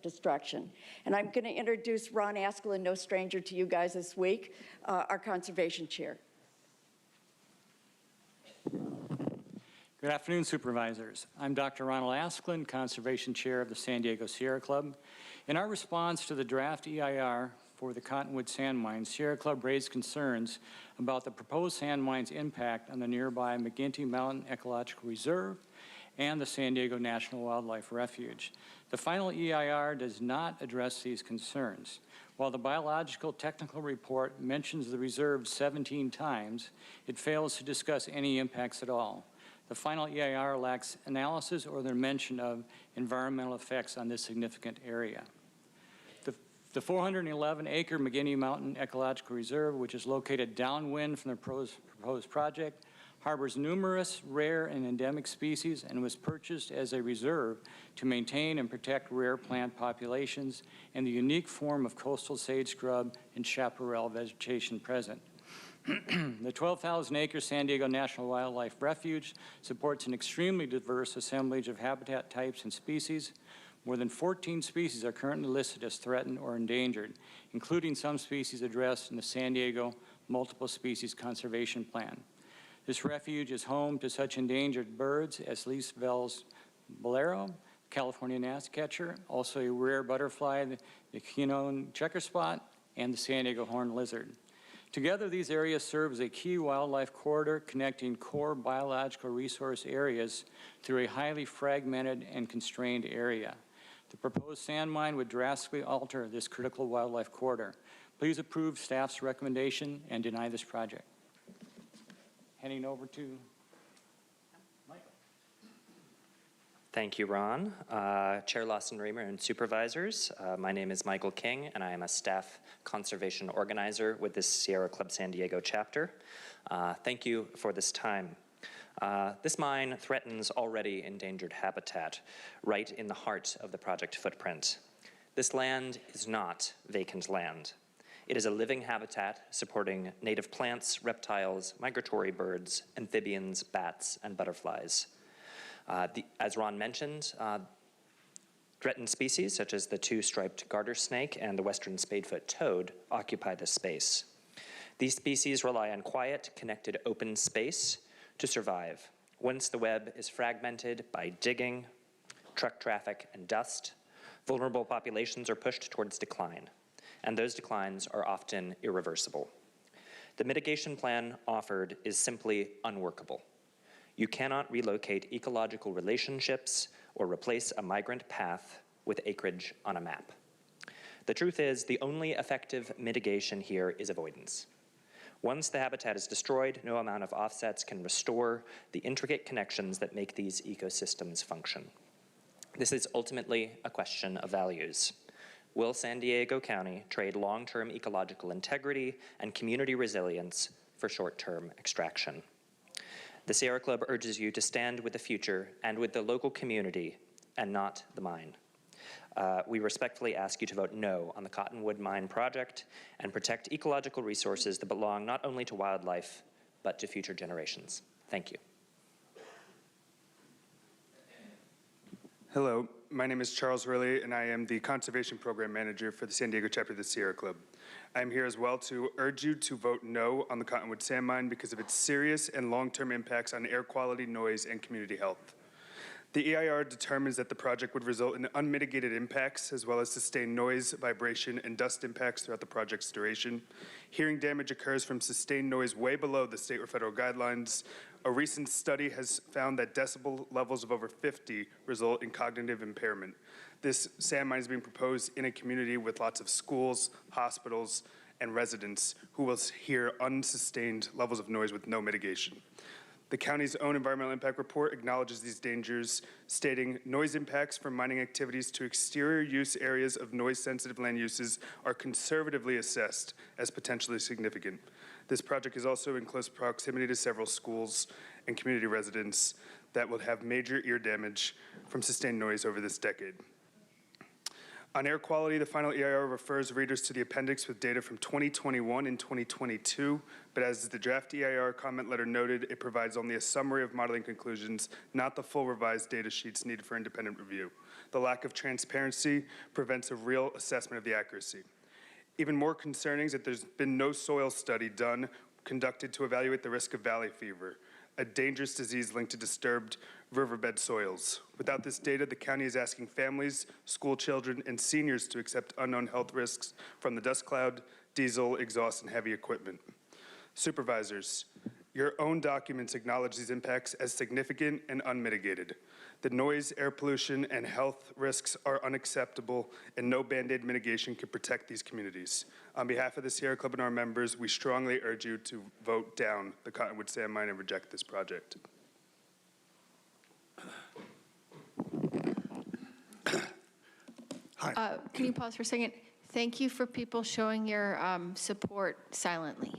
destruction. And I'm going to introduce Ron Asplin, no stranger to you guys this week, our conservation chair. Good afternoon, supervisors. I'm Dr. Ronald Asplin, conservation chair of the San Diego Sierra Club. In our response to the draft EIR for the Cottonwood Sand Mine, Sierra Club raised concerns about the proposed sand mine's impact on the nearby McGinty Mountain Ecological Reserve and the San Diego National Wildlife Refuge. The final EIR does not address these concerns. While the biological technical report mentions the reserve 17 times, it fails to discuss any impacts at all. The final EIR lacks analysis or the mention of environmental effects on this significant area. The 411-acre McGinty Mountain Ecological Reserve, which is located downwind from the proposed project, harbors numerous rare and endemic species and was purchased as a reserve to maintain and protect rare plant populations and the unique form of coastal sage scrub and chaparral vegetation present. The 12,000-acre San Diego National Wildlife Refuge supports an extremely diverse assemblage of habitat types and species. More than 14 species are currently listed as threatened or endangered, including some species addressed in the San Diego Multiple Species Conservation Plan. This refuge is home to such endangered birds as Leesville's bolero, California gnatcatcher, also a rare butterfly, the Quinone checker spot, and the San Diego horned lizard. Together, these areas serve as a key wildlife corridor connecting core biological resource areas through a highly fragmented and constrained area. The proposed sand mine would drastically alter this critical wildlife corridor. Please approve staff's recommendation and deny this project. Handing over to Michael. Thank you, Ron. Chair Lawson-Remer and supervisors, my name is Michael King, and I am a staff conservation organizer with the Sierra Club San Diego chapter. Thank you for this time. This mine threatens already endangered habitat right in the heart of the project footprint. This land is not vacant land. It is a living habitat supporting native plants, reptiles, migratory birds, amphibians, bats, and butterflies. As Ron mentioned, threatened species such as the two-striped garter snake and the western spadefoot toad occupy this space. These species rely on quiet, connected open space to survive. Once the web is fragmented by digging, truck traffic, and dust, vulnerable populations are pushed towards decline. and those declines are often irreversible. The mitigation plan offered is simply unworkable. You cannot relocate ecological relationships or replace a migrant path with acreage on a map. The truth is, the only effective mitigation here is avoidance. Once the habitat is destroyed, no amount of offsets can restore the intricate connections that make these ecosystems function. This is ultimately a question of values. Will San Diego County trade long-term ecological integrity and community resilience for short-term extraction? The Sierra Club urges you to stand with the future and with the local community and not the mine. We respectfully ask you to vote no on the Cottonwood Mine project and protect ecological resources that belong not only to wildlife, but to future generations. Thank you. Hello, my name is Charles Hurley, and I am the Conservation Program Manager for the San Diego chapter of the Sierra Club. I am here as well to urge you to vote no on the Cottonwood Sand Mine because of its serious and long-term impacts on air quality, noise, and community health. The EIR determines that the project would result in unmitigated impacts as well as sustained noise, vibration, and dust impacts throughout the project's duration. Hearing damage occurs from sustained noise way below the state or federal guidelines. A recent study has found that decibel levels of over 50 result in cognitive impairment. This sand mine is being proposed in a community with lots of schools, hospitals, and residents who will hear unsustained levels of noise with no mitigation. The county's own environmental impact report acknowledges these dangers, stating noise impacts from mining activities to exterior use areas of noise-sensitive land uses are conservatively assessed as potentially significant. This project is also in close proximity to several schools and community residents that will have major ear damage from sustained noise over this decade. On air quality, the final EIR refers readers to the appendix with data from 2021 and 2022, but as the draft EIR comment letter noted, it provides only a summary of modeling conclusions, not the full revised data sheets needed for independent review. The lack of transparency prevents a real assessment of the accuracy. Even more concerning is that there's been no soil study conducted to evaluate the risk of valley fever, a dangerous disease linked to disturbed riverbed soils. Without this data, the county is asking families, school children, and seniors to accept unknown health risks from the dust cloud, diesel, exhaust, and heavy equipment. Supervisors, your own documents acknowledge these impacts as significant and unmitigated. The noise, air pollution, and health risks are unacceptable, and no Band-Aid mitigation can protect these communities. On behalf of the Sierra Club and our members, we strongly urge you to vote down the Cottonwood Sand Mine and reject this project. Hi. Can you pause for a second? Thank you for people showing your support silently.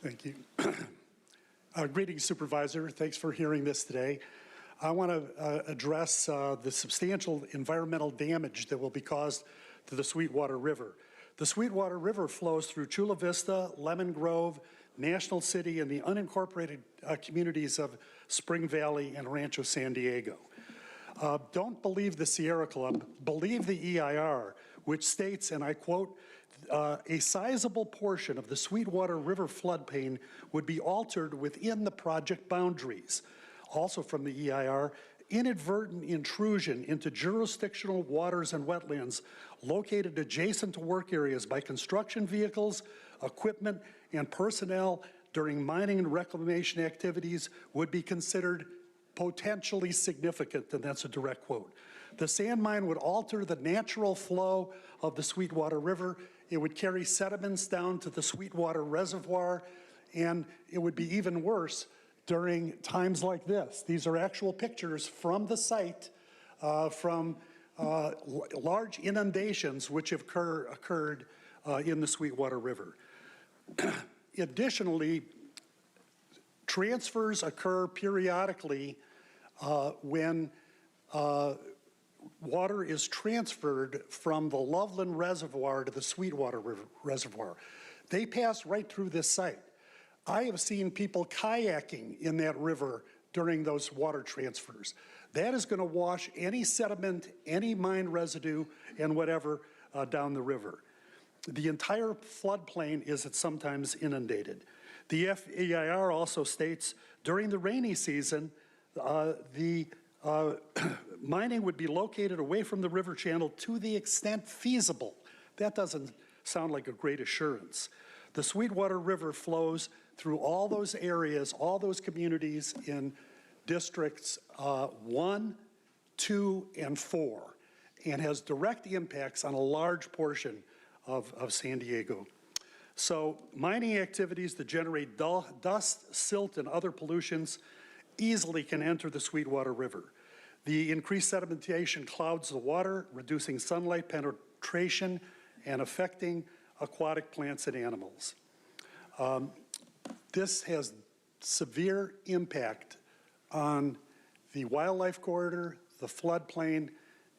Thank you. Greetings, Supervisor. Thanks for hearing this today. I want to address the substantial environmental damage that will be caused to the Sweetwater River. The Sweetwater River flows through Chula Vista, Lemon Grove, National City, and the unincorporated communities of Spring Valley and Rancho San Diego. Don't believe the Sierra Club, believe the EIR, which states, and I quote, a sizable portion of the Sweetwater River floodplain would be altered within the project boundaries. Also from the EIR, inadvertent intrusion into jurisdictional waters and wetlands located adjacent to work areas by construction vehicles, equipment, and personnel during mining and reclamation activities would be considered potentially significant, and that's a direct quote. The sand mine would alter the natural flow of the Sweetwater River. It would carry sediments down to the Sweetwater Reservoir, and it would be even worse during times like this. These are actual pictures from the site from large inundations which have occurred in the Sweetwater River. Additionally, transfers occur periodically when water is transferred from the Loveland Reservoir to the Sweetwater Reservoir. They pass right through this site. I have seen people kayaking in that river during those water transfers. That is going to wash any sediment, any mine residue, and whatever down the river. The entire floodplain is sometimes inundated. The FEIR also states during the rainy season, the Mining would be located away from the river channel to the extent feasible. That doesn't sound like a great assurance. The Sweetwater River flows through all those areas, all those communities in districts 1, 2, and 4, and has direct impacts on a large portion of San Diego. So mining activities that generate dust, silt, and other pollutions easily can enter the Sweetwater River. The increased sedimentation clouds the water, reducing sunlight penetration and affecting aquatic plants and animals. This has severe impact on the wildlife corridor, the floodplain,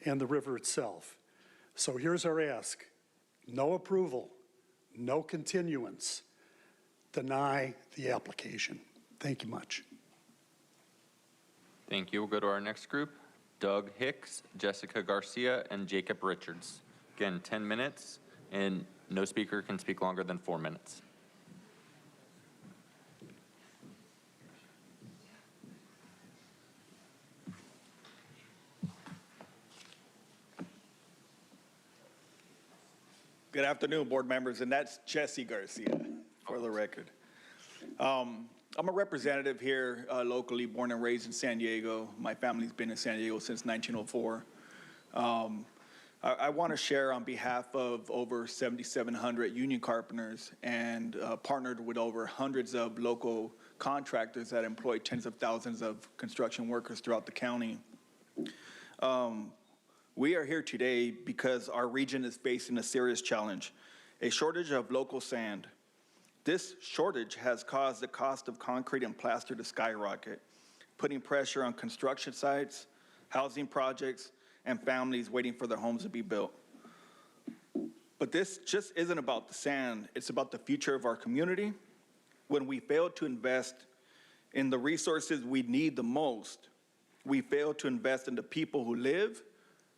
and the river itself. So here's our ask. No approval, no continuance, deny the application. Thank you much. Thank you. We'll go to our next group. Doug Hicks, Jessica Garcia, and Jacob Richards. Again, 10 minutes, and no speaker can speak longer than 4 minutes. Good afternoon, board members, and that's Jesse Garcia, for the record. I'm a representative here locally, born and raised in San Diego. My family's been in San Diego since 1904. I want to share on behalf of over 7,700 union carpenters and partnered with over hundreds of local contractors that employ tens of thousands of construction workers throughout the county. We are here today because our region is facing a serious challenge, a shortage of local sand. This shortage has caused the cost of concrete and plaster to skyrocket, putting pressure on construction sites, housing projects, and families waiting for their homes to be built. But this just isn't about the sand, it's about the future of our community. When we fail to invest in the resources we need the most, we fail to invest in the people who live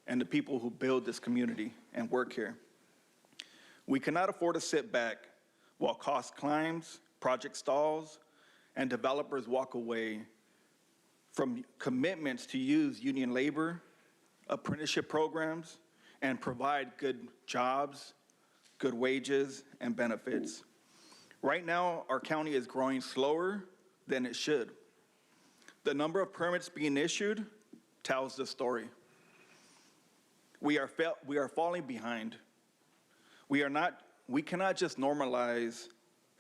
and the people who build this community and work here. We cannot afford to sit back while cost climbs, project stalls, and developers walk away from commitments to use union labor, apprenticeship programs, and provide good jobs, good wages, and benefits. Right now, our county is growing slower than it should. The number of permits being issued tells the story. We are falling behind. We cannot just normalize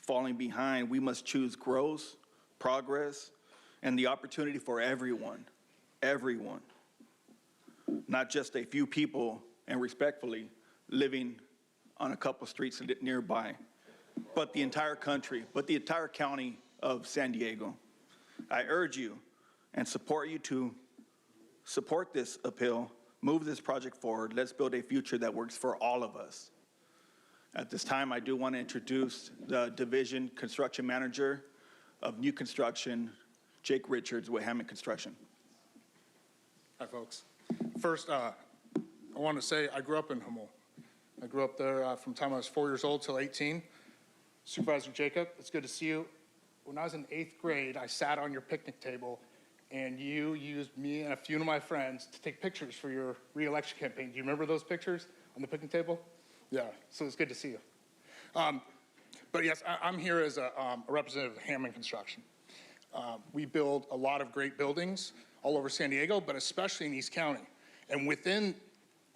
falling behind. We must choose growth, progress, and the opportunity for everyone, not just a few people, and respectfully, living on a couple streets nearby, but the entire country, but the entire county of San Diego. I urge you and support you to support this appeal, move this project forward. Let's build a future that works for all of us. At this time, I do want to introduce the Division Construction Manager of New Construction, Jake Richards with Hammond Construction. Hi, folks. First, I want to say I grew up in Hummel. I grew up there from the time I was 4 years old till 18. Supervisor Jacob, it's good to see you. When I was in 8th grade, I sat on your picnic table and you used me and a few of my friends to take pictures for your re-election campaign. Do you remember those pictures on the picnic table? Yeah, so it's good to see you. But yes, I'm here as a representative of Hammond Construction. We build a lot of great buildings all over San Diego, but especially in East County. And within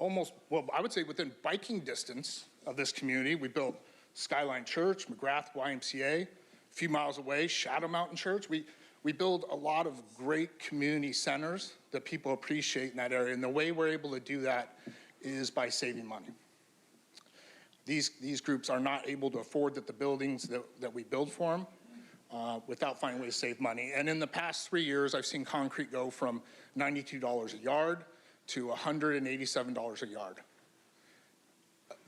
I would say within biking distance of this community, we built Skyline Church, McGrath YMCA, a few miles away, Shadow Mountain Church. We build a lot of great community centers that people appreciate in that area. And the way we're able to do that is by saving money. These groups are not able to afford the buildings that we build for them without finding ways to save money. And in the past 3 years, I've seen concrete go from $92 a yard to $187 a yard.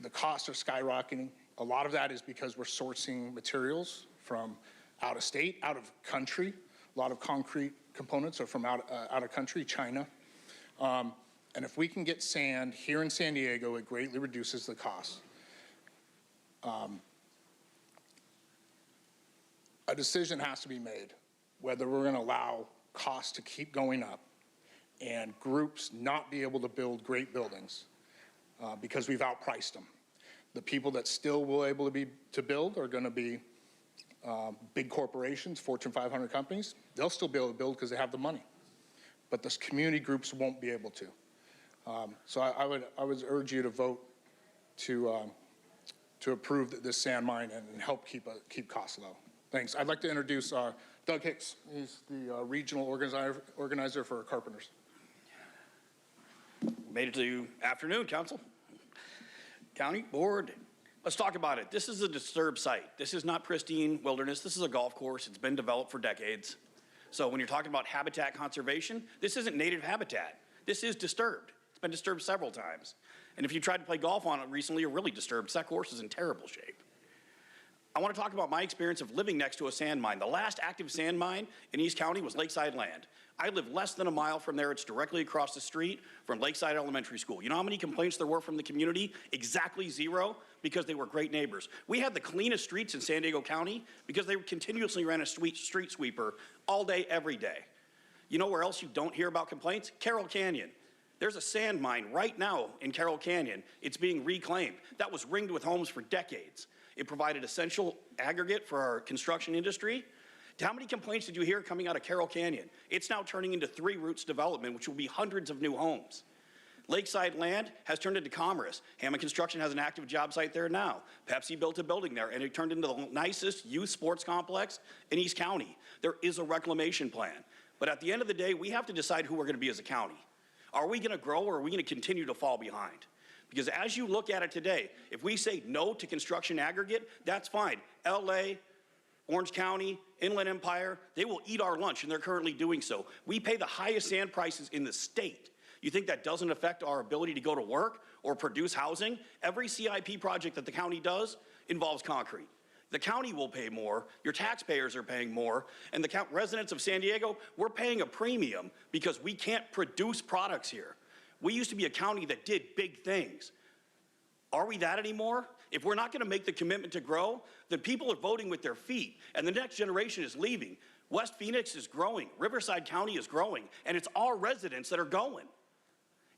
The costs are skyrocketing. A lot of that is because we're sourcing materials from out of state, out of country. A lot of concrete components are from out of country, China. And if we can get sand here in San Diego, it greatly reduces the cost. A decision has to be made whether we're going to allow costs to keep going up and groups not be able to build great buildings because we've outpriced them. The people that still will able to build are going to be big corporations, Fortune 500 companies. They'll still be able to build because they have the money, but the community groups won't be able to. So I would urge you to vote to approve this sand mine and help keep costs low. Thanks. I'd like to introduce Doug Hicks. He's the regional organizer for Carpenters. Made it to afternoon, Council. County Board. Let's talk about it. This is a disturbed site. This is not pristine wilderness. This is a golf course. It's been developed for decades. So when you're talking about habitat conservation, this isn't native habitat. This is disturbed. It's been disturbed several times. And if you tried to play golf on it recently, you're really disturbed. That course is in terrible shape. I want to talk about my experience of living next to a sand mine. The last active sand mine in East County was Lakeside Land. I live less than a mile from there. It's directly across the street from Lakeside Elementary School. You know how many complaints there were from the community? Exactly 0, because they were great neighbors. We had the cleanest streets in San Diego County because they continuously ran a street sweeper all day, every day. You know where else you don't hear about complaints? Carroll Canyon. There's a sand mine right now in Carroll Canyon. It's being reclaimed. That was ringed with homes for decades. It provided essential aggregate for our construction industry. How many complaints did you hear coming out of Carroll Canyon? It's now turning into 3 routes development, which will be hundreds of new homes. Lakeside Land has turned into commerce. Hammond Construction has an active job site there now. Pepsi built a building there, and it turned into the nicest youth sports complex in East County. There is a reclamation plan. But at the end of the day, we have to decide who we're going to be as a county. Are we going to grow, or are we going to continue to fall behind? Because as you look at it today, if we say no to construction aggregate, that's fine. LA, Orange County, Inland Empire, they will eat our lunch, and they're currently doing so. We pay the highest sand prices in the state. You think that doesn't affect our ability to go to work or produce housing? Every CIP project that the county does involves concrete. The county will pay more, your taxpayers are paying more, and the residents of San Diego, we're paying a premium because we can't produce products here. We used to be a county that did big things. Are we that anymore? If we're not going to make the commitment to grow, then people are voting with their feet, and the next generation is leaving. West Phoenix is growing, Riverside County is growing, and it's our residents that are going.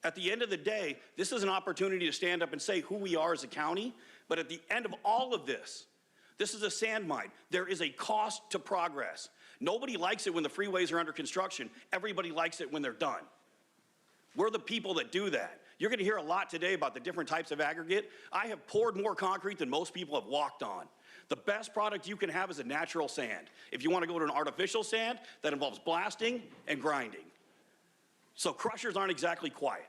At the end of the day, this is an opportunity to stand up and say who we are as a county, but at the end of all of this, this is a sand mine. There is a cost to progress. Nobody likes it when the freeways are under construction. Everybody likes it when they're done. We're the people that do that. You're going to hear a lot today about the different types of aggregate. I have poured more concrete than most people have walked on. The best product you can have is a natural sand. If you want to go to an artificial sand, that involves blasting and grinding. So crushers aren't exactly quiet.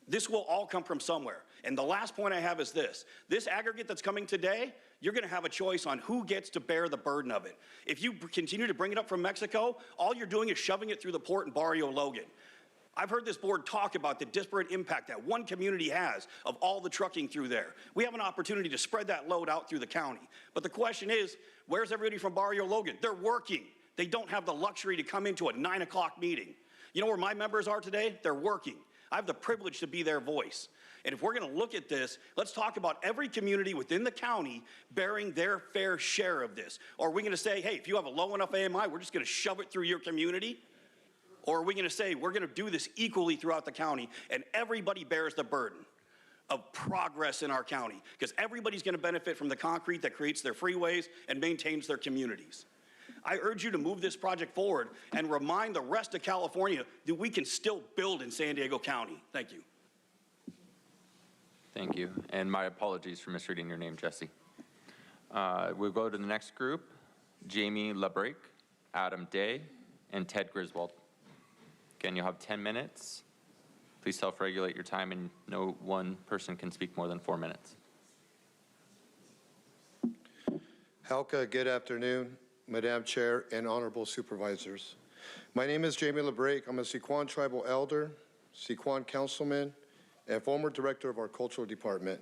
This will all come from somewhere. And the last point I have is this. This aggregate that's coming today, you're going to have a choice on who gets to bear the burden of it. If you continue to bring it up from Mexico, all you're doing is shoving it through the port in Barrio Logan. I've heard this board talk about the disparate impact that one community has of all the trucking through there. We have an opportunity to spread that load out through the county. But the question is, where's everybody from Barrio Logan? They're working. They don't have the luxury to come into a 9 o'clock meeting. You know where my members are today? They're working. I have the privilege to be their voice. And if we're going to look at this, let's talk about every community within the county bearing their fair share of this. Or are we going to say, hey, if you have a low enough AMI, we're just going to shove it through your community? Or are we going to say we're going to do this equally throughout the county and everybody bears the burden of progress in our county? Because everybody's going to benefit from the concrete that creates their freeways and maintains their communities. I urge you to move this project forward and remind the rest of California that we can still build in San Diego County. Thank you. Thank you. And my apologies for misreading your name, Jesse. We'll go to the next group, Jamie LeBrake, Adam Day, and Ted Griswold. Again, you'll have 10 minutes. Please self-regulate your time, and no one person can speak more than 4 minutes. Helka, good afternoon, Madam Chair and Honorable Supervisors. My name is Jamie LeBrake. I'm a Sequan Tribal Elder, Sequan Councilman, and former Director of our Cultural Department.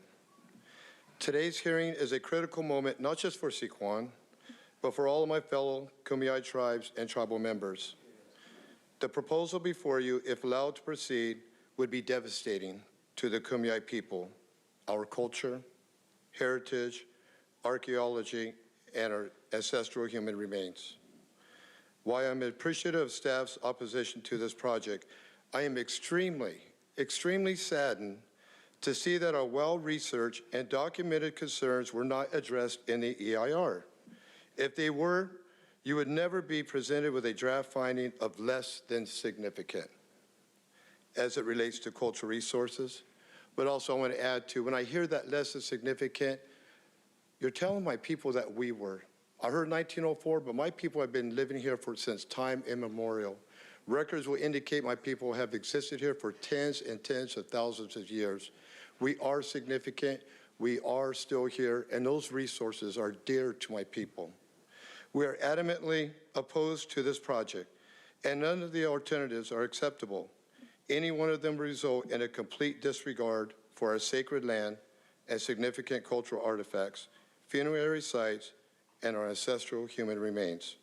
Today's hearing is a critical moment, not just for Sequan, but for all of my fellow Kumeyaay tribes and tribal members. The proposal before you, if allowed to proceed, would be devastating to the Kumeyaay people, our culture, heritage, archaeology, and our ancestral human remains. While I'm appreciative of staff's opposition to this project, I am extremely saddened to see that our well-researched and documented concerns were not addressed in the EIR. If they were, you would never be presented with a draft finding of less than significant as it relates to cultural resources. But also I want to add to, when I hear that less than significant, you're telling my people that we were. I heard 1904, but my people have been living here since time immemorial. Records will indicate my people have existed here for tens and tens of thousands of years. We are significant, we are still here, and those resources are dear to my people. We are adamantly opposed to this project, and none of the alternatives are acceptable. Any one of them will result in a complete disregard for our sacred land and significant cultural artifacts, funerary sites, and our ancestral human remains.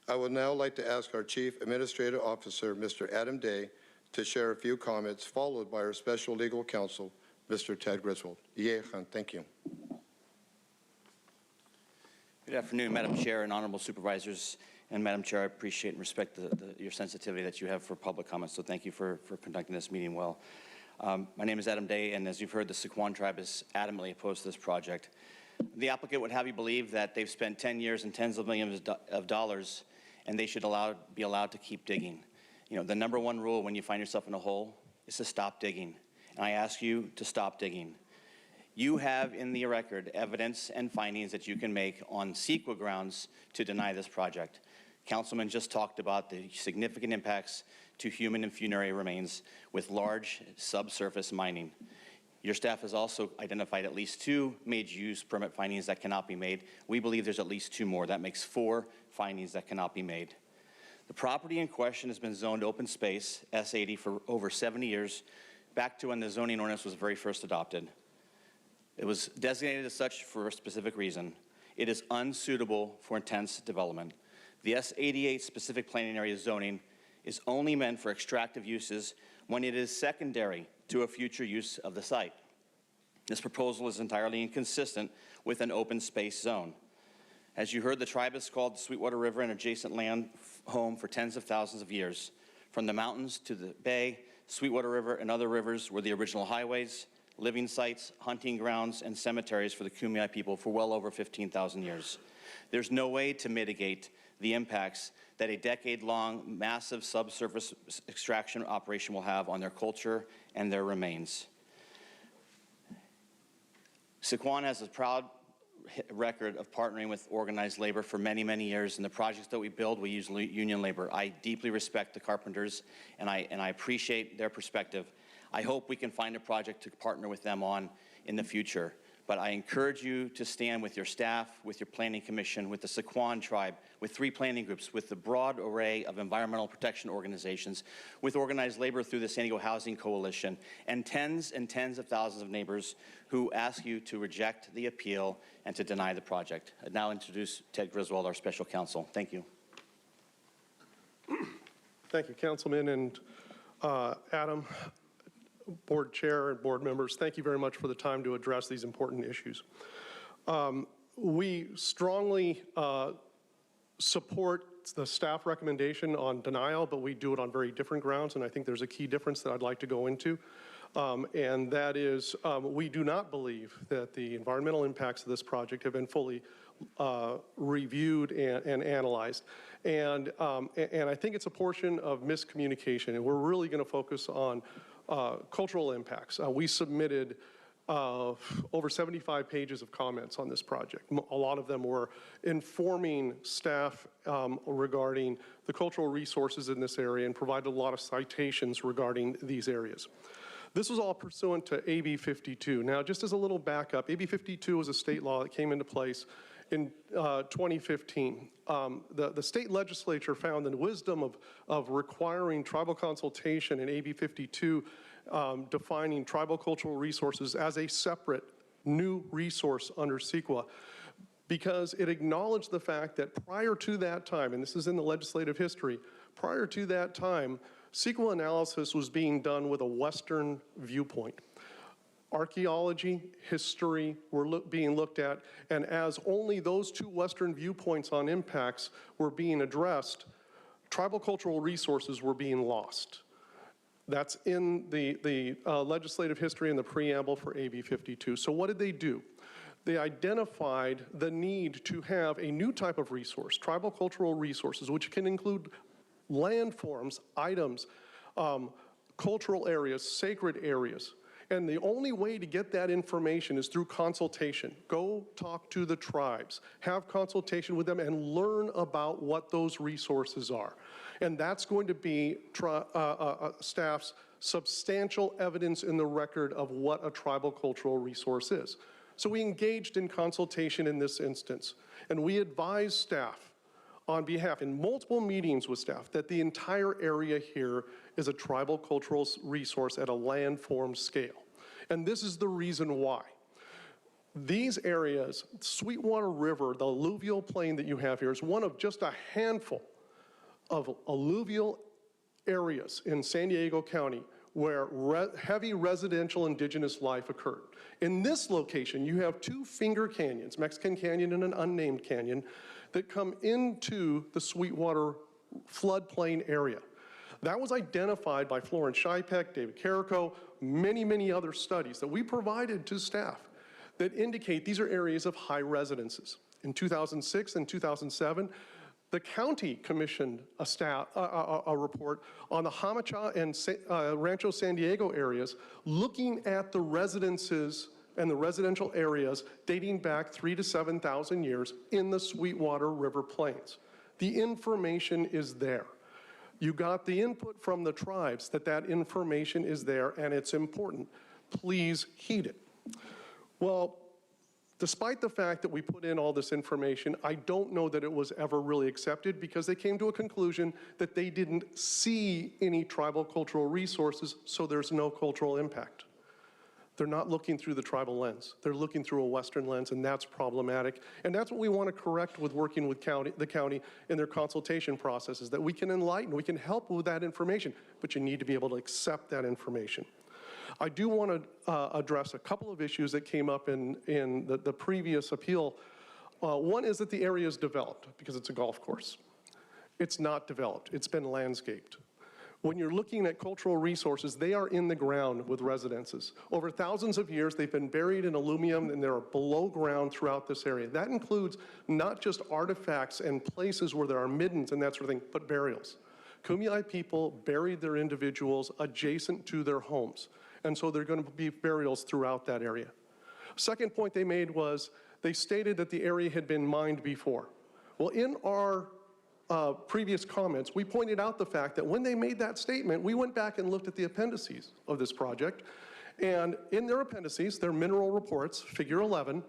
I would now like to ask our Chief Administrative Officer, Mr. Adam Day, to share a few comments, followed by our Special Legal Counsel, Mr. Ted Griswold. Thank you. Good afternoon, Madam Chair and honorable supervisors. And Madam Chair, I appreciate and respect your sensitivity that you have for public comments, so thank you for conducting this meeting well. My name is Adam Day, and as you've heard, the Sequan tribe is adamantly opposed to this project. The applicant would have you believe that they've spent 10 years and tens of millions of dollars, and they should be allowed to keep digging. You know, the number one rule when you find yourself in a hole is to stop digging. And I ask you to stop digging. You have in the record evidence and findings that you can make on CEQA grounds to deny this project. Councilman just talked about the significant impacts to human and funerary remains with large subsurface mining. Your staff has also identified at least 2 major use permit findings that cannot be made. We believe there's at least 2 more. That makes 4 findings that cannot be made. The property in question has been zoned open space, S80, for over 70 years, back to when the zoning ordinance was very first adopted. It was designated as such for a specific reason. It is unsuitable for intense development. The S88 specific planning area zoning is only meant for extractive uses when it is secondary to a future use of the site. This proposal is entirely inconsistent with an open space zone. As you heard, the tribe has called the Sweetwater River and adjacent land home for tens of thousands of years. From the mountains to the bay, Sweetwater River and other rivers were the original highways, living sites, hunting grounds, and cemeteries for the Kumeyaay people for well over 15,000 years. There's no way to mitigate the impacts that a decade-long massive subsurface extraction operation will have on their culture and their remains. Sequan has a proud record of partnering with organized labor for many, many years. In the projects that we build, we use union labor. I deeply respect the carpenters, and I appreciate their perspective. I hope we can find a project to partner with them on in the future. But I encourage you to stand with your staff, with your planning commission, with the Sequan tribe, with 3 planning groups, with the broad array of environmental protection organizations, with organized labor through the San Diego Housing Coalition, and tens of thousands of neighbors who ask you to reject the appeal and to deny the project. I now introduce Ted Griswold, our special counsel. Thank you. Thank you, Councilman and Adam. Board Chair and board members, thank you very much for the time to address these important issues. We strongly support the staff recommendation on denial, but we do it on very different grounds, and I think there's a key difference that I'd like to go into, and that is we do not believe that the environmental impacts of this project have been fully reviewed and analyzed. And I think it's a portion of miscommunication, and we're really going to focus on cultural impacts. We submitted over 75 pages of comments on this project. A lot of them were informing staff regarding the cultural resources in this area and provided a lot of citations regarding these areas. This was all pursuant to AB 52. Now, just as a little backup, AB 52 was a state law that came into place in 2015. The state legislature found the wisdom of requiring tribal consultation in AB 52, defining tribal cultural resources as a separate new resource under CEQA, because it acknowledged the fact that prior to that time, and this is in the legislative history, prior to that time, CEQA analysis was being done with a Western viewpoint. Archaeology, history were being looked at, and as only those 2 Western viewpoints on impacts were being addressed, tribal cultural resources were being lost. That's in the legislative history and the preamble for AB 52. So what did they do? They identified the need to have a new type of resource, tribal cultural resources, which can include landforms, items, cultural areas, sacred areas. And the only way to get that information is through consultation. Go talk to the tribes, have consultation with them, and learn about what those resources are. And that's going to be staff's substantial evidence in the record of what a tribal cultural resource is. So we engaged in consultation in this instance, and we advised staff on behalf, in multiple meetings with staff, that the entire area here is a tribal cultural resource at a landform scale. And this is the reason why. These areas, Sweetwater River, the alluvial plain that you have here, is one of just a handful of alluvial areas in San Diego County where heavy residential indigenous life occurred. In this location, you have two finger canyons, Mexican Canyon and an unnamed canyon, that come into the Sweetwater floodplain area. That was identified by Florence Shipek, David Carrico, many, many other studies that we provided to staff that indicate these are areas of high residences. In 2006 and 2007, the county commissioned a report on the Hamacha and Rancho San Diego areas, looking at the residences and the residential areas dating back 3,000 to 7,000 years in the Sweetwater River Plains. The information is there. You got the input from the tribes that that information is there and it's important. Please heed it. Well, despite the fact that we put in all this information, I don't know that it was ever really accepted because they came to a conclusion that they didn't see any tribal cultural resources, so there's no cultural impact. They're not looking through the tribal lens. They're looking through a Western lens, and that's problematic. And that's what we want to correct with working with the county in their consultation processes, that we can enlighten, we can help with that information, but you need to be able to accept that information. I do want to address a couple of issues that came up in the previous appeal. One is that the area is developed because it's a golf course. It's not developed. It's been landscaped. When you're looking at cultural resources, they are in the ground with residences. Over thousands of years, they've been buried in aluminum and they're below ground throughout this area. That includes not just artifacts and places where there are middens and that sort of thing, but burials. Kumeyaay people buried their individuals adjacent to their homes. And so there are going to be burials throughout that area. Second point they made was they stated that the area had been mined before. Well, in our previous comments, we pointed out the fact that when they made that statement, we went back and looked at the appendices of this project. And in their appendices, their mineral reports, figure 11,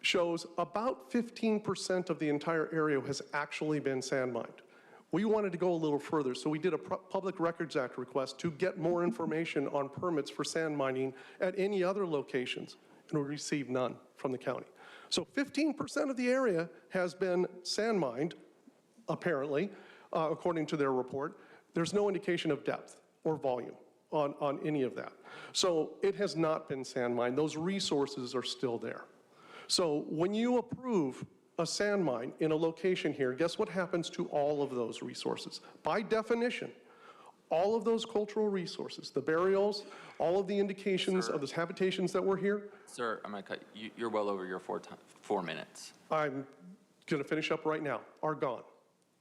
shows about 15% of the entire area has actually been sand mined. We wanted to go a little further, so we did a Public Records Act request to get more information on permits for sand mining at any other locations, and we received none from the county. So 15% of the area has been sand mined, apparently, according to their report. There's no indication of depth or volume on any of that. So it has not been sand mined. Those resources are still there. So when you approve a sand mine in a location here, guess what happens to all of those resources? By definition, all of those cultural resources, the burials, all of the indications of the habitations that were here. Sir, I'm going to cut you. You're well over your 4 minutes. I'm going to finish up right now. Are gone.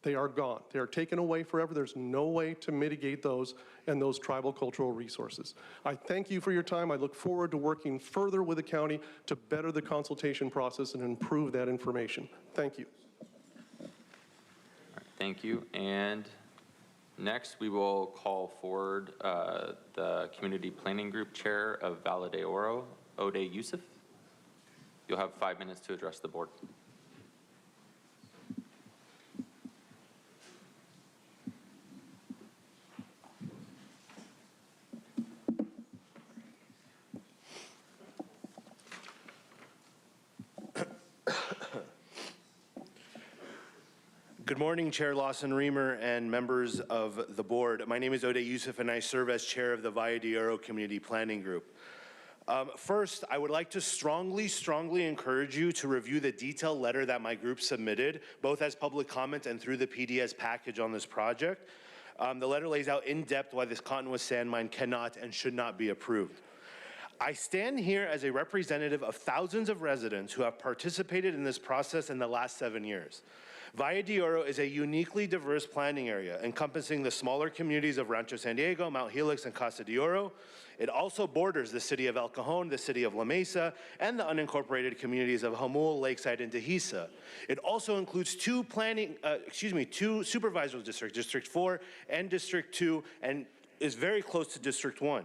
They are gone. They are taken away forever. There's no way to mitigate those and those tribal cultural resources. I thank you for your time. I look forward to working further with the county to better the consultation process and improve that information. Thank you. All right, thank you. And next, we will call forward the Community Planning Group Chair of Valle de Oro, Ode Yusuf. You'll have 5 minutes to address the board. Good morning, Chair Lawson-Remer and members of the board. My name is Ode Yusuf and I serve as chair of the Valle de Oro Community Planning Group. First, I would like to strongly encourage you to review the detailed letter that my group submitted, both as public comment and through the PDS package on this project. The letter lays out in depth why this Cottonwood sand mine cannot and should not be approved. I stand here as a representative of thousands of residents who have participated in this process in the last 7 years. Valle de Oro is a uniquely diverse planning area encompassing the smaller communities of Rancho San Diego, Mount Helix, and Casa de Oro. It also borders the city of El Cajon, the city of La Mesa, and the unincorporated communities of Jamul, Lakeside, and Dehesa. It also includes two supervisors districts, District 4 and District 2, and is very close to District 1.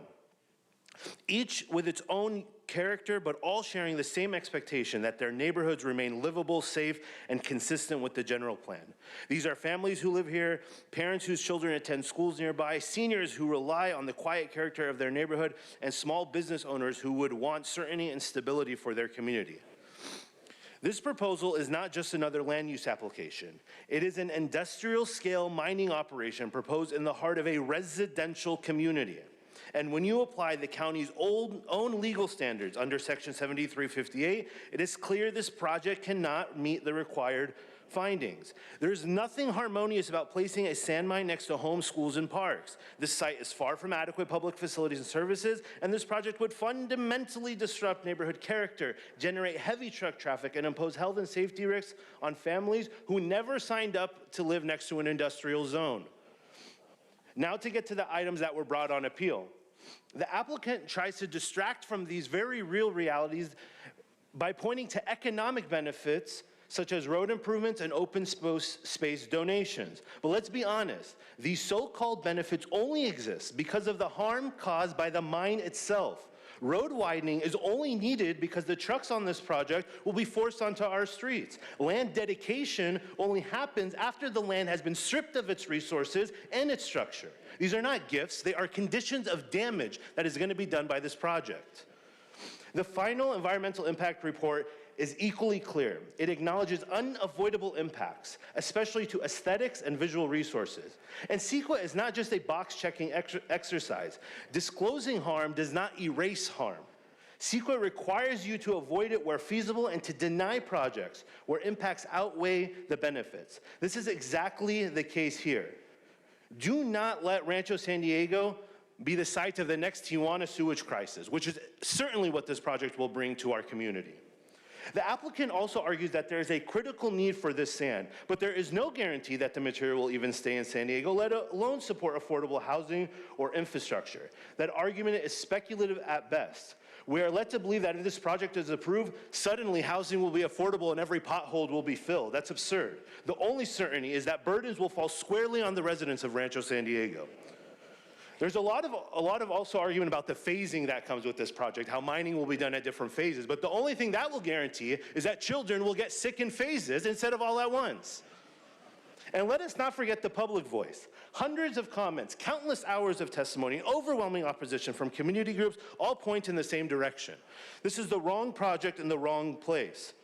Each with its own character, but all sharing the same expectation that their neighborhoods remain livable, safe, and consistent with the general plan. These are families who live here, parents whose children attend schools nearby, seniors who rely on the quiet character of their neighborhood, and small business owners who would want certainty and stability for their community. This proposal is not just another land use application. It is an industrial-scale mining operation proposed in the heart of a residential community. And when you apply the county's own legal standards under Section 7358, it is clear this project cannot meet the required findings. There's nothing harmonious about placing a sand mine next to homes, schools, and parks. This site is far from adequate public facilities and services, and this project would fundamentally disrupt neighborhood character, generate heavy truck traffic, and impose health and safety risks on families who never signed up to live next to an industrial zone. Now to get to the items that were brought on appeal. The applicant tries to distract from these very real realities by pointing to economic benefits such as road improvements and open space donations. But let's be honest, these so-called benefits only exist because of the harm caused by the mine itself. Road widening is only needed because the trucks on this project will be forced onto our streets. Land dedication only happens after the land has been stripped of its resources and its structure. These are not gifts, they are conditions of damage that is going to be done by this project. The final environmental impact report is equally clear. It acknowledges unavoidable impacts, especially to aesthetics and visual resources. And CEQA is not just a box-checking exercise. Disclosing harm does not erase harm. CEQA requires you to avoid it where feasible and to deny projects where impacts outweigh the benefits. This is exactly the case here. Do not let Rancho San Diego be the site of the next Tijuana sewage crisis, which is certainly what this project will bring to our community. The applicant also argues that there is a critical need for this sand, but there is no guarantee that the material will even stay in San Diego, let alone support affordable housing or infrastructure. That argument is speculative at best. We are led to believe that if this project is approved, suddenly housing will be affordable and every pothole will be filled. That's absurd. The only certainty is that burdens will fall squarely on the residents of Rancho San Diego. There's a lot of also argument about the phasing that comes with this project, how mining will be done at different phases, but the only thing that will guarantee is that children will get sick in phases instead of all at once. And let us not forget the public voice. Hundreds of comments, countless hours of testimony, overwhelming opposition from community groups all point in the same direction. This is the wrong project in the wrong place.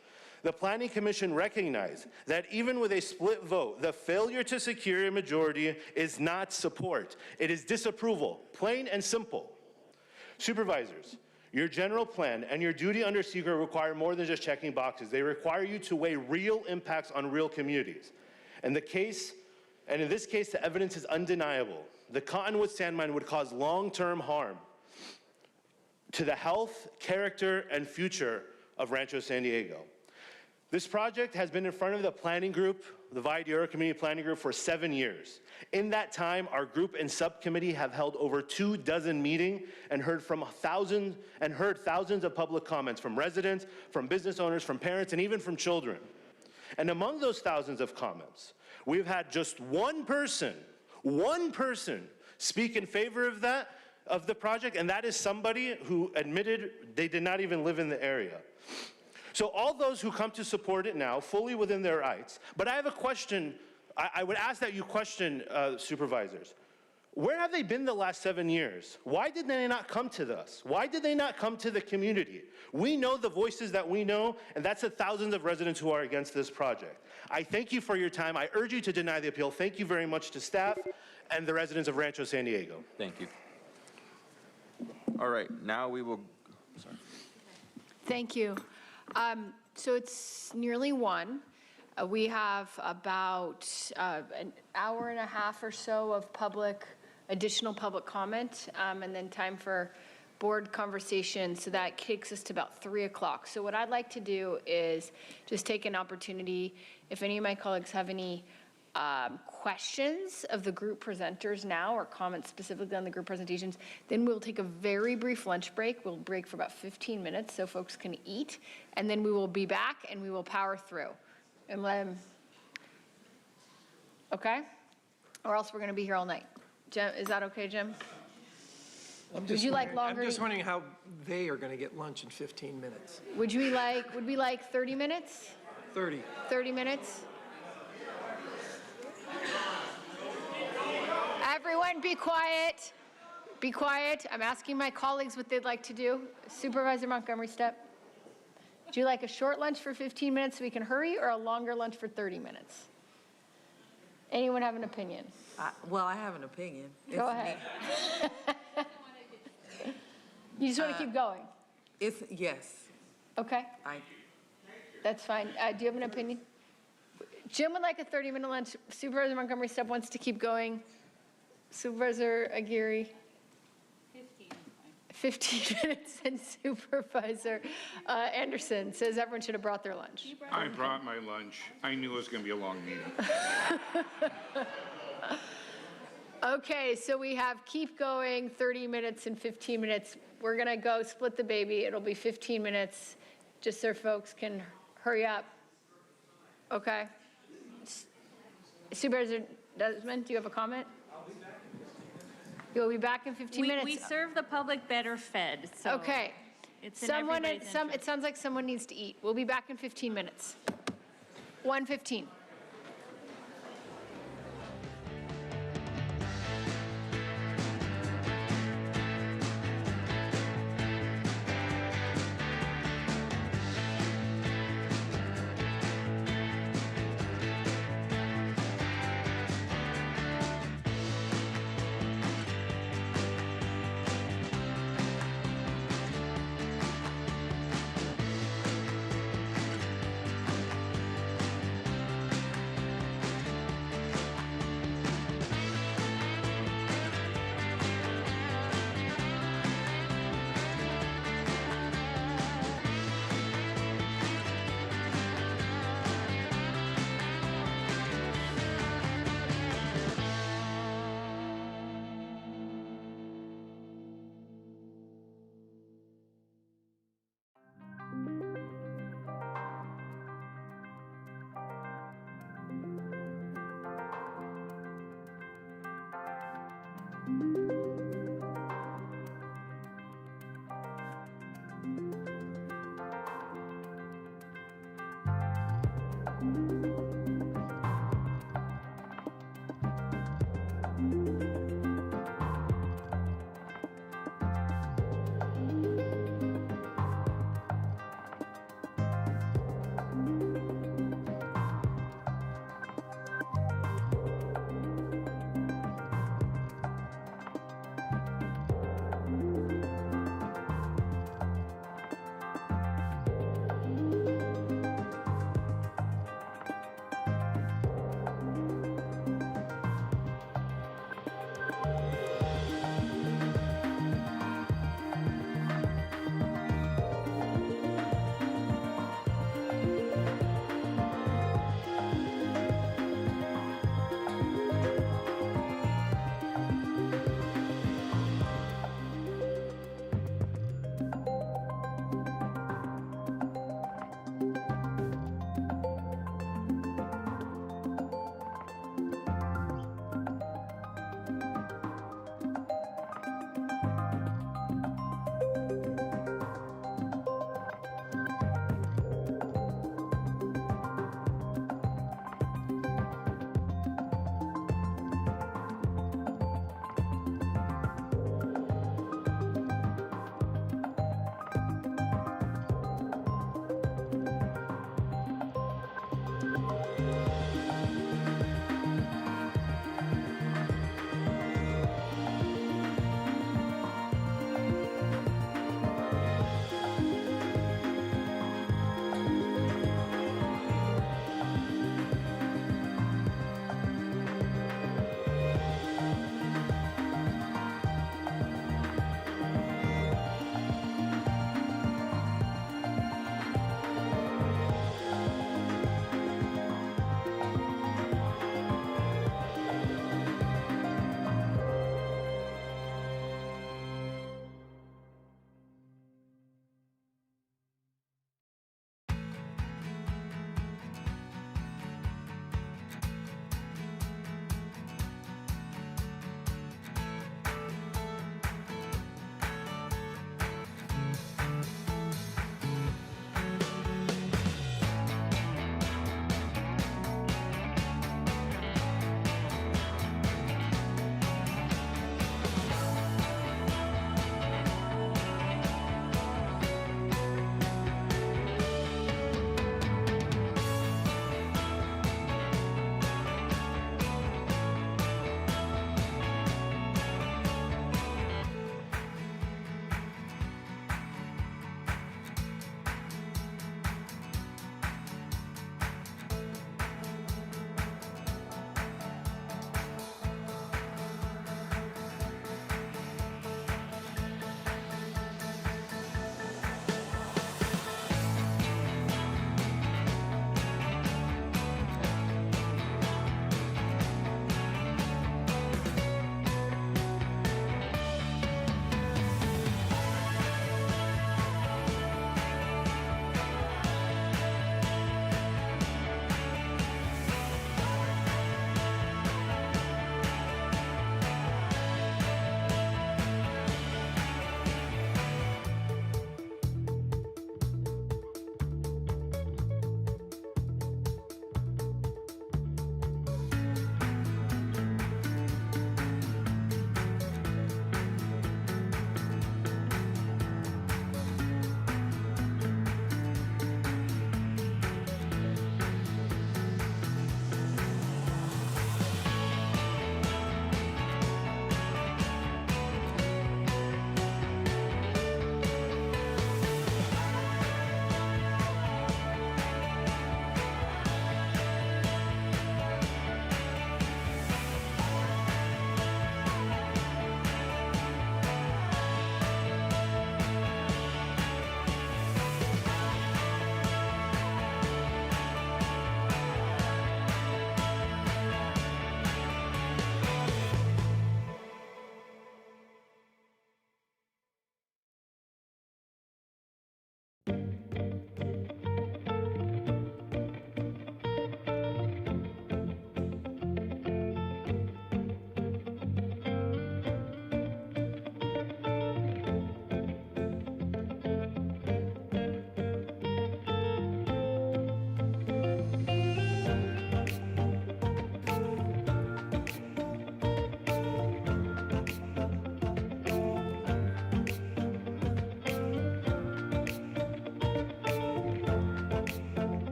The Planning Commission recognized that even with a split vote, the failure to secure a majority is not support. It is disapproval, plain and simple. Supervisors, your general plan and your duty under SECRET require more than just checking boxes. They require you to weigh real impacts on real communities. In this case, the evidence is undeniable. The Cottonwood sand mine would cause long-term harm to the health, character, and future of Rancho San Diego. This project has been in front of the planning group, the Valle de Oro Community Planning Group, for 7 years. In that time, our group and subcommittee have held over 24 meetings and heard thousands of public comments from residents, from business owners, from parents, and even from children. And among those thousands of comments, we've had just one person speak in favor of the project, and that is somebody who admitted they did not even live in the area. So all those who come to support it now, fully within their rights, but I have a question. I would ask that you question supervisors. Where have they been the last 7 years? Why did they not come to us? Why did they not come to the community? We know the voices that we know, and that's the thousands of residents who are against this project. I thank you for your time. I urge you to deny the appeal. Thank you very much to staff and the residents of Rancho San Diego. Thank you. All right, now we will, sorry. Thank you. So it's nearly 1. We have about an hour and a half or so of additional public comment, and then time for board conversation. So that kicks us to about 3 o'clock. So what I'd like to do is just take an opportunity, if any of my colleagues have any questions of the group presenters now or comments specifically on the group presentations, then we'll take a very brief lunch break. We'll break for about 15 minutes so folks can eat, and then we will be back and we will power through. And let them, okay? Or else we're going to be here all night. Jim, is that okay, Jim? Would you like longer? I'm just wondering how they are going to get lunch in 15 minutes. Would we like 30 minutes? 30. 30 minutes? Everyone be quiet. Be quiet. I'm asking my colleagues what they'd like to do. Supervisor Montgomery, step. Would you like a short lunch for 15 minutes so we can hurry, or a longer lunch for 30 minutes? Anyone have an opinion? Well, I have an opinion. Go ahead. You just want to keep going? Yes. Okay. That's fine. Do you have an opinion? Jim would like a 30-minute lunch. Supervisor Montgomery Step wants to keep going. Supervisor Aguirre? 15 minutes. And Supervisor Anderson says everyone should have brought their lunch. I brought my lunch. I knew it was going to be a long meeting. Okay, so we have keep going, 30 minutes and 15 minutes. We're going to go split the baby. It'll be 15 minutes, just so folks can hurry up. Okay. Supervisor Desmond, do you have a comment? You'll be back in 15 minutes. We serve the public better fed, so. Okay. It's in everybody's interest. It sounds like someone needs to eat. We'll be back in 15 minutes. 1:15.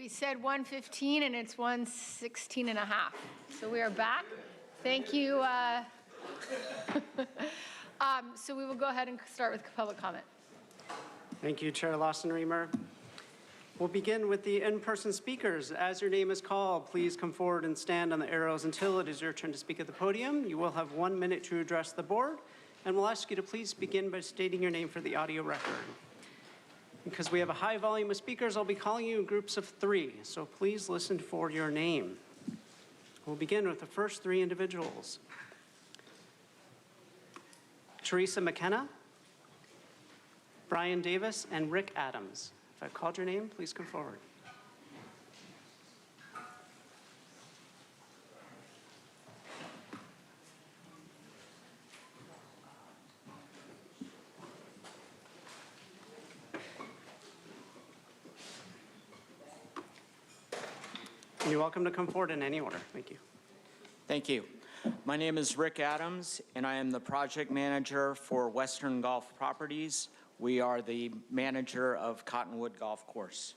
said 1:15 and it's 1:16 and a half. So we are back. Thank you. So we will go ahead and start with public comment. Thank you, Chair Lawson-Remer. We'll begin with the in-person speakers. As your name is called, please come forward and stand on the arrows until it is your turn to speak at the podium. You will have 1 minute to address the board, and we'll ask you to please begin by stating your name for the audio record. Because we have a high volume of speakers, I'll be calling you in groups of 3, so please listen for your name. We'll begin with the first 3 individuals. Teresa McKenna, Brian Davis, and Rick Adams. If I've called your name, please come forward. You're welcome to come forward in any order. Thank you. Thank you. My name is Rick Adams, and I am the project manager for Western Golf Properties. We are the manager of Cottonwood Golf Course.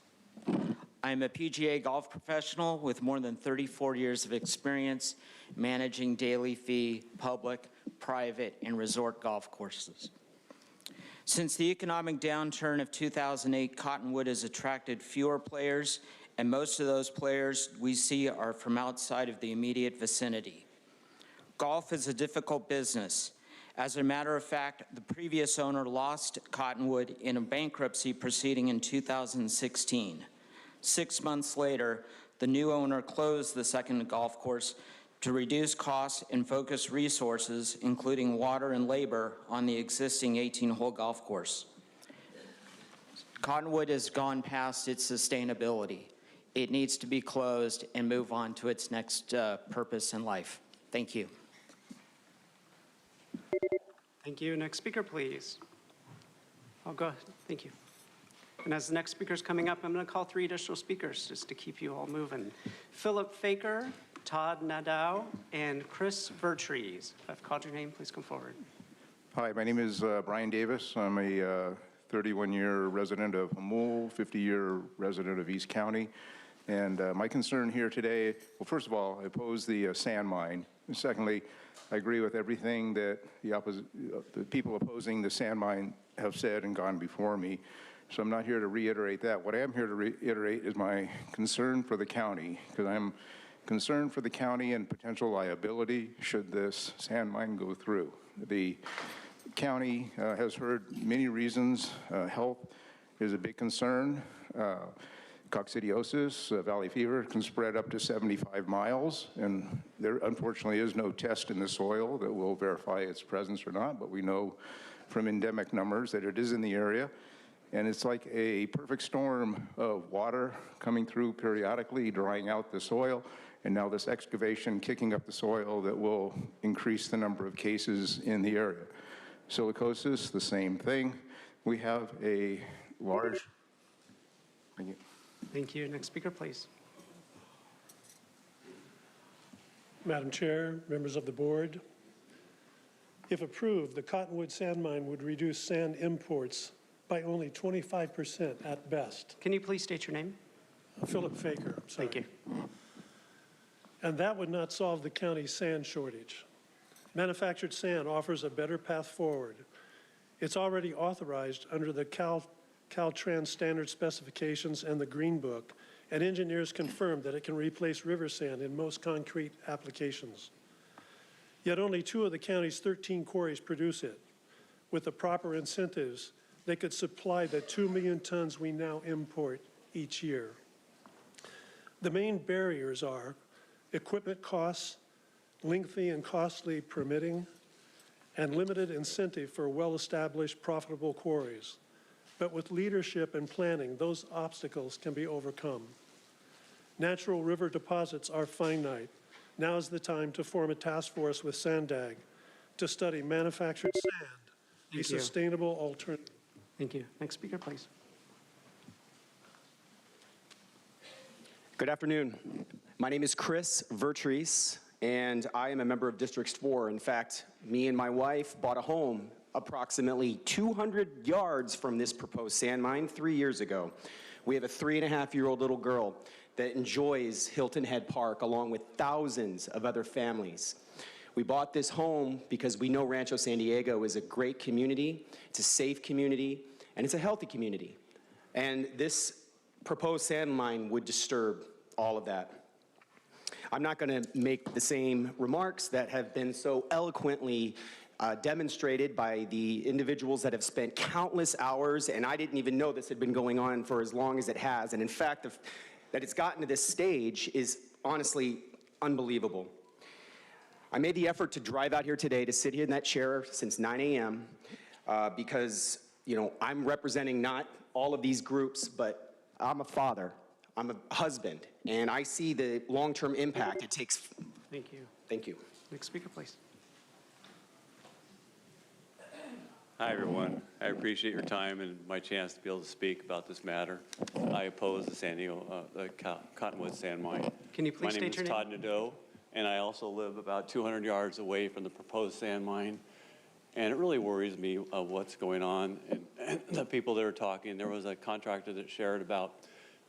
I am a PGA golf professional with more than 34 years of experience managing daily fee, public, private, and resort golf courses. Since the economic downturn of 2008, Cottonwood has attracted fewer players, and most of those players we see are from outside of the immediate vicinity. Golf is a difficult business. As a matter of fact, the previous owner lost Cottonwood in a bankruptcy proceeding in 2016. 6 months later, the new owner closed the second golf course to reduce costs and focus resources, including water and labor, on the existing 18-hole golf course. Cottonwood has gone past its sustainability. It needs to be closed and move on to its next purpose in life. Thank you. Thank you. Next speaker, please. I'll go ahead. Thank you. And as the next speaker is coming up, I'm going to call 3 additional speakers just to keep you all moving. Philip Faker, Todd Nadeau, and Chris Vertrees. If I've called your name, please come forward. Hi, my name is Brian Davis. I'm a 31-year resident of Hamul, 50-year resident of East County. And my concern here today, well, first of all, I oppose the sand mine. And secondly, I agree with everything that the people opposing the sand mine have said and gone before me. So I'm not here to reiterate that. What I am here to reiterate is my concern for the county, because I'm concerned for the county and potential liability should this sand mine go through. The county has heard many reasons. Health is a big concern. Coccidiosis, valley fever, can spread up to 75 miles, and there unfortunately is no test in the soil that will verify its presence or not, but we know from endemic numbers that it is in the area, and it's like a perfect storm of water coming through periodically, drying out the soil, and now this excavation kicking up the soil that will increase the number of cases in the area. Silicosis, the same thing. We have a large... Thank you. Thank you. Next speaker, please. Madam Chair, members of the board, if approved, the Cottonwood sand mine would reduce sand imports by only 25% at best. Can you please state your name? Philip Faker, I'm sorry. Thank you. And that would not solve the county's sand shortage. Manufactured sand offers a better path forward. It's already authorized under the Caltrans standard specifications and the Green Book, and engineers confirmed that it can replace river sand in most concrete applications. Yet only 2 of the county's 13 quarries produce it. With the proper incentives, they could supply the 2 million tons we now import each year. The main barriers are equipment costs, lengthy and costly permitting, and limited incentive for well-established profitable quarries. But with leadership and planning, those obstacles can be overcome. Natural river deposits are finite. Now is the time to form a task force with Sandag to study manufactured sand, a sustainable alternative. Thank you. Next speaker, please. Good afternoon. My name is Chris Vertrees, and I am a member of District 4. In fact, me and my wife bought a home approximately 200 yards from this proposed sand mine 3 years ago. We have a 3.5-year-old little girl that enjoys Hilton Head Park along with thousands of other families. We bought this home because we know Rancho San Diego is a great community, it's a safe community, and it's a healthy community. And this proposed sand mine would disturb all of that. I'm not going to make the same remarks that have been so eloquently demonstrated by the individuals that have spent countless hours, and I didn't even know this had been going on for as long as it has. And in fact, that it's gotten to this stage is honestly unbelievable. I made the effort to drive out here today to sit here in that chair since 9 a.m. Because, you know, I'm representing not all of these groups, but I'm a father, I'm a husband, and I see the long-term impact it takes. Thank you. Thank you. Next speaker, please. Hi, everyone. I appreciate your time and my chance to be able to speak about this matter. I oppose the Cottonwood sand mine. Can you please state your name? My name is Todd Nadeau, and I also live about 200 yards away from the proposed sand mine. And it really worries me what's going on. And the people that are talking, there was a contractor that shared about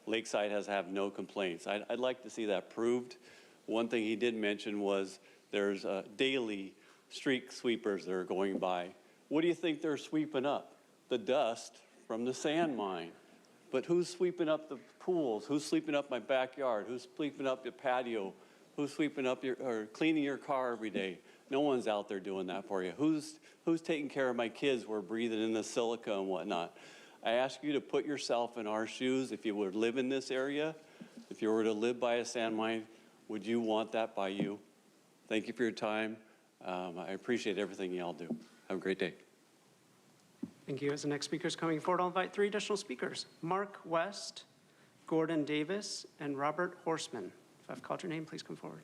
Lakeside has have no complaints. I'd like to see that proved. One thing he did mention was there's daily street sweepers that are going by. What do you think they're sweeping up? The dust from the sand mine. But who's sweeping up the pools? Who's sweeping up my backyard? Who's sweeping up your patio? Who's sweeping up or cleaning your car every day? No one's out there doing that for you. Who's taking care of my kids? We're breathing in the silica and whatnot. I ask you to put yourself in our shoes. If you were to live in this area, if you were to live by a sand mine, would you want that by you? Thank you for your time. I appreciate everything y'all do. Have a great day. Thank you. As the next speaker is coming forward, I'll invite 3 additional speakers: Mark West, Gordon Davis, and Robert Horseman. If I've called your name, please come forward.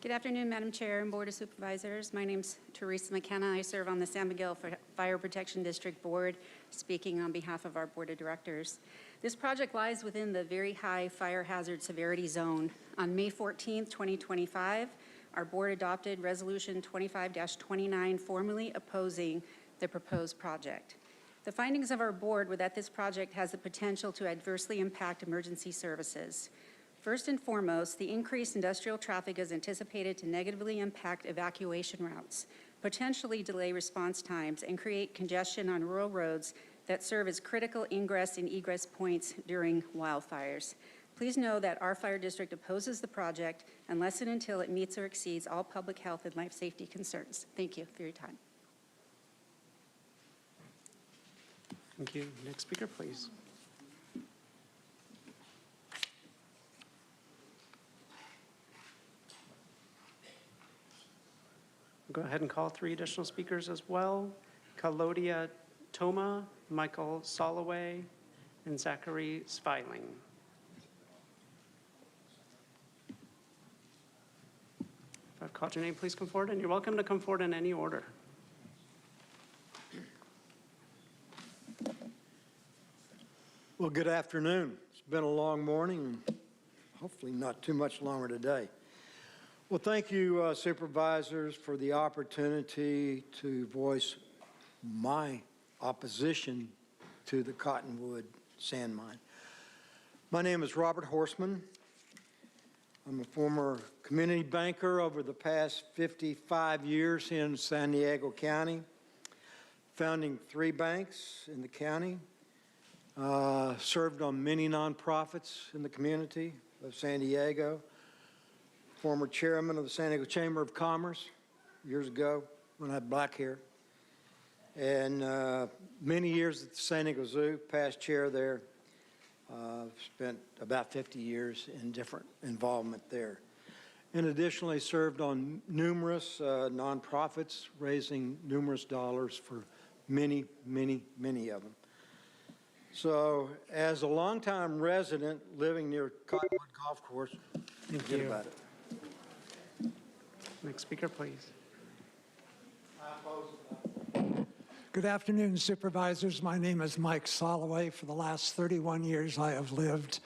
Good afternoon, Madam Chair and Board of Supervisors. My name's Teresa McKenna. I serve on the San Miguel Fire Protection District Board, speaking on behalf of our Board of Directors. This project lies within the very high fire hazard severity zone. On May 14th, 2025, our board adopted Resolution 25-29, formally opposing the proposed project. The findings of our board were that this project has the potential to adversely impact emergency services. First and foremost, the increased industrial traffic is anticipated to negatively impact evacuation routes, potentially delay response times, and create congestion on rural roads that serve as critical ingress and egress points during wildfires. Please know that our fire district opposes the project unless and until it meets or exceeds all public health and life safety concerns. Thank you for your time. Thank you. Next speaker, please. Go ahead and call 3 additional speakers as well: Kalodia Toma, Michael Soloway, and Zachary Sviling. If I've called your name, please come forward, and you're welcome to come forward in any order. Well, good afternoon. It's been a long morning, and hopefully not too much longer today. Well, thank you, supervisors, for the opportunity to voice my opposition to the Cottonwood sand mine. My name is Robert Horseman. I'm a former community banker over the past 55 years in San Diego County, founding 3 banks in the county. Served on many nonprofits in the community of San Diego. Former chairman of the San Diego Chamber of Commerce years ago when I had black hair. And many years at the San Diego Zoo, past chair there. Spent about 50 years in different involvement there. And additionally served on numerous nonprofits, raising numerous dollars for many, many, many of them. So, as a longtime resident living near Cottonwood Golf Course, forget about it. Next speaker, please. Good afternoon, supervisors. My name is Mike Soloway. For the last 31 years, I have lived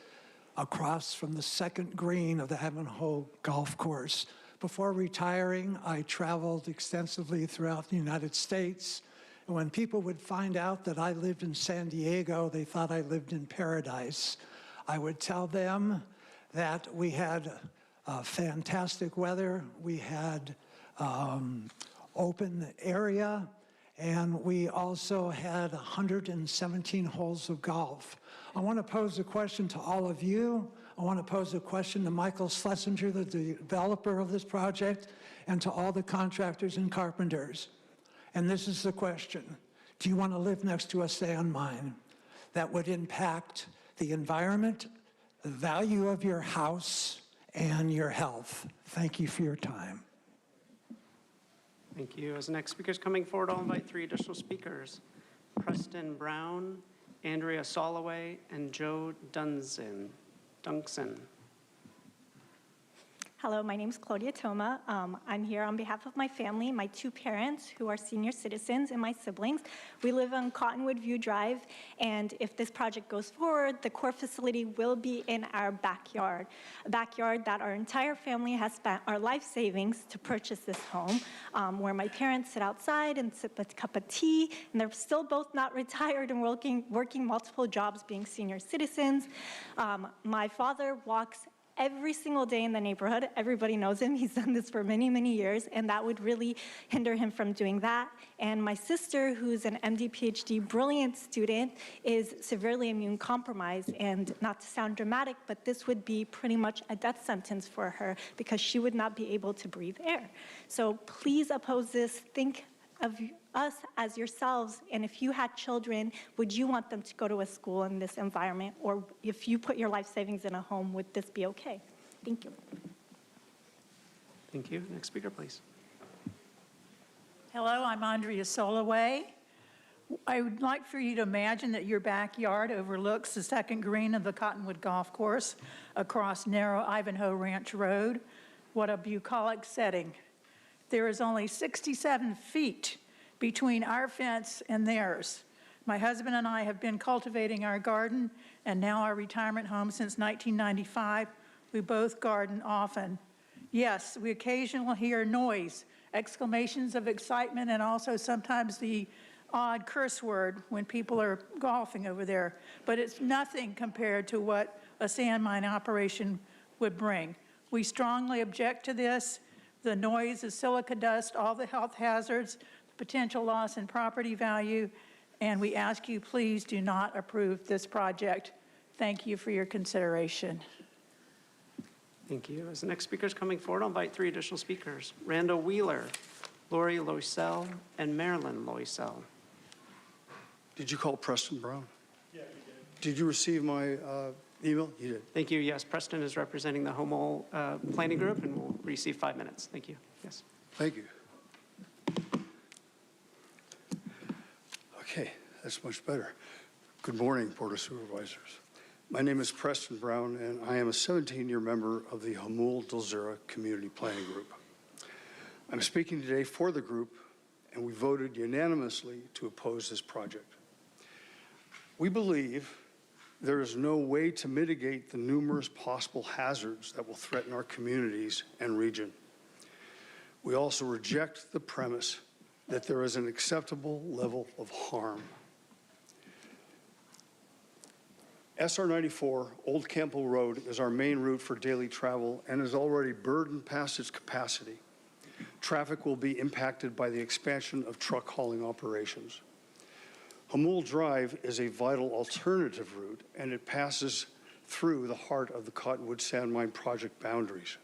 across from the second green of the Heaven Ho Golf Course. Before retiring, I traveled extensively throughout the United States When people would find out that I lived in San Diego, they thought I lived in paradise. I would tell them that we had fantastic weather, we had open area, and we also had 117 holes of golf. I want to pose a question to all of you. I want to pose a question to Michael Schlesinger, the developer of this project, and to all the contractors and carpenters. And this is the question. Do you want to live next to a sand mine that would impact the environment, the value of your house, and your health? Thank you for your time. Thank you. As the next speaker is coming forward, I'll invite 3 additional speakers. Preston Brown, Andrea Soloway, and Joe Dunkson. Hello, my name is Claudia Toma. I'm here on behalf of my family, my 2 parents who are senior citizens, and my siblings. We live on Cottonwood View Drive, and if this project goes forward, the core facility will be in our backyard, a backyard that our entire family has spent our life savings to purchase this home, where my parents sit outside and sip a cup of tea, and they're still both not retired and working multiple jobs being senior citizens. My father walks every single day in the neighborhood. Everybody knows him. He's done this for many, many years, and that would really hinder him from doing that. And my sister, who's an MD, PhD, brilliant student, is severely immune compromised. And not to sound dramatic, but this would be pretty much a death sentence for her because she would not be able to breathe air. So please oppose this. Think of us as yourselves, and if you had children, would you want them to go to a school in this environment? Or if you put your life savings in a home, would this be okay? Thank you. Thank you. Next speaker, please. Hello, I'm Andrea Soloway. I would like for you to imagine that your backyard overlooks the second green of the Cottonwood Golf Course across narrow Ivanhoe Ranch Road. What a bucolic setting. There is only 67 feet between our fence and theirs. My husband and I have been cultivating our garden and now our retirement home since 1995. We both garden often. Yes, we occasionally hear noise, exclamations of excitement, and also sometimes the odd curse word when people are golfing over there. But it's nothing compared to what a sand mine operation would bring. We strongly object to this. The noise, the silica dust, all the health hazards, the potential loss in property value, and we ask you please do not approve this project. Thank you for your consideration. Thank you. As the next speaker is coming forward, I'll invite 3 additional speakers. Randall Wheeler, Lori Loisel, and Marilyn Loisel. Did you call Preston Brown? Yeah, you did. Did you receive my email? You did. Thank you. Yes, Preston is representing the Homo Planning Group and will receive 5 minutes. Thank you. Yes. Thank you. Okay, that's much better. Good morning, Board of Supervisors. My name is Preston Brown, and I am a 17-year member of the Hamul-Dulzera Community Planning Group. I'm speaking today for the group, and we voted unanimously to oppose this project. We believe there is no way to mitigate the numerous possible hazards that will threaten our communities and region. We also reject the premise that there is an acceptable level of harm. SR 94, Old Campbell Road, is our main route for daily travel and is already burdened past its capacity. Traffic will be impacted by the expansion of truck hauling operations. Hamul Drive is a vital alternative route, and it passes through the heart of the Cottonwood Sand Mine project boundaries.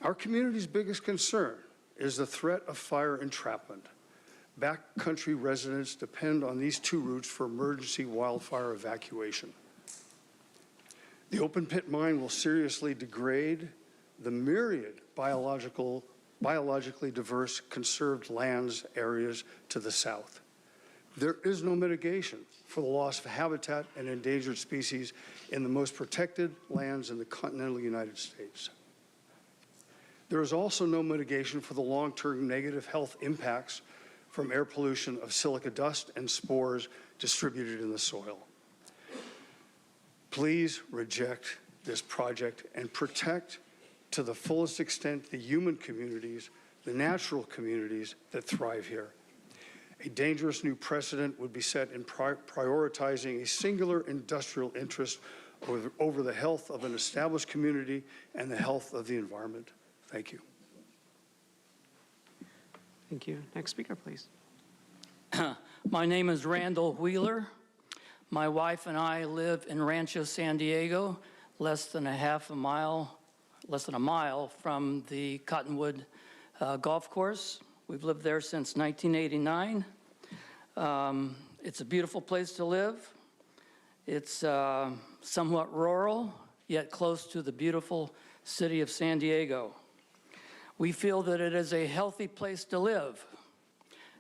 Our community's biggest concern is the threat of fire entrapment. Backcountry residents depend on these 2 routes for emergency wildfire evacuation. The open pit mine will seriously degrade the myriad biologically diverse conserved lands areas to the south. There is no mitigation for the loss of habitat and endangered species in the most protected lands in the continental United States. There is also no mitigation for the long-term negative health impacts from air pollution of silica dust and spores distributed in the soil. Please reject this project and protect to the fullest extent the human communities, the natural communities that thrive here. A dangerous new precedent would be set in prioritizing a singular industrial interest over the health of an established community and the health of the environment. Thank you. Thank you. Next speaker, please. My name is Randall Wheeler. My wife and I live in Rancho San Diego, less than a mile from the Cottonwood Golf Course. We've lived there since 1989. It's a beautiful place to live. It's somewhat rural, yet close to the beautiful city of San Diego. We feel that it is a healthy place to live.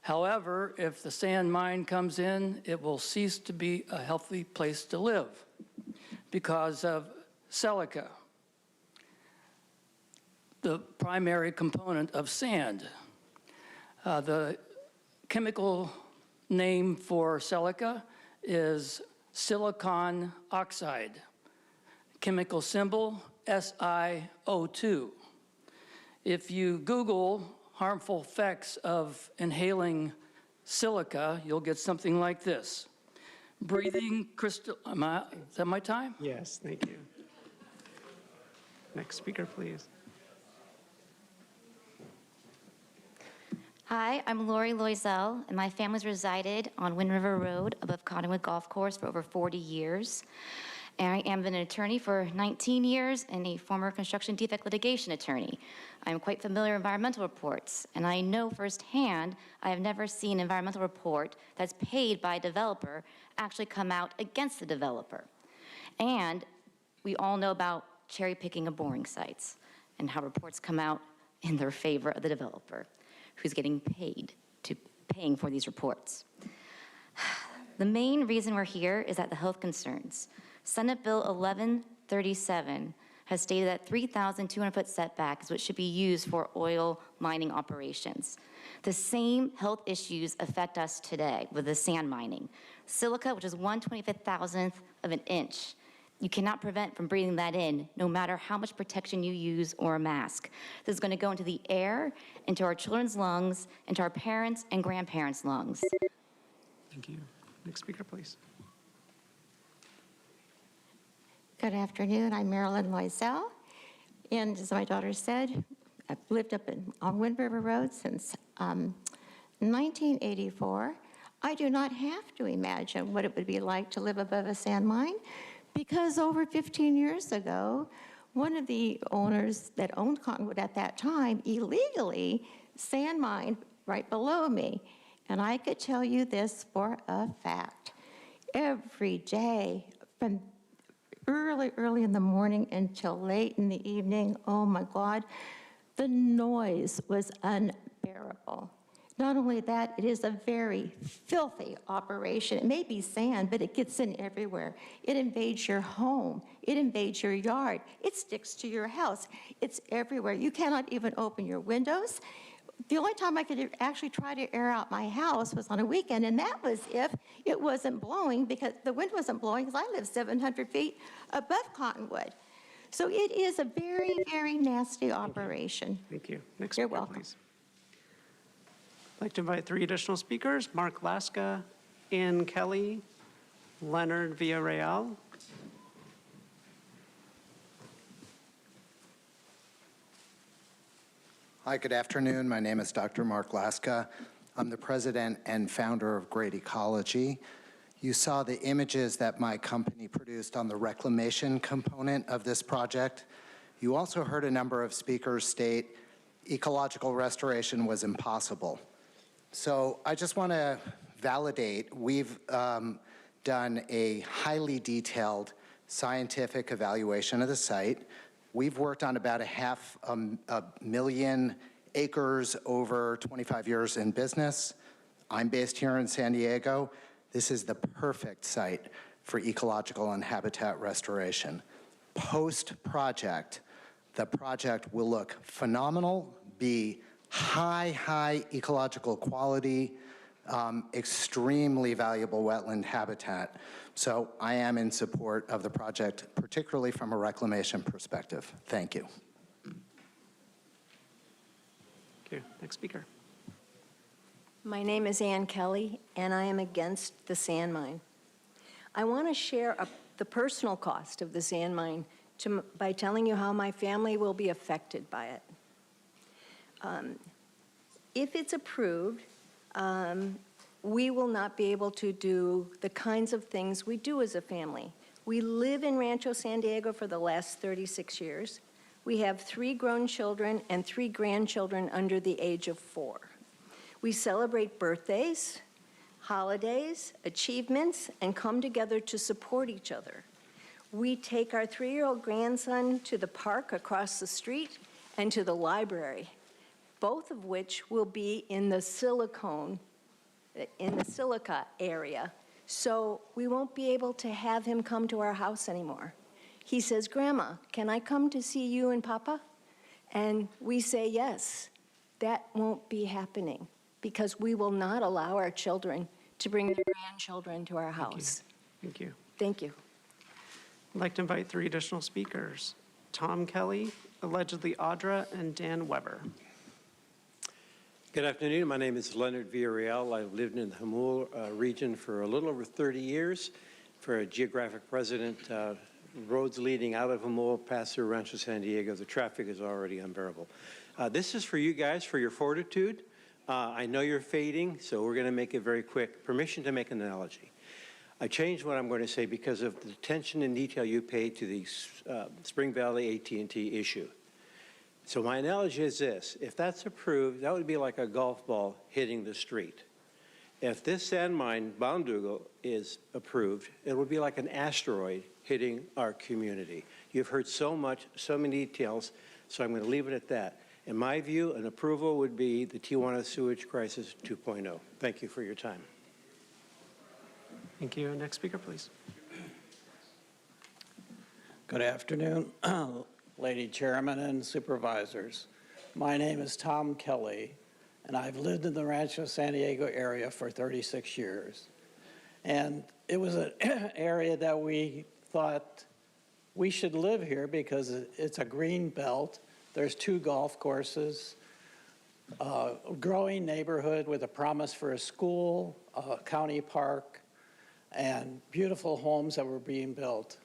However, if the sand mine comes in, it will cease to be a healthy place to live because of silica, the primary component of sand. The chemical name for silica is silicon oxide, chemical symbol SiO2. If you Google harmful effects of inhaling silica, you'll get something like this. Breathing crystal, is that my time? Yes, thank you. Next speaker, please. Hi, I'm Lori Loisel, and my family's resided on Wind River Road above Cottonwood Golf Course for over 40 years. And I am an attorney for 19 years and a former construction defect litigation attorney. I'm quite familiar with environmental reports, and I know firsthand I have never seen an environmental report that's paid by a developer actually come out against the developer. And we all know about cherry picking of boring sites and how reports come out in their favor of the developer who's getting paying for these reports. The main reason we're here is that the health concerns. Senate Bill 1137 has stated that 3,200-foot setback is what should be used for oil mining operations. The same health issues affect us today with the sand mining. Silica, which is 1/25,000th of an inch, you cannot prevent from breathing that in, no matter how much protection you use or a mask. This is going to go into the air, into our children's lungs, into our parents' and grandparents' lungs. Thank you. Next speaker, please. Good afternoon. I'm Marilyn Loisel, and as my daughter said, I've lived on Wind River Road since 1984. I do not have to imagine what it would be like to live above a sand mine, because over 15 years ago, one of the owners that owned Cottonwood at that time illegally sand mined right below me. And I could tell you this for a fact. Every day, from early in the morning until late in the evening, oh my God, the noise was unbearable. Not only that, it is a very filthy operation. It may be sand, but it gets in everywhere. It invades your home. It invades your yard. It sticks to your house. It's everywhere. You cannot even open your windows. The only time I could actually try to air out my house was on a weekend, and that was if it wasn't blowing, because the wind wasn't blowing, because I live 700 feet above Cottonwood. So it is a very, very nasty operation. Thank you. Next You're speaker, welcome. please. I'd like to invite 3 additional speakers: Mark Laska, Ann Kelly, Leonard Villarreal. Hi, good afternoon. My name is Dr. Mark Laska. I'm the president and founder of Great Ecology. You saw the images that my company produced on the reclamation component of this project. You also heard a number of speakers state ecological restoration was impossible. So I just want to validate, we've done a highly detailed scientific evaluation of the site. We've worked on about a 500,000 acres over 25 years in business. I'm based here in San Diego. This is the perfect site for ecological and habitat restoration. Post-project, the project will look phenomenal, be high ecological quality, extremely valuable wetland habitat. So I am in support of the project, particularly from a reclamation perspective. Thank you. Thank you. Next speaker. My name is Ann Kelly, and I am against the sand mine. I want to share the personal cost of the sand mine by telling you how my family will be affected by it. If it's approved, we will not be able to do the kinds of things we do as a family. We live in Rancho San Diego for the last 36 years. We have 3 grown children and 3 grandchildren under the age of 4. We celebrate birthdays, holidays, achievements, and come together to support each other. We take our 3-year-old grandson to the park across the street and to the library, both of which will be in the silica area. So we won't be able to have him come to our house anymore. He says, "Grandma, can I come to see you and Papa?" And we say, yes. That won't be happening because we will not allow our children to bring their grandchildren to our house. Thank you. Thank you. I'd like to invite 3 additional speakers. Tom Kelly, allegedly Audra, and Dan Weber. Good afternoon. My name is Leonard Villarreal. I've lived in the Jamul region for a little over 30 years. For a geographic president, roads leading out of Jamul pass through Rancho San Diego. The traffic is already unbearable. This is for you guys, for your fortitude. I know you're fading, so we're going to make it very quick. Permission to make an analogy. I changed what I'm going to say because of the attention and detail you paid to the Spring Valley AT&T issue. So my analogy is this. If that's approved, that would be like a golf ball hitting the street. If this sand mine, Boundugal, is approved, it would be like an asteroid hitting our community. You've heard so much, so many details, so I'm going to leave it at that. In my view, an approval would be the Tijuana Sewage Crisis 2.0. Thank you for your time. Thank you. Next speaker, please. Good afternoon, Lady Chairman and Supervisors. My name is Tom Kelly, and I've lived in the Rancho San Diego area for 36 years. And it was an area that we thought we should live here because it's a green belt. There's 2 golf courses, a growing neighborhood with a promise for a school, a county park, and beautiful homes that were being built.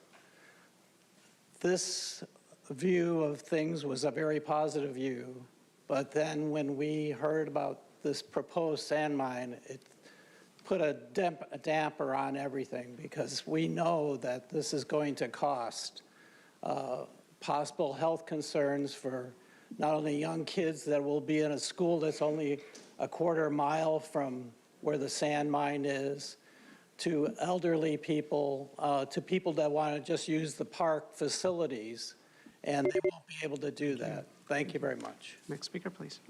This view of things was a very positive view, but then when we heard about this proposed sand mine, it put a damper on everything because we know that this is going to cost possible health concerns for not only young kids that will be in a school that's only a quarter mile from where the sand mine is, to elderly people, to people that want to just use the park facilities, and they won't be able to do that. Thank you very much. Next speaker, please.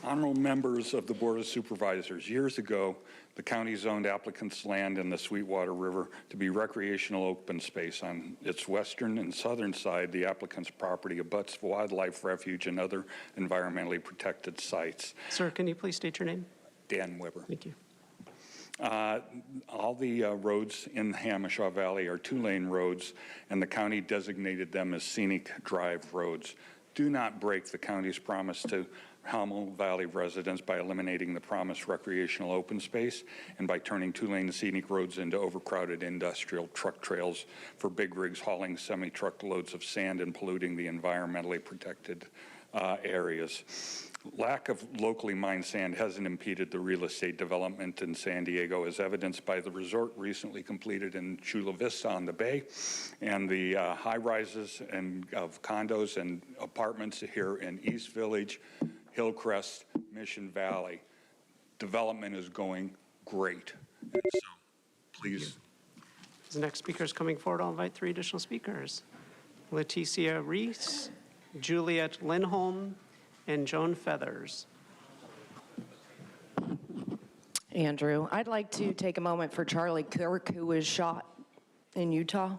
Honorable members of the Board of Supervisors, years ago, the county zoned applicants' land in the Sweetwater River to be recreational open space. On its western and southern side, the applicant's property abuts wildlife refuge and other environmentally protected sites. Sir, can you please state your name? Dan Weber. Thank you. All the roads in the Hamishaw Valley are 2-lane roads, and the county designated them as scenic drive roads. Do not break the county's promise to Hamel Valley residents by eliminating the promised recreational open space and by turning 2-lane scenic roads into overcrowded industrial truck trails for big rigs hauling semi-truck loads of sand and polluting the environmentally protected areas. Lack of locally mined sand hasn't impeded the real estate development in San Diego, as evidenced by the resort recently completed in Chula Vista on the Bay and the high-rises of condos and apartments here in East Village, Hillcrest, Mission Valley. Development is going great. And so, please. As the next speaker is coming forward, I'll invite 3 additional speakers. Leticia Reese, Juliet Lindholm, and Joan Feathers. Andrew, I'd like to take a moment for Charlie Kirk, who was shot in Utah.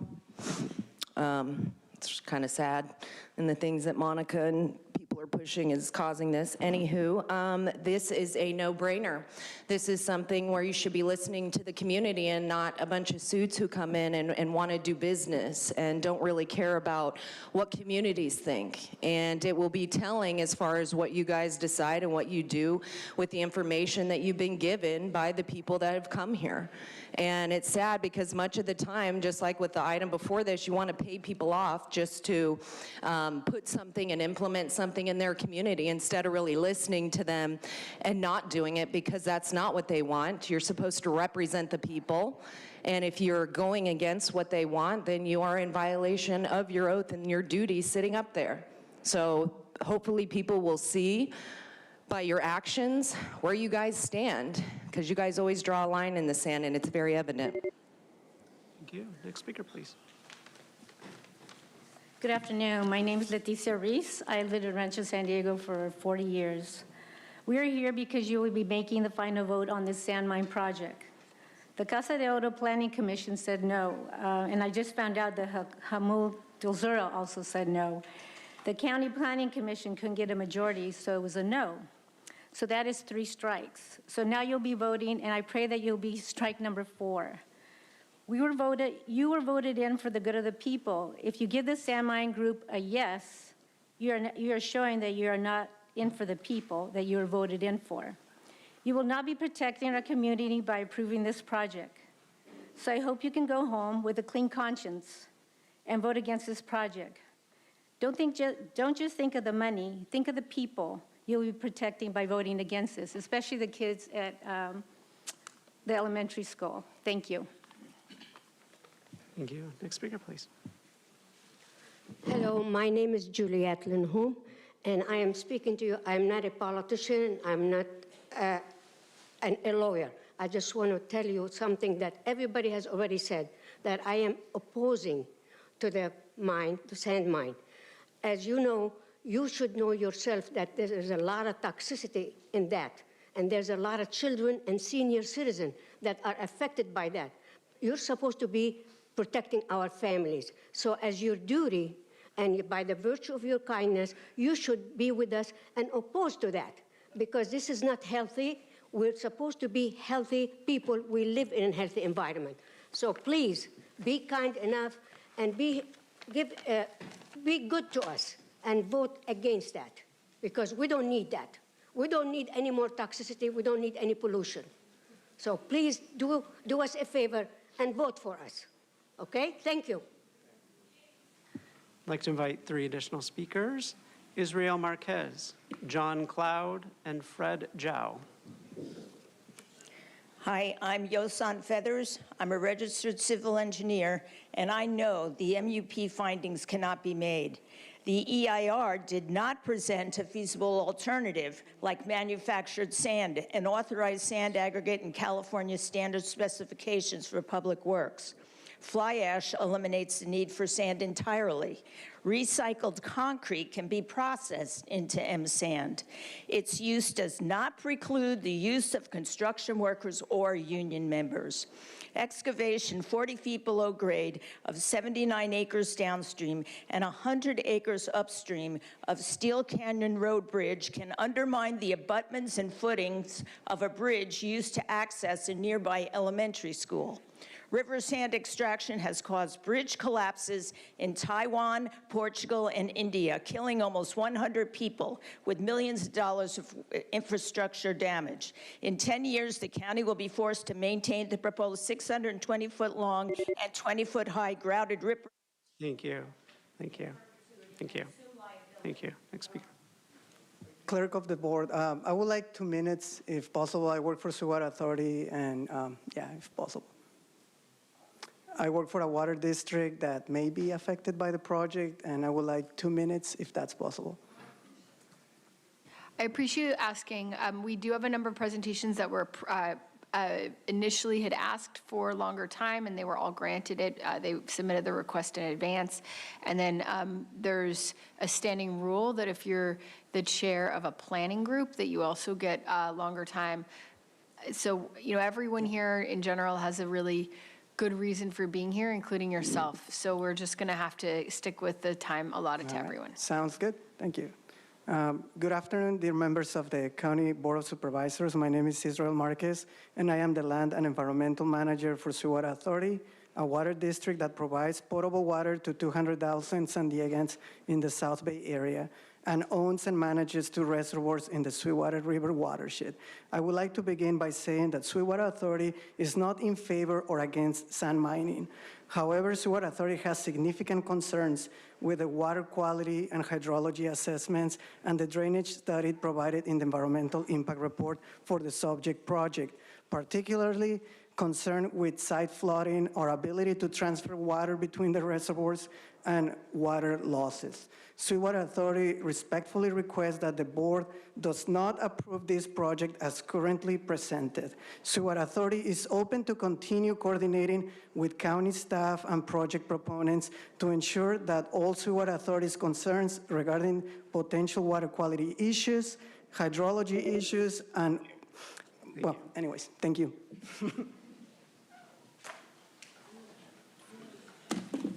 It's kind of sad, and the things that Monica and people people are pushing is causing this. Anywho, this is a no-brainer. This is something where you should be listening to the community and not a bunch of suits who come in and want to do business and don't really care about what communities think. And it will be telling as far as what you guys decide and what you do with the information that you've been given by the people that have come here. And it's sad because much of the time, just like with the item before this, you want to pay people off just to put something and implement something in their community instead of really listening to them and not doing it, because that's not what they want. You're supposed to represent the people. And if you're going against what they want, then you are in violation of your oath and your duty sitting up there. So hopefully people will see by your actions where you guys stand, because you guys always draw a line in the sand and it's very evident. Thank you. Next speaker, please. Good afternoon. My name is Leticia Reese. I lived in Rancho San Diego for 40 years. We are here because you will be making the final vote on this sand mine project. The Casa de Oro Planning Commission said no, and I just found out that Jamul Dulzura also said no. The County Planning Commission couldn't get a majority, so it was a no. So that is 3 strikes. So now you'll be voting, and I pray that you'll be strike number 4. You were voted in for the good of the people. If you give the sand mine group a yes, you are showing that you are not in for the people that you were voted in for. You will not be protecting our community by approving this project. So I hope you can go home with a clean conscience and vote against this project. Don't just think of the money, think of the people you'll be protecting by voting against this, especially the kids at the elementary school. Thank you. Thank you. Next speaker, please. Hello, my name is Juliette Linhoum, and I am speaking to you. I'm not a politician. I'm not a lawyer. I just want to tell you something that everybody has already said, that I am opposing to the mine, the sand mine. As you know, you should know yourself that there is a lot of toxicity in that, and there's a lot of children and senior citizens that are affected by that. You're supposed to be protecting our families. So as your duty, and by the virtue of your kindness, you should be with us and oppose to that, because this is not healthy. We're supposed to be healthy people. We live in a healthy environment. So please, be kind enough and be good to us and vote against that, because we don't need that. We don't need any more toxicity. We don't need any pollution. So please do us a favor and vote for us. Okay? Thank you. I'd like to invite 3 additional speakers: Israel Marquez, John Cloud, and Fred Zhao. Hi, I'm Yosan Feathers. I'm a registered civil engineer, and I know the MUP findings cannot be made. The EIR did not present a feasible alternative like manufactured sand, an authorized sand aggregate in California standard specifications for public works. Fly ash eliminates the need for sand entirely. Recycled concrete can be processed into M-sand. Its use does not preclude the use of construction workers or union members. Excavation 40 feet below grade of 79 acres downstream and 100 acres upstream of Steel Canyon Road Bridge can undermine the abutments and footings of a bridge used to access a nearby elementary school. River sand extraction has caused bridge collapses in Taiwan, Portugal, and India, killing almost 100 people with millions of dollars of infrastructure damage. In 10 years, the county will be forced to maintain the proposed 620-foot-long and 20-foot-high grouted rip. Thank you. Thank you. Thank you. Thank you. Next speaker. Clerk of the board, I would like 2 minutes, if possible. I work for Sewer Authority, and yeah, if possible. I work for a water district that may be affected by the project, and I would like 2 minutes, if that's possible. I appreciate you asking. We do have a number of presentations that were initially had asked for longer time, and they were all granted it. They submitted the request in advance. And then there's a standing rule that if you're the chair of a planning group, that you also get longer time. So, you know, everyone here in general has a really good reason for being here, including yourself. So we're just going to have to stick with the time allotted to everyone. Sounds good. Thank you. Good afternoon, dear members of the County Board of Supervisors. My name is Israel Marquez, and I am the Land and Environmental Manager for Sioux Water Authority, a water district that provides potable water to 200,000 San Diegans in the South Bay area and owns and manages 2 reservoirs in the Sweetwater River watershed. I would like to begin by saying that Sweetwater Authority is not in favor or against sand mining. However, Sweetwater Authority has significant concerns with the water quality and hydrology assessments and the drainage study provided in the environmental impact report for the subject project, particularly concerned with site flooding or ability to transfer water between the reservoirs and water losses. Sweetwater Authority respectfully requests that the board does not approve this project as currently presented. Sweetwater Authority is open to continue coordinating with county staff and project proponents to ensure that all Sweetwater Authority's concerns regarding potential water quality issues, hydrology issues, and, well, anyways, thank you.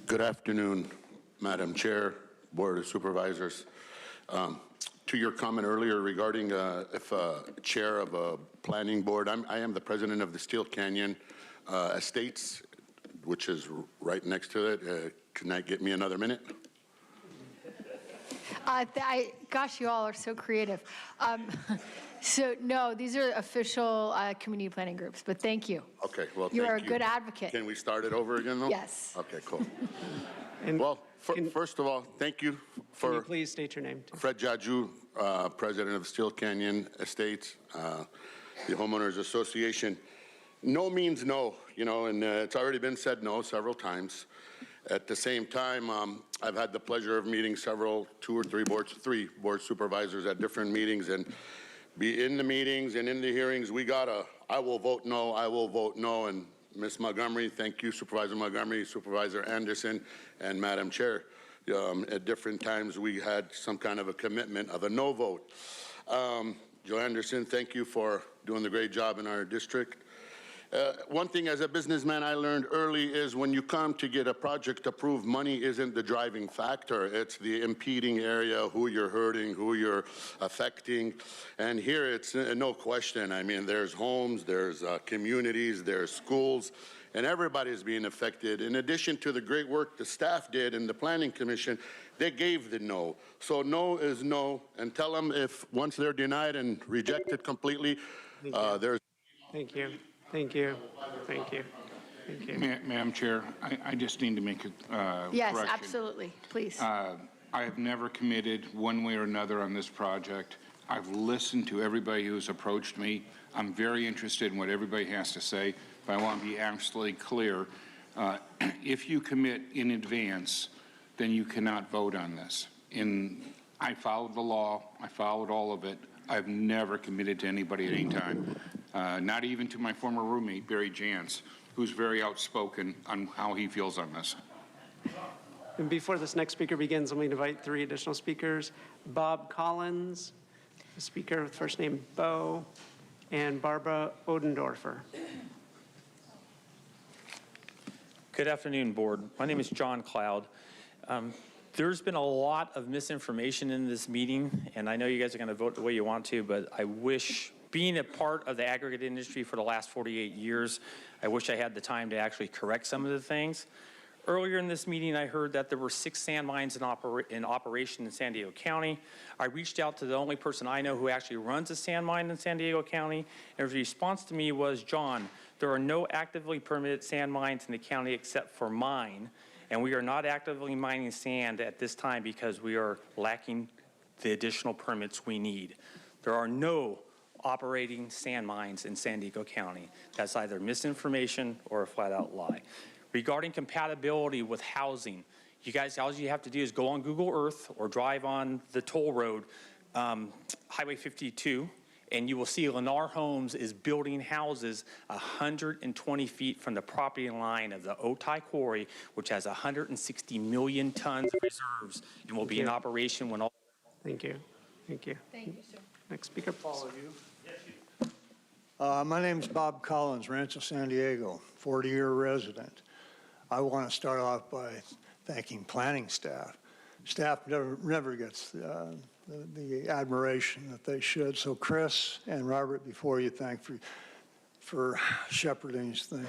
Good afternoon, Madam Chair, Board of Supervisors. To your comment earlier regarding if chair of a planning board, I am the president of the Steel Canyon Estates, which is right next to it. Can I get me another minute? Gosh, you all are so creative. So, no, these are official community planning groups, but thank you. Okay, well, You are a thank good advocate. Can we start it over again, though? Yes. Okay, cool. Well, first of all, thank you for... Can you please state your name? Fred Jaju, president of Steel Canyon Estates, the Homeowners Association. No means no, you know, and it's already been said no several times. At the same time, I've had the pleasure of meeting three board supervisors at different meetings, and be in the meetings and in the hearings, we got I will vote no, and Ms. Montgomery, thank you, Supervisor Montgomery, Supervisor Anderson, and Madam Chair. At different times, we had some kind of a commitment of a no vote. Joe Anderson, thank you for doing the great job in our district. One thing as a businessman I learned early is when you come to get a project approved, money isn't the driving factor. It's the impeding area, who you're hurting, who you're affecting. And here it's no question. I mean, there's homes, there's communities, there's schools, and everybody's being affected. In addition to the great work the staff did in the Planning Commission, they gave the no. So no is no, and tell them if once they're denied and rejected completely, there's... Thank you. Thank you. Thank you. Thank you. Madam Chair, I just need to make a Yes, correction. absolutely. Please. I have never committed one way or another on this project. I've listened to everybody who's approached me. I'm very interested in what everybody has to say, but I want to be absolutely clear. If you commit in advance, then you cannot vote on this. I followed the law. I followed all of it. I've never committed to anybody at any time, not even to my former roommate, Barry Jantz, who's very outspoken on how he feels on this. And before this next speaker begins, I'm going to invite 3 additional speakers. Bob Collins, a speaker with first name Bo, and Barbara Odendorfer. Good afternoon, Board. My name is John Cloud. There's been a lot of misinformation in this meeting, and I know you guys are going to vote the way you want to, but I wish, being a part of the aggregate industry for the last 48 years, I wish I had the time to actually correct some of the things. Earlier in this meeting, I heard that there were 6 sand mines in operation in San Diego County. I reached out to the only person I know who actually runs a sand mine in San Diego County, and his response to me was, John, there are no actively permitted sand mines in the county except for mine. And we are not actively mining sand at this time because we are lacking the additional permits we need. There are no operating sand mines in San Diego County. That's either misinformation or a flat-out lie. Regarding compatibility with housing, you guys, all you have to do is go on Google Earth or drive on the toll road, Highway 52, and you will see Lennar Homes is building houses 120 feet from the property line of the Otay Quarry, which has 160 million tons of reserves and will be in operation when all... Thank you. Thank you. Thank you, sir. Next speaker, follow you. My name's Bob Collins, Rancho San Diego, 40-year resident. I want to start off by thanking planning staff. Staff never gets the admiration that they should. So Chris and Robert, before you, thank for shepherding this thing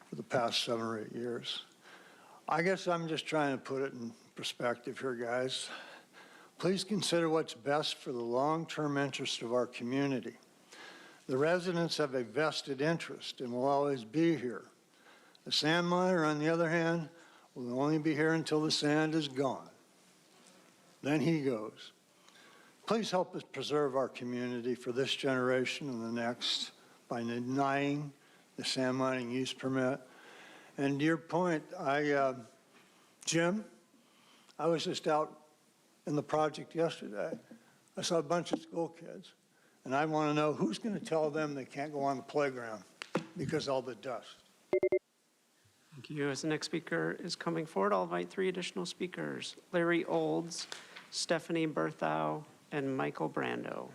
for the past 7 or 8 years. I guess I'm just trying to put it in perspective here, guys. Please consider what's best for the long-term interest of our community. The residents have a vested interest and will always be here. The sand miner, on the other hand, will only be here until the sand is gone. Then he goes. Please help us preserve our community for this generation and the next by denying the sand mining use permit. And to your point, Jim, I was just out in the project yesterday. I saw a bunch of school kids, and I want to know who's going to tell them they can't go on the playground because of all the dust. Thank you. As the next speaker is coming forward, I'll invite 3 additional speakers: Larry Olds, Stephanie Berthow, and Michael Brando.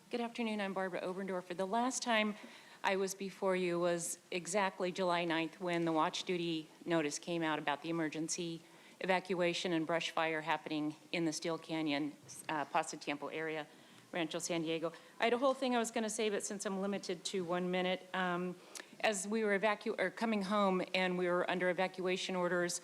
Good afternoon. I'm Barbara Oberndorfer. The last time I was before you was exactly July 9th when the watch duty notice came out about the emergency evacuation and brush fire happening in the Steel Canyon, Pasatiempo area, Rancho San Diego. I had a whole thing I was going to say, but since I'm limited to 1 minute, as we were coming home and we were under evacuation orders,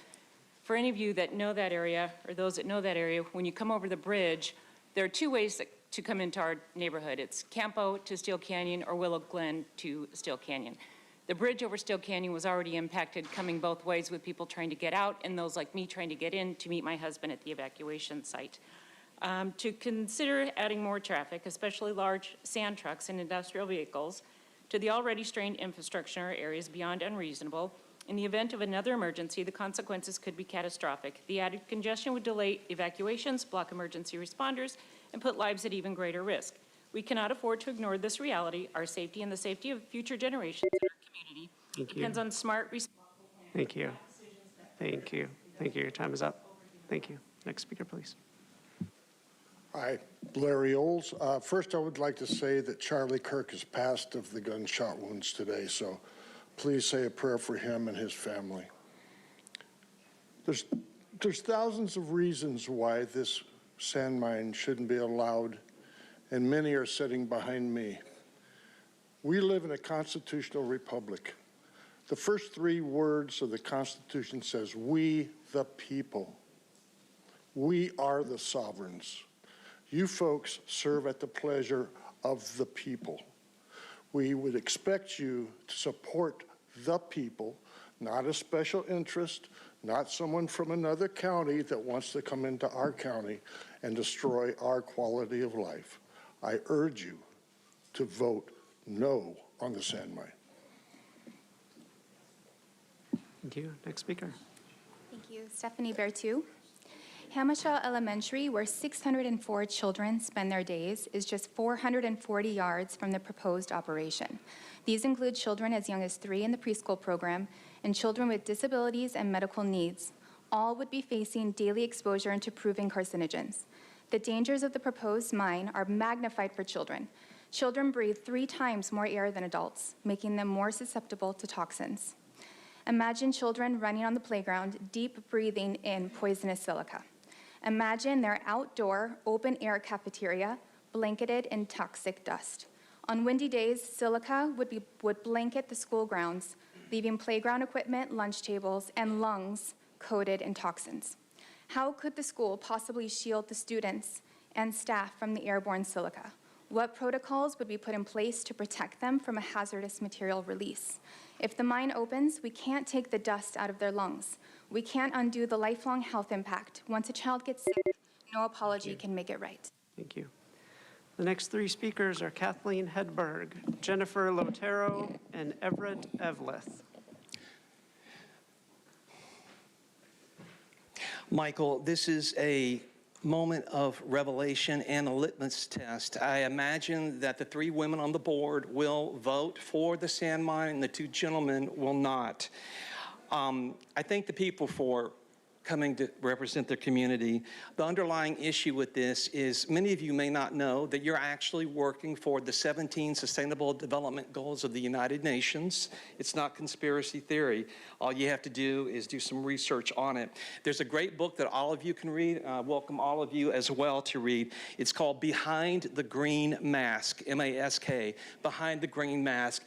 for any of you that know that area, or those that know that area, when you come over the bridge, there are 2 ways to come into our neighborhood. It's Campo to Steel Canyon or Willow Glen to Steel Canyon. The bridge over Steel Canyon was already impacted coming both ways with people trying to get out and those like me trying to get in to meet my husband at the evacuation site. To consider adding more traffic, especially large sand trucks and industrial vehicles, to the already strained infrastructure in our areas beyond unreasonable. In the event of another emergency, the consequences could be catastrophic. The added congestion would delay evacuations, block emergency responders, and put lives at even greater risk. We cannot afford to ignore this reality. Our safety and the safety of future generations in our community depends on smart, responsible planning. Thank you. Thank you. Thank you. Your time is up. Thank you. Next speaker, please. Hi, Larry Olds. First, I would like to say that Charlie Kirk has passed of the gunshot wounds today, so please say a prayer for him and his family. There's thousands of reasons why this sand mine shouldn't be allowed, and many are sitting behind me. We live in a constitutional republic. The first 3 words of the Constitution says, "We the people." We are the sovereigns. You folks serve at the pleasure of the people. We would expect you to support the people, not a special interest, not someone from another county that wants to come into our county and destroy our quality of life. I urge you to vote no on the sand mine. Thank you. Next speaker. Thank you. Stephanie Bertu. Hamishaw Elementary, where 604 children spend their days, is just 440 yards from the proposed operation. These include children as young as 3 in the preschool program and children with disabilities and medical needs. All would be facing daily exposure to proven carcinogens. The dangers of the proposed mine are magnified for children. Children breathe 3 times more air than adults, making them more susceptible to toxins. Imagine children running on the playground, deep breathing in poisonous silica. Imagine their outdoor, open-air cafeteria blanketed in toxic dust. On windy days, silica would blanket the school grounds, leaving playground equipment, lunch tables, and lungs coated in toxins. How could the school possibly shield the students and staff from the airborne silica? What protocols would be put in place to protect them from a hazardous material release? If the mine opens, we can't take the dust out of their lungs. We can't undo the lifelong health impact. Once a child gets sick, no apology can make it right. Thank you. The next 3 speakers are Kathleen Hedberg, Jennifer Lotero, and Everett Evlith. Michael, this is a moment of revelation and a litmus test. I imagine that the 3 women on the board will vote for the sand mine and the 2 gentlemen will not. I thank the people for coming to represent their community. The underlying issue with this is many of you may not know that you're actually working for the 17 Sustainable Development Goals of the United Nations. It's not conspiracy theory. All you have to do is do some research on it. There's a great book that all of you can read. I welcome all of you as well to read. It's called Behind the Green Mask, M-A-S-K, Behind the Green Mask.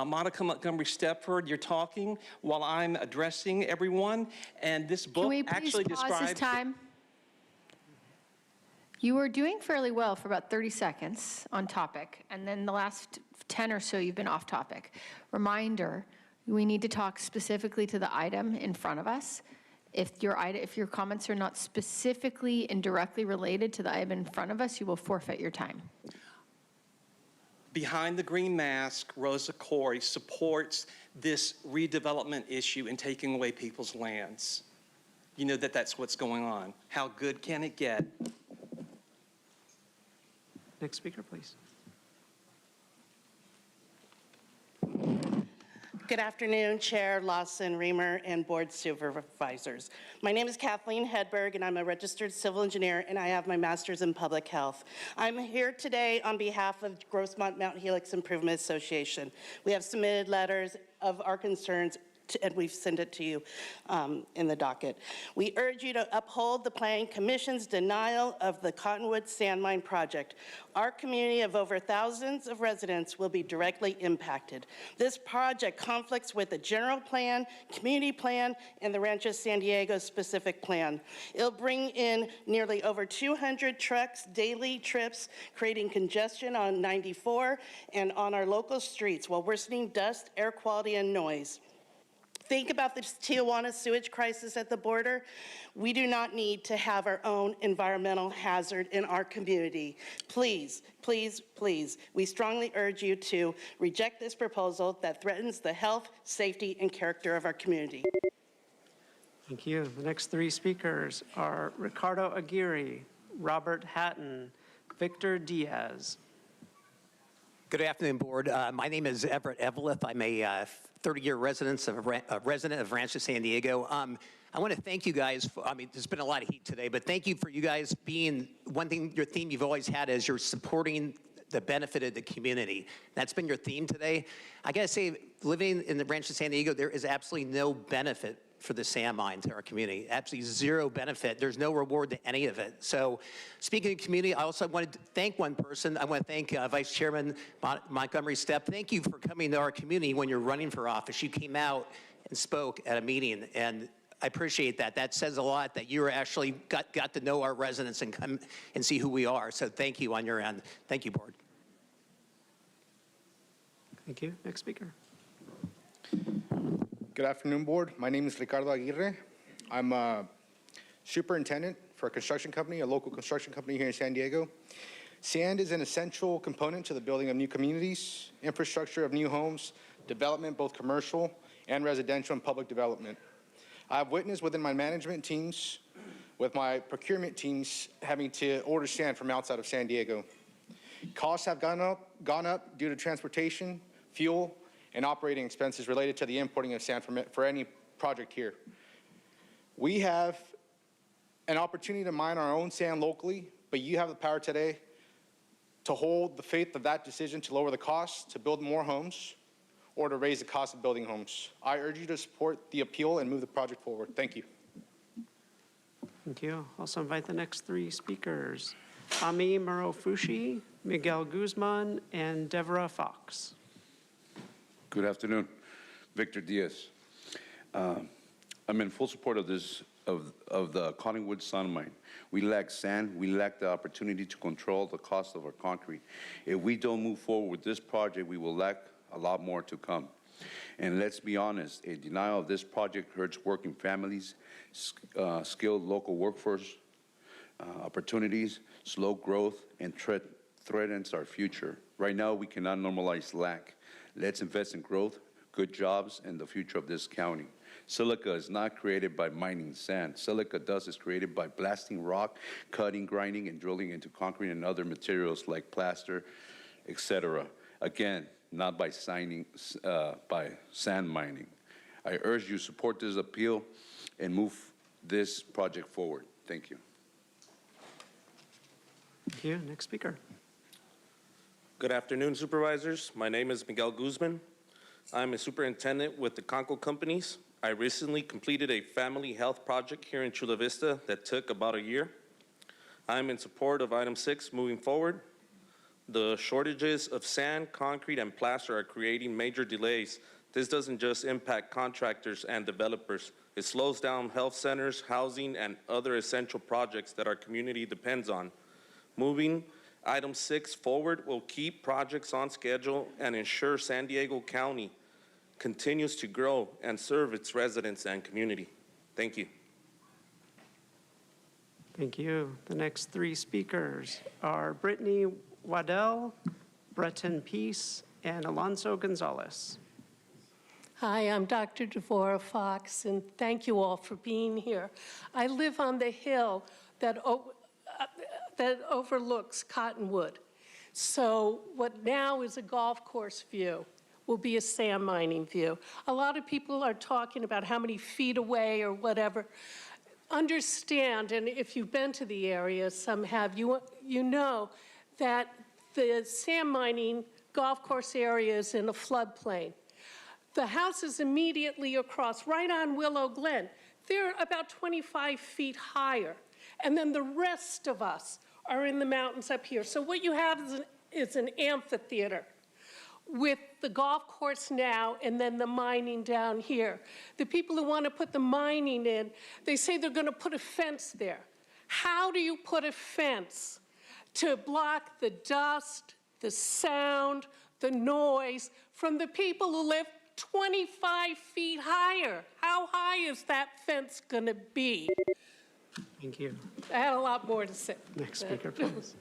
Monica Montgomery Stepford, you're talking while I'm addressing everyone, and this book actually Please pause describes... this time. You were doing fairly well for about 30 seconds on topic, and then the last 10 or so you've been off topic. Reminder, we need to talk specifically to the item in front of us. If your comments are not specifically and directly related to the item in front of us, you will forfeit your time. Behind the Green Mask, Rosa Corey supports this redevelopment issue in taking away people's lands. You know that that's what's going on. How good can it get? Next speaker, please. Good afternoon, Chair Lawson, Reamer, and Board Supervisors. My name is Kathleen Hedberg, and I'm a registered civil engineer, and I have my master's in public health. I'm here today on behalf of Grossmont Mount Helix Improvement Association. We have submitted letters of our concerns and we've sent it to you in the docket. We urge you to uphold the Planning Commission's denial of the Cottonwood Sand Mine project. Our community of over thousands of residents will be directly impacted. This project conflicts with the general plan, community plan, and the Rancho San Diego specific plan. It'll bring in nearly over 200 trucks, daily trips, creating congestion on 94 and on our local streets while worsening dust, air quality, and noise. Think about the Tijuana sewage crisis at the border. We do not need to have our own environmental hazard in our community. Please, please, please, we strongly urge you to reject this proposal that threatens the health, safety, and character of our community. Thank you. The next three speakers are Ricardo Aguirre, Robert Hatton, Victor Diaz. Good afternoon, Board. My name is Everett Eveleth. I'm a 30-year resident of Rancho San Diego. I want to thank you guys. There's been a lot of heat today, but thank you for you guys being, one thing, your theme you've always had is you're supporting the benefit of the community. That's been your theme today. I got to say, living in the Rancho San Diego, there is absolutely no benefit for the sand mine to our community. Absolutely zero benefit. There's no reward to any of it. So speaking of community, I also wanted to thank one person. I want to thank Vice Chairman Montgomery Stepp. Thank you for coming to our community when you're running for office. You came out and spoke at a meeting, and I appreciate that. That says a lot that you actually got to know our residents and come and see who we are. So thank you on your end. Thank you, Board. Thank you. Next speaker. Good afternoon, Board. My name is Ricardo Aguirre. I'm a superintendent for a construction company, a local construction company here in San Diego. Sand is an essential component to the building of new communities, infrastructure of new homes, development, both commercial and residential and public development. I've witnessed within my management teams, with my procurement teams, having to order sand from outside of San Diego. Costs have gone up due to transportation, fuel, and operating expenses related to the importing of sand for any project here. We have an opportunity to mine our own sand locally, but you have the power today to hold the faith of that decision to lower the cost, to build more homes, or to raise the cost of building homes. I urge you to support the appeal and move the project forward. Thank you. Thank you. Also invite the next three speakers, Ami Murofushi, Miguel Guzman, and Deborah Fox. Good afternoon, Victor Diaz. I'm in full support of this, of the Cottonwood Sand Mine. We lack sand. We lack the opportunity to control the cost of our concrete. If we don't move forward with this project, we will lack a lot more to come. And let's be honest, a denial of this project hurts working families, skilled local workforce, opportunities, slow growth, and threatens our future. Right now, we cannot normalize lack. Let's invest in growth, good jobs, and the future of this county. Silica is not created by mining sand. Silica dust is created by blasting rock, cutting, grinding, and drilling into concrete and other materials like plaster, etc. Again, not by sand mining. I urge you to support this appeal and move this project forward. Thank you. Thank you. Next speaker. Good afternoon, Supervisors. My name is Miguel Guzman. I'm a superintendent with the Conco Companies. I recently completed a family health project here in Chula Vista that took about a year. I'm in support of item 6 moving forward. The shortages of sand, concrete, and plaster are creating major delays. This doesn't just impact contractors and developers. It slows down health centers, housing, and other essential projects that our community depends on. Moving item 6 forward will keep projects on schedule and ensure San Diego County continues to grow and serve its residents and community. Thank you. Thank you. The next 3 speakers are Brittany Waddell, Breton Peace, and Alonso Gonzalez. Hi, I'm Dr. Devorah Fox, and thank you all for being here. I live on the hill that overlooks Cottonwood. So what now is a golf course view will be a sand mining view. A lot of people are talking about how many feet away or whatever. Understand, and if you've been to the area, some have, you know that the sand mining golf course area is in a floodplain. The houses immediately across, right on Willow Glen, they're about 25 feet higher. And then the rest of us are in the mountains up here. So what you have is an amphitheater with the golf course now and then the mining down here. The people who want to put the mining in, they say they're going to put a fence there. How do you put a fence to block the dust, the sound, the noise from the people who live 25 feet higher? How high is that fence going to be? Thank you. I had a lot more to say. Next speaker, please.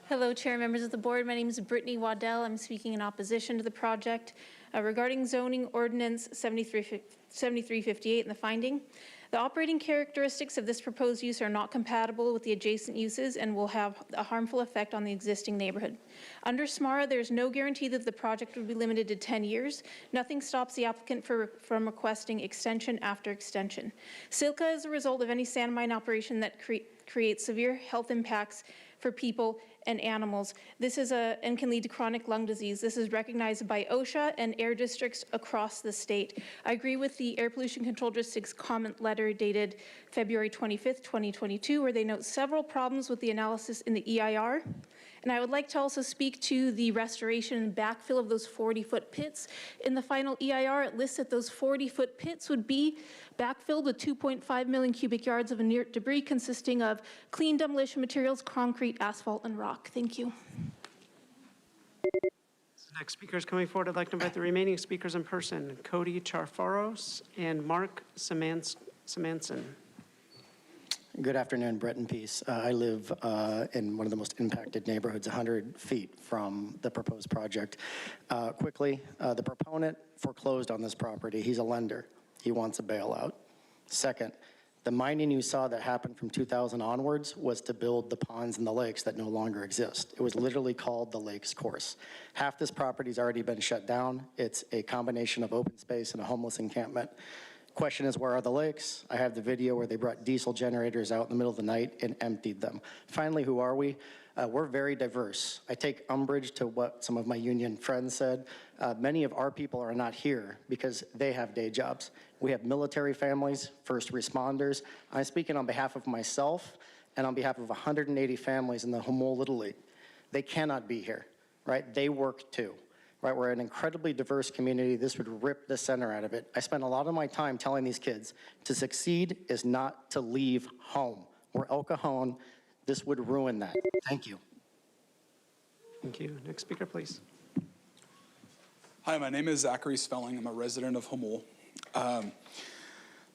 Hello, Chair, members of the board. My name is Brittany Waddell. I'm speaking in opposition to the project regarding zoning ordinance 7358 and the finding. The operating characteristics of this proposed use are not compatible with the adjacent uses and will have a harmful effect on the existing neighborhood. Under SMARA, there's no guarantee that the project would be limited to 10 years. Nothing stops the applicant from requesting extension after extension. Silca is a result of any sand mine operation that creates severe health impacts for people and animals. This is and can lead to chronic lung disease. This is recognized by OSHA and air districts across the state. I agree with the Air Pollution Control District's comment letter dated February 25th, 2022, where they note several problems with the analysis in the EIR. And I would like to also speak to the restoration and backfill of those 40-foot pits. In the final EIR, it lists that those 40-foot pits would be backfilled with 2.5 million cubic yards of inert debris consisting of clean demolition materials, concrete, asphalt, and rock. Thank you. The next speaker is coming forward. I'd like to invite the remaining speakers in person, Cody Charfaros and Mark Samanson. Good afternoon, Breton Peace. I live in one of the most impacted neighborhoods, 100 feet from the proposed project. Quickly, the proponent foreclosed on this property. He's a lender. He wants a bailout. Second, the mining you saw that happened from 2000 onwards was to build the ponds and the lakes that no longer exist. It was literally called the Lakes Course. Half this property's already been shut down. It's a combination of open space and a homeless encampment. Question is, where are the lakes? I have the video where they brought diesel generators out in the middle of the night and emptied them. Finally, who are we? We're very diverse. I take umbrage to what some of my union friends said. Many of our people are not here because they have day jobs. We have military families, first responders. I'm speaking on behalf of myself and on behalf of 180 families in the Humboldt Little League. They cannot be here, right? They work too. Right, we're an incredibly diverse community. This would rip the center out of it. I spend a lot of my time telling these kids to succeed is not to leave home. We're El Cajon. This would ruin that. Thank you. Thank you. Next speaker, please. Hi, my name is Zachary Spelling. I'm a resident of Humboldt.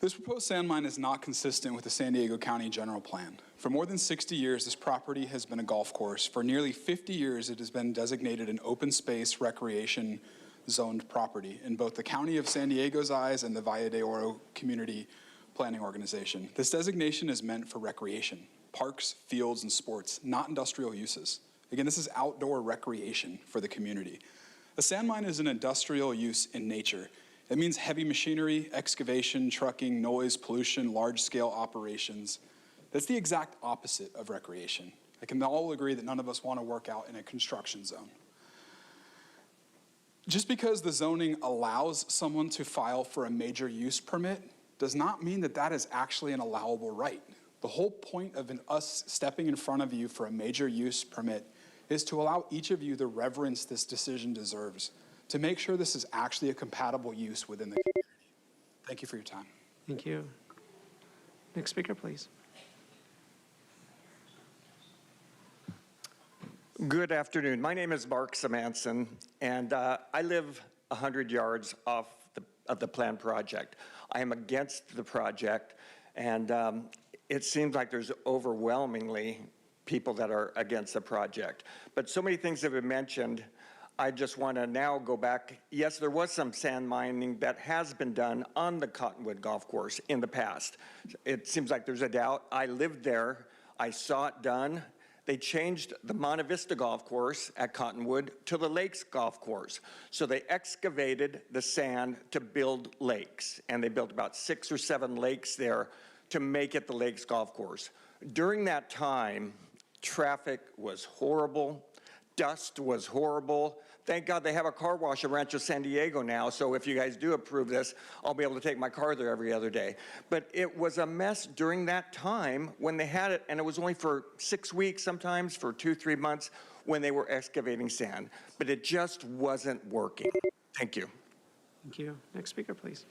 This proposed sand mine is not consistent with the San Diego County General Plan. For more than 60 years, this property has been a golf course. For nearly 50 years, it has been designated an open space recreation zoned property in both the County of San Diego's eyes and the Valle de Oro Community Planning Organization. This designation is meant for recreation, parks, fields, and sports, not industrial uses. Again, this is outdoor recreation for the community. A sand mine is an industrial use in nature. It means heavy machinery, excavation, trucking, noise, pollution, large-scale operations. That's the exact opposite of recreation. I can all agree that none of us want to work out in a construction zone. Just because the zoning allows someone to file for a major use permit does not mean that that is actually an allowable right. The whole point of us stepping in front of you for a major use permit is to allow each of you the reverence this decision deserves, to make sure this is actually a compatible use within the community. Thank you for your time. Thank you. Next speaker, please. Good afternoon. My name is Mark Samanson, and I live 100 yards off of the planned project. I am against the project, and it seems like there's overwhelmingly people that are against the project. But so many things have been mentioned, I just want to now go back. Yes, there was some sand mining that has been done on the Cottonwood Golf Course in the past. It seems like there's a doubt. I lived there. I saw it done. They changed the Monte Vista Golf Course at Cottonwood to the Lakes Golf Course. So they excavated the sand to build lakes, and they built about 6 or 7 lakes there to make it the Lakes Golf Course. During that time, traffic was horrible, dust was horrible. Thank God they have a car wash at Rancho San Diego now, so if you guys do approve this, I'll be able to take my car there every other day. But it was a mess during that time when they had it, and it was only for 6 weeks, sometimes for 2-3 months when they were excavating sand. But it just wasn't working. Thank you. Thank you. Next speaker, please.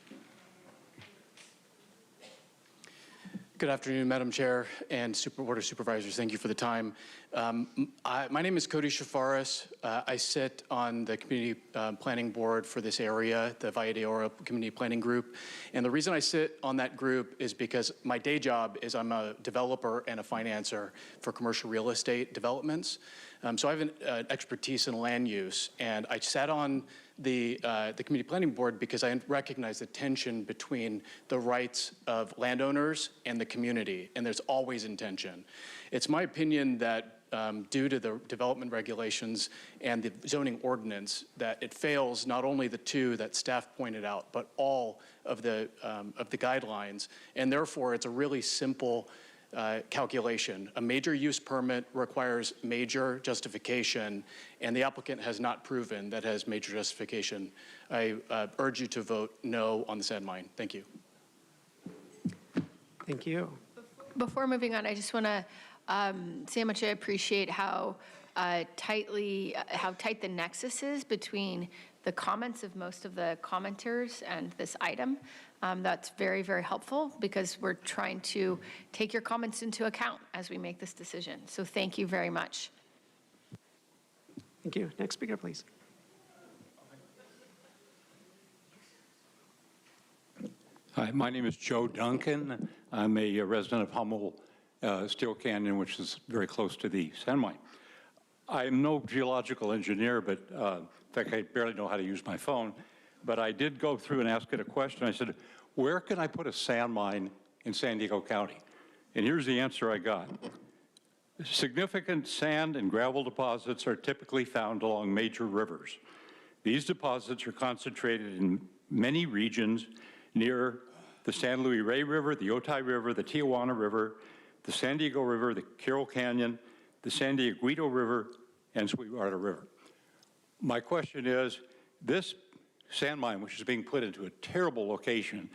Good afternoon, Madam Chair and Board of Supervisors. Thank you for the time. My name is Cody Shafaris. I sit on the Community Planning Board for this area, the Valle de Oro Community Planning Group. And the reason I sit on that group is because my day job is I'm a developer and a financer for commercial real estate developments. So I have an expertise in land use, and I sat on the Community Planning Board because I recognize the tension between the rights of landowners and the community, and there's always in tension. It's my opinion that due to the development regulations and the zoning ordinance, that it fails not only the 2 that staff pointed out, but all of the guidelines, and therefore it's a really simple calculation. A major use permit requires major justification, and the applicant has not proven that has major justification. I urge you to vote no on the sand mine. Thank you. Thank you. Before moving on, I just want to say how much I appreciate how tight the nexus is between the comments of most of the commenters and this item. That's very, very helpful because we're trying to take your comments into account as we make this decision. So thank you very much. Thank you. Next speaker, please. Hi, my name is Joe Duncan. I'm a resident of Hummel, Steel Canyon, which is very close to the sand mine. I'm no geological engineer, but in fact, I barely know how to use my phone. But I did go through and ask it a question. I said, where can I put a sand mine in San Diego County? And here's the answer I got. Significant sand and gravel deposits are typically found along major rivers. These deposits are concentrated in many regions near the San Luis Rey River, the Otay River, the Tijuana River, the San Diego River, the Carroll Canyon, the San Dieguito River, and Sweetwater River. My question is, this sand mine, which is being put into a terrible location,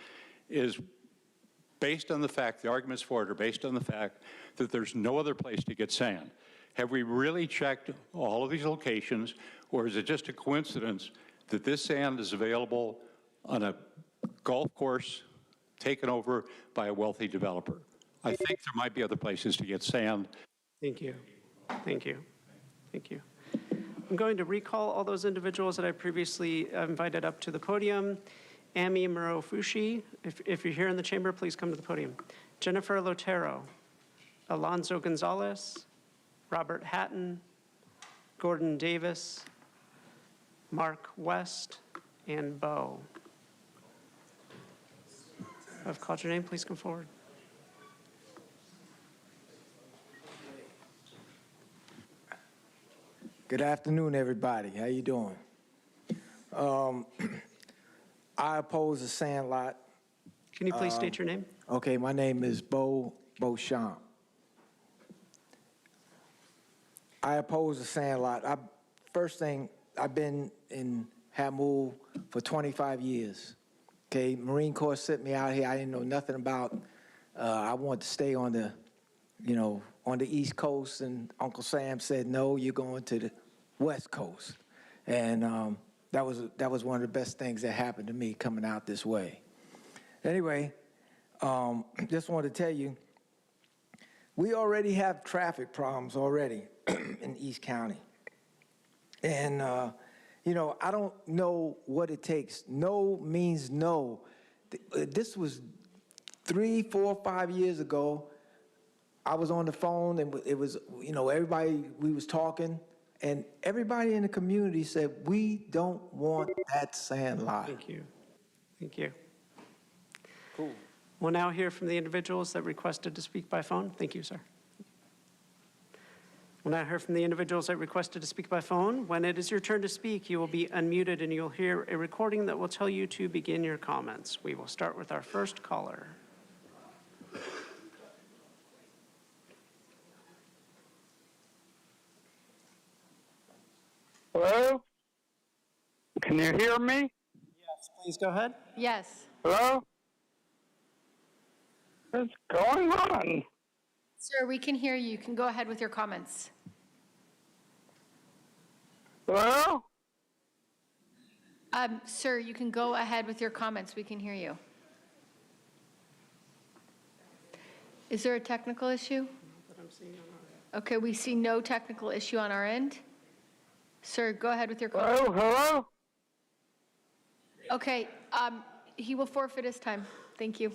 is based on the fact, the arguments for it are based on the fact that there's no other place to get sand. Have we really checked all of these locations, or is it just a coincidence that this sand is available on a golf course taken over by a wealthy developer? I think there might be other places to get sand. Thank you. Thank you. Thank you. I'm going to recall all those individuals that I previously invited up to the podium. Ami Muro-Fushi, if you're here in the chamber, please come to the podium. Jennifer Lotero, Alonzo Gonzalez, Robert Hatton, Gordon Davis, Mark West, and Bo. I've called your name, please come forward. Good afternoon, everybody. How you doing? I oppose the sand lot. Can you please state your name? Okay, my name is Bo Beauchamp. I oppose the sand lot. First thing, I've been in Hamul for 25 years. Okay, Marine Corps sent me out here. I didn't know nothing about. I wanted to stay on the, on the East Coast, and Uncle Sam said, "No, you're going to the West Coast," and that was one of the best things that happened to me coming out this way. Anyway, just wanted to tell you, we already have traffic problems already in East County. And, I don't know what it takes. No means no. This was 3, 4, 5 years ago. I was on the phone, and it was, everybody, we was talking, and everybody in the community said, we don't want that sand lot. Thank you. Thank you. Cool. We'll now hear from the individuals that requested to speak by phone. Thank you, sir. We'll now hear from the individuals that requested to speak by phone. When it is your turn to speak, you will be unmuted and you'll hear a recording that will tell you to begin your comments. We will start with our first caller. Hello? Can you hear me? Yes, please go ahead. Yes. Hello? What's going on? Sir, we can hear you. You can go ahead with your comments. Hello? Sir, you can go ahead with your comments. We can hear you. Is there a technical issue? Okay, we see no technical issue on our end. Sir, go ahead with your comments. Hello? Okay, he will forfeit his time. Thank you.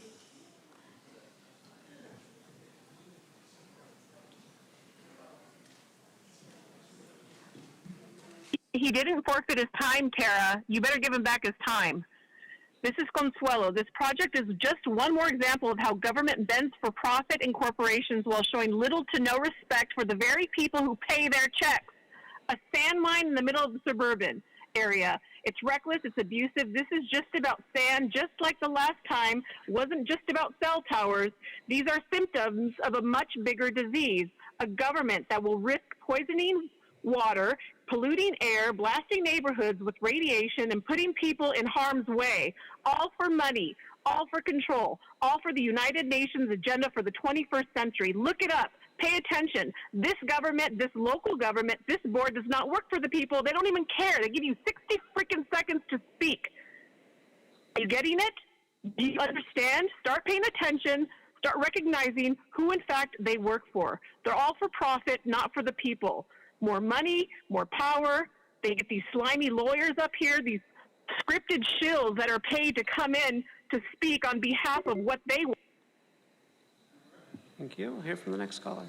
He didn't forfeit his time, Tara. You better give him back his time. This is Consuelo. This project is just one more example of how government bends for profit in corporations while showing little to no respect for the very people who pay their checks. A sand mine in the middle of the suburban area. It's reckless, it's abusive. This is just about sand, just like the last time wasn't just about cell towers. These are symptoms of a much bigger disease, a government that will risk poisoning water, polluting air, blasting neighborhoods with radiation, and putting people in harm's way, all for money, all for control, all for the United Nations agenda for the 21st century. Look it up. Pay attention. This government, this local government, this board does not work for the people. They don't even care. They give you 60 freaking seconds to speak. Are you getting it? Do you understand? Start paying attention. Start recognizing who, in fact, they work for. They're all for profit, not for the people. More money, more power. They get these slimy lawyers up here, these scripted shills that are paid to come in to speak on behalf of what they want. Thank you. We'll hear from the next caller.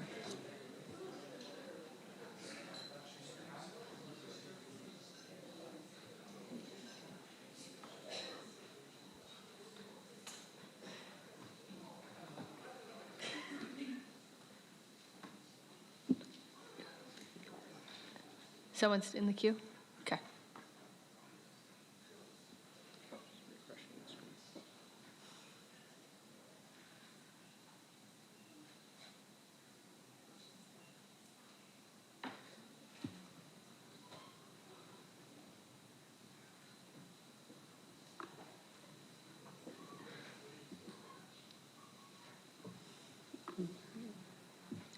Someone's in the queue? Okay.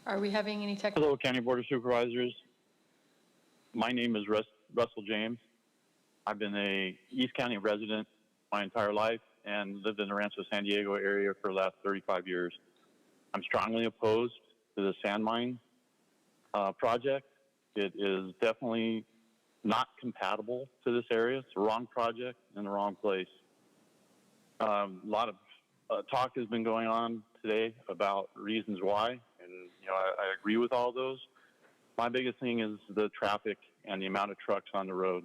Are we having any technical? Hello, County Board of Supervisors. My name is Russell James. I've been a East County resident my entire life and lived in the Rancho San Diego area for the last 35 years. I'm strongly opposed to the sand mine project. It is definitely not compatible to this area. It's the wrong project in the wrong place. A lot of talk has been going on today about reasons why, and I agree with all those. My biggest thing is the traffic and the amount of trucks on the road.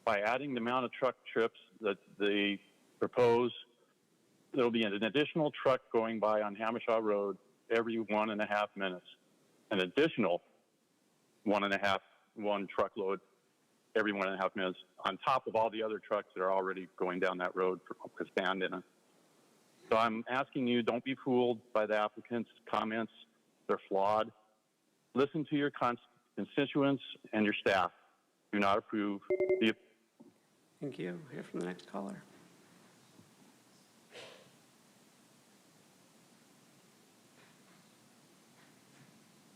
By adding the amount of truck trips that they propose, there'll be an additional truck going by on Hamishaw Road every 1.5 minutes. An additional one truckload every 1.5 minutes, on top of all the other trucks that are already going down that road with sand in it. So I'm asking you, don't be fooled by the applicant's comments. They're flawed. Listen to your constituents and your staff. Do not approve the. Thank you. Hear from the next caller.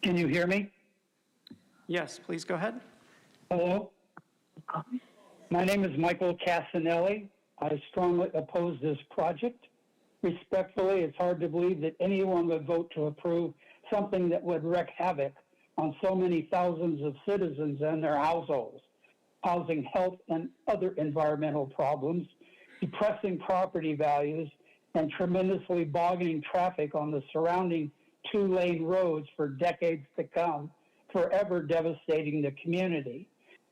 Can you hear me? Yes, please go ahead. Hello. My name is Michael Casanelli. I strongly oppose this project. Respectfully, it's hard to believe that anyone would vote to approve something that would wreak havoc on so many thousands of citizens and their households, causing health and other environmental problems, depressing property values, and tremendously bogging traffic on the surrounding two-lane roads for decades to come, forever devastating the community.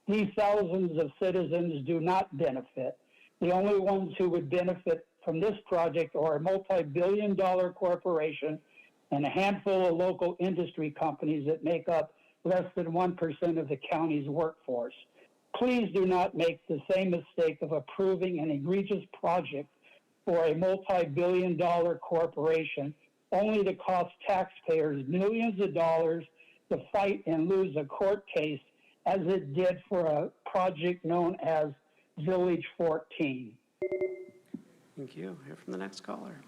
These thousands of citizens do not benefit. The only ones who would benefit from this project are a multi-billion-dollar corporation and a handful of local industry companies that make up less than 1% of the county's workforce. Please do not make the same mistake of approving an egregious project for a multi-billion-dollar corporation only to cost taxpayers millions of dollars to fight and lose a court case as it did for a project known as Village 14. Thank you. Hear from the next caller.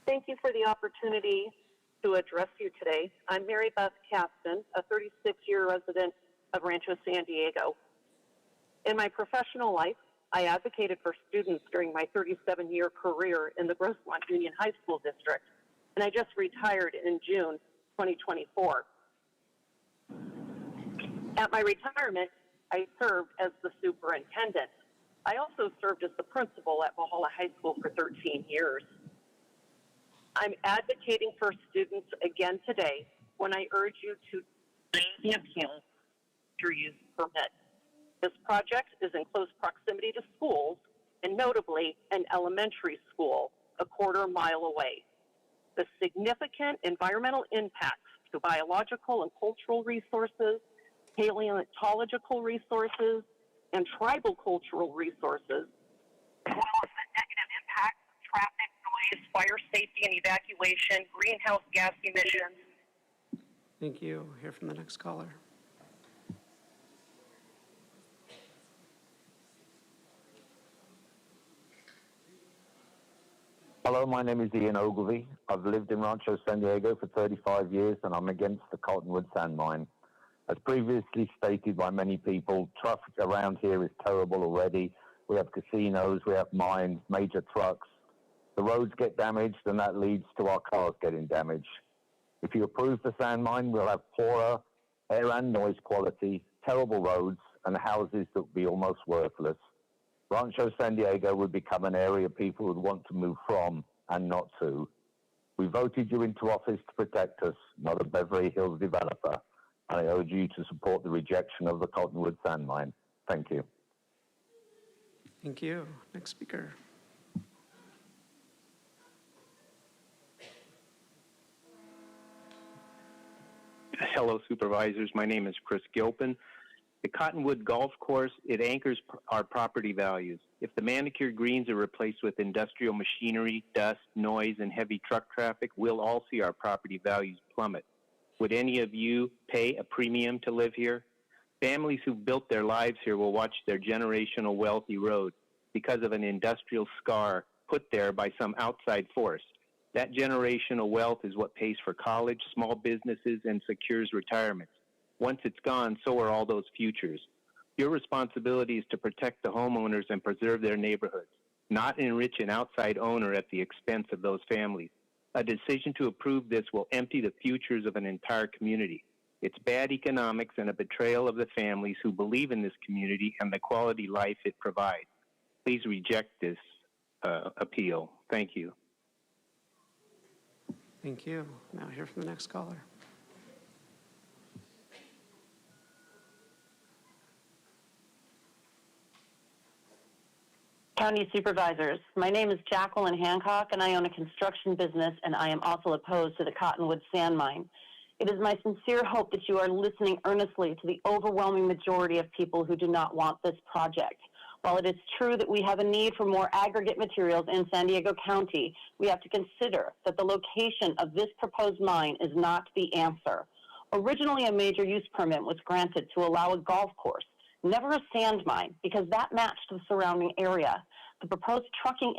Thank you for the opportunity to address you today. I'm Mary Beth Caston, a 36-year resident of Rancho San Diego. In my professional life, I advocated for students during my 37-year career in the Grossmont Union High School District, and I just retired in June 2024. At my retirement, I served as the superintendent. I also served as the principal at Valhalla High School for 13 years. I'm advocating for students again today when I urge you to waive the appeal to use permit. This project is in close proximity to schools, and notably an elementary school a quarter-mile away. The significant environmental impacts to biological and cultural resources, paleontological resources, and tribal cultural resources, as well as the negative impacts of traffic, noise, fire safety and evacuation, greenhouse gas emissions. Thank you. Hear from the next caller. Hello, my name is Ian Ogilvy. I've lived in Rancho San Diego for 35 years, and I'm against the Cottonwood Sand Mine. As previously stated by many people, traffic around here is terrible already. We have casinos, we have mines, major trucks. The roads get damaged, and that leads to our cars getting damaged. If you approve the sand mine, we'll have poorer air and noise quality, terrible roads, and houses that will be almost worthless. Rancho San Diego would become an area people would want to move from and not to. We voted you into office to protect us, not a Beverly Hills developer. And I urge you to support the rejection of the Cottonwood Sand Mine. Thank you. Thank you. Next speaker. Hello, supervisors. My name is Chris Gilpin. The Cottonwood Golf Course, it anchors our property values. If the manicured greens are replaced with industrial machinery, dust, noise, and heavy truck traffic, we'll all see our property values plummet. Would any of you pay a premium to live here? Families who built their lives here will watch their generational wealth erode because of an industrial scar put there by some outside force. That generational wealth is what pays for college, small businesses, and secures retirement. Once it's gone, so are all those futures. Your responsibility is to protect the homeowners and preserve their neighborhoods, not enrich an outside owner at the expense of those families. A decision to approve this will empty the futures of an entire community. It's bad economics and a betrayal of the families who believe in this community and the quality life it provides. Please reject this appeal. Thank you. Thank you. Now hear from the next caller. County Supervisors, my name is Jacqueline Hancock, and I own a construction business, and I am also opposed to the Cottonwood sand mine. It is my sincere hope that you are listening earnestly to the overwhelming majority of people who do not want this project. While it is true that we have a need for more aggregate materials in San Diego County, we have to consider that the location of this proposed mine is not the answer. Originally, a major use permit was granted to allow a golf course, never a sand mine, because that matched the surrounding area. The proposed trucking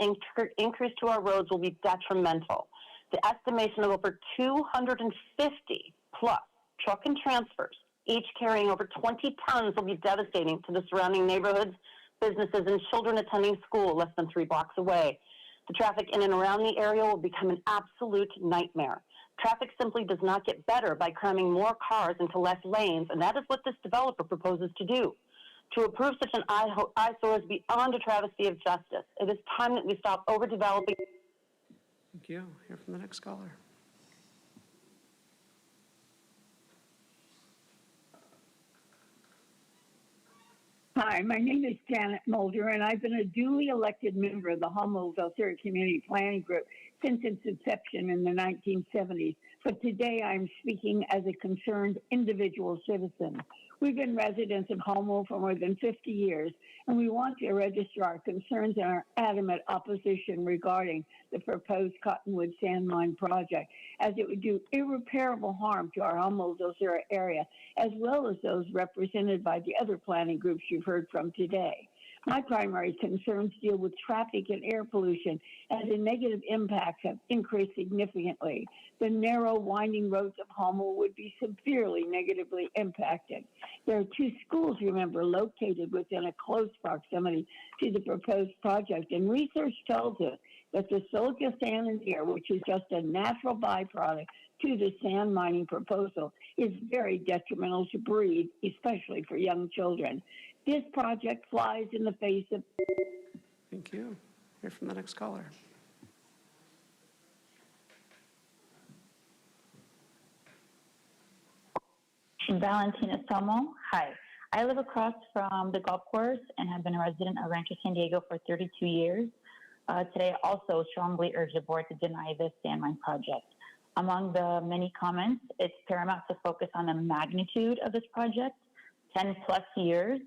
increase to our roads will be detrimental. The estimation of over 250 plus truck and transfers, each carrying over 20 tons, will be devastating to the surrounding neighborhoods, businesses, and children attending school less than 3 blocks away. The traffic in and around the area will become an absolute nightmare. Traffic simply does not get better by cramming more cars into less lanes, and that is what this developer proposes to do. To approve such an eyesore is beyond a travesty of justice. It is time that we stop overdeveloping. Thank you. Hear from the next caller. Hi, my name is Janet Mulder, and I've been a duly elected member of the Humboldt-Velcera Community Planning Group since its inception in the 1970s. But today I'm speaking as a concerned individual citizen. We've been residents of Humboldt for more than 50 years, and we want to register our concerns and our adamant opposition regarding the proposed Cottonwood sand mine project, as it would do irreparable harm to our Humboldt-Velcera area, as well as those represented by the other planning groups you've heard from today. My primary concerns deal with traffic and air pollution, as the negative impacts have increased significantly. The narrow, winding roads of Humboldt would be severely negatively impacted. There are 2 schools, remember, located within a close proximity to the proposed project, and research tells us that the silica sand in the air, which is just a natural byproduct to the sand mining proposal, is very detrimental to breathe, especially for young children. This project flies in the face of... Thank you. Hear from the next caller. Valentina Somo. Hi. I live across from the golf course and have been a resident of Rancho San Diego for 32 years. Today, I also strongly urge the board to deny this sand mine project. Among the many comments, it's paramount to focus on the magnitude of this project, 10 plus years.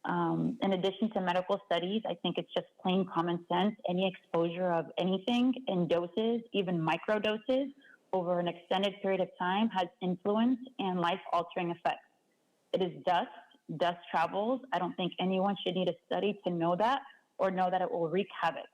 In addition to medical studies, I think it's just plain common sense. Any exposure of anything in doses, even micro doses, over an extended period of time has influence and life-altering effects. It is dust. Dust travels. I don't think anyone should need a study to know that or know that it will wreak havoc.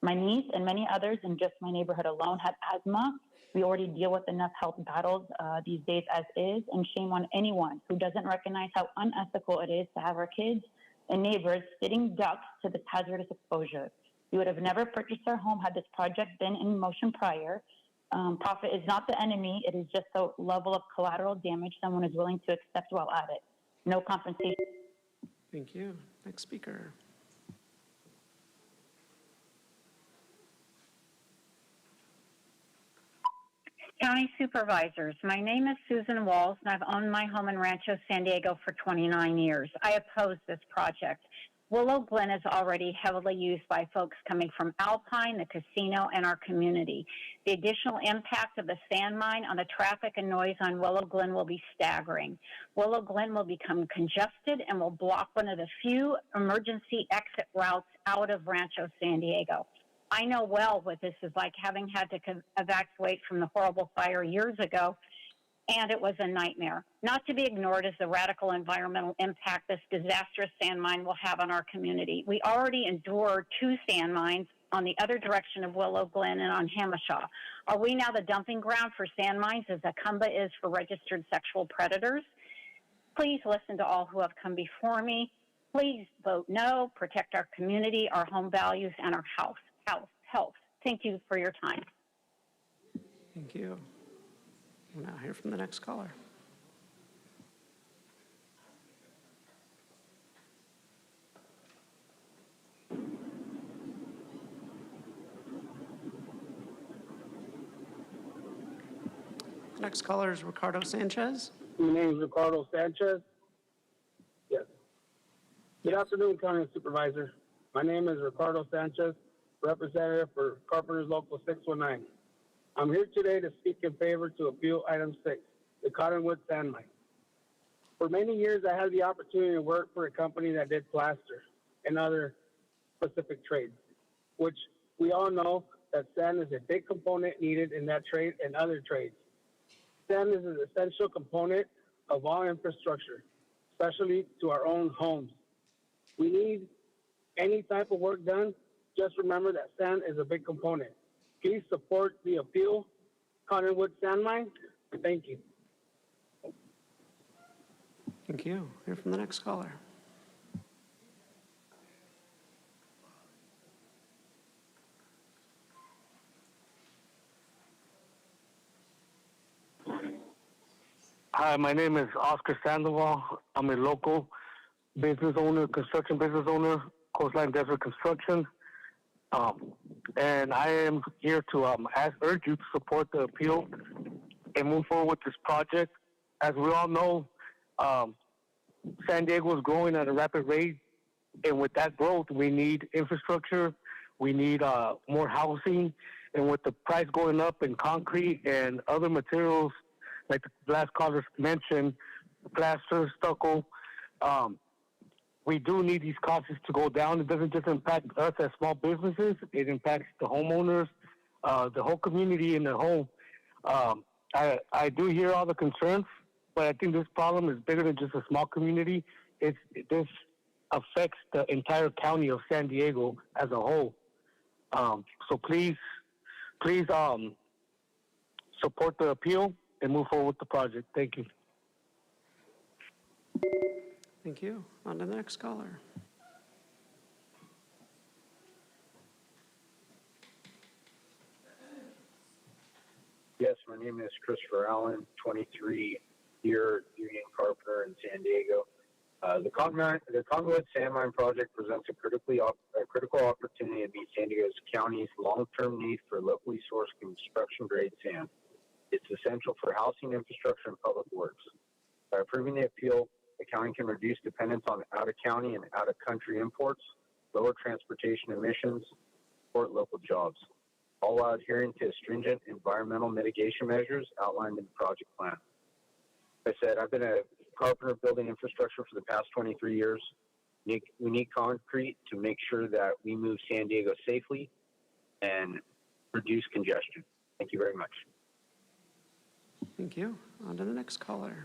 My niece and many others in just my neighborhood alone have asthma. We already deal with enough health battles these days as is, and shame on anyone who doesn't recognize how unethical it is to have our kids and neighbors sitting ducks to this hazardous exposure. We would have never purchased our home had this project been in motion prior. Profit is not the enemy. It is just the level of collateral damage someone is willing to accept while at it. No compensation. Thank you. Next speaker. County Supervisors, my name is Susan Walls, and I've owned my home in Rancho San Diego for 29 years. I oppose this project. Willow Glen is already heavily used by folks coming from Alpine, the casino, and our community. The additional impact of the sand mine on the traffic and noise on Willow Glen will be staggering. Willow Glen will become congested and will block one of the few emergency exit routes out of Rancho San Diego. I know well what this is like, having had to evacuate from the horrible fire years ago, and it was a nightmare. Not to be ignored is the radical environmental impact this disastrous sand mine will have on our community. We already endured 2 sand mines on the other direction of Willow Glen and on Hamashaw. Are we now the dumping ground for sand mines as Acumba is for registered sexual predators? Please listen to all who have come before me. Please vote no, protect our community, our home values, and our health. Thank you for your time. Thank you. We'll now hear from the next caller. The next caller is Ricardo Sanchez. My name is Ricardo Sanchez. Yes. Good afternoon, County Supervisor. My name is Ricardo Sanchez, representative for Carpenters Local 619. I'm here today to speak in favor to appeal item 6, the Cottonwood Sand Mine. For many years, I had the opportunity to work for a company that did plaster and other specific trades, which we all know that sand is a big component needed in that trade and other trades. Sand is an essential component of all infrastructure, especially to our own homes. We need any type of work done, just remember that sand is a big component. Please support the appeal, Cottonwood Sand Mine. Thank you. Thank you. Hear from the next caller. Hi, my name is Oscar Sandoval. I'm a local business owner, construction business owner, Coastline Desert Construction. And I am here to urge you to support the appeal and move forward with this project. As we all know, San Diego is growing at a rapid rate, and with that growth, we need infrastructure, we need more housing, and with the price going up in concrete and other materials, like the last caller mentioned, plaster, stucco, we do need these costs to go down. It doesn't just impact us as small businesses, it impacts the homeowners, the whole community in the whole. I do hear all the concerns, but I think this problem is bigger than just a small community. This affects the entire county of San Diego as a whole. So please support the appeal and move forward with the project. Thank you. Thank you. On to the next caller. Yes, my name is Christopher Allen, 23-year union carpenter in San Diego. The Cottonwood Sand Mine project presents a critical opportunity to meet San Diego County's long-term need for locally sourced construction-grade sand. It's essential for housing, infrastructure, and public works. By approving the appeal, the county can reduce dependence on out-of-county and out-of-country imports, lower transportation emissions, support local jobs, all while adhering to stringent environmental mitigation measures outlined in the project plan. Like I said, I've been a carpenter building infrastructure for the past 23 years. We need concrete to make sure that we move San Diego safely and reduce congestion. Thank you very much. Thank you. On to the next caller.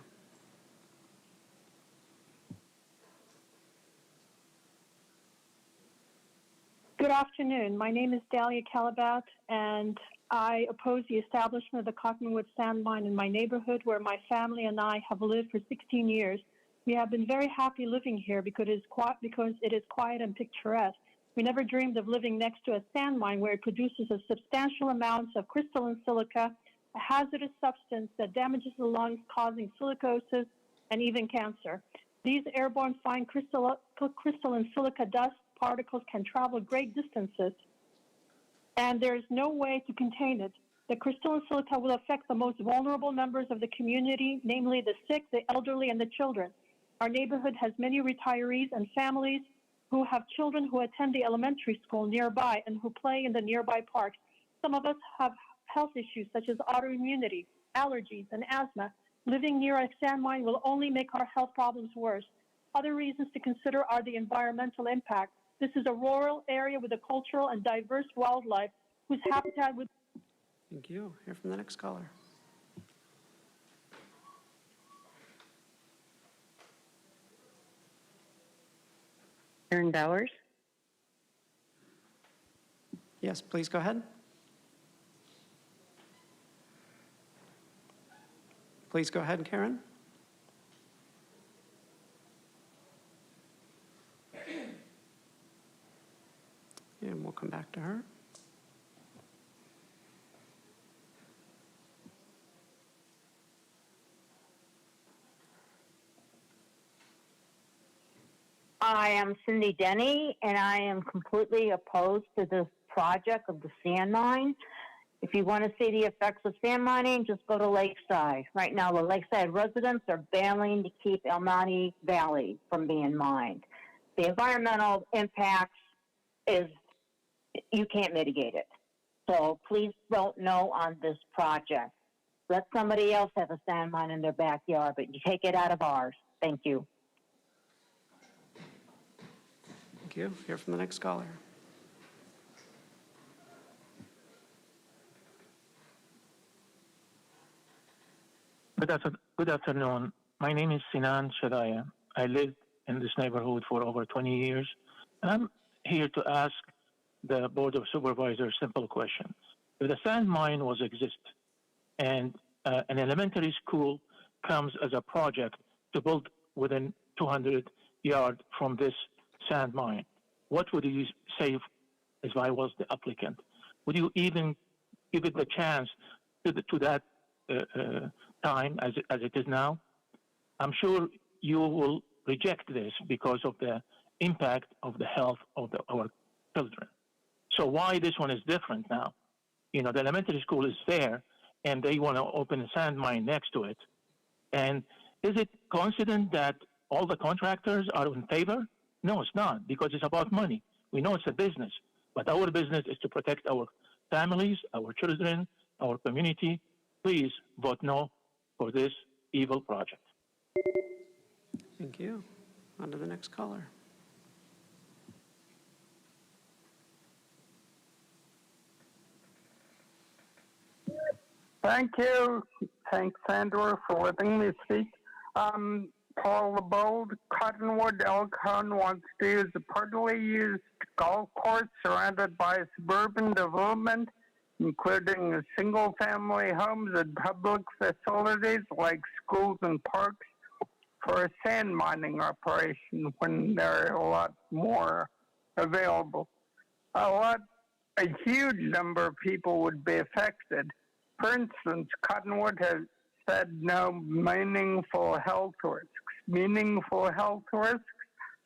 Good afternoon. My name is Dahlia Calabat, and I oppose the establishment of the Cottonwood Sand Mine in my neighborhood, where my family and I have lived for 16 years. We have been very happy living here because it is quiet and picturesque. We never dreamed of living next to a sand mine where it produces a substantial amounts of crystalline silica, a hazardous substance that damages the lungs, causing silicosis and even cancer. These airborne fine crystalline silica dust particles can travel great distances, and there is no way to contain it. The crystalline silica will affect the most vulnerable members of the community, namely the sick, the elderly, and the children. Our neighborhood has many retirees and families who have children who attend the elementary school nearby and who play in the nearby parks. Some of us have health issues such as autoimmunity, allergies, and asthma. Living near a sand mine will only make our health problems worse. Other reasons to consider are the environmental impact. This is a rural area with a cultural and diverse wildlife whose habitat would... Thank you. Hear from the next caller. Karen Bowers. Yes, please go ahead. Please go ahead, Karen. And we'll come back to her. I am Cindy Denny, and I am completely opposed to this project of the sand mine. If you want to see the effects of sand mining, just go to Lakeside. Right now, the Lakeside residents are bailing to keep El Monte Valley from being mined. The environmental impacts is you can't mitigate it. So please vote no on this project. Let somebody else have a sand mine in their backyard, but you take it out of ours. Thank you. Thank you. Hear from the next caller. Good afternoon. My name is Sinan Shadaya. I lived in this neighborhood for over 20 years. And I'm here to ask the Board of Supervisors simple questions. If the sand mine was exist and an elementary school comes as a project to build within 200 yards from this sand mine, what would you say if I was the applicant? Would you even give it the chance to that time as it is now? I'm sure you will reject this because of the impact of the health of our children. So why this one is different now? You know, the elementary school is there, and they want to open a sand mine next to it. And is it coincidence that all the contractors are in favor? No, it's not, because it's about money. We know it's a business, but our business is to protect our families, our children, our community. Please vote no for this evil project. Thank you. On to the next caller. Thank you. Thanks, Sandra, for letting me speak. Paul LeBold, Cottonwood, Elkhorn wants to use a partly used golf course surrounded by suburban development, including single-family homes and public facilities like schools and parks, for a sand mining operation when there are a lot more available. A huge number of people would be affected. For instance, Cottonwood has said no meaningful health risks. Meaningful health risks?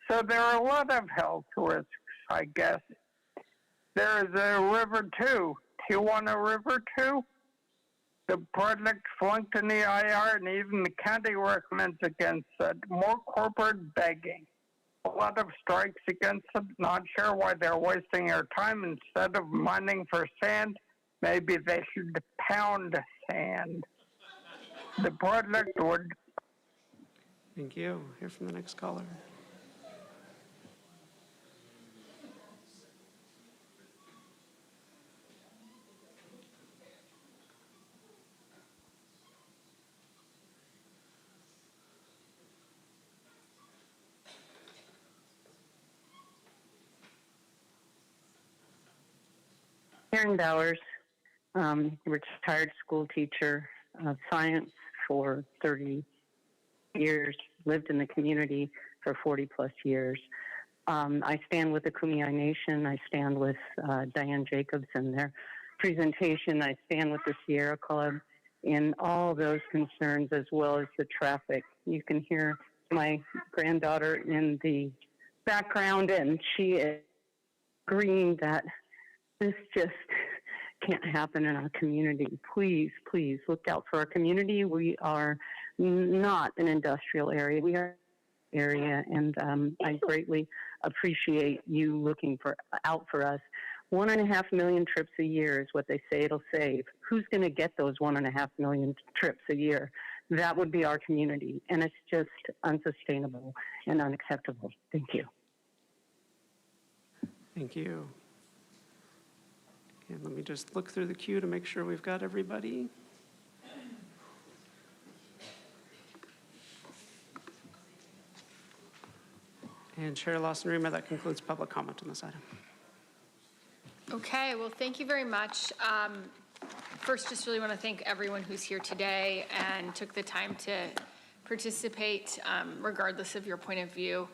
So there are a lot of health risks, I guess. There is a river too. Tijuana River too. The project flunked in the IR, and even the county recommends against it. More corporate begging. A lot of strikes against it. Not sure why they're wasting their time. Instead of mining for sand, maybe they should pound sand. The project would. Thank you. Hear from the next caller. Karen Bowers, retired school teacher of science for 30 years, lived in the community for 40 plus years. I stand with the Kumeyaay Nation. I stand with Diane Jacobs in their presentation. I stand with the Sierra Club in all those concerns, as well as the traffic. You can hear my granddaughter in the background, and she is agreeing that this just can't happen in our community. Please, please look out for our community. We are not an industrial area. We are an area, and I greatly appreciate you looking out for us. 1.5 million trips a year is what they say it'll save. Who's going to get those 1.5 million trips a year? That would be our community, and it's just unsustainable and unacceptable. Thank you. Thank you. And let me just look through the queue to make sure we've got everybody. And Chair Lawson-Rima, that concludes public comment on this item. Okay, well, thank you very much. First, just really want to thank everyone who's here today and took the time to participate, regardless of your point of view.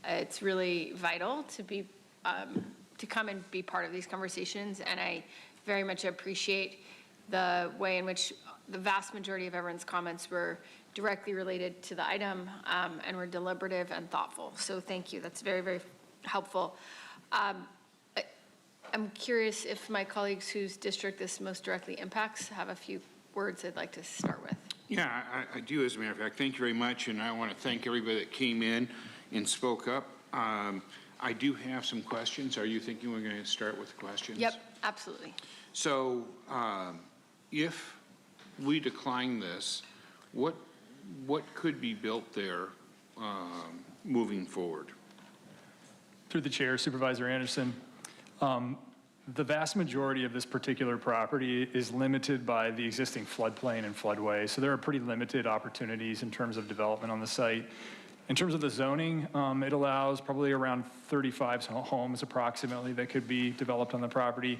It's really vital to be to come and be part of these conversations, and I very much appreciate the way in which the vast majority of everyone's comments were directly related to the item and were deliberative and thoughtful. So thank you. That's very, very helpful. I'm curious if my colleagues whose district this most directly impacts have a few words they'd like to start with. Yeah, I do, as a matter of fact. Thank you very much, and I want to thank everybody that came in and spoke up. I do have some questions. Are you thinking we're going to start with questions? Yep, absolutely. So if we decline this, what could be built there moving forward? Through the chair, Supervisor Anderson, the vast majority of this particular property is limited by the existing floodplain and floodway. So there are pretty limited opportunities in terms of development on the site. In terms of the zoning, it allows probably around 35 homes approximately that could be developed on the property.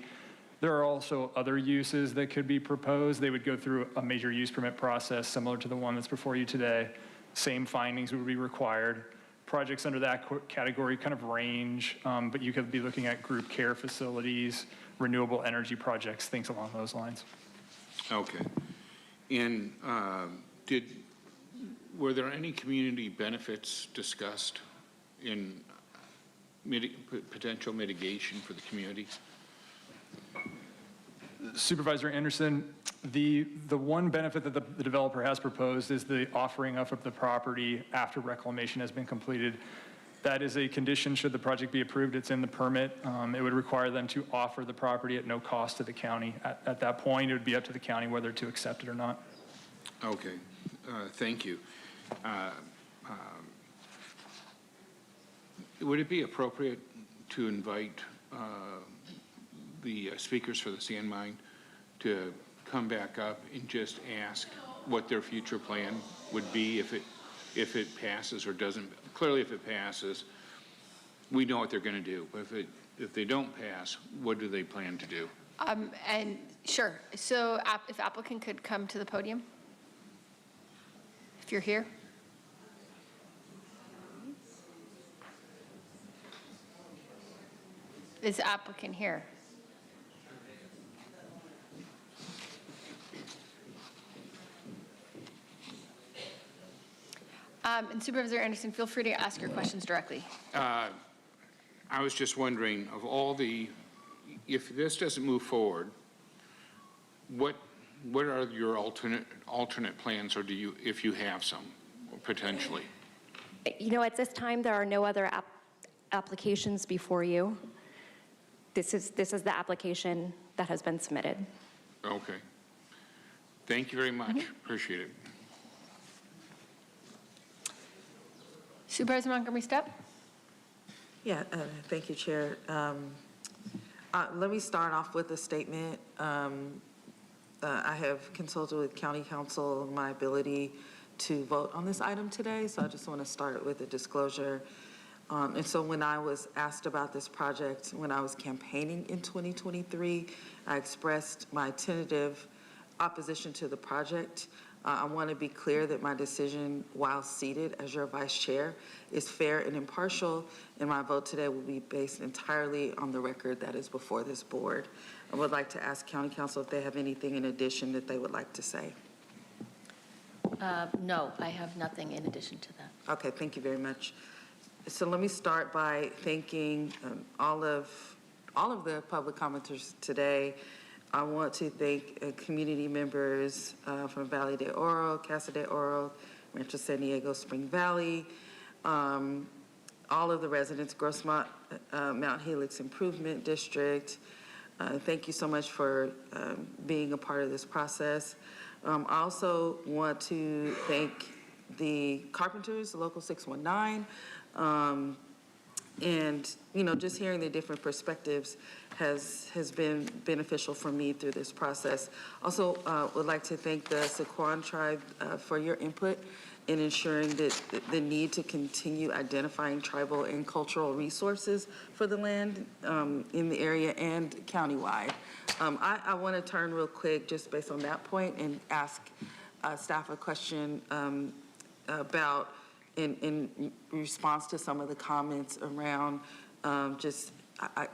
There are also other uses that could be proposed. They would go through a major use permit process similar to the one that's before you today. Same findings would be required. Projects under that category kind of range, but you could be looking at group care facilities, renewable energy projects, things along those lines. Okay. And were there any community benefits discussed in potential mitigation for the community? Supervisor Anderson, the one benefit that the developer has proposed is the offering up of the property after reclamation has been completed. That is a condition should the project be approved. It's in the permit. It would require them to offer the property at no cost to the county. At that point, it would be up to the county whether to accept it or not. Okay, thank you. Would it be appropriate to invite the speakers for the sand mine to come back up and just ask what their future plan would be if it passes or doesn't? Clearly, if it passes, we know what they're going to do. But if they don't pass, what do they plan to do? And sure. So if applicant could come to the podium, if you're here. Is the applicant here? And Supervisor Anderson, feel free to ask your questions directly. I was just wondering, of all if this doesn't move forward, what are your alternate plans, or if you have some, potentially? You know, at this time, there are no other applications before you. This is the application that has been submitted. Okay. Thank you very much. Appreciate it. Supervisor Montgomery Stepp? Yeah, thank you, Chair. Let me start off with a statement. I have consulted with County Council on my ability to vote on this item today, so I just want to start with a disclosure. And so when I was asked about this project, when I was campaigning in 2023, I expressed my tentative opposition to the project. I want to be clear that my decision, while seated as your vice chair, is fair and impartial, and my vote today will be based entirely on the record that is before this board. I would like to ask County Council if they have anything in addition that they would like to say. No, I have nothing in addition to that. Okay, thank you very much. So let me start by thanking all of the public commenters today. I want to thank community members from Valley de Oro, Casa de Oro, Rancho San Diego, Spring Valley, all of the residents, Grossmont, Mount Helix Improvement District. Thank you so much for being a part of this process. I also want to thank the Carpenters, Local 619, and, you know, just hearing the different perspectives has been beneficial for me through this process. Also, would like to thank the Sequan tribe for your input in ensuring that the need to continue identifying tribal and cultural resources for the land in the area and countywide. I want to turn real quick just based on that point and ask staff a question about in response to some of the comments around just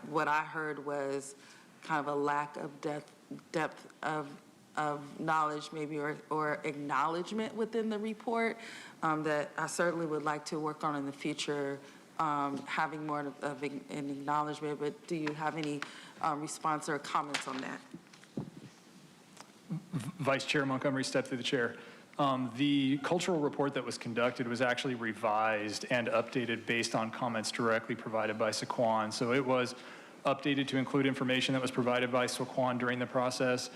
what I heard was kind of a lack of depth of knowledge maybe or acknowledgement within the report that I certainly would like to work on in the future, having more of an acknowledgement. But do you have any response or comments on that? Vice Chair Montgomery Stepp through the chair. The cultural report that was conducted was actually revised and updated based on comments directly provided by Sequan. So it was updated to include information that was provided by Sequan during the process.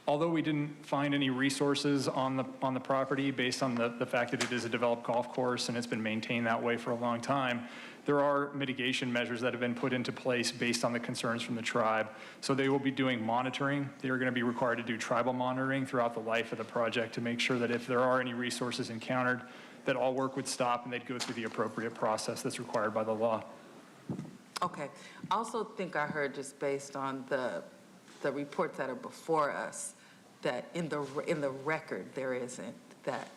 Although we didn't find any resources on the property based on the fact that it is a developed golf course and it's been maintained that way for a long time, there are mitigation measures that have been put into place based on the concerns from the tribe. So they will be doing monitoring. They are going to be required to do tribal monitoring throughout the life of the project to make sure that if there are any resources encountered, that all work would stop and they'd go through the appropriate process that's required by the law. Okay. I also think I heard, just based on the reports that are before us, that in the record there isn't that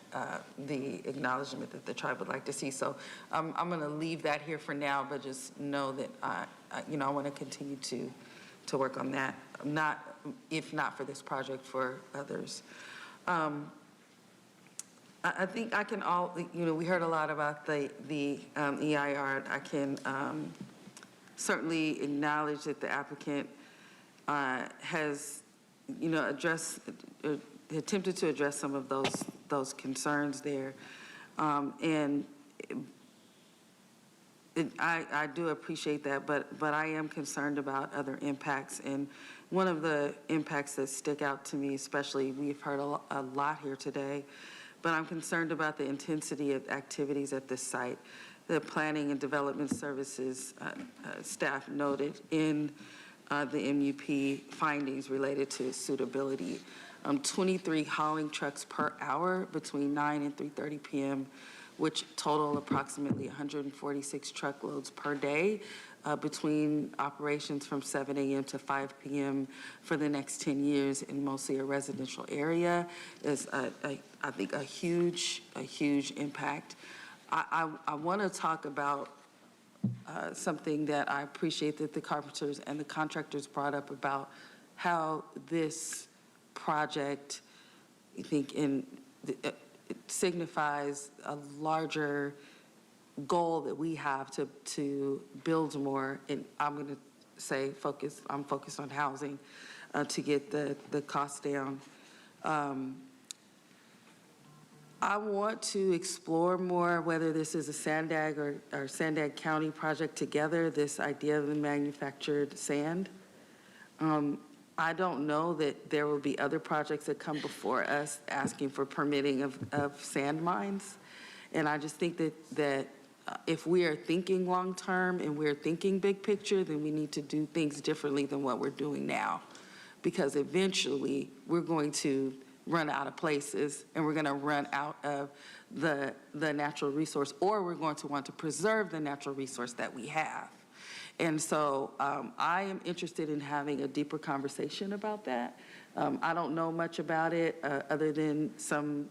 the acknowledgement that the tribe would like to see. So I'm going to leave that here for now, but just know that I want to continue to work on that. If not for this project, for others. I think I can all. We heard a lot about the EIR. I can certainly acknowledge that the applicant has, attempted to address some of those concerns there, and I do appreciate that. But I am concerned about other impacts, and one of the impacts that stick out to me, especially we've heard a lot here today, but I'm concerned about the intensity of activities at this site. The Planning and Development Services staff noted in the MUP findings related to suitability. 23 hauling trucks per hour between 9 and 3:30 p.m., which total approximately 146 truckloads per day between operations from 7 a.m. to 5 p.m. for the next 10 years in mostly a residential area is, I think, a huge impact. I want to talk about something that I appreciate that the carpenters and the contractors brought up about how this project, I think, it signifies a larger goal that we have to build more. And I'm going to say I'm focused on housing to get the cost down. I want to explore more whether this is a Sandag or Sandag County project together, this idea of the manufactured sand. I don't know that there will be other projects that come before us asking for permitting of sand mines. And I just think that if we are thinking long-term and we're thinking big picture, then we need to do things differently than what we're doing now. Because eventually we're going to run out of places, and we're going to run out of the natural resource, or we're going to want to preserve the natural resource that we have. And so I am interested in having a deeper conversation about that. I don't know much about it other than some,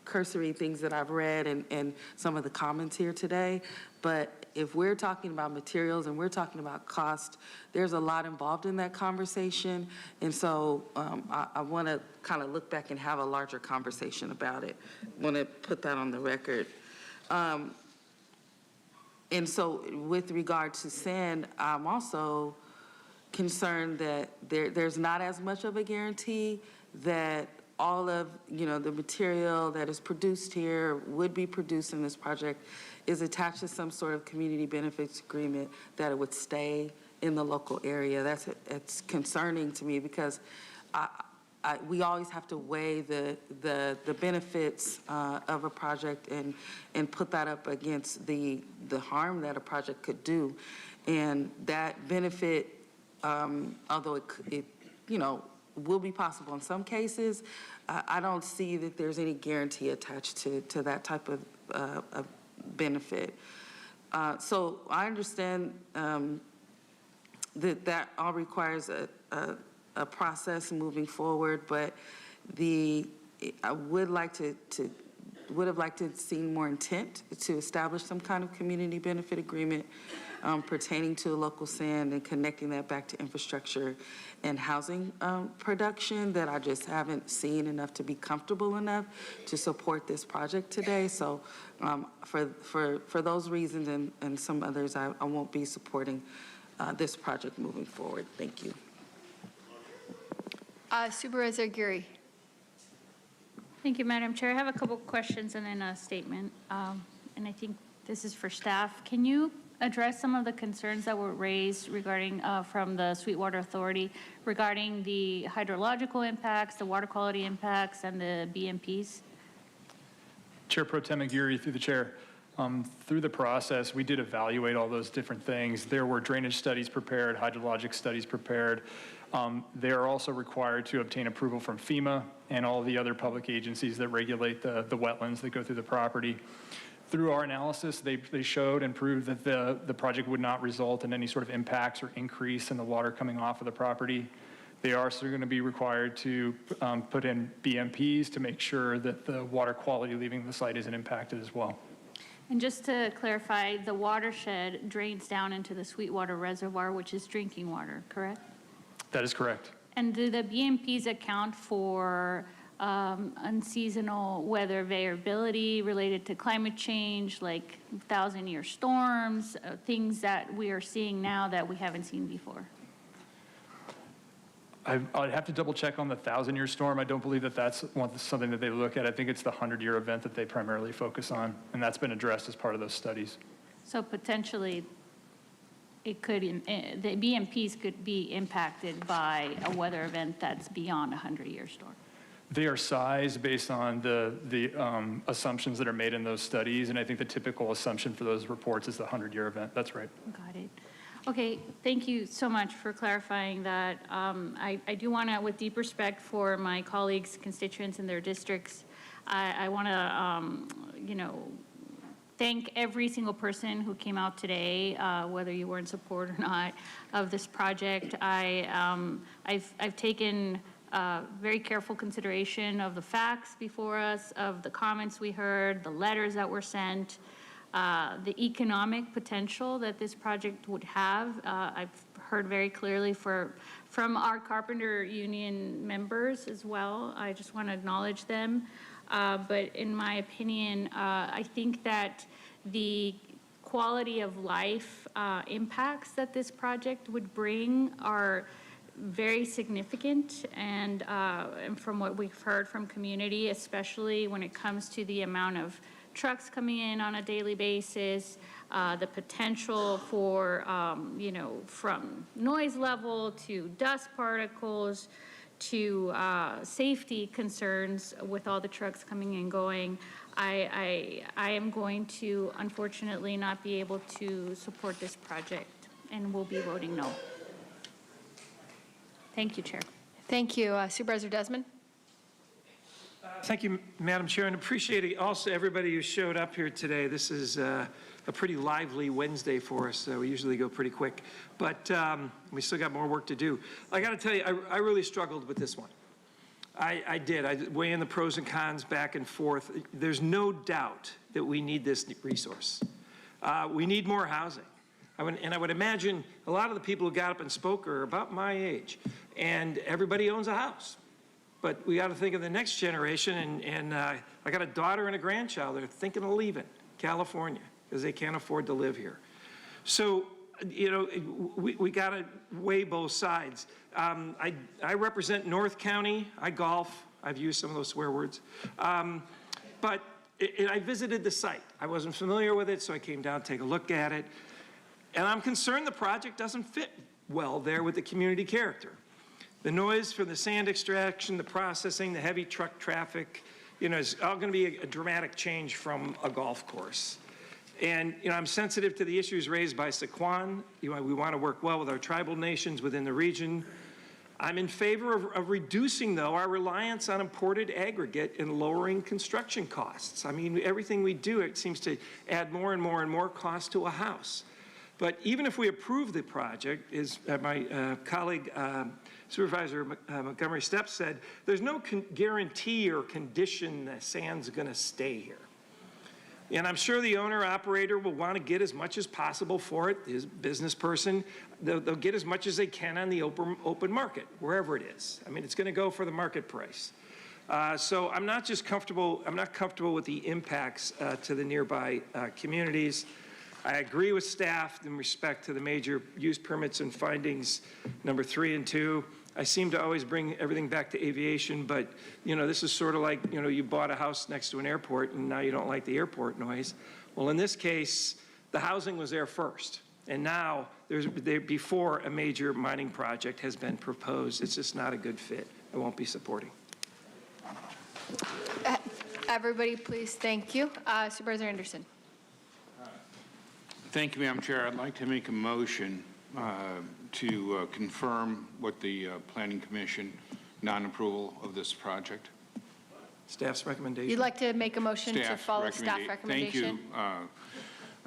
cursory things that I've read and some of the comments here today. But if we're talking about materials and we're talking about cost, there's a lot involved in that conversation. And so I want to kind of look back and have a larger conversation about it. I want to put that on the record. And so with regard to sand, I'm also concerned that there's not as much of a guarantee that all of the material that is produced here, would be produced in this project, is attached to some sort of community benefits agreement that it would stay in the local area. It's concerning to me because we always have to weigh the benefits of a project and put that up against the harm that a project could do. And that benefit, although it will be possible in some cases, I don't see that there's any guarantee attached to that type of benefit. So I understand that all requires a process moving forward, but I would have liked to see more intent to establish some kind of community benefit agreement pertaining to local sand and connecting that back to infrastructure and housing production that I just haven't seen enough to be comfortable enough to support this project today. So for those reasons and some others, I won't be supporting this project moving forward. Thank you. Supervisor Geary. Thank you, Madam Chair. I have a couple questions and then a statement, and I think this is for staff. Can you address some of the concerns that were raised regarding from the Sweetwater Authority regarding the hydrological impacts, the water quality impacts, and the BMPs? Chair Pro Tem Aguirre, through the chair. Through the process, we did evaluate all those different things. There were drainage studies prepared, hydrologic studies prepared. They are also required to obtain approval from FEMA and all the other public agencies that regulate the wetlands that go through the property. Through our analysis, they showed and proved that the project would not result in any sort of impacts or increase in the water coming off of the property. They are also going to be required to put in BMPs to make sure that the water quality leaving the site isn't impacted as well. And just to clarify, the watershed drains down into the Sweetwater Reservoir, which is drinking water, correct? That is correct. And do the BMPs account for unseasonal weather variability related to climate change, like 1,000-year storms, things that we are seeing now that we haven't seen before? I'd have to double check on the 1,000-year storm. I don't believe that that's something that they look at. I think it's the 100-year event that they primarily focus on, and that's been addressed as part of those studies. So potentially, it could, the BMPs could be impacted by a weather event that's beyond a 100-year storm. They are sized based on the assumptions that are made in those studies, and I think the typical assumption for those reports is the 100-year event. That's right. Got it. Okay, thank you so much for clarifying that. I do want to, with deep respect for my colleagues, constituents in their districts, I want to, thank every single person who came out today, whether you were in support or not of this project. I've taken very careful consideration of the facts before us, of the comments we heard, the letters that were sent, the economic potential that this project would have. I've heard very clearly from our carpenter union members as well. I just want to acknowledge them. But in my opinion, I think that the quality of life impacts that this project would bring are very significant, and from what we've heard from community, especially when it comes to the amount of trucks coming in on a daily basis, the potential for, from noise level to dust particles to safety concerns with all the trucks coming and going, I am going to unfortunately not be able to support this project and will be voting no. Thank you, Chair. Thank you. Supervisor Desmond? Thank you, Madam Chair, and appreciate also everybody who showed up here today. This is a pretty lively Wednesday for us. We usually go pretty quick, but we still got more work to do. I got to tell you, I really struggled with this one. I did. I weigh in the pros and cons back and forth. There's no doubt that we need this resource. We need more housing. I would imagine a lot of the people who got up and spoke are about my age, and everybody owns a house. But we got to think of the next generation, and I got a daughter and a grandchild that are thinking of leaving California because they can't afford to live here. So, we got to weigh both sides. I represent North County. I golf. I've used some of those swear words. But I visited the site. I wasn't familiar with it, so I came down to take a look at it. And I'm concerned the project doesn't fit well there with the community character. The noise from the sand extraction, the processing, the heavy truck traffic, is all going to be a dramatic change from a golf course. And, I'm sensitive to the issues raised by Sequan. We want to work well with our tribal nations within the region. I'm in favor of reducing, though, our reliance on imported aggregate and lowering construction costs. I mean, everything we do, it seems to add more and more and more cost to a house. But even if we approve the project, as my colleague Supervisor Montgomery Stepp said, there's no guarantee or condition that sand's going to stay here. And I'm sure the owner-operator will want to get as much as possible for it, his business person. They'll get as much as they can on the open market, wherever it is. I mean, it's going to go for the market price. So I'm not comfortable with the impacts to the nearby communities. I agree with staff in respect to the major use permits and findings number 3 and 2. I seem to always bring everything back to aviation, but, this is sort of like, you bought a house next to an airport and now you don't like the airport noise. Well, in this case, the housing was there first. And now, before a major mining project has been proposed, it's just not a good fit. I won't be supporting. Everybody, please, thank you. Supervisor Anderson. Thank you, Madam Chair. I'd like to make a motion to confirm what the Planning Commission non-approval of this project. Staff's recommendation. You'd like to make a motion to follow staff recommendation? Thank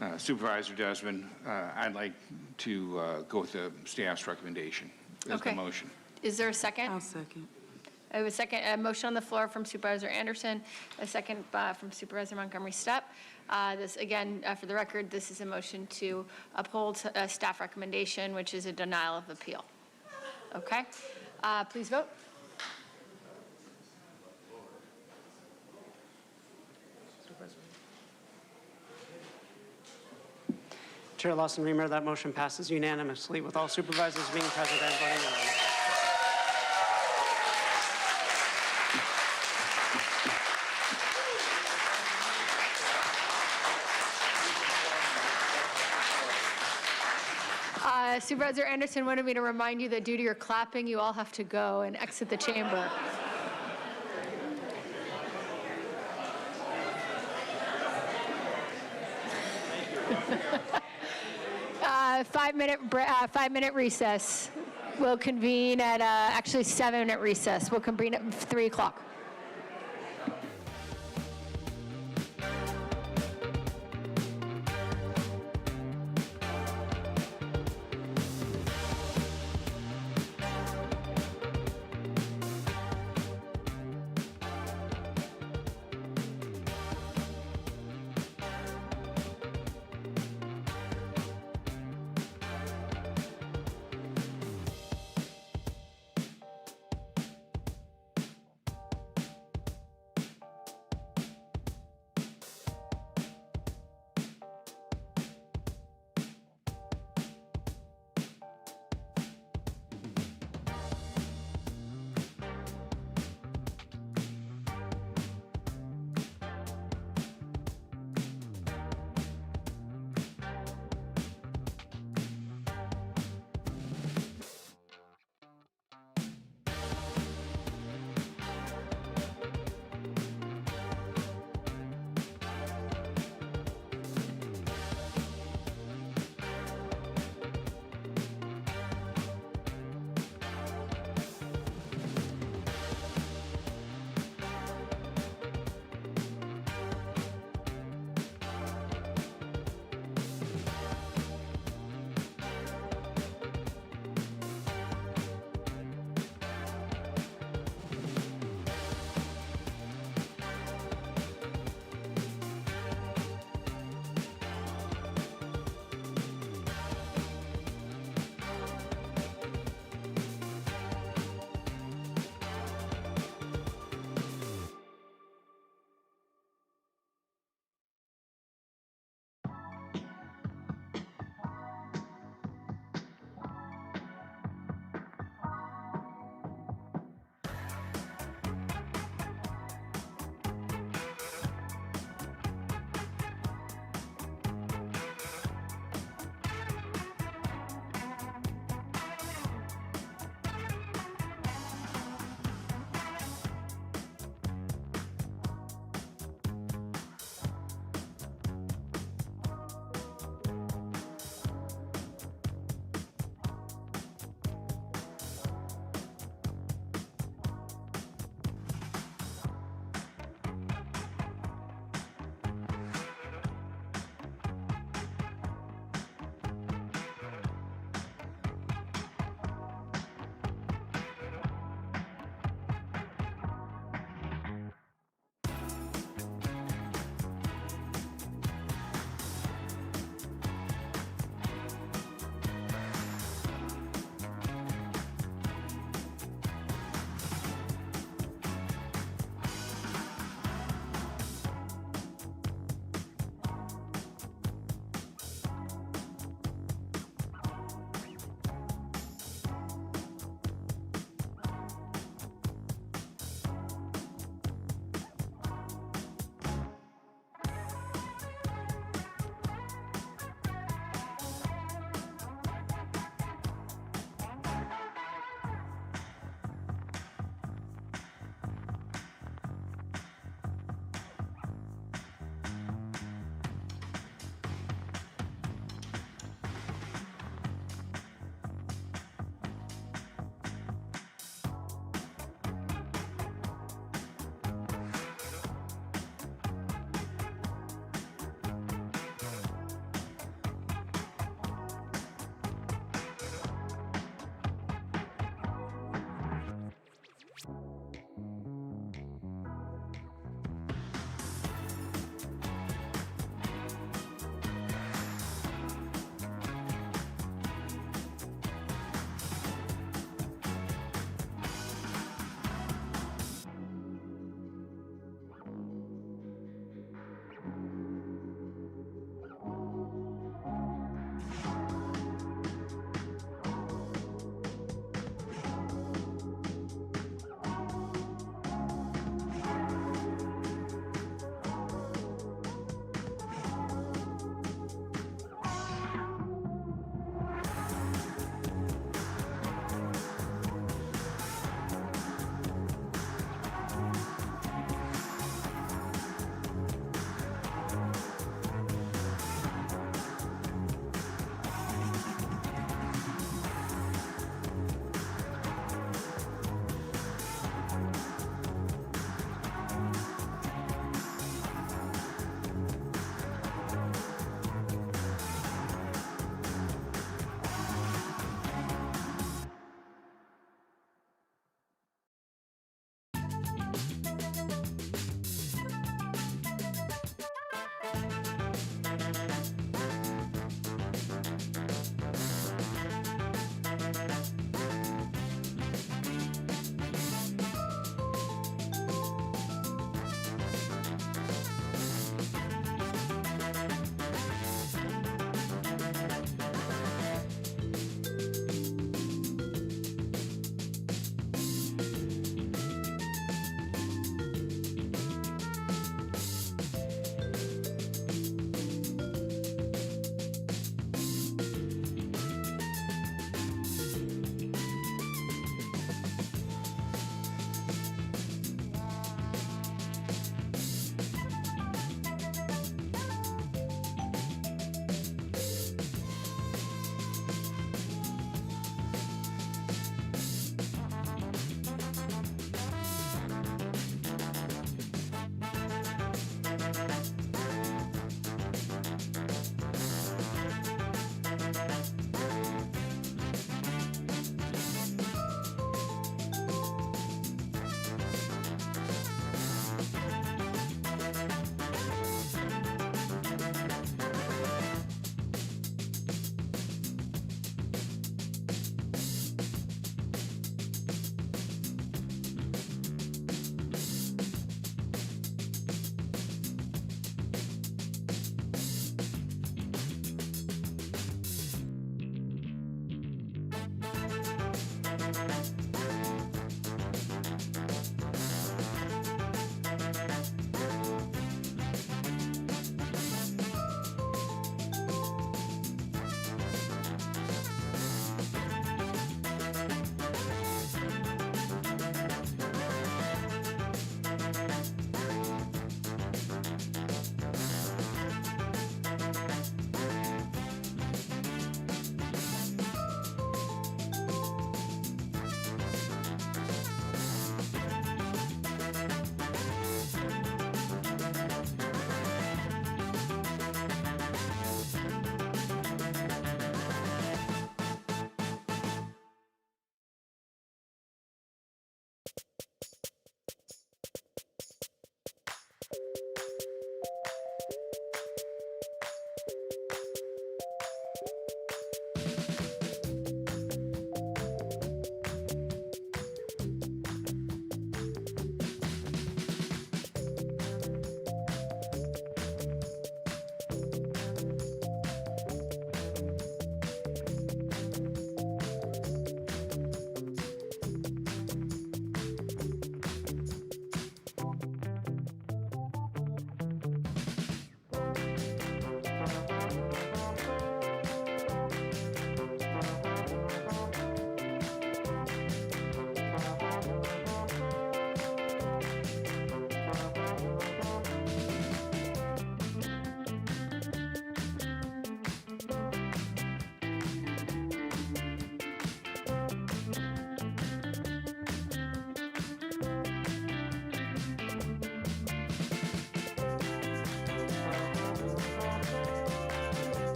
you, Supervisor Desmond. I'd like to go with the staff's recommendation as the motion. Is there a second? I'll second. I have a motion on the floor from Supervisor Anderson, a second from Supervisor Montgomery Stepp. This, again, for the record, this is a motion to uphold a staff recommendation, which is a denial of appeal. Okay? Please vote. Chair Lawson Remer, that motion passes unanimously with all supervisors being present and voting aye. 'Supervisor Anderson wanted me to remind you that due to your clapping, you all have to go and exit the chamber. Five-minute recess. We'll convene at, actually 7-minute recess. We'll convene at 3 o'clock.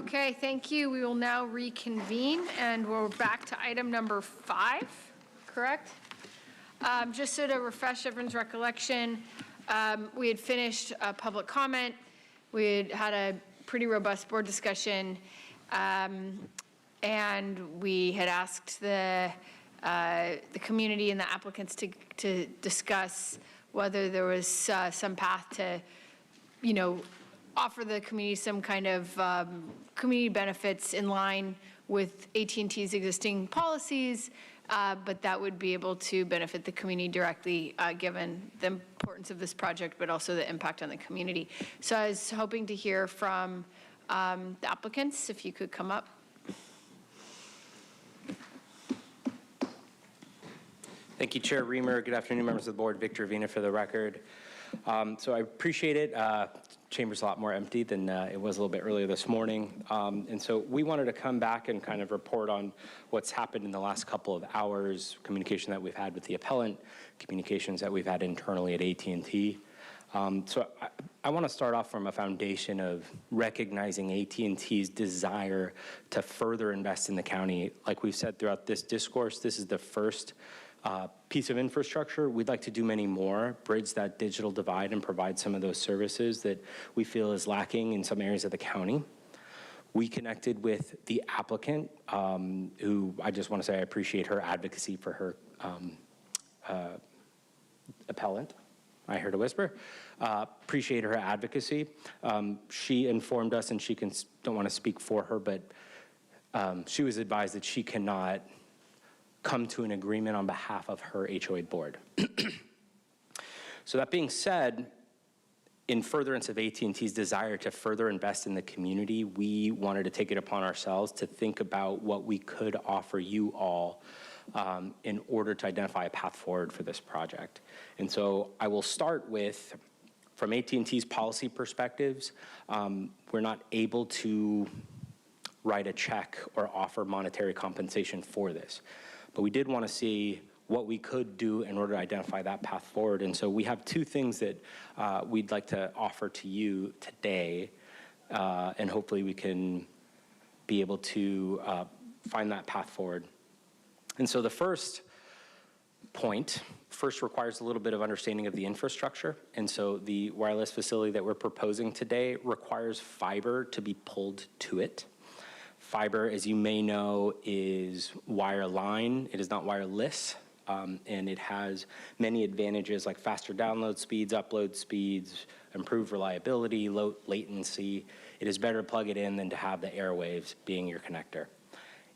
Okay, thank you. We will now reconvene, and we're back to item number 5, correct? Just so to refresh everyone's recollection, we had finished public comment. We had a pretty robust board discussion, and we had asked the community and the applicants to discuss whether there was some path to, offer the community some kind of community benefits in line with AT&T's existing policies, but that would be able to benefit the community directly, given the importance of this project, but also the impact on the community. So I was hoping to hear from the applicants, if you could come up. Thank you, Chair Reamer. Good afternoon, members of the board. Victor Vina for the record. So I appreciate it. Chamber's a lot more empty than it was a little bit earlier this morning. And so we wanted to come back and kind of report on what's happened in the last couple of hours, communication that we've had with the appellant, communications that we've had internally at AT&T. So I want to start off from a foundation of recognizing AT&T's desire to further invest in the county. Like we've said throughout this discourse, this is the first piece of infrastructure. We'd like to do many more, bridge that digital divide and provide some of those services that we feel is lacking in some areas of the county. We connected with the applicant, who I just want to say I appreciate her advocacy for her appellant. I heard a whisper. Appreciate her advocacy. She informed us, and don't want to speak for her, but she was advised that she cannot come to an agreement on behalf of her HOA board. So that being said, in furtherance of AT&T's desire to further invest in the community, we wanted to take it upon ourselves to think about what we could offer you all in order to identify a path forward for this project. And so I will start with, from AT&T's policy perspectives, we're not able to write a check or offer monetary compensation for this. But we did want to see what we could do in order to identify that path forward. And so we have two things that we'd like to offer to you today, and hopefully we can be able to find that path forward. And so the first point requires a little bit of understanding of the infrastructure. And so the wireless facility that we're proposing today requires fiber to be pulled to it. Fiber, as you may know, is wireline. It is not wireless, and it has many advantages like faster download speeds, upload speeds, improved reliability, low latency. It is better to plug it in than to have the airwaves being your connector.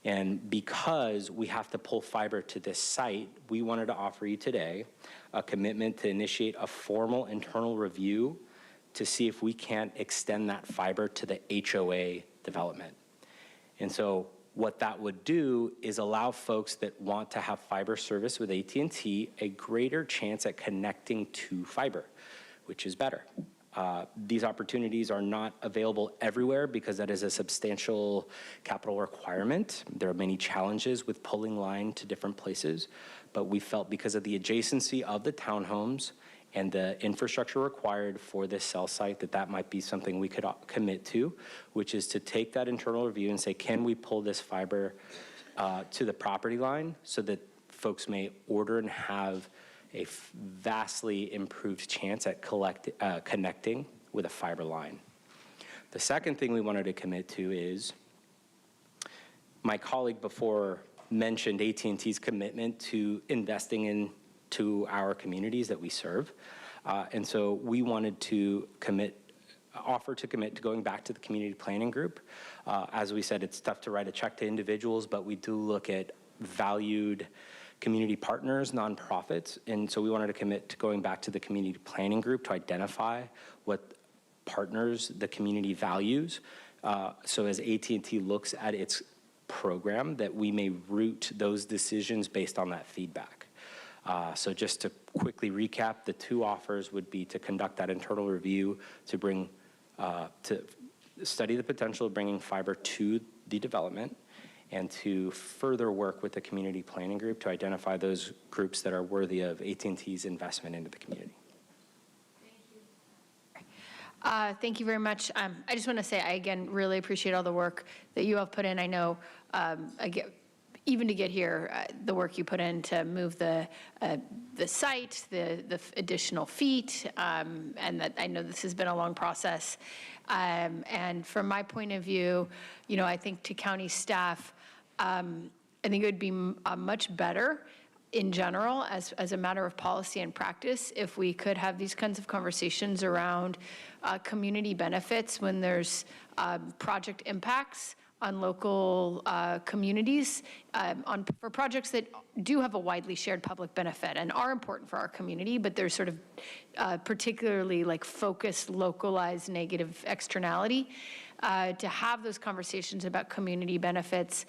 And because we have to pull fiber to this site, we wanted to offer you today a commitment to initiate a formal internal review to see if we can't extend that fiber to the HOA development. And so what that would do is allow folks that want to have fiber service with AT&T a greater chance at connecting to fiber, which is better. These opportunities are not available everywhere because that is a substantial capital requirement. There are many challenges with pulling line to different places, but we felt because of the adjacency of the townhomes and the infrastructure required for this cell site that might be something we could commit to, which is to take that internal review and say, can we pull this fiber to the property line so that folks may order and have a vastly improved chance at connecting with a fiber line. The second thing we wanted to commit to is, my colleague before mentioned AT&T's commitment to investing into our communities that we serve. And so we wanted to offer to commit to going back to the community planning group. As we said, it's tough to write a check to individuals, but we do look at valued community partners, nonprofits, and so we wanted to commit to going back to the community planning group to identify what partners the community values. So as AT&T looks at its program, that we may root those decisions based on that feedback. So just to quickly recap, the two offers would be to conduct that internal review, to bring, to study the potential of bringing fiber to the development, and to further work with the community planning group to identify those groups that are worthy of AT&T's investment into the community. Thank you very much. I just want to say, I again really appreciate all the work that you have put in. I know, even to get here, the work you put in to move the site, the additional feet, and that I know this has been a long process. And from my point of view, you know, I think to county staff, I think it would be much better in general, as a matter of policy and practice, if we could have these kinds of conversations around community benefits when there's project impacts on local communities, for projects that do have a widely shared public benefit and are important for our community, but there's sort of particularly like focused, localized negative externality, to have those conversations about community benefits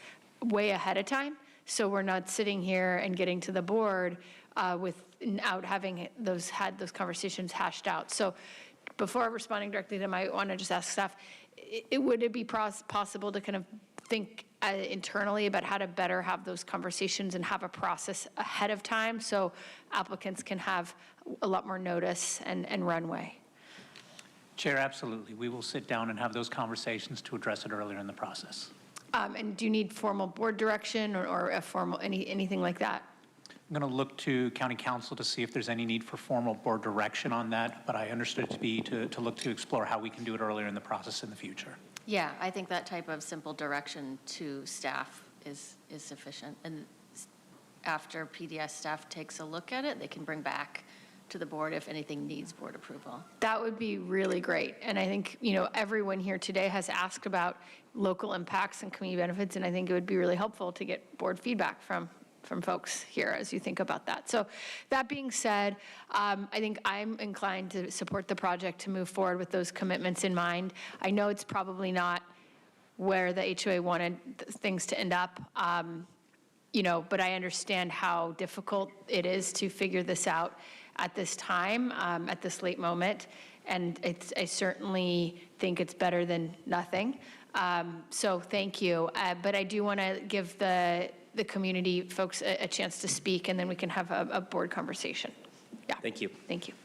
way ahead of time. So we're not sitting here and getting to the board without having had those conversations hashed out. So before responding directly to them, I want to just ask staff, would it be possible to kind of think internally about how to better have those conversations and have a process ahead of time so applicants can have a lot more notice and runway? Chair, absolutely. We will sit down and have those conversations to address it earlier in the process. And do you need formal board direction or a formal, anything like that? I'm going to look to County Council to see if there's any need for formal board direction on that, but I understood it to be to look to explore how we can do it earlier in the process in the future. Yeah, I think that type of simple direction to staff is sufficient. And after PDS staff takes a look at it, they can bring back to the board if anything needs board approval. That would be really great. And I think, you know, everyone here today has asked about local impacts and community benefits, and I think it would be really helpful to get board feedback from folks here as you think about that. So that being said, I think I'm inclined to support the project to move forward with those commitments in mind. I know it's probably not where the HOA wanted things to end up, you know, but I understand how difficult it is to figure this out at this time, at this late moment. And I certainly think it's better than nothing. So thank you. But I do want to give the community folks a chance to speak, and then we can have a board conversation. Yeah. Thank you. Thank you.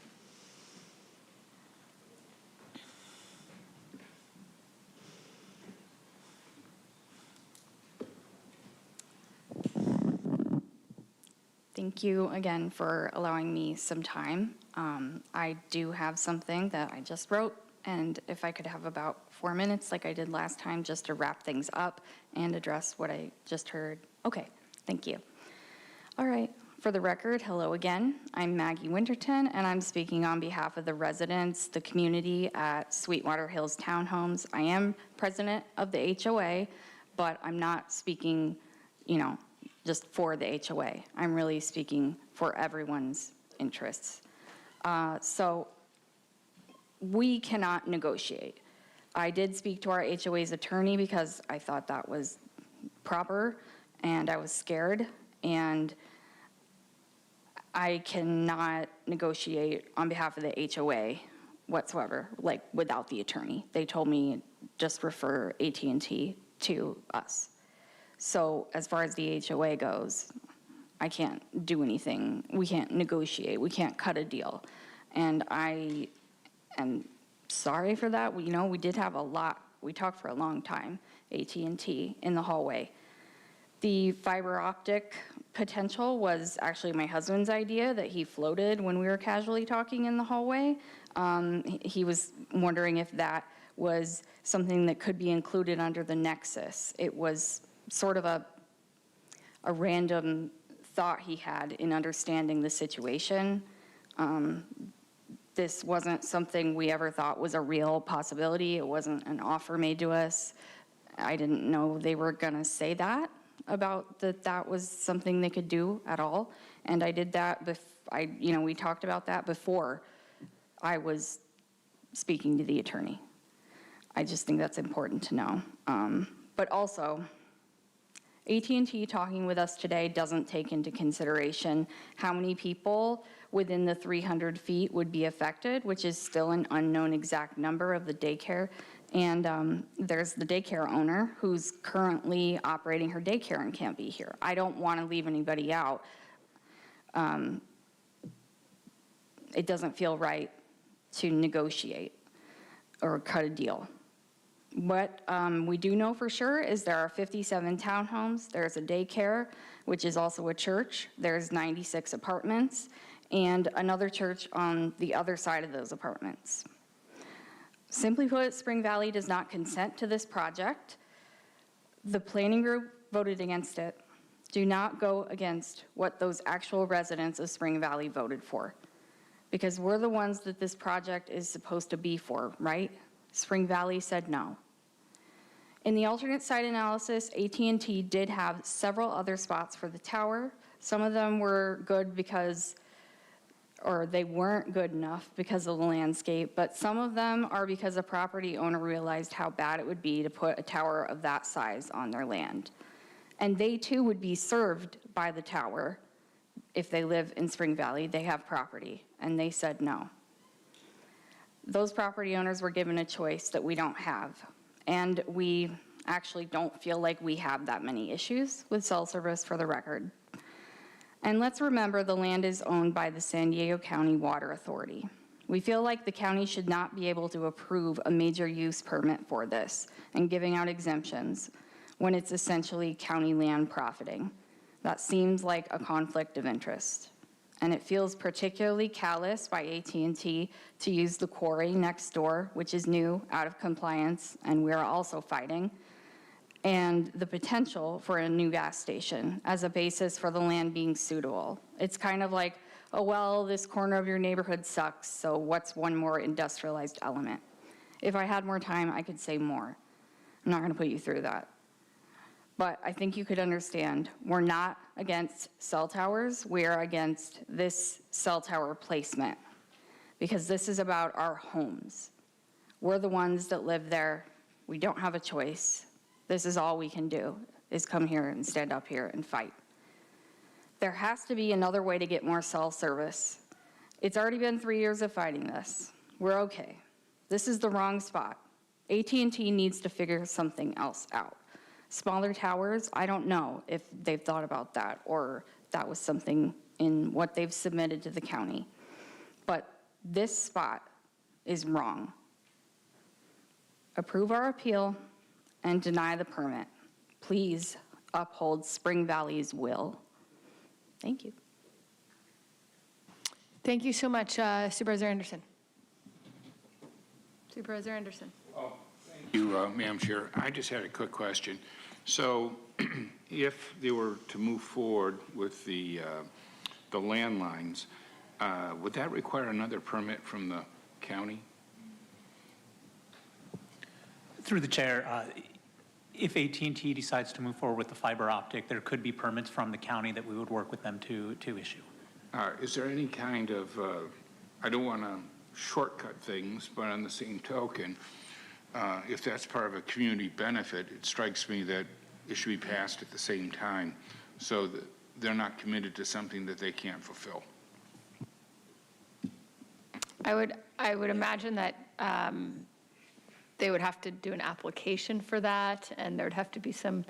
Thank you again for allowing me some time. I do have something that I just wrote, and if I could have about 4 minutes like I did last time just to wrap things up and address what I just heard. Okay, thank you. All right, for the record, hello again. I'm Maggie Winterton, and I'm speaking on behalf of the residents, the community at Sweetwater Hills Townhomes. I am president of the HOA, but I'm not speaking, you know, just for the HOA. I'm really speaking for everyone's interests. So we cannot negotiate. I did speak to our HOA's attorney because I thought that was proper, and I was scared, and I cannot negotiate on behalf of the HOA whatsoever, like without the attorney. They told me just refer AT&T to us. So as far as the HOA goes, I can't do anything. We can't negotiate. We can't cut a deal. And I am sorry for that. We did have a lot. We talked for a long time, AT&T in the hallway. The fiber optic potential was actually my husband's idea that he floated when we were casually talking in the hallway. He was wondering if that was something that could be included under the nexus. It was sort of a random thought he had in understanding the situation. This wasn't something we ever thought was a real possibility. It wasn't an offer made to us. I didn't know they were gonna say that about that was something they could do at all. And I did that, we talked about that before I was speaking to the attorney. I just think that's important to know. But also, AT&T talking with us today doesn't take into consideration how many people within the 300 feet would be affected, which is still an unknown exact number of the daycare. And there's the daycare owner who's currently operating her daycare and can't be here. I don't want to leave anybody out. It doesn't feel right to negotiate. or cut a deal. What we do know for sure is there are 57 townhomes, there's a daycare, which is also a church, there's 96 apartments, and another church on the other side of those apartments. Simply put, Spring Valley does not consent to this project. The planning group voted against it. Do not go against what those actual residents of Spring Valley voted for, because we're the ones that this project is supposed to be for, right? Spring Valley said no. In the alternate site analysis, AT&T did have several other spots for the tower. Some of them were good because, or they weren't good enough because of the landscape, but some of them are because a property owner realized how bad it would be to put a tower of that size on their land. And they too would be served by the tower if they live in Spring Valley. They have property, and they said no. Those property owners were given a choice that we don't have. And we actually don't feel like we have that many issues with cell service, for the record. And let's remember the land is owned by the San Diego County Water Authority. We feel like the county should not be able to approve a major use permit for this and giving out exemptions when it's essentially county land profiting. That seems like a conflict of interest. And it feels particularly callous by AT&T to use the quarry next door, which is new, out of compliance, and we're also fighting, and the potential for a new gas station as a basis for the land being suitable. It's kind of like, oh, well, this corner of your neighborhood sucks, so what's one more industrialized element? If I had more time, I could say more. I'm not going to put you through that. But I think you could understand, we're not against cell towers, we are against this cell tower placement, because this is about our homes. We're the ones that live there. We don't have a choice. This is all we can do, is come here and stand up here and fight. There has to be another way to get more cell service. It's already been 3 years of fighting this. We're okay. This is the wrong spot. AT&T needs to figure something else out. Smaller towers, I don't know if they've thought about that or that was something in what they've submitted to the county. But this spot is wrong. Approve our appeal and deny the permit. Please uphold Spring Valley's will. Thank you. Thank you so much, Supervisor Anderson. Supervisor Anderson. Thank you, Madam Chair. I just had a quick question. So if they were to move forward with the landlines, would that require another permit from the county? Through the chair, if AT&T decides to move forward with the fiber optic, there could be permits from the county that we would work with them to issue. Is there any kind of, I don't want to shortcut things, but on the same token, if that's part of a community benefit, it strikes me that it should be passed at the same time so that they're not committed to something that they can't fulfill. I would imagine that they would have to do an application for that, and there'd have to be some,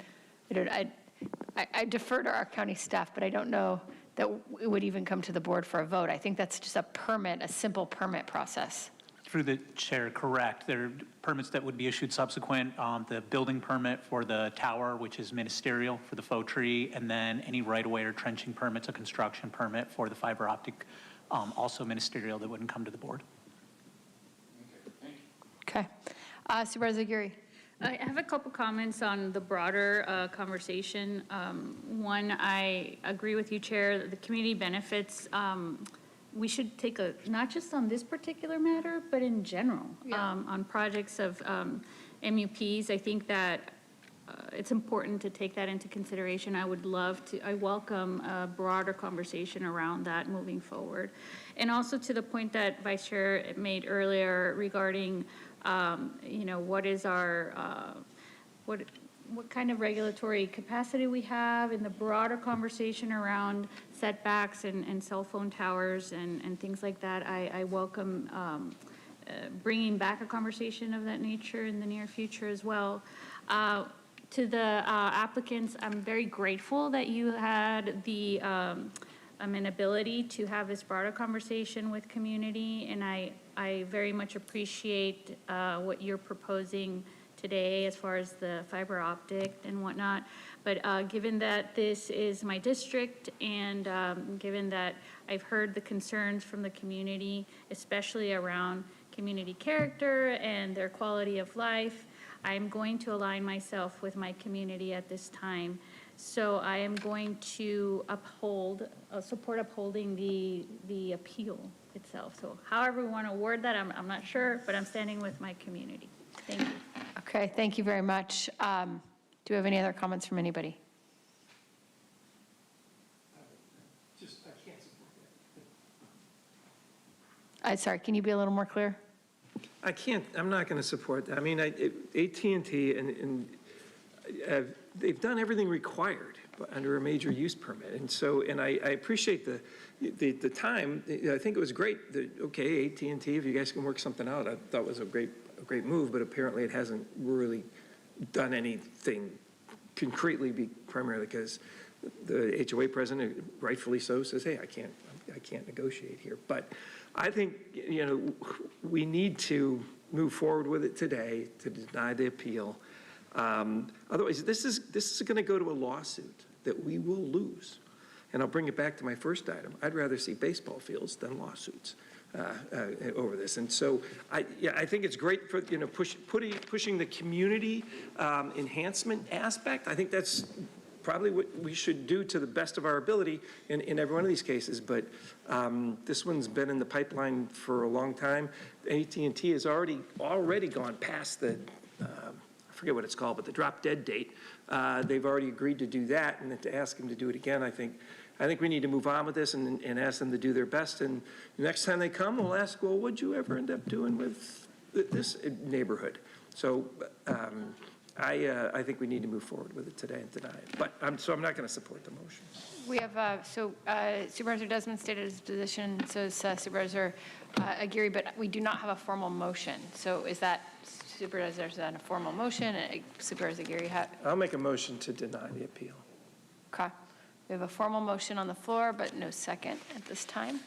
I defer to our county staff, but I don't know that it would even come to the board for a vote. I think that's just a permit, a simple permit process. Through the chair, correct. There are permits that would be issued subsequent. The building permit for the tower, which is ministerial for the faux tree, and then any right-of-way or trenching permits, a construction permit for the fiber optic, also ministerial, that wouldn't come to the board. Okay. Supervisor Geary. I have a couple comments on the broader conversation. One, I agree with you, Chair, that the community benefits, we should take a, not just on this particular matter, but in general, on projects of MUPs. I think that it's important to take that into consideration. I welcome a broader conversation around that moving forward. And also to the point that Vice Chair made earlier regarding, what is our, what kind of regulatory capacity we have in the broader conversation around setbacks and cell phone towers and things like that. I welcome bringing back a conversation of that nature in the near future as well. To the applicants, I'm very grateful that you had the an ability to have this broader conversation with community, and I very much appreciate what you're proposing today as far as the fiber optic and whatnot. But given that this is my district, and given that I've heard the concerns from the community, especially around community character and their quality of life, I'm going to align myself with my community at this time. So I am going to support upholding the appeal itself. So however we want to word that, I'm not sure, but I'm standing with my community. Thank you. Okay, thank you very much. Do we have any other comments from anybody? I can't support that. Sorry, can you be a little more clear? I'm not going to support that. I mean, AT&T and they've done everything required under a major use permit. And so, and I appreciate the time. I think it was great that, okay, AT&T, if you guys can work something out, I thought was a great move, but apparently it hasn't really done anything concretely, primarily because the HOA president, rightfully so, says, hey, I can't negotiate here. But I think, you know, we need to move forward with it today to deny the appeal. Otherwise, this is going to go to a lawsuit that we will lose. And I'll bring it back to my first item. I'd rather see baseball fields than lawsuits over this. And so I think it's great for, you know, pushing the community enhancement aspect. I think that's probably what we should do to the best of our ability in every one of these cases. But this one's been in the pipeline for a long time. AT&T has already gone past the I forget what it's called, but the drop dead date. They've already agreed to do that, and then to ask them to do it again, I think we need to move on with this and ask them to do their best. And the next time they come, we'll ask, well, what'd you ever end up doing with this neighborhood? So I think we need to move forward with it today and deny it. But so I'm not going to support the motion. We have, Supervisor Desmond stated his position, so is Supervisor Aguirre, but we do not have a formal motion. So is that, Supervisor, is that a formal motion? Supervisor Aguirre, I'll make a motion to deny the appeal. Okay. We have a formal motion on the floor, but no second at this time.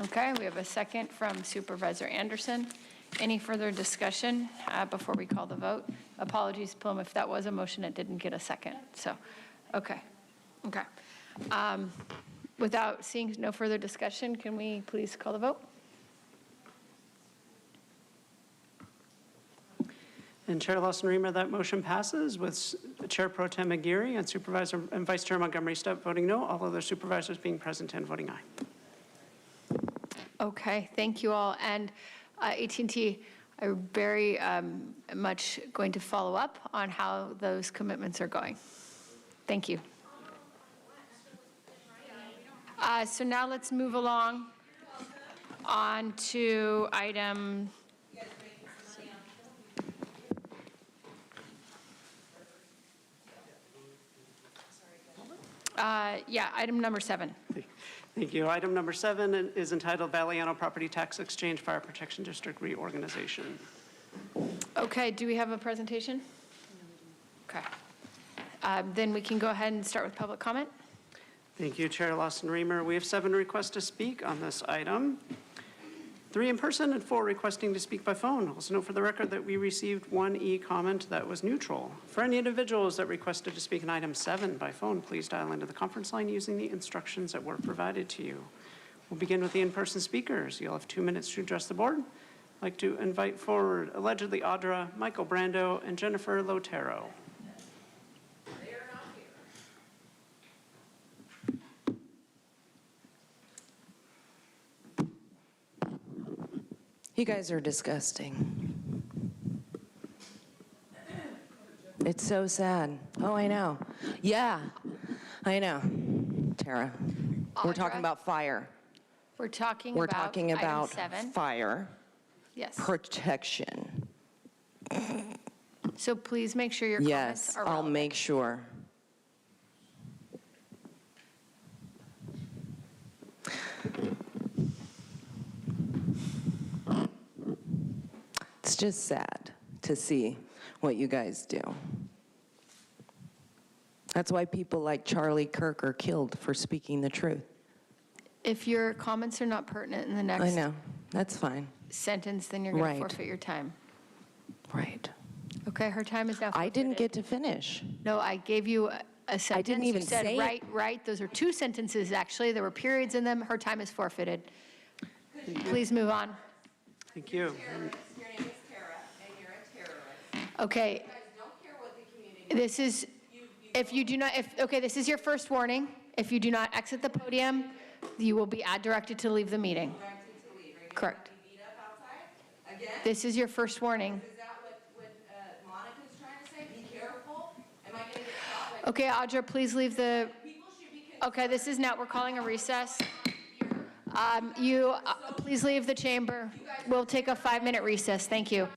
Okay, we have a second from Supervisor Anderson. Any further discussion before we call the vote? Apologies, Plum, if that was a motion, it didn't get a second. So, okay. Without seeing no further discussion, can we please call the vote? And Chair Lawson-Remer, that motion passes with Chair Pro Tem Aguirre and Supervisor and Vice Chair Montgomery Stepp voting no, all other supervisors being present and voting aye. Okay, thank you all. And AT&T are very much going to follow up on how those commitments are going. Thank you. So now let's move along on to item item number 7. Thank you. Item number 7 is entitled Valiano Property Tax Exchange Fire Protection District Reorganization. Okay, do we have a presentation? Okay. Then we can go ahead and start with public comment. Thank you, Chair Lawson-Remer. We have 7 requests to speak on this item. 3 in person and 4 requesting to speak by phone. Also note for the record that we received 1 e-comment that was neutral. For any individuals that requested to speak in item 7 by phone, please dial into the conference line using the instructions that were provided to you. We'll begin with the in-person speakers. You'll have 2 minutes to address the board. I'd like to invite forward allegedly Audra, Michael Brando, and Jennifer Lotero. You guys are disgusting. It's so sad. Oh, I know. Yeah, I know. Tara, we're talking about fire. We're talking about item 7. Fire. Yes. Protection. So please make sure your comments are Yes, I'll make sure. It's just sad to see what you guys do. That's why people like Charlie Kirk are killed for speaking the truth. If your comments are not pertinent in the I next know, that's fine. sentence, then you're going Right. to forfeit your time. Right. Okay, her time is now I didn't forfeited. get to finish. No, I gave you a sentence. even You said say- right. Those are two sentences, actually. There were periods in them. Her time is forfeited. Please move on. Thank you. Your name is Tara, and you're a terrorist. Okay. You guys don't care what the community. This is, if you do not, okay, this is your first warning. If you do not exit the podium, you will be directed to leave the meeting. Directed to leave. Are you Correct. gonna be beat up outside? Again? This is your first warning. Is that what Monica's trying to say? Be careful? Am I gonna get stopped? Okay, Audra, please leave the, okay, this is now, we're calling a recess. Please leave the chamber. We'll take a 5-minute recess. Thank you.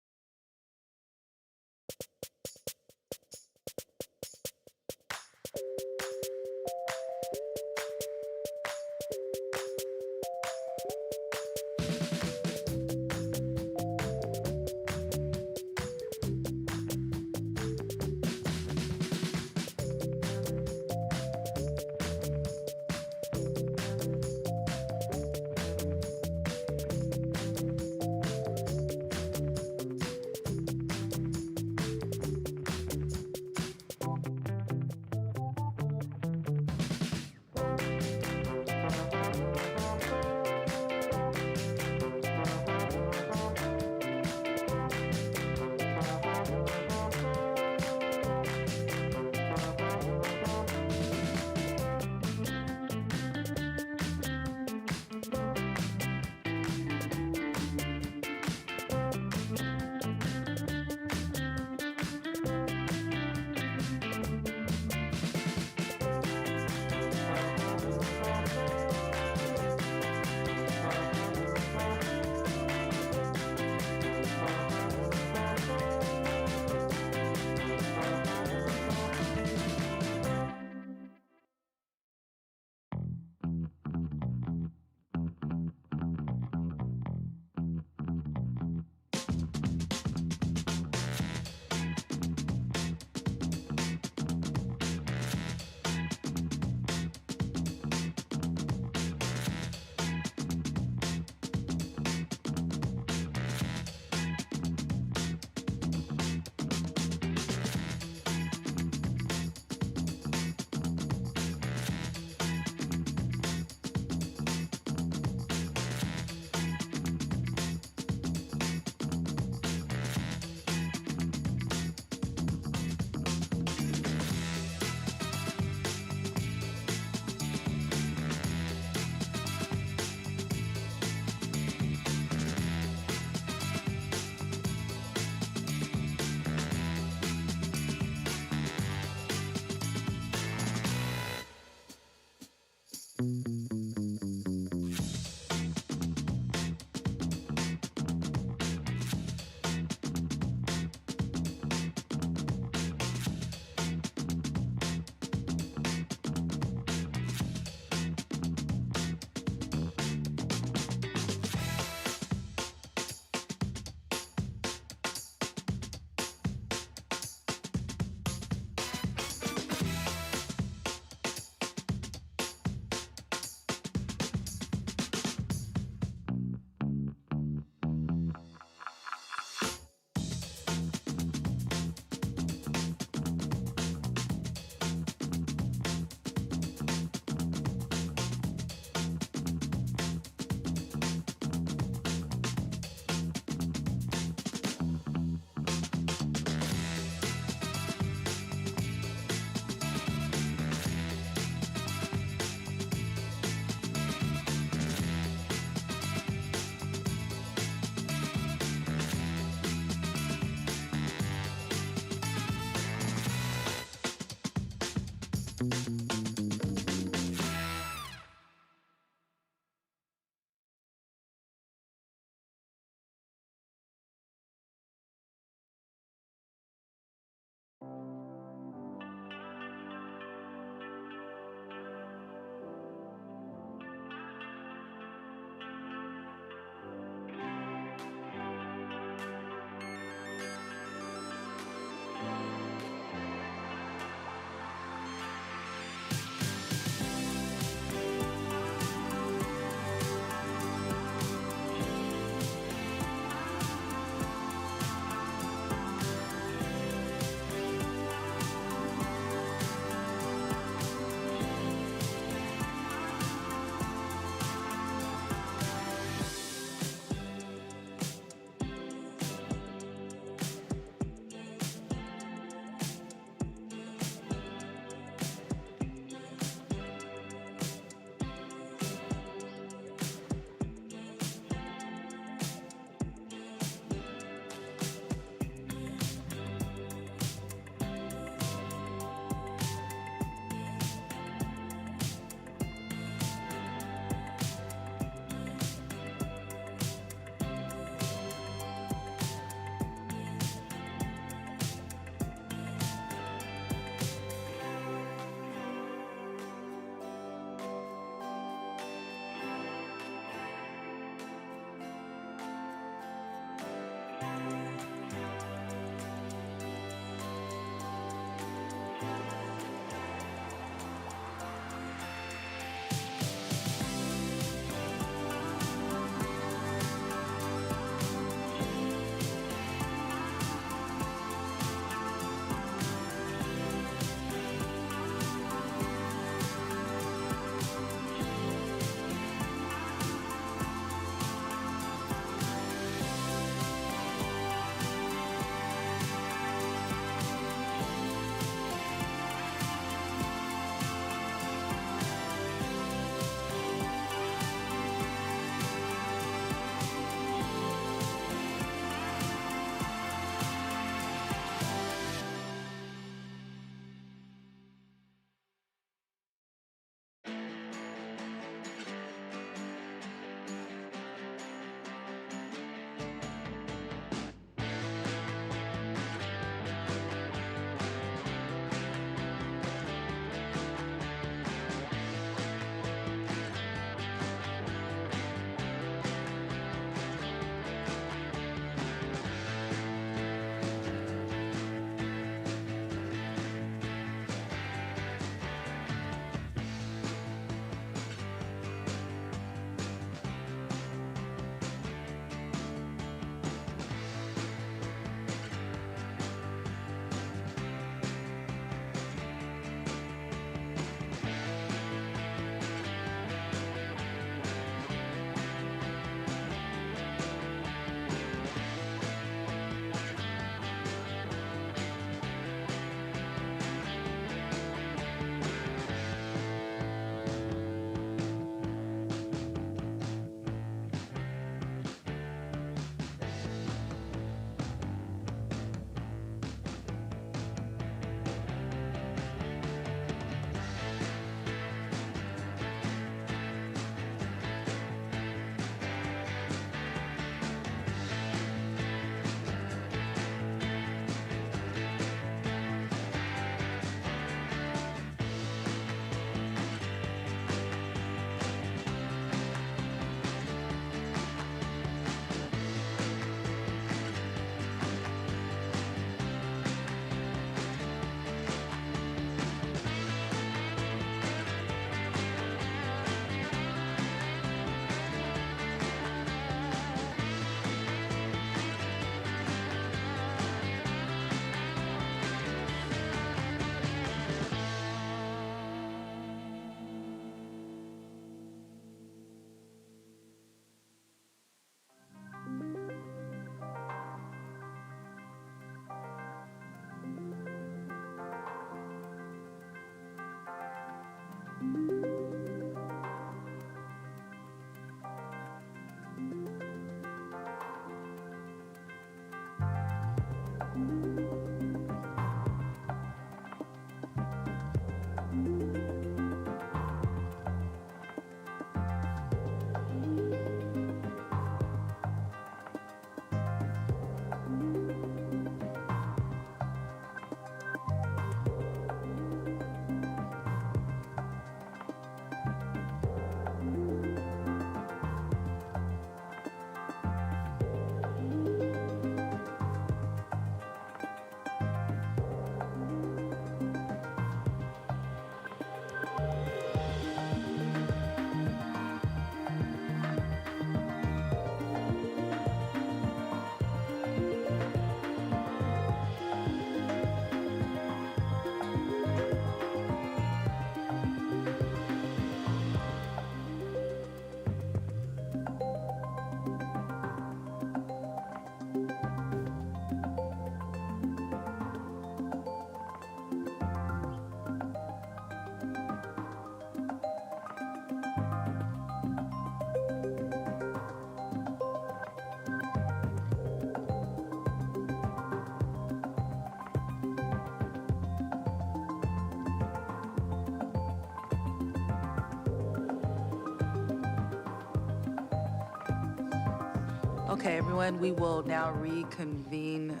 Okay, everyone, we will now reconvene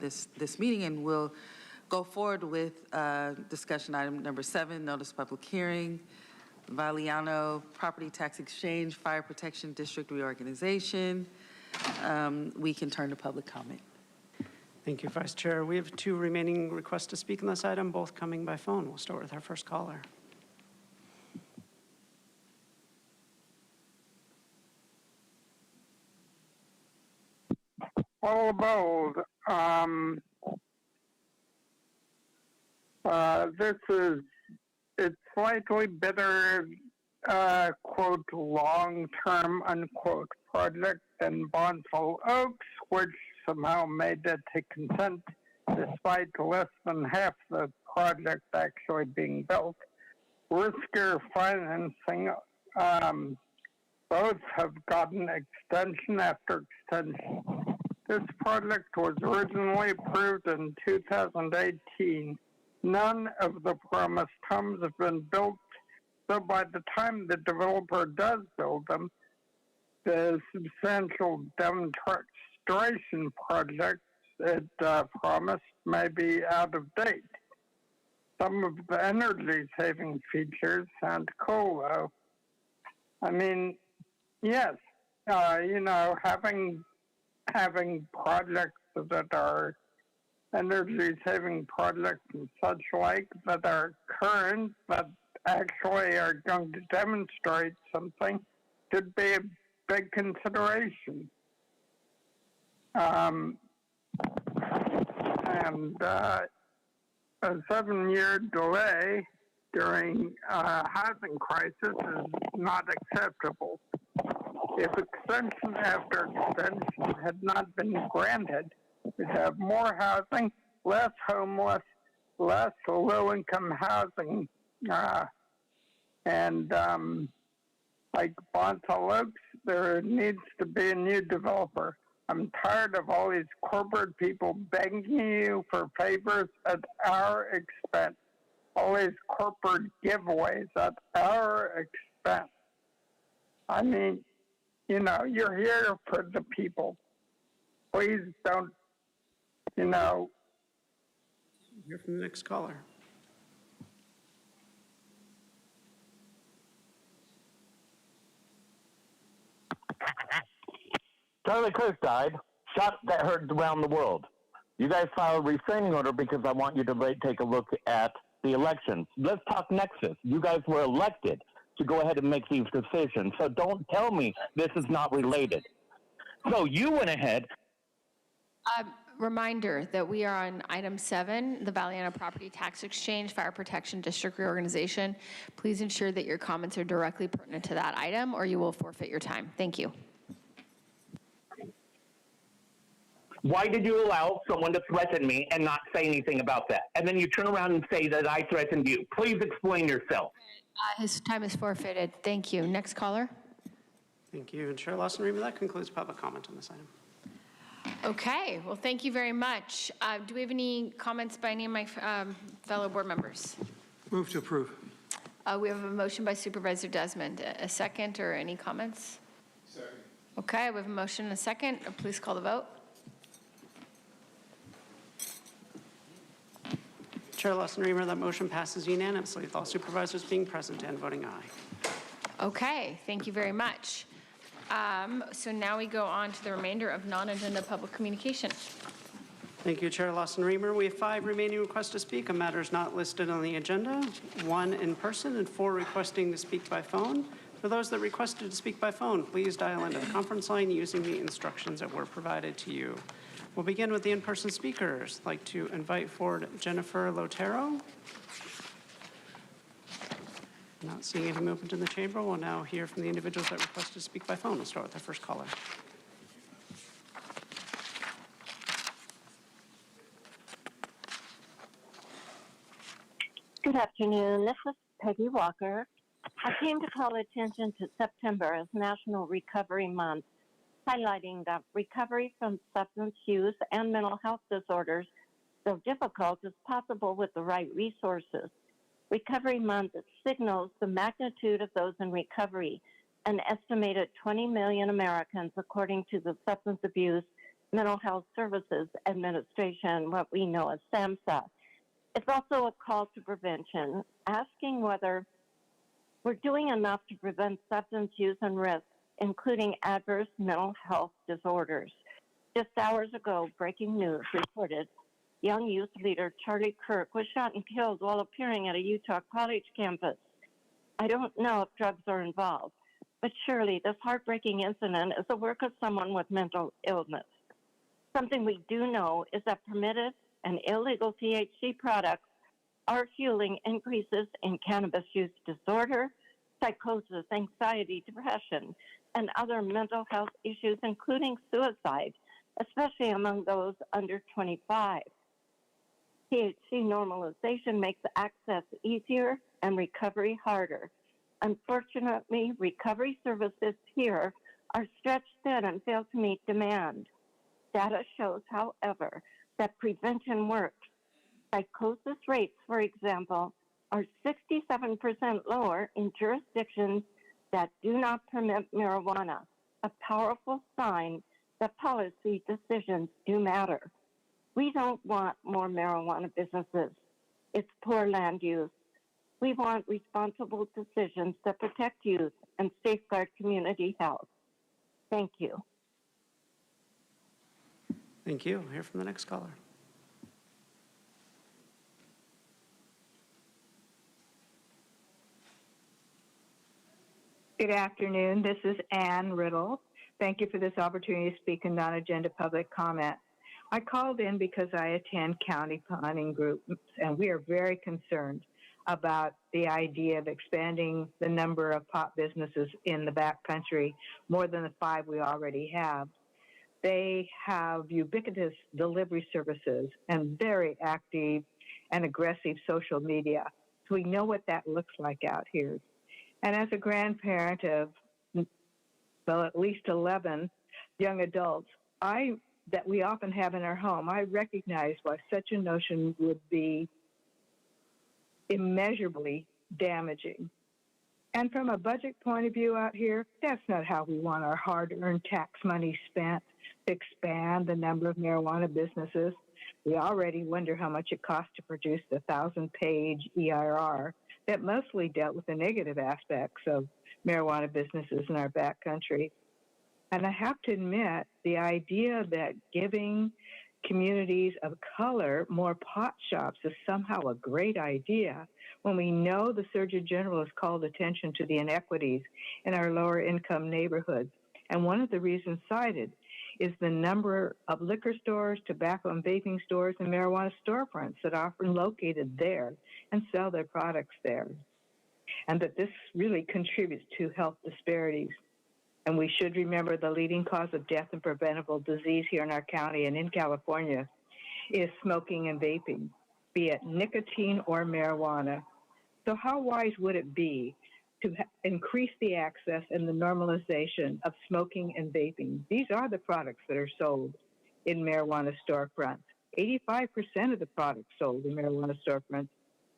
this meeting, and we'll go forward with discussion item number 7, notice public hearing, Valiano Property Tax Exchange Fire Protection District reorganization. We can turn to public comment. Thank you, Vice Chair. We have 2 remaining requests to speak on this item, both coming by phone. We'll start with our first caller. All aboard. It's slightly better, quote, long-term, unquote, project than Bonsall Oaks, which somehow made it to consent despite less than half the project actually being built. Riskier financing, both have gotten extension after extension. This project was originally approved in 2018. None of the promised homes have been built, so by the time the developer does build them, the substantial demonstration projects it promised may be out of date. Some of the energy-saving features sound cool, though. I mean, yes, having projects that are energy-saving projects and such like that are current, that actually are going to demonstrate something, could be a big consideration. A 7-year delay during a housing crisis is not acceptable. If extension after extension had not been granted, we'd have more housing, less homeless, less low-income housing, like Bonsall Oaks, there needs to be a new developer. I'm tired of all these corporate people begging you for favors at our expense. All these corporate giveaways at our expense. I mean, you're here for the people. Please don't, Hear from the next caller. Charlie Kirk died, shot that heard around the world. You guys filed a restraining order because I want you to take a look at the elections. Let's talk Nexus. You guys were elected to go ahead and make these decisions. So don't tell me this is not related. So you went ahead. Reminder that we are on item 7, the Valiano Property Tax Exchange Fire Protection District reorganization. Please ensure that your comments are directly pertinent to that item, or you will forfeit your time. Thank you. Why did you allow someone to threaten me and not say anything about that? And then you turn around and say that I threatened you. Please explain yourself. His time is forfeited. Thank you. Next caller. Thank you. And Chair Lawson-Remer, that concludes public comment on this item. Okay. Well, thank you very much. Do we have any comments by any of my fellow board members? Move to approve. We have a motion by Supervisor Desmond. A second or any comments? Second. Okay. We have a motion and a second. Please call the vote. Chair Lawson-Remer, that motion passes unanimously with all supervisors being present and voting aye. Okay, thank you very much. So now we go on to the remainder of non-agenda public communication. Thank you, Chair Lawson-Remer. We have 5 remaining requests to speak on matters not listed on the agenda, 1 in person and 4 requesting to speak by phone. For those that requested to speak by phone, please dial into the conference line using the instructions that were provided to you. We'll begin with the in-person speakers. I'd like to invite forward Jennifer Lotero. Not seeing any movement in the chamber. We'll now hear from the individuals that requested to speak by phone. We'll start with our first caller. Good afternoon. This is Peggy Walker. I came to call attention to September as National Recovery Month, highlighting that recovery from substance use and mental health disorders, though difficult, is possible with the right resources. Recovery Month signals the magnitude of those in recovery, an estimated 20 million Americans, according to the Substance Abuse Mental Health Services Administration, what we know as SAMHSA. It's also a call to prevention, asking whether we're doing enough to prevent substance use and risk, including adverse mental health disorders. Just hours ago, breaking news reported young youth leader Charlie Kirk was shot and killed while appearing at a Utah college campus. I don't know if drugs are involved, but surely this heartbreaking incident is the work of someone with mental illness. Something we do know is that permitted and illegal THC products are fueling increases in cannabis use disorder, psychosis, anxiety, depression, and other mental health issues, including suicide, especially among those under 25. THC normalization makes access easier and recovery harder. Unfortunately, recovery services here are stretched thin and fail to meet demand. Data shows, however, that prevention works. Psychosis rates, for example, are 67% lower in jurisdictions that do not permit marijuana, a powerful sign that policy decisions do matter. We don't want more marijuana businesses. It's poor land use. We want responsible decisions that protect youth and safeguard community health. Thank you. Thank you. Hear from the next caller. Good afternoon. This is Ann Riddle. Thank you for this opportunity to speak in non-agenda public comment. I called in because I attend county planning groups, and we are very concerned about the idea of expanding the number of pot businesses in the backcountry, more than the 5 we already have. They have ubiquitous delivery services and very active and aggressive social media. So we know what that looks like out here. And as a grandparent of, well, at least 11 young adults, that we often have in our home, I recognize why such a notion would be immeasurably damaging. And from a budget point of view out here, that's not how we want our hard-earned tax money spent to expand the number of marijuana businesses. We already wonder how much it costs to produce the 1,000-page EIR that mostly dealt with the negative aspects of marijuana businesses in our backcountry. And I have to admit, the idea that giving communities of color more pot shops is somehow a great idea when we know the Surgeon General has called attention to the inequities in our lower income neighborhoods. And one of the reasons cited is the number of liquor stores, tobacco and vaping stores, and marijuana storefronts that are often located there and sell their products there. And that this really contributes to health disparities. And we should remember the leading cause of death and preventable disease here in our county and in California is smoking and vaping, be it nicotine or marijuana. So how wise would it be to increase the access and the normalization of smoking and vaping? These are the products that are sold in marijuana storefronts. 85% of the products sold in marijuana storefronts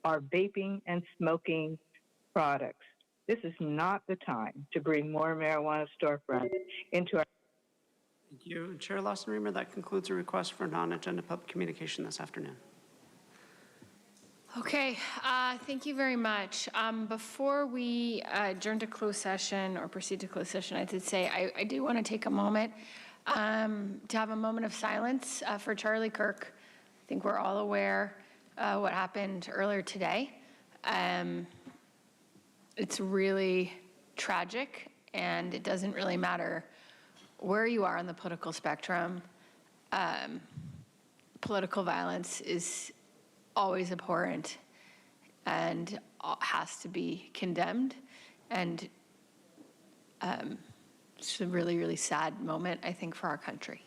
are vaping and smoking products. This is not the time to bring more marijuana storefronts into our... Thank you. Chair Lawson-Remer, that concludes a request for non-agenda public communication this afternoon. Okay, thank you very much. Before we adjourn to closed session or proceed to closed session, I did say I do want to take a moment to have a moment of silence for Charlie Kirk. I think we're all aware what happened earlier today. It's really tragic, and it doesn't really matter where you are on the political spectrum. Political violence is always abhorrent and has to be condemned. And it's a really, really sad moment, I think, for our country.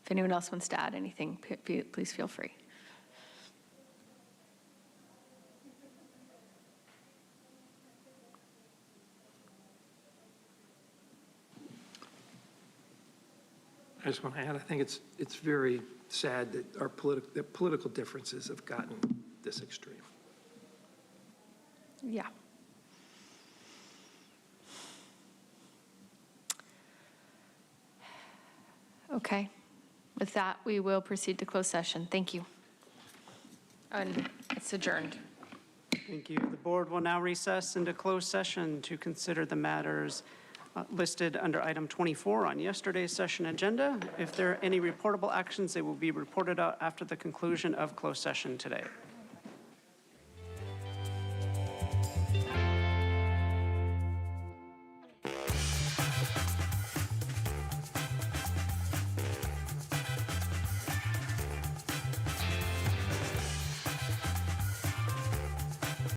If anyone else wants to add anything, please feel free. I just want to add, I think it's very sad that our political differences have gotten this extreme. Yeah, Okay. With that, we will proceed to closed session. Thank you. And it's adjourned. Thank you. The board will now recess into closed session to consider the matters listed under item 24 on yesterday's session agenda. If there are any reportable actions, they will be reported out after the conclusion of closed session today.